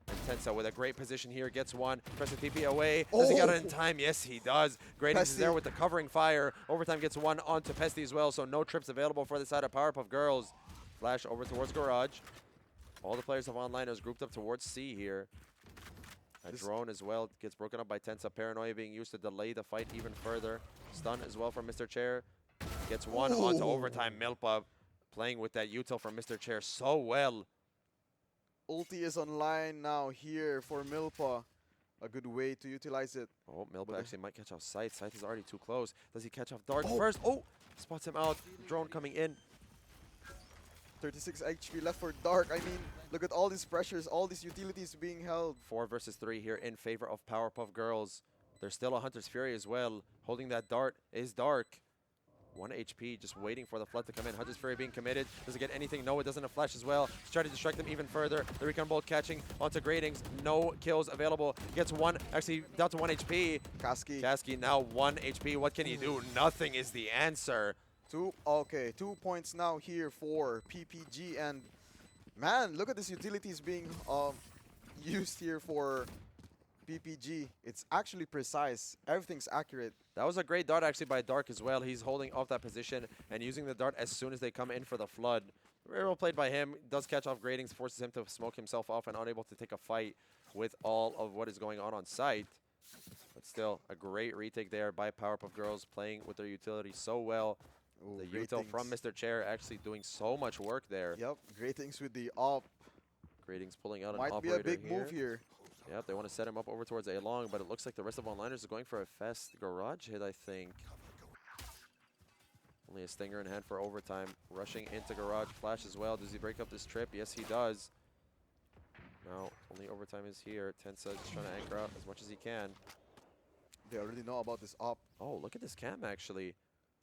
Speaker 1: And Tensa with a great position here gets one. Presses TP away. Does he get it in time? Yes, he does. Gradings is there with the covering fire. Overtime gets one onto Pesty as well, so no trips available for the side of Powerpuff Girls. Flash over towards garage. All the players of Onliners grouped up towards C here. A drone as well gets broken up by Tensa. Paranoia being used to delay the fight even further. Stun as well from Mr. Chair. Gets one onto overtime. Milpa playing with that util from Mr. Chair so well.
Speaker 2: Ulti is online now here for Milpa. A good way to utilize it.
Speaker 1: Oh, Milpa actually might catch off Scythe. Scythe is already too close. Does he catch off Dark first? Oh, spots him out. Drone coming in.
Speaker 2: 36 HP left for Dark. I mean, look at all these pressures, all these utilities being held.
Speaker 1: 4 versus 3 here in favor of Powerpuff Girls. There's still a Hunter's Fury as well. Holding that dart is Dark. 1 HP, just waiting for the flood to come in. Hunter's Fury being committed. Does it get anything? No, it doesn't. A flash as well. He's trying to distract them even further. The Recon Bolt catching onto Gradings. No kills available. Gets one, actually down to 1 HP. Kasky now 1 HP. What can he do? Nothing is the answer.
Speaker 2: 2 points now here for PPG. And man, look at this utilities being used here for PPG. It's actually precise. Everything's accurate.
Speaker 1: That was a great dart actually by Dark as well. He's holding off that position and using the dart as soon as they come in for the flood. Very well played by him. Does catch off Gradings, forces him to smoke himself off and unable to take a fight with all of what is going on site. But still, a great retake there by Powerpuff Girls, playing with their utility so well.
Speaker 2: Ooh,
Speaker 1: the util from Mr. Chair actually doing so much work there.
Speaker 2: Yep, great things with the op.
Speaker 1: Gradings pulling out an
Speaker 2: Might
Speaker 1: operator
Speaker 2: be a big move here.
Speaker 1: Yep, they want to set him up over towards A long, but it looks like the rest of Onliners are going for a fast garage hit, I think. Only a stinger in hand for overtime. Rushing into garage. Flash as well. Does he break up this trip? Yes, he does. Now, only overtime is here. Tensa just trying to anchor out as much as he can.
Speaker 2: They already know about this op.
Speaker 1: Oh, look at this cam, actually.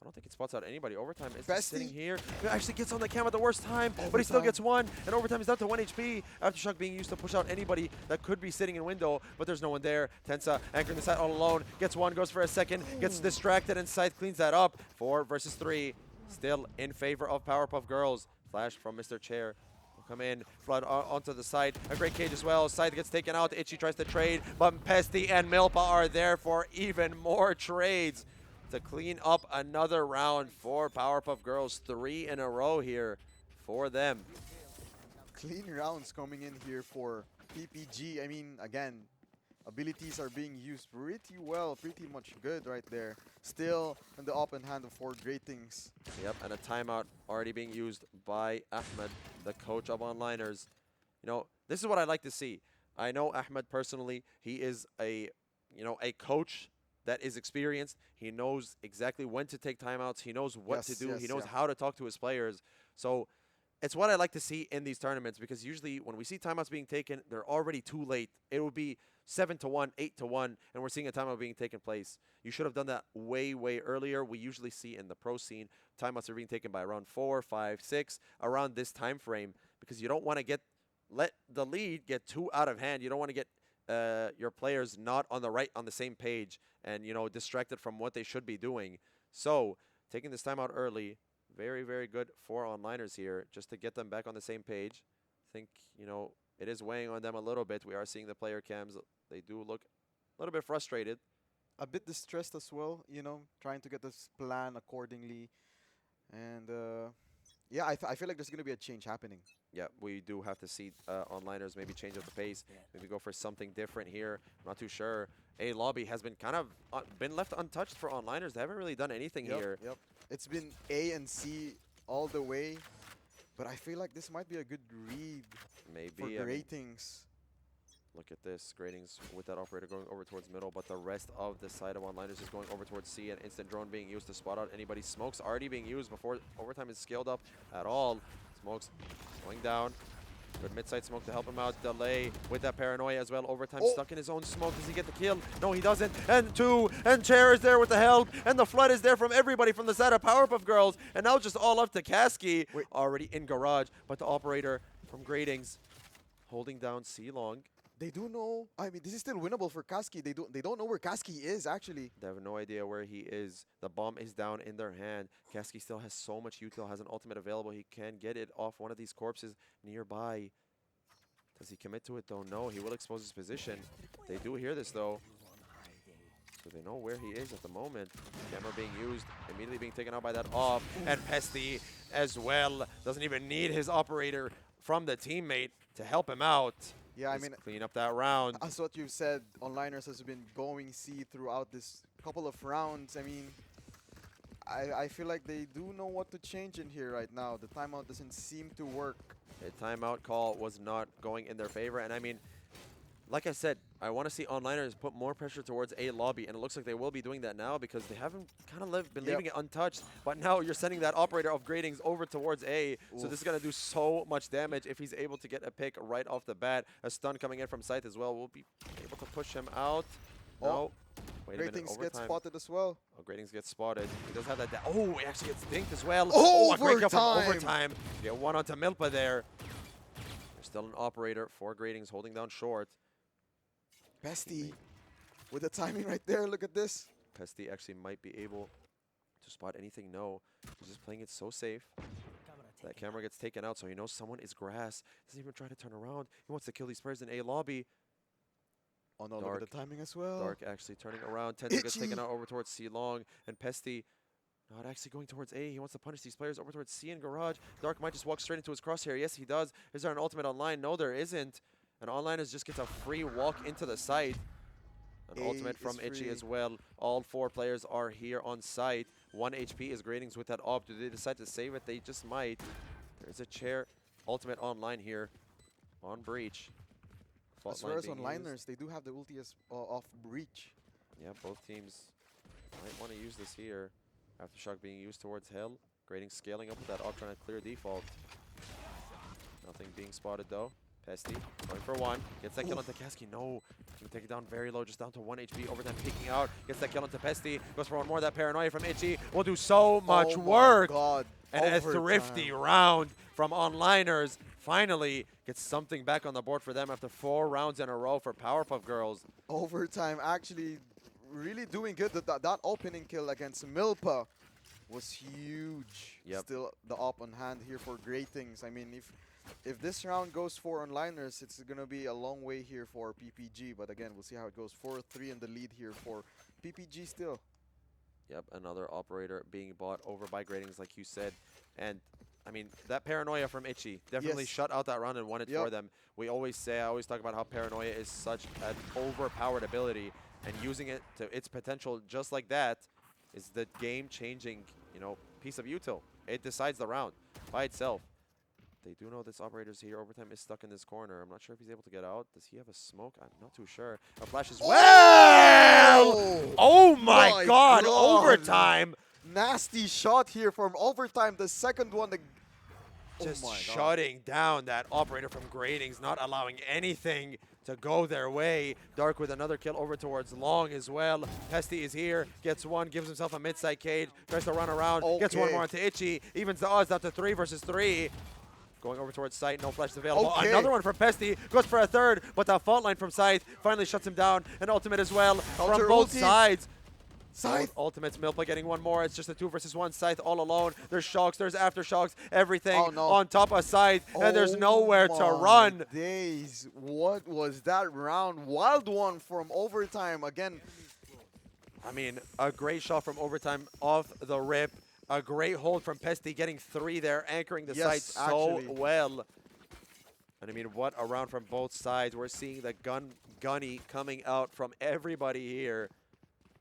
Speaker 1: I don't think it spots out anybody. Overtime is just sitting here. He actually gets on the cam at the worst time, but he still gets one. And overtime is down to 1 HP. Aftershock being used to push out anybody that could be sitting in window, but there's no one there. Tensa anchoring the side all alone. Gets one, goes for a second, gets distracted, and Scythe cleans that up. 4 versus 3. Still in favor of Powerpuff Girls. Flash from Mr. Chair. Come in, flood onto the side. A great cage as well. Scythe gets taken out. Itchy tries to trade, but Pesty and Milpa are there for even more trades to clean up another round for Powerpuff Girls. 3 in a row here for them.
Speaker 2: Clean rounds coming in here for PPG. I mean, again, abilities are being used pretty well, pretty much good right there. Still in the open hand of 4 great things.
Speaker 1: Yep, and a timeout already being used by Ahmed, the coach of Onliners. You know, this is what I like to see. I know Ahmed personally. He is a coach that is experienced. He knows exactly when to take timeouts. He knows what to do. He knows how to talk to his players. So it's what I like to see in these tournaments, because usually when we see timeouts being taken, they're already too late. It will be 7-1, 8-1, and we're seeing a timeout being taken place. You should have done that way, way earlier. We usually see in the pro scene, timeouts are being taken by around 4, 5, 6, around this time frame, because you don't want to let the lead get too out of hand. You don't want to get your players not on the same page and, distracted from what they should be doing. So taking this timeout early, very, very good for Onliners here, just to get them back on the same page. I think, it is weighing on them a little bit. We are seeing the player cams. They do look a little bit frustrated.
Speaker 2: A bit distressed as well, trying to get this plan accordingly. And yeah, I feel like there's going to be a change happening.
Speaker 1: Yeah, we do have to see Onliners maybe change up the pace, maybe go for something different here. I'm not too sure. A lobby has been kind of been left untouched for Onliners. They haven't really done anything here.
Speaker 2: Yep. It's been A and C all the way, but I feel like this might be a good read
Speaker 1: maybe
Speaker 2: for the ratings.
Speaker 1: Look at this. Gradings with that operator going over towards middle, but the rest of the side of onliners is going over towards C. An instant drone being used to spot out anybody. Smokes already being used before overtime is scaled up at all. Smokes going down. Good mid-side smoke to help him out. Delay with that paranoia as well. Overtime stuck in his own smoke. Does he get the kill? No, he doesn't. And two. And Chair is there with the help. And the flood is there from everybody from the side of Powerpuff Girls. And now just all up to Kasky. Already in garage. But the operator from Gradings holding down C-Long.
Speaker 2: They do know. I mean, this is still winnable for Kasky. They don't know where Kasky is actually.
Speaker 1: They have no idea where he is. The bomb is down in their hand. Kasky still has so much util, has an ultimate available. He can get it off one of these corpses nearby. Does he commit to it though? No, he will expose his position. They do hear this though. So they know where he is at the moment. Camera being used, immediately being taken out by that off. And Pesty as well. Doesn't even need his operator from the teammate to help him out.
Speaker 2: Yeah, I mean,
Speaker 1: clean up that round.
Speaker 2: As what you've said, onliners has been going C throughout this couple of rounds. I mean, I feel like they do know what to change in here right now. The timeout doesn't seem to work.
Speaker 1: The timeout call was not going in their favor. And I mean, like I said, I want to see onliners put more pressure towards A lobby. And it looks like they will be doing that now because they haven't kind of been leaving it untouched. But now you're sending that operator of Gradings over towards A. Oof. So this is going to do so much damage if he's able to get a pick right off the bat. A stun coming in from Scythe as well. We'll be able to push him out. No. Wait a minute.
Speaker 2: Gradings gets spotted as well.
Speaker 1: Oh, Gradings gets spotted. He does have that. Oh, he actually gets dinked as well.
Speaker 2: Oh,
Speaker 1: a great kill from overtime. Get one onto Milpa there. There's still an operator for Gradings holding down short.
Speaker 2: Pesty with the timing right there. Look at this.
Speaker 1: Pesty actually might be able to spot anything. No, he's just playing it so safe. That camera gets taken out, so he knows someone is grass. Doesn't even try to turn around. He wants to kill these players in A lobby.
Speaker 2: Oh no, look at the timing as well.
Speaker 1: Dark actually turning around. Tento gets taken out over towards C long. And Pesty not actually going towards A. He wants to punish these players over towards C and garage. Dark might just walk straight into his crosshair. Yes, he does. Is there an ultimate online? No, there isn't. And onliners just gets a free walk into the site. An ultimate from Itchy as well. All 4 players are here on site. 1 HP is Gradings with that op. Do they decide to save it? They just might. There's a chair. Ultimate online here on Breach.
Speaker 2: As far as onliners, they do have the ulti off Breach.
Speaker 1: Yeah, both teams might want to use this here. Aftershock being used towards Hell. Gradings scaling up with that op, trying to clear default. Nothing being spotted though. Pesty going for one. Gets that kill onto Kasky. No. Can take it down very low, just down to 1 HP. Overtime peeking out. Gets that kill onto Pesty. Goes for one more. That paranoia from Itchy will do so much work.
Speaker 2: God.
Speaker 1: And a thrifty round from onliners. Finally gets something back on the board for them after 4 rounds in a row for Powerpuff Girls.
Speaker 2: Overtime actually really doing good. That opening kill against Milpa was huge.
Speaker 1: Yep.
Speaker 2: Still the op on hand here for Gradings. I mean, if this round goes for onliners, it's going to be a long way here for PPG. But again, we'll see how it goes. 4-3 in the lead here for PPG still.
Speaker 1: Yep, another operator being bought over by Gradings, like you said. And, I mean, that paranoia from Itchy definitely shut out that round and won it for them. I always talk about how paranoia is such an overpowered ability. And using it to its potential just like that is the game-changing, piece of util. It decides the round by itself. They do know this operator's here. Overtime is stuck in this corner. I'm not sure if he's able to get out. Does he have a smoke? I'm not too sure. A flash as well! Oh my god! Overtime!
Speaker 2: Nasty shot here from overtime. The second one.
Speaker 1: Just shutting down that operator from Gradings, not allowing anything to go their way. Dark with another kill over towards Long as well. Pesty is here, gets one, gives himself a mid-side cage, tries to run around, gets one more onto Itchy, evens the odds down to 3 versus 3. Going over towards Scythe, no flash available. Another one for Pesty, goes for a third, but that fault line from Scythe finally shuts him down. An ultimate as well from both sides. Scythe. Ultimates, Milpa getting one more. It's just a 2 versus 1. Scythe all alone. There's shocks, there's aftershocks, everything on top of Scythe, and there's nowhere to run.
Speaker 2: Days. What was that round? Wild one from overtime again.
Speaker 1: I mean, a great shot from overtime off the rip. A great hold from Pesty, getting 3 there, anchoring the site so well. And I mean, what a round from both sides. We're seeing the gunny coming out from everybody here.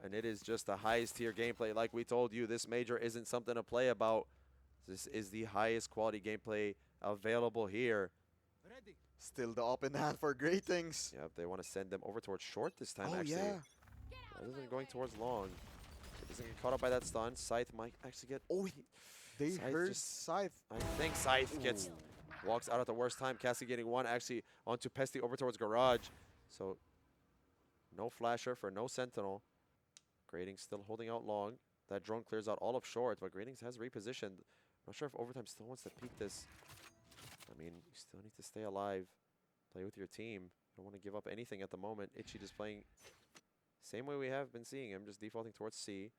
Speaker 1: And it is just the highest tier gameplay. Like we told you, this major isn't something to play about. This is the highest quality gameplay available here.
Speaker 2: Still the up in hand for Gratings.
Speaker 1: Yep, they want to send them over towards short this time,
Speaker 2: Oh,
Speaker 1: actually.
Speaker 2: yeah.
Speaker 1: Rather than going towards long. It doesn't get caught up by that stun. Scythe might actually get...
Speaker 2: Oh, they
Speaker 1: Scythe
Speaker 2: heard
Speaker 1: just-
Speaker 2: Scythe.
Speaker 1: I think Scythe gets... Walks out at the worst time. Cassie getting one actually onto Pesty over towards Garage. So, no flasher for no sentinel. Gratings still holding out long. That drone clears out all of short, but Gratings has repositioned. Not sure if Overtime still wants to peek this. I mean, you still need to stay alive. Play with your team. Don't want to give up anything at the moment. Itchy just playing same way we have been seeing him, just defaulting towards C.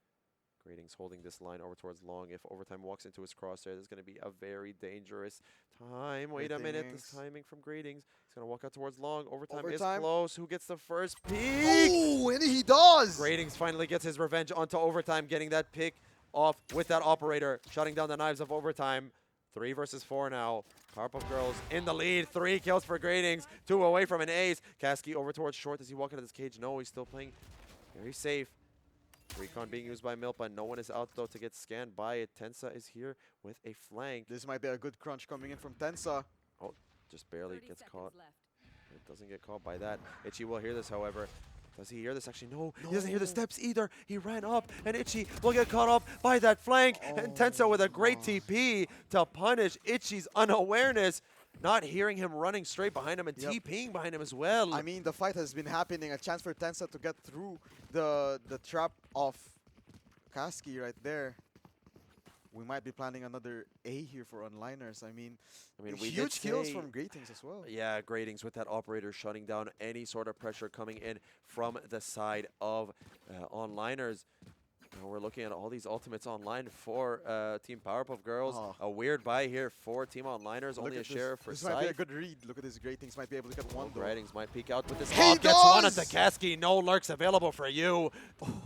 Speaker 1: Gratings holding this line over towards long. If Overtime walks into his crosshair, this is going to be a very dangerous time. Wait a minute. This timing from Gratings. He's going to walk out towards long. Overtime is close. Who gets the first pick?
Speaker 2: Oh, and he does!
Speaker 1: Gratings finally gets his revenge onto Overtime, getting that pick off with that operator, shutting down the knives of Overtime. 3 versus 4 now. Powerpuff Girls in the lead. 3 kills for Gratings. 2 away from an ace. Kasky over towards short. Does he walk into this cage? No, he's still playing very safe. Recon being used by Milpa. No one is out, though, to get scanned by it. Tensa is here with a flank.
Speaker 2: This might be a good crunch coming in from Tensa.
Speaker 1: Oh, just barely gets caught. It doesn't get caught by that. Itchy will hear this, however. Does he hear this? Actually, no. He doesn't hear the steps either. He ran up, and Itchy will get caught up by that flank. And Tensa with a great TP to punish Itchy's unawareness. Not hearing him running straight behind him and TPing behind him as well.
Speaker 2: I mean, the fight has been happening. A chance for Tensa to get through the trap of Kasky right there. We might be planning another A here for onliners. I mean
Speaker 1: we
Speaker 2: huge
Speaker 1: did
Speaker 2: kills
Speaker 1: say-
Speaker 2: from Gratings as well.
Speaker 1: Yeah, Gratings with that operator shutting down any sort of pressure coming in from the side of onliners. Now we're looking at all these ultimates online for Team Powerpuff Girls.
Speaker 2: Oh.
Speaker 1: A weird buy here for Team Onliners.
Speaker 2: Look
Speaker 1: Only a
Speaker 2: at
Speaker 1: share for
Speaker 2: this might be a
Speaker 1: Scythe.
Speaker 2: good read. Look at this. Gratings might be able to get one though.
Speaker 1: Gratings might peek out with this.
Speaker 2: He
Speaker 1: Gets one at
Speaker 2: does!
Speaker 1: the Kasky. No lurks available for you.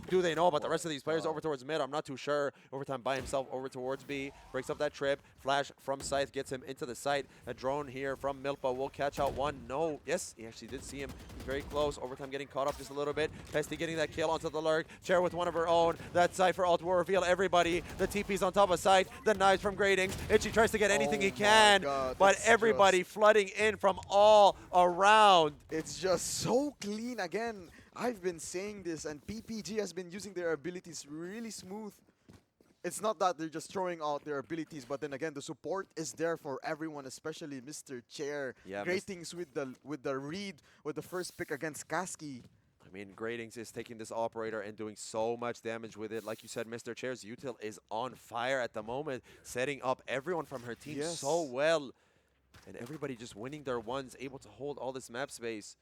Speaker 1: Do they know about the rest of these players over towards mid? I'm not too sure. Overtime by himself over towards B. Breaks up that trip. Flash from Scythe gets him into the site. A drone here from Milpa will catch out one. No. Yes, he actually did see him. He's very close. Overtime getting caught up just a little bit. Pesty getting that kill onto the lurk. Chair with one of her own. That Cypher ult will reveal everybody. The TP's on top of site. The knives from Gratings. Itchy tries to get anything he can.
Speaker 2: God,
Speaker 1: but
Speaker 2: it's
Speaker 1: everybody flooding in from all around.
Speaker 2: It's just so clean again. I've been saying this, and PPG has been using their abilities really smooth. It's not that they're just throwing out their abilities, but then again, the support is there for everyone, especially Mr. Chair.
Speaker 1: Yeah,
Speaker 2: Gratings with the read with the first pick against Kasky.
Speaker 1: I mean, Gratings is taking this operator and doing so much damage with it. Like you said, Mr. Chair's util is on fire at the moment, setting up everyone from her team so well. And everybody just winning their ones, able to hold all this map space.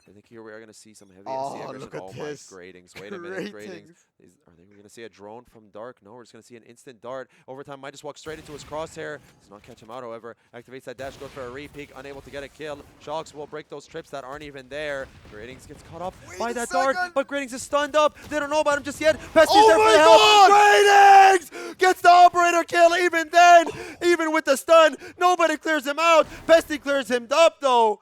Speaker 1: I think here we are going to see some heavy SC aggression.
Speaker 2: Look at
Speaker 1: Oh
Speaker 2: this.
Speaker 1: my, Gratings. Wait a minute, Gratings. Are they going to see a drone from Dark? No, we're just going to see an instant dart. Overtime might just walk straight into his crosshair. Does not catch him out, however. Activates that dash, goes for a re-peek, unable to get a kill. Shocks will break those trips that aren't even there. Gratings gets caught up by that dart, but Gratings is stunned up. They don't know about him just yet. Pesty's there for the help. Gratings gets the operator kill even then. Even with the stun, nobody clears him out. Pesty clears him up, though.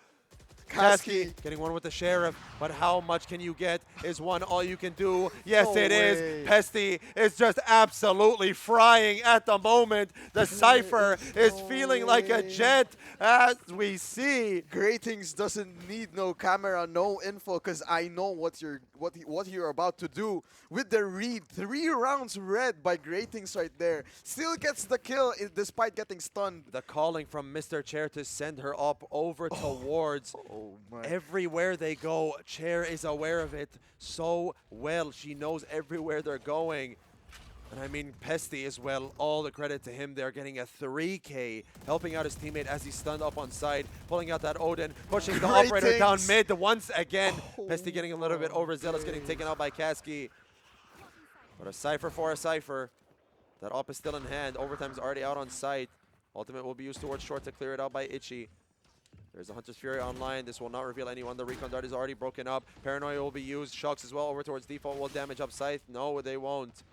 Speaker 1: Kasky getting one with the Sheriff, but how much can you get? Is one all you can do? Yes,
Speaker 2: No
Speaker 1: it
Speaker 2: way.
Speaker 1: is. Pesty is just absolutely frying at the moment. The Cypher is feeling like a jet, as we see.
Speaker 2: Gratings doesn't need no camera, no info, because I know what you're about to do with the read. 3 rounds read by Gratings right there. Still gets the kill despite getting stunned.
Speaker 1: The calling from Mr. Chair to send her up over towards.
Speaker 2: Oh my.
Speaker 1: Everywhere they go, Chair is aware of it so well. She knows everywhere they're going. And I mean, Pesty as well, all the credit to him. They're getting a 3K, helping out his teammate as he's stunned up on side, pulling out that Odin, pushing the operator down mid once again. Pesty getting a little bit overzealous, getting taken out by Kasky. But a Cypher for a Cypher. That op is still in hand. Overtime's already out on site. Ultimate will be used towards short to clear it out by Itchy. There's a Hunter's Fury online. This will not reveal anyone. The Recon Dart is already broken up. Paranoia will be used. Shocks as well over towards default will damage up Scythe. No, they won't.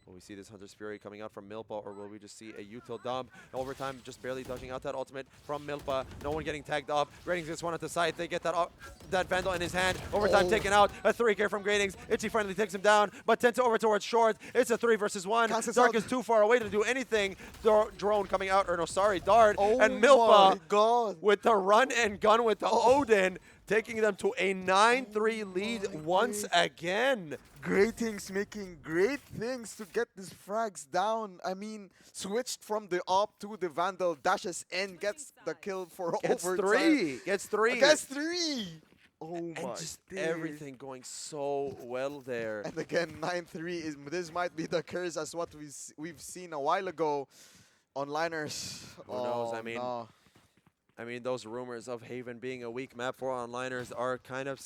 Speaker 1: Will we see this Hunter's Fury coming out from Milpa, or will we just see a util dump? Overtime, just barely dodging out that ultimate from Milpa. No one getting tagged up. Gradings gets one at the side. They get that Vandal in his hand. Overtime taken out. A 3K from Gradings. Itchy finally takes him down, but Tenta over towards Short. It's a 3 versus 1. Dark is too far away to do anything. Drone coming out, or no, sorry, Dart. And Milpa with the run and gun with the Odin, taking them to a 9-3 lead once again.
Speaker 2: Gratings making great things to get these frags down. I mean, switched from the op to the Vandal, dashes in, gets the kill for overtime.
Speaker 1: Gets three.
Speaker 2: Oh
Speaker 1: and
Speaker 2: my
Speaker 1: just
Speaker 2: days.
Speaker 1: everything going so well there.
Speaker 2: And again, 9-3 is this might be the curse as what we've seen a while ago. Onliners.
Speaker 1: Who knows? I mean, those rumors of Haven being a weak map for onliners are kind of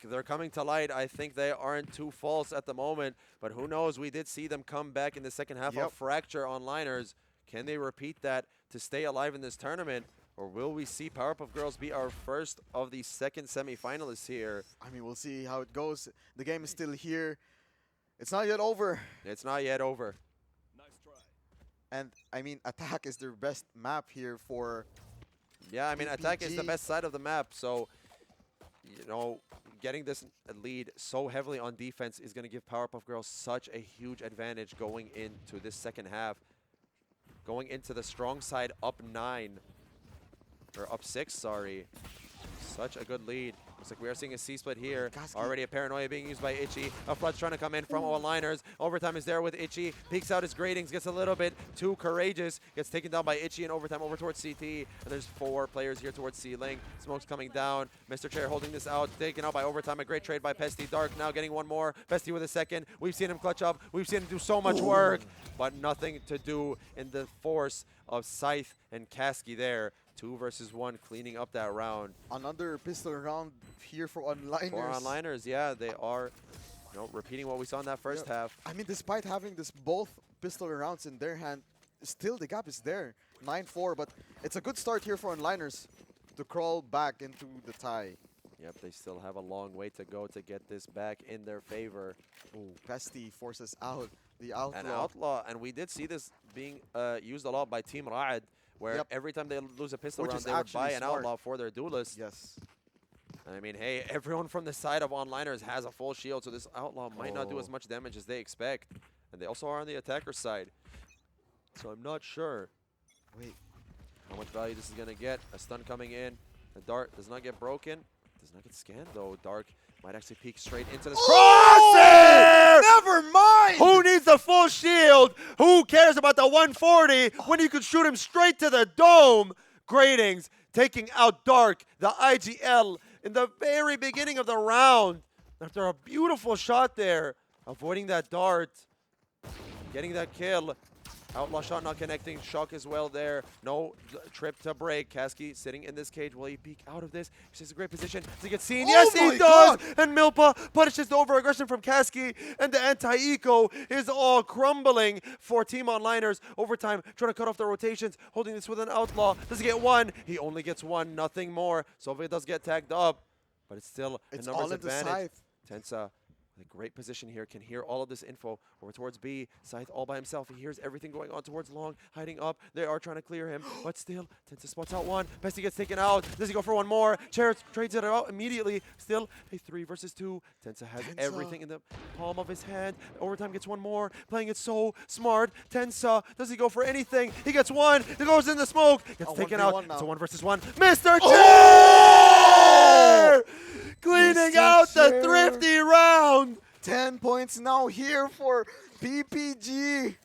Speaker 1: they're coming to light. I think they aren't too false at the moment, but who knows? We did see them come back in the second half of Fracture onliners. Can they repeat that to stay alive in this tournament? Or will we see Powerpuff Girls be our first of the second semi-finalists here?
Speaker 2: I mean, we'll see how it goes. The game is still here. It's not yet over.
Speaker 1: It's not yet over.
Speaker 3: Nice try.
Speaker 2: And, I mean, Attack is their best map here for...
Speaker 1: Yeah, I mean,
Speaker 2: VBG.
Speaker 1: Attack is the best side of the map, so, you know, getting this lead so heavily on defense is going to give Powerpuff Girls such a huge advantage going into this second half. Going into the strong side up 6, sorry. Such a good lead. Looks like we are seeing a C-split here. Already a paranoia being used by Itchy. A flood's trying to come in from onliners. Overtime is there with Itchy. Peeks out his Gradings. Gets a little bit too courageous. Gets taken down by Itchy in overtime over towards CT. And there's 4 players here towards C-Link. Smoke's coming down. Mr. Chair holding this out. Taken out by overtime. A great trade by Pesty. Dark now getting one more. Pesty with a second. We've seen him clutch up. We've seen him do so much work. But nothing to do in the force of Scythe and Kasky there. 2 versus 1, cleaning up that round.
Speaker 2: Another pistol round here for onliners.
Speaker 1: For onliners, yeah, they are, you know, repeating what we saw in that first half.
Speaker 2: I mean, despite having both pistol rounds in their hand, still the gap is there. 9-4, but it's a good start here for onliners to crawl back into the tie.
Speaker 1: Yep, they still have a long way to go to get this back in their favor.
Speaker 2: Oh, Pesty forces out the Outlaw.
Speaker 1: An Outlaw, and we did see this being used a lot by Team Ra'ad, where every time they lose a pistol round, they would buy an Outlaw for their duelist.
Speaker 2: Yes.
Speaker 1: I mean, hey, everyone from the side of onliners has a full shield, so this Outlaw might not do as much damage as they expect. And they also are on the attacker side. So I'm not sure how much value this is going to get. A stun coming in. The dart does not get broken. Does not get scanned, though. Dark might actually peek straight into this crosshair!
Speaker 2: Never mind!
Speaker 1: Who needs the full shield? Who cares about the 140 when you could shoot him straight to the dome? Gradings taking out Dark, the IGL, in the very beginning of the round. After a beautiful shot there, avoiding that dart, getting that kill. Outlaw shot not connecting. Shock as well there. No trip to break. Kasky sitting in this cage. Will he peek out of this? He's in a great position to get seen. Yes, he does! And Milpa punishes the over-aggression from Kasky. And the anti-eco is all crumbling for Team Onliners. Overtime, trying to cut off the rotations. Holding this with an Outlaw. Does he get one? He only gets one, nothing more. Sova does get tagged up. But it's still a numbers advantage. Tensa. A great position here, can hear all of this info over towards B. Scythe all by himself. He hears everything going on towards Long, hiding up. They are trying to clear him, but still, Tensa spots out one. Pesty gets taken out. Does he go for one more? Chair trades it out immediately. Still a 3 versus 2. Tensa has everything in the palm of his hand. Overtime gets one more. Playing it so smart. Tensa, does he go for anything? He gets one. He goes in the smoke. Gets taken out. It's a 1 versus 1. Mr. Chair! Cleaning out the thrifty round.
Speaker 2: 10 points now here for VBG.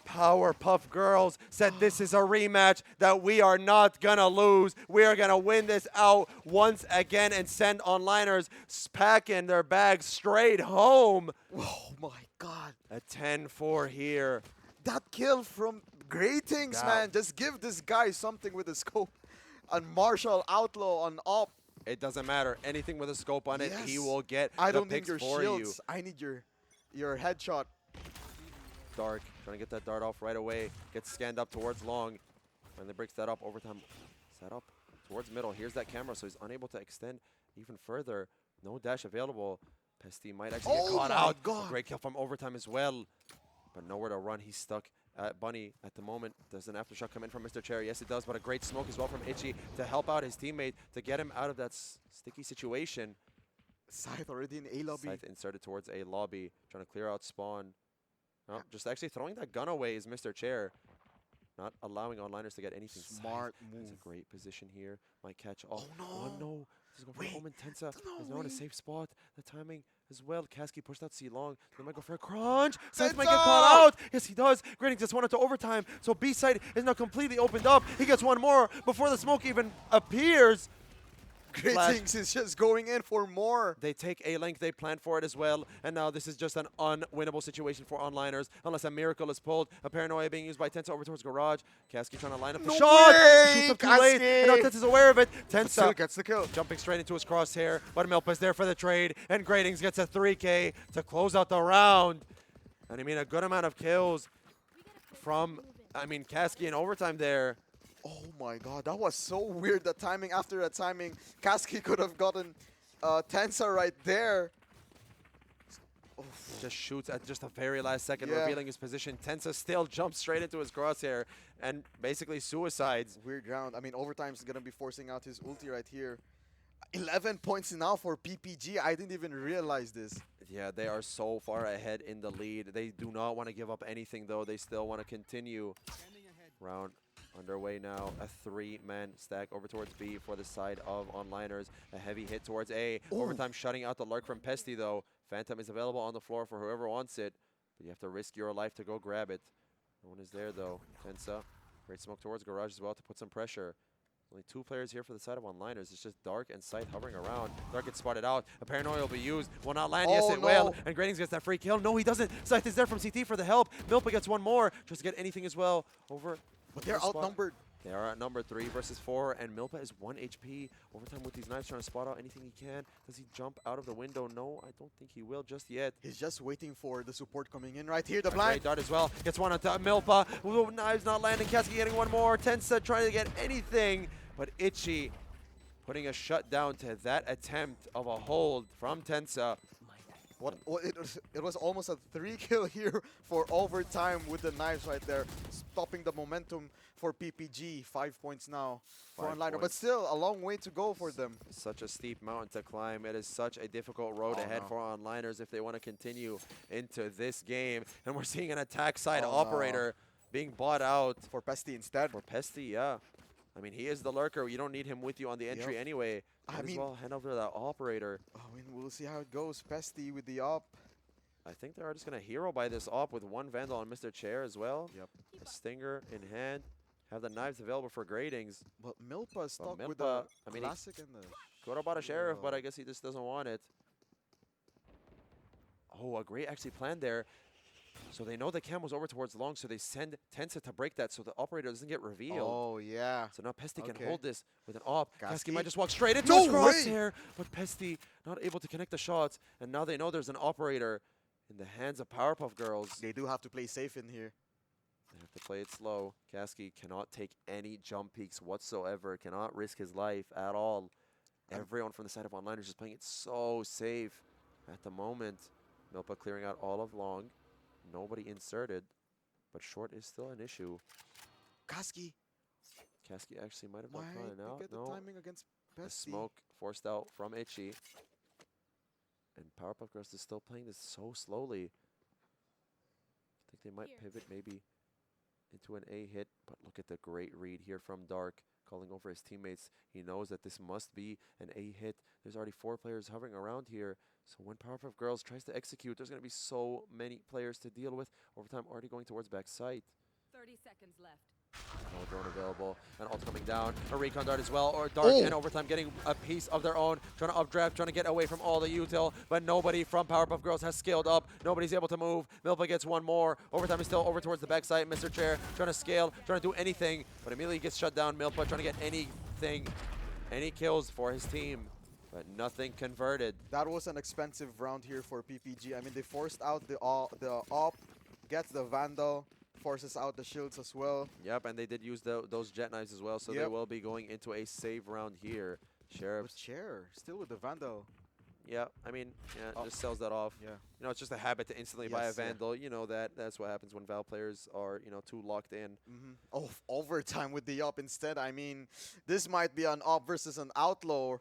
Speaker 1: Powerpuff Girls said this is a rematch that we are not going to lose. We are going to win this out once again and send onliners packing their bags straight home.
Speaker 2: Oh my God.
Speaker 1: A 10-4 here.
Speaker 2: That kill from Gratings, man. Just give this guy something with a scope. On Marshall, Outlaw, on Op.
Speaker 1: It doesn't matter. Anything with a scope on it, he will get
Speaker 2: I
Speaker 1: the
Speaker 2: don't need
Speaker 1: picks
Speaker 2: your
Speaker 1: for
Speaker 2: shields.
Speaker 1: you.
Speaker 2: I need your headshot.
Speaker 1: Dark, trying to get that dart off right away. Gets scanned up towards Long. Finally breaks that up. Overtime set up towards middle. Here's that camera, so he's unable to extend even further. No dash available. Pesty might actually get caught out.
Speaker 2: God.
Speaker 1: Great kill from overtime as well. but nowhere to run. He's stuck at Bunny at the moment. Does an aftershock come in from Mr. Cherry? Yes, it does, but a great smoke as well from Itchy to help out his teammate to get him out of that sticky situation.
Speaker 2: Scythe already in A lobby.
Speaker 1: Scythe inserted towards A lobby, trying to clear out spawn. No, just actually throwing that gun away is Mr. Chair. Not allowing onliners to get anything.
Speaker 2: Smart
Speaker 1: Scythe
Speaker 2: move.
Speaker 1: has a great position here. Might catch all.
Speaker 2: Oh no!
Speaker 1: Oh no! This is going for Omen Tensa. He's now in a
Speaker 2: way.
Speaker 1: safe spot. The timing as well. Kasky pushed out C long. They might go for a crunch. Scythe might
Speaker 2: Tensa!
Speaker 1: get caught out. Yes, he does. Greetings just went into overtime. So B side is now completely opened up. He gets one more before the smoke even appears.
Speaker 2: Greetings is just going in for more.
Speaker 1: They take A link, they plan for it as well, and now this is just an unwinnable situation for onliners unless a miracle is pulled. A paranoia being used by Tensa over towards Garage. Kasky trying to line up the
Speaker 2: No
Speaker 1: shot.
Speaker 2: way,
Speaker 1: Shoots up too late, and now
Speaker 2: Kasky!
Speaker 1: Tensa's aware of it.
Speaker 2: But still
Speaker 1: Tensa
Speaker 2: gets the kill.
Speaker 1: jumping straight into his crosshair, but Milpa's there for the trade, and Gratings gets a 3K to close out the round. And I mean, a good amount of kills from, Kasky in overtime there.
Speaker 2: Oh my god, that was so weird. The timing after that timing, Kasky could have gotten Tensa right there.
Speaker 1: Just shoots at just the very last second,
Speaker 2: Yeah.
Speaker 1: revealing his position. Tensa still jumps straight into his crosshair and basically suicides.
Speaker 2: Weird round. I mean, Overtime's gonna be forcing out his ulti right here. 11 points now for PPG. I didn't even realize this.
Speaker 1: Yeah, they are so far ahead in the lead. They do not want to give up anything, though. They still want to continue. Round underway now. A 3-man stack over towards B for the side of onliners. A heavy hit towards A.
Speaker 2: Ooh.
Speaker 1: Overtime shutting out the lurk from Pesty, though. Phantom is available on the floor for whoever wants it, but you have to risk your life to go grab it. No one is there, though. Tensa. Great smoke towards Garage as well to put some pressure. Only 2 players here for the side of onliners. It's just Dark and Scythe hovering around. Dark gets spotted out. A paranoia will be used. Will not land. Yes,
Speaker 2: Oh,
Speaker 1: it will.
Speaker 2: no.
Speaker 1: And Gratings gets that free kill. No, he doesn't. Scythe is there from CT for the help. Milpa gets one more. Just to get anything as well. Over.
Speaker 2: But they're
Speaker 1: the spot.
Speaker 2: outnumbered.
Speaker 1: They are at number 3 versus 4, and Milpa is 1 HP. Overtime with these knives, trying to spot out anything he can. Does he jump out of the window? No, I don't think he will just yet.
Speaker 2: He's just waiting for the support coming in right here. The
Speaker 1: A
Speaker 2: blind.
Speaker 1: great dart as well. Gets one onto Milpa. Ooh, knives not landing. Kasky getting one more. Tensa trying to get anything, but Itchy putting a shutdown to that attempt of a hold from Tensa.
Speaker 2: It was almost a 3-kill here for overtime with the knives right there, stopping the momentum for PPG. 5 points now for
Speaker 1: 5
Speaker 2: onliner, but
Speaker 1: points.
Speaker 2: still a long way to go for them.
Speaker 1: Such a steep mountain to climb. It is such a difficult road
Speaker 2: Oh,
Speaker 1: ahead
Speaker 2: no.
Speaker 1: for onliners if they want to continue into this game. And we're seeing an attack side
Speaker 2: Oh, no.
Speaker 1: operator being bought out
Speaker 2: For Pesty instead.
Speaker 1: for Pesty, yeah. I mean, he is the lurker. You don't need him with you on the entry
Speaker 2: Yep.
Speaker 1: anyway.
Speaker 2: I
Speaker 1: Might as
Speaker 2: mean-
Speaker 1: well hand over to that operator.
Speaker 2: I mean, we'll see how it goes. Pesty with the op.
Speaker 1: I think they are just going to hero by this op with 1 Vandal on Mr. Chair as well.
Speaker 2: Yep.
Speaker 1: A Stinger in hand. Have the knives available for Gratings.
Speaker 2: But Milpa is stuck with
Speaker 1: Milpa,
Speaker 2: the
Speaker 1: I mean, he
Speaker 2: classic and the...
Speaker 1: Could have bought a Sheriff, but
Speaker 2: Yeah.
Speaker 1: I guess he just doesn't want it. Oh, a great actually plan there. So they know the cam was over towards long, so they send Tensa to break that so the operator doesn't get revealed.
Speaker 2: Oh, yeah.
Speaker 1: So now Pesty can
Speaker 2: Okay.
Speaker 1: hold this with an op.
Speaker 2: Kasky.
Speaker 1: Kasky might just walk straight into
Speaker 2: No
Speaker 1: his
Speaker 2: way!
Speaker 1: crosshair, but Pesty not able to connect the shots. And now they know there's an operator in the hands of Powerpuff Girls.
Speaker 2: They do have to play safe in here.
Speaker 1: They have to play it slow. Kasky cannot take any jump peeks whatsoever, cannot risk his life at all. Everyone from the side of onliners is just playing it so safe at the moment. Milpa clearing out all of long. Nobody inserted, but short is still an issue.
Speaker 2: Kasky,
Speaker 1: Kasky actually might have
Speaker 2: why
Speaker 1: not gone
Speaker 2: you
Speaker 1: out.
Speaker 2: get the
Speaker 1: No,
Speaker 2: timing against
Speaker 1: the
Speaker 2: Pesty?
Speaker 1: smoke forced out from Itchy. And Powerpuff Girls is still playing this so slowly. I think they might pivot maybe into an A hit, but look at the great read here from Dark, calling over his teammates. He knows that this must be an A hit. There's already 4 players hovering around here. So when Powerpuff Girls tries to execute, there's going to be so many players to deal with. Overtime already going towards backside.
Speaker 3: 30 seconds left.
Speaker 1: No drone available, and ult coming down. A recon dart as well, or Dark
Speaker 2: Oh.
Speaker 1: and Overtime getting a piece of their own, trying to updraft, trying to get away from all the util, but nobody from Powerpuff Girls has scaled up. Nobody's able to move. Milpa gets one more. Overtime is still over towards the backside. Mr. Chair trying to scale, trying to do anything, but immediately gets shut down. Milpa trying to get anything, any kills for his team, but nothing converted.
Speaker 2: That was an expensive round here for PPG. I mean, they forced out the op, gets the Vandal, forces out the shields as well.
Speaker 1: Yep, and they did use those jet knives as well, so they
Speaker 2: Yep.
Speaker 1: will be going into a save round here. Sheriff
Speaker 2: With Chair, still with the Vandal.
Speaker 1: Yeah, I mean, yeah,
Speaker 2: Oh.
Speaker 1: just sells that off.
Speaker 2: Yeah.
Speaker 1: You know, it's just a habit to instantly buy a
Speaker 2: Yes, yeah.
Speaker 1: Vandal. You know that's what happens when Val players are, you know, too locked in.
Speaker 2: Oh, overtime with the up instead. I mean, this might be an up versus an outlaw.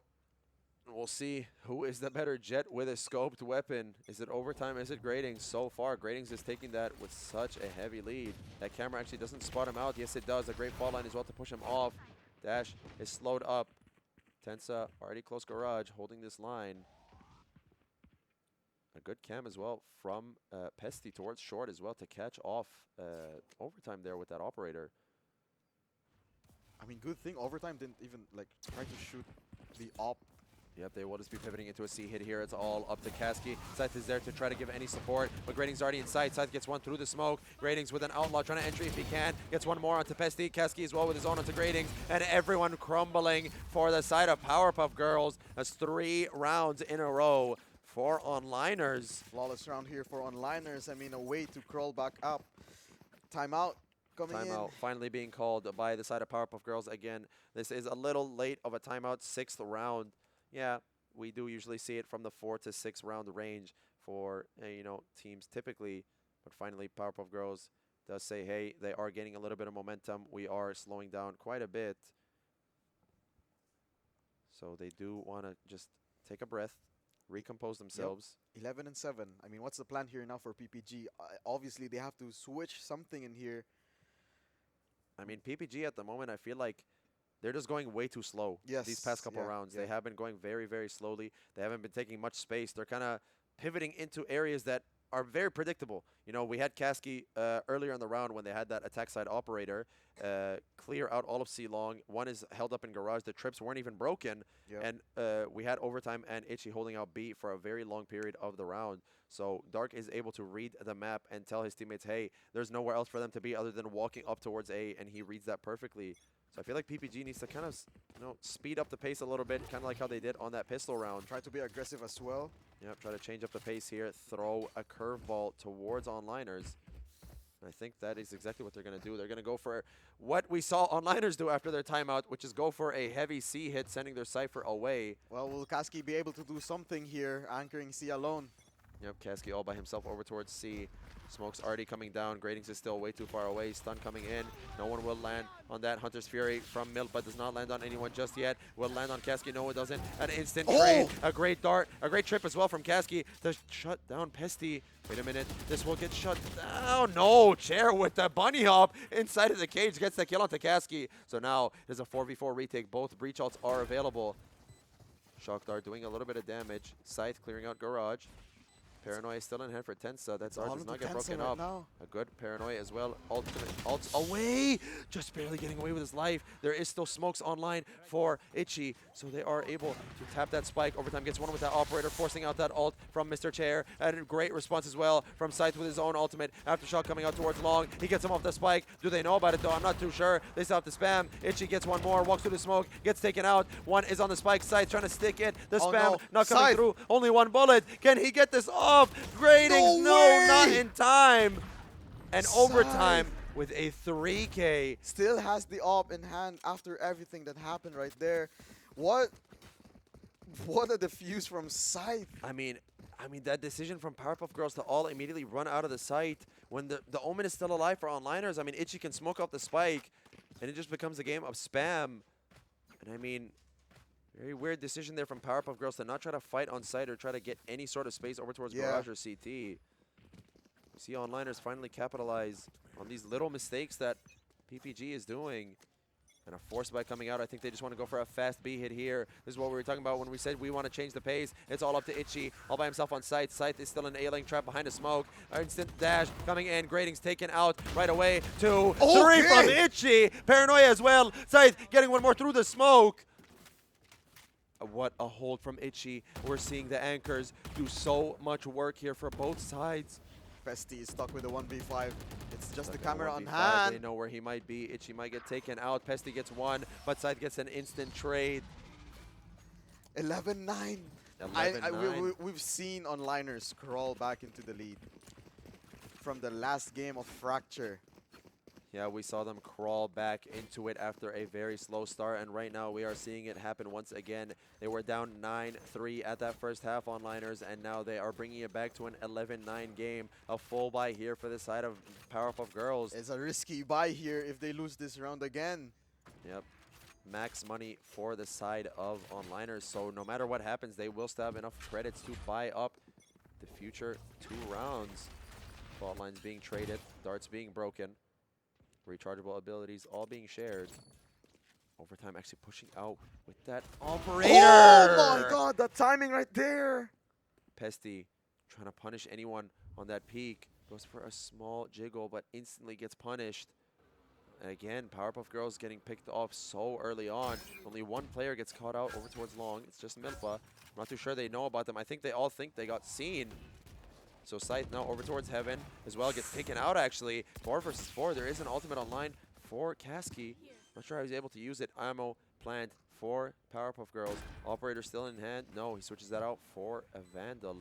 Speaker 1: We'll see who is the better Jet with a scoped weapon. Is it overtime? Is it Gradings? So far, Gradings is taking that with such a heavy lead. That camera actually doesn't spot him out. Yes, it does. A great fall line as well to push him off. Dash is slowed up. Tensa already close garage, holding this line. A good cam as well from Pesty towards short as well to catch off overtime there with that operator.
Speaker 2: I mean, good thing overtime didn't even like try to shoot the op.
Speaker 1: Yep, they will just be pivoting into a C hit here. It's all up to Kasky. Scythe is there to try to give any support, but Gradings already inside. Scythe gets one through the smoke. Gradings with an outlaw trying to entry if he can. Gets one more onto Pesty. Kasky as well with his own onto Gradings. And everyone crumbling for the side of Powerpuff Girls. That's 3 rounds in a row for onliners.
Speaker 2: Flawless round here for onliners. I mean, a way to crawl back up. Timeout coming in.
Speaker 1: Timeout finally being called by the side of Powerpuff Girls again. This is a little late of a timeout, 6th round. Yeah, we do usually see it from the 4 to 6 round range for you know, teams typically, but finally Powerpuff Girls does say, hey, they are gaining a little bit of momentum. We are slowing down quite a bit, so they do want to just take a breath, recompose themselves.
Speaker 2: 11 and 7. I mean, what's the plan here now for PPG? Obviously, they have to switch something in here.
Speaker 1: I mean, PPG at the moment, I feel like they're just going way too slow.
Speaker 2: Yes,
Speaker 1: These past couple rounds. They have been going very, very slowly. They haven't been taking much space. They're kind of pivoting into areas that are very predictable. You know, we had Kasky earlier in the round when they had that attack side operator clear out all of C long. One is held up in garage. The trips weren't even broken.
Speaker 2: Yep.
Speaker 1: And we had overtime and Itchy holding out B for a very long period of the round. So Dark is able to read the map and tell his teammates, hey, there's nowhere else for them to be other than walking up towards A, and he reads that perfectly. So I feel like PPG needs to kind of, you know, speed up the pace a little bit, kind of like how they did on that pistol round.
Speaker 2: Try to be aggressive as well.
Speaker 1: Yep, try to change up the pace here, throw a curveball towards onliners. And I think that is exactly what they're going to do. They're going to go for what we saw onliners do after their timeout, which is go for a heavy C hit, sending their Cypher away.
Speaker 2: Well, will Kasky be able to do something here, anchoring C alone?
Speaker 1: Yep, Kasky all by himself over towards C. Smoke's already coming down. Gradings is still way too far away. Stun coming in. No one will land on that. Hunter's Fury from Milt, but does not land on anyone just yet. Will land on Kasky. No, it doesn't. An instant trade. A great dart. A great trip as well from Kasky to shut down Pesty. Wait a minute. This will get shut down. No. Chair with the bunny hop inside of the cage. Gets the kill onto Kasky. So now there's a 4v4 retake. Both breach ults are available. Shock Dart doing a little bit of damage. Scythe clearing out garage. Paranoia is still in hand for Tensa. That Zard does not get broken up. A good Paranoia as well. Ults away. Just barely getting away with his life. There is still smokes online for Itchy. So they are able to tap that spike. Overtime gets one with that operator, forcing out that ult from Mr. Chair. And a great response as well from Scythe with his own ultimate. Aftershock coming out towards Long. He gets him off the spike. Do they know about it though? I'm not too sure. They still have to spam. Itchy gets one more. Walks through the smoke. Gets taken out. One is on the spike. Scythe trying to stick it. The spam not coming through. Only one bullet. Can he get this off? Gradings, no, not in time. And overtime with a 3K.
Speaker 2: Still has the op in hand after everything that happened right there. What a defuse from Scythe.
Speaker 1: I mean that decision from Powerpuff Girls to all immediately run out of the site when the Omen is still alive for onliners. I mean, Itchy can smoke off the spike, and it just becomes a game of spam. And I mean, very weird decision there from Powerpuff Girls to not try to fight on site or try to get any sort of space over towards Garage or CT. We see onliners finally capitalize on these little mistakes that PPG is doing. And a force by coming out. I think they just want to go for a fast B hit here. This is what we were talking about when we said we want to change the pace. It's all up to Itchy, all by himself on site. Scythe is still an A-lane trap behind a smoke. Instant dash coming in. Gradings taken out right away. 2, 3 from Itchy. Paranoia as well. Scythe getting one more through the smoke. What a hold from Itchy. We're seeing the anchors do so much work here for both sides.
Speaker 2: Pesty is stuck with a 1v5. It's just the
Speaker 1: Stuck in a
Speaker 2: camera on
Speaker 1: 1v5.
Speaker 2: hand.
Speaker 1: They know where he might be. Itchy might get taken out. Pesty gets one, but Scythe gets an instant trade.
Speaker 2: 11-9. We've seen onliners crawl back into the lead from the last game of Fracture.
Speaker 1: Yeah, we saw them crawl back into it after a very slow start, and right now we are seeing it happen once again. They were down 9-3 at that first half onliners, and now they are bringing it back to an 11-9 game. A full buy here for the side of Powerpuff Girls.
Speaker 2: It's a risky buy here if they lose this round again.
Speaker 1: Yep. Max money for the side of onliners, so no matter what happens, they will still have enough credits to buy up the future 2 rounds. Fault lines being traded, darts being broken. Rechargeable abilities all being shared. Overtime actually pushing out with that operator.
Speaker 2: Oh my god, the timing right there.
Speaker 1: Pesty trying to punish anyone on that peak. Goes for a small jiggle, but instantly gets punished. And again, Powerpuff Girls getting picked off so early on. Only one player gets caught out over towards long. It's just Milpa. I'm not too sure they know about them. I think they all think they got seen. So Scythe now over towards Heaven as well, gets taken out actually. 4 versus 4, there is an ultimate online for Kasky. Not sure how he's able to use it. Ammo plant for Powerpuff Girls. Operator still in hand. No, he switches that out for a Vandal.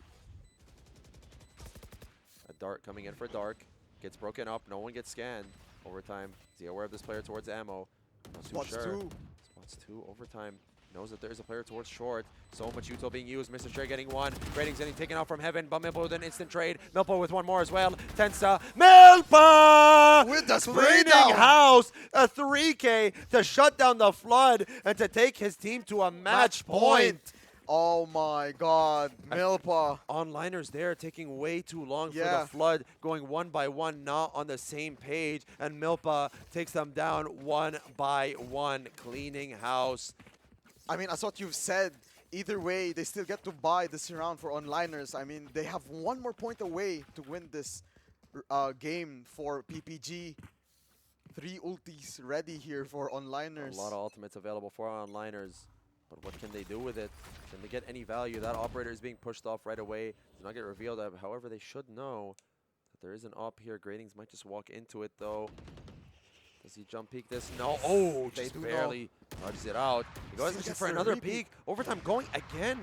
Speaker 1: A dart coming in for Dark. Gets broken up, no one gets scanned. Overtime, is he aware of this player towards Ammo? Not too
Speaker 2: Spots
Speaker 1: sure.
Speaker 2: 2.
Speaker 1: Spots 2, overtime. Knows that there is a player towards short. So much util being used. Mr. Chair getting 1. Ratings getting taken out from Heaven, but Milpa with an instant trade. Milpa with 1 more as well. Tensa. Milpa!
Speaker 2: With the
Speaker 1: Cleaning
Speaker 2: down.
Speaker 1: house. A 3K to shut down the flood and to take his team to a match point.
Speaker 2: Oh my god, Milpa.
Speaker 1: Onliners there taking way too long for
Speaker 2: Yeah.
Speaker 1: the flood, going 1 by 1, not on the same page. And Milpa takes them down 1 by 1, cleaning house.
Speaker 2: I mean, as what you've said, either way, they still get to buy this round for onliners. I mean, they have 1 more point away to win this game for PPG. 3 ultis ready here for onliners.
Speaker 1: A lot of ultimates available for onliners. But what can they do with it? Can they get any value? That operator is being pushed off right away. Does not get revealed. However, they should know that there is an op here. Gradings might just walk into it, though. Does he jump peek this? No. Oh,
Speaker 2: They
Speaker 1: just
Speaker 2: do
Speaker 1: barely dodges it out. He goes
Speaker 2: Still gets
Speaker 1: for
Speaker 2: the
Speaker 1: another
Speaker 2: repeat.
Speaker 1: peek. Overtime going again.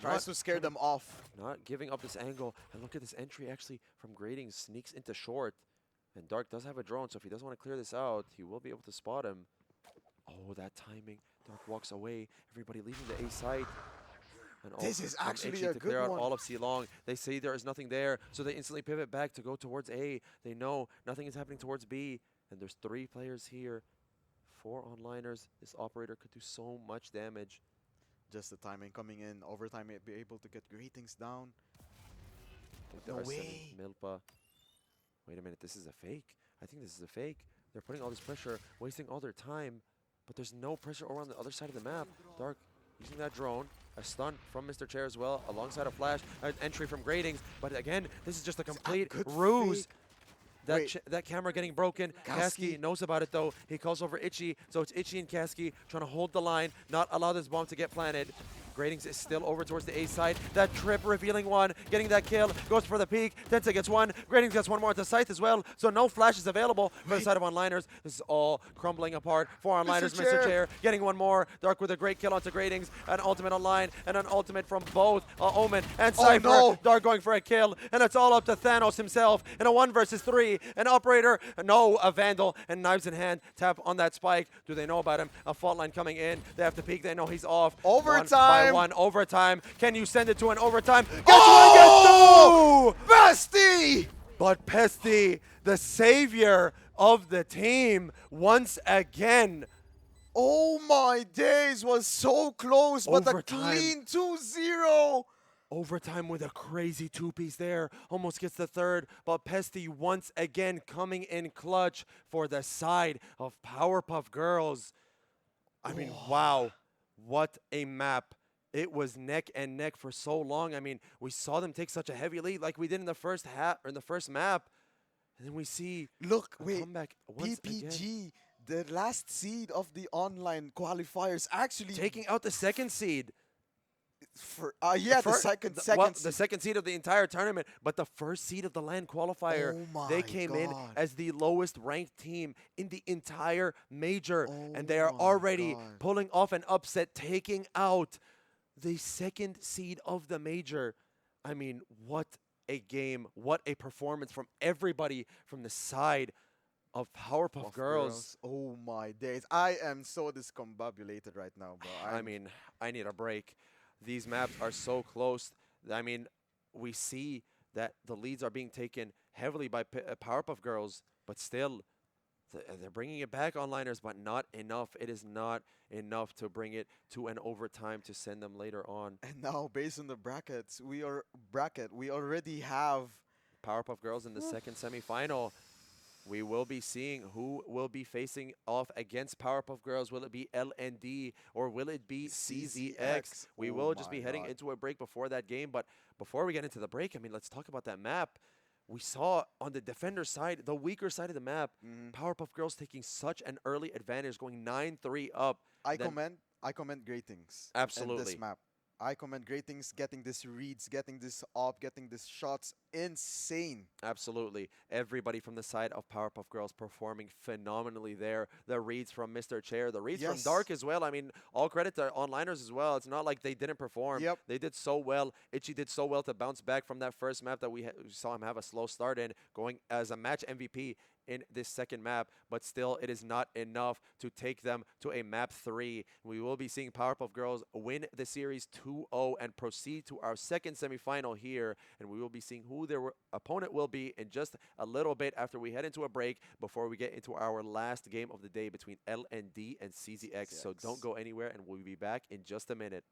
Speaker 2: Tries to scare them off.
Speaker 1: Not giving up this angle. And look at this entry actually from Gradings. Sneaks into short. And Dark does have a drone, so if he does want to clear this out, he will be able to spot him. Oh, that timing. Dark walks away. Everybody leaving the A site. And
Speaker 2: This is
Speaker 1: from
Speaker 2: actually
Speaker 1: HE
Speaker 2: a
Speaker 1: to
Speaker 2: good
Speaker 1: clear out
Speaker 2: one.
Speaker 1: all of C long. They say there is nothing there, so they instantly pivot back to go towards A. They know nothing is happening towards B, and there's 3 players here. 4 onliners. This operator could do so much damage.
Speaker 2: Just the timing coming in. Overtime, may be able to get Gratings down.
Speaker 1: I think they
Speaker 2: No
Speaker 1: are sending
Speaker 2: way.
Speaker 1: Milpa. Wait a minute, this is a fake. I think this is a fake. They're putting all this pressure, wasting all their time, but there's no pressure over on the other side of the map. Dark using that drone. A stun from Mr. Chair as well, alongside a flash, an entry from Gradings. But again, this is just a complete
Speaker 2: good
Speaker 1: ruse.
Speaker 2: fake.
Speaker 1: That camera getting broken.
Speaker 2: Kasky.
Speaker 1: Kasky knows about it though. He calls over Itchy, so it's Itchy and Kasky trying to hold the line, not allow this bomb to get planted. Gradings is still over towards the A side. That trip revealing 1, getting that kill, goes for the peak. Tensa gets 1. Gradings gets 1 more at the site as well. So no flashes available for the side of onliners. This is all crumbling apart for onliners. Mr. Chair getting 1 more. Dark with a great kill onto Gradings. An ultimate online and an ultimate from both Omen and Cypher.
Speaker 2: no.
Speaker 1: Dark going for a kill. And it's all up to Thanos himself in a 1 versus 3. An operator, no, a Vandal, and knives in hand. Tap on that spike. Do they know about him? A fault line coming in. They have to peek. They know he's off.
Speaker 2: Overtime.
Speaker 1: 1 by 1 overtime. Can you send it to an overtime? Gets
Speaker 2: Oh!
Speaker 1: 1, gets 2!
Speaker 2: Bestie!
Speaker 1: But Pesty, the savior of the team, once again.
Speaker 2: Oh my days, was so close, but a
Speaker 1: Overtime.
Speaker 2: clean 2-0.
Speaker 1: Overtime with a crazy 2-piece there. Almost gets the 3rd, but Pesty once again coming in clutch for the side of Powerpuff Girls. I mean, wow. What a map. It was neck and neck for so long. I mean, we saw them take such a heavy lead like we did in the first half or in the first map. And then we see
Speaker 2: Look,
Speaker 1: a
Speaker 2: wait,
Speaker 1: comeback once again.
Speaker 2: PPG, the last seed of the online qualifiers, actually
Speaker 1: Taking out the 2nd seed.
Speaker 2: yeah, the
Speaker 1: Fir-
Speaker 2: second
Speaker 1: well,
Speaker 2: seed.
Speaker 1: the 2nd seed of the entire tournament, but the 1st seed of the LAN qualifier.
Speaker 2: Oh
Speaker 1: They
Speaker 2: my
Speaker 1: came in
Speaker 2: God.
Speaker 1: as the lowest ranked team in the entire major, and they
Speaker 2: Oh
Speaker 1: are
Speaker 2: my
Speaker 1: already
Speaker 2: God.
Speaker 1: pulling off an upset, taking out the 2nd seed of the major. I mean, what a game, what a performance from everybody from the side of Powerpuff
Speaker 2: Of
Speaker 1: Girls.
Speaker 2: Oh my days. I am so discombobulated right now, bro.
Speaker 1: I mean, I need a break. These maps are so close. I mean, we see that the leads are being taken heavily by Powerpuff Girls, but still, they're bringing it back onliners, but not enough. It is not enough to bring it to an overtime to send them later on.
Speaker 2: And now, based on the we already have.
Speaker 1: Powerpuff Girls in the second semifinal. We will be seeing who will be facing off against Powerpuff Girls. Will it be LND or will it be CZX? We will just be heading into a break before that game. But before we get into the break, I mean, let's talk about that map. We saw on the defender side, the weaker side of the map, Powerpuff Girls taking such an early advantage, going 9-3 up.
Speaker 2: I commend great things.
Speaker 1: Absolutely.
Speaker 2: In this map. I commend great things, getting this reads, getting this op, getting this shots. Insane.
Speaker 1: Absolutely. Everybody from the side of Powerpuff Girls performing phenomenally there. The reads from Mr. Chair, the reads from Dark as well. I mean, all credit to onliners as well. It's not like they didn't perform.
Speaker 2: Yep.
Speaker 1: They did so well. Itchy did so well to bounce back from that first map that we saw him have a slow start in, going as a match MVP in this second map, but still it is not enough to take them to a map 3. We will be seeing Powerpuff Girls win the series 2-0 and proceed to our second semifinal here, and we will be seeing who their opponent will be in just a little bit after we head into a break before we get into our last game of the day between LND and CZX. So don't go anywhere, and we'll be back in just a minute.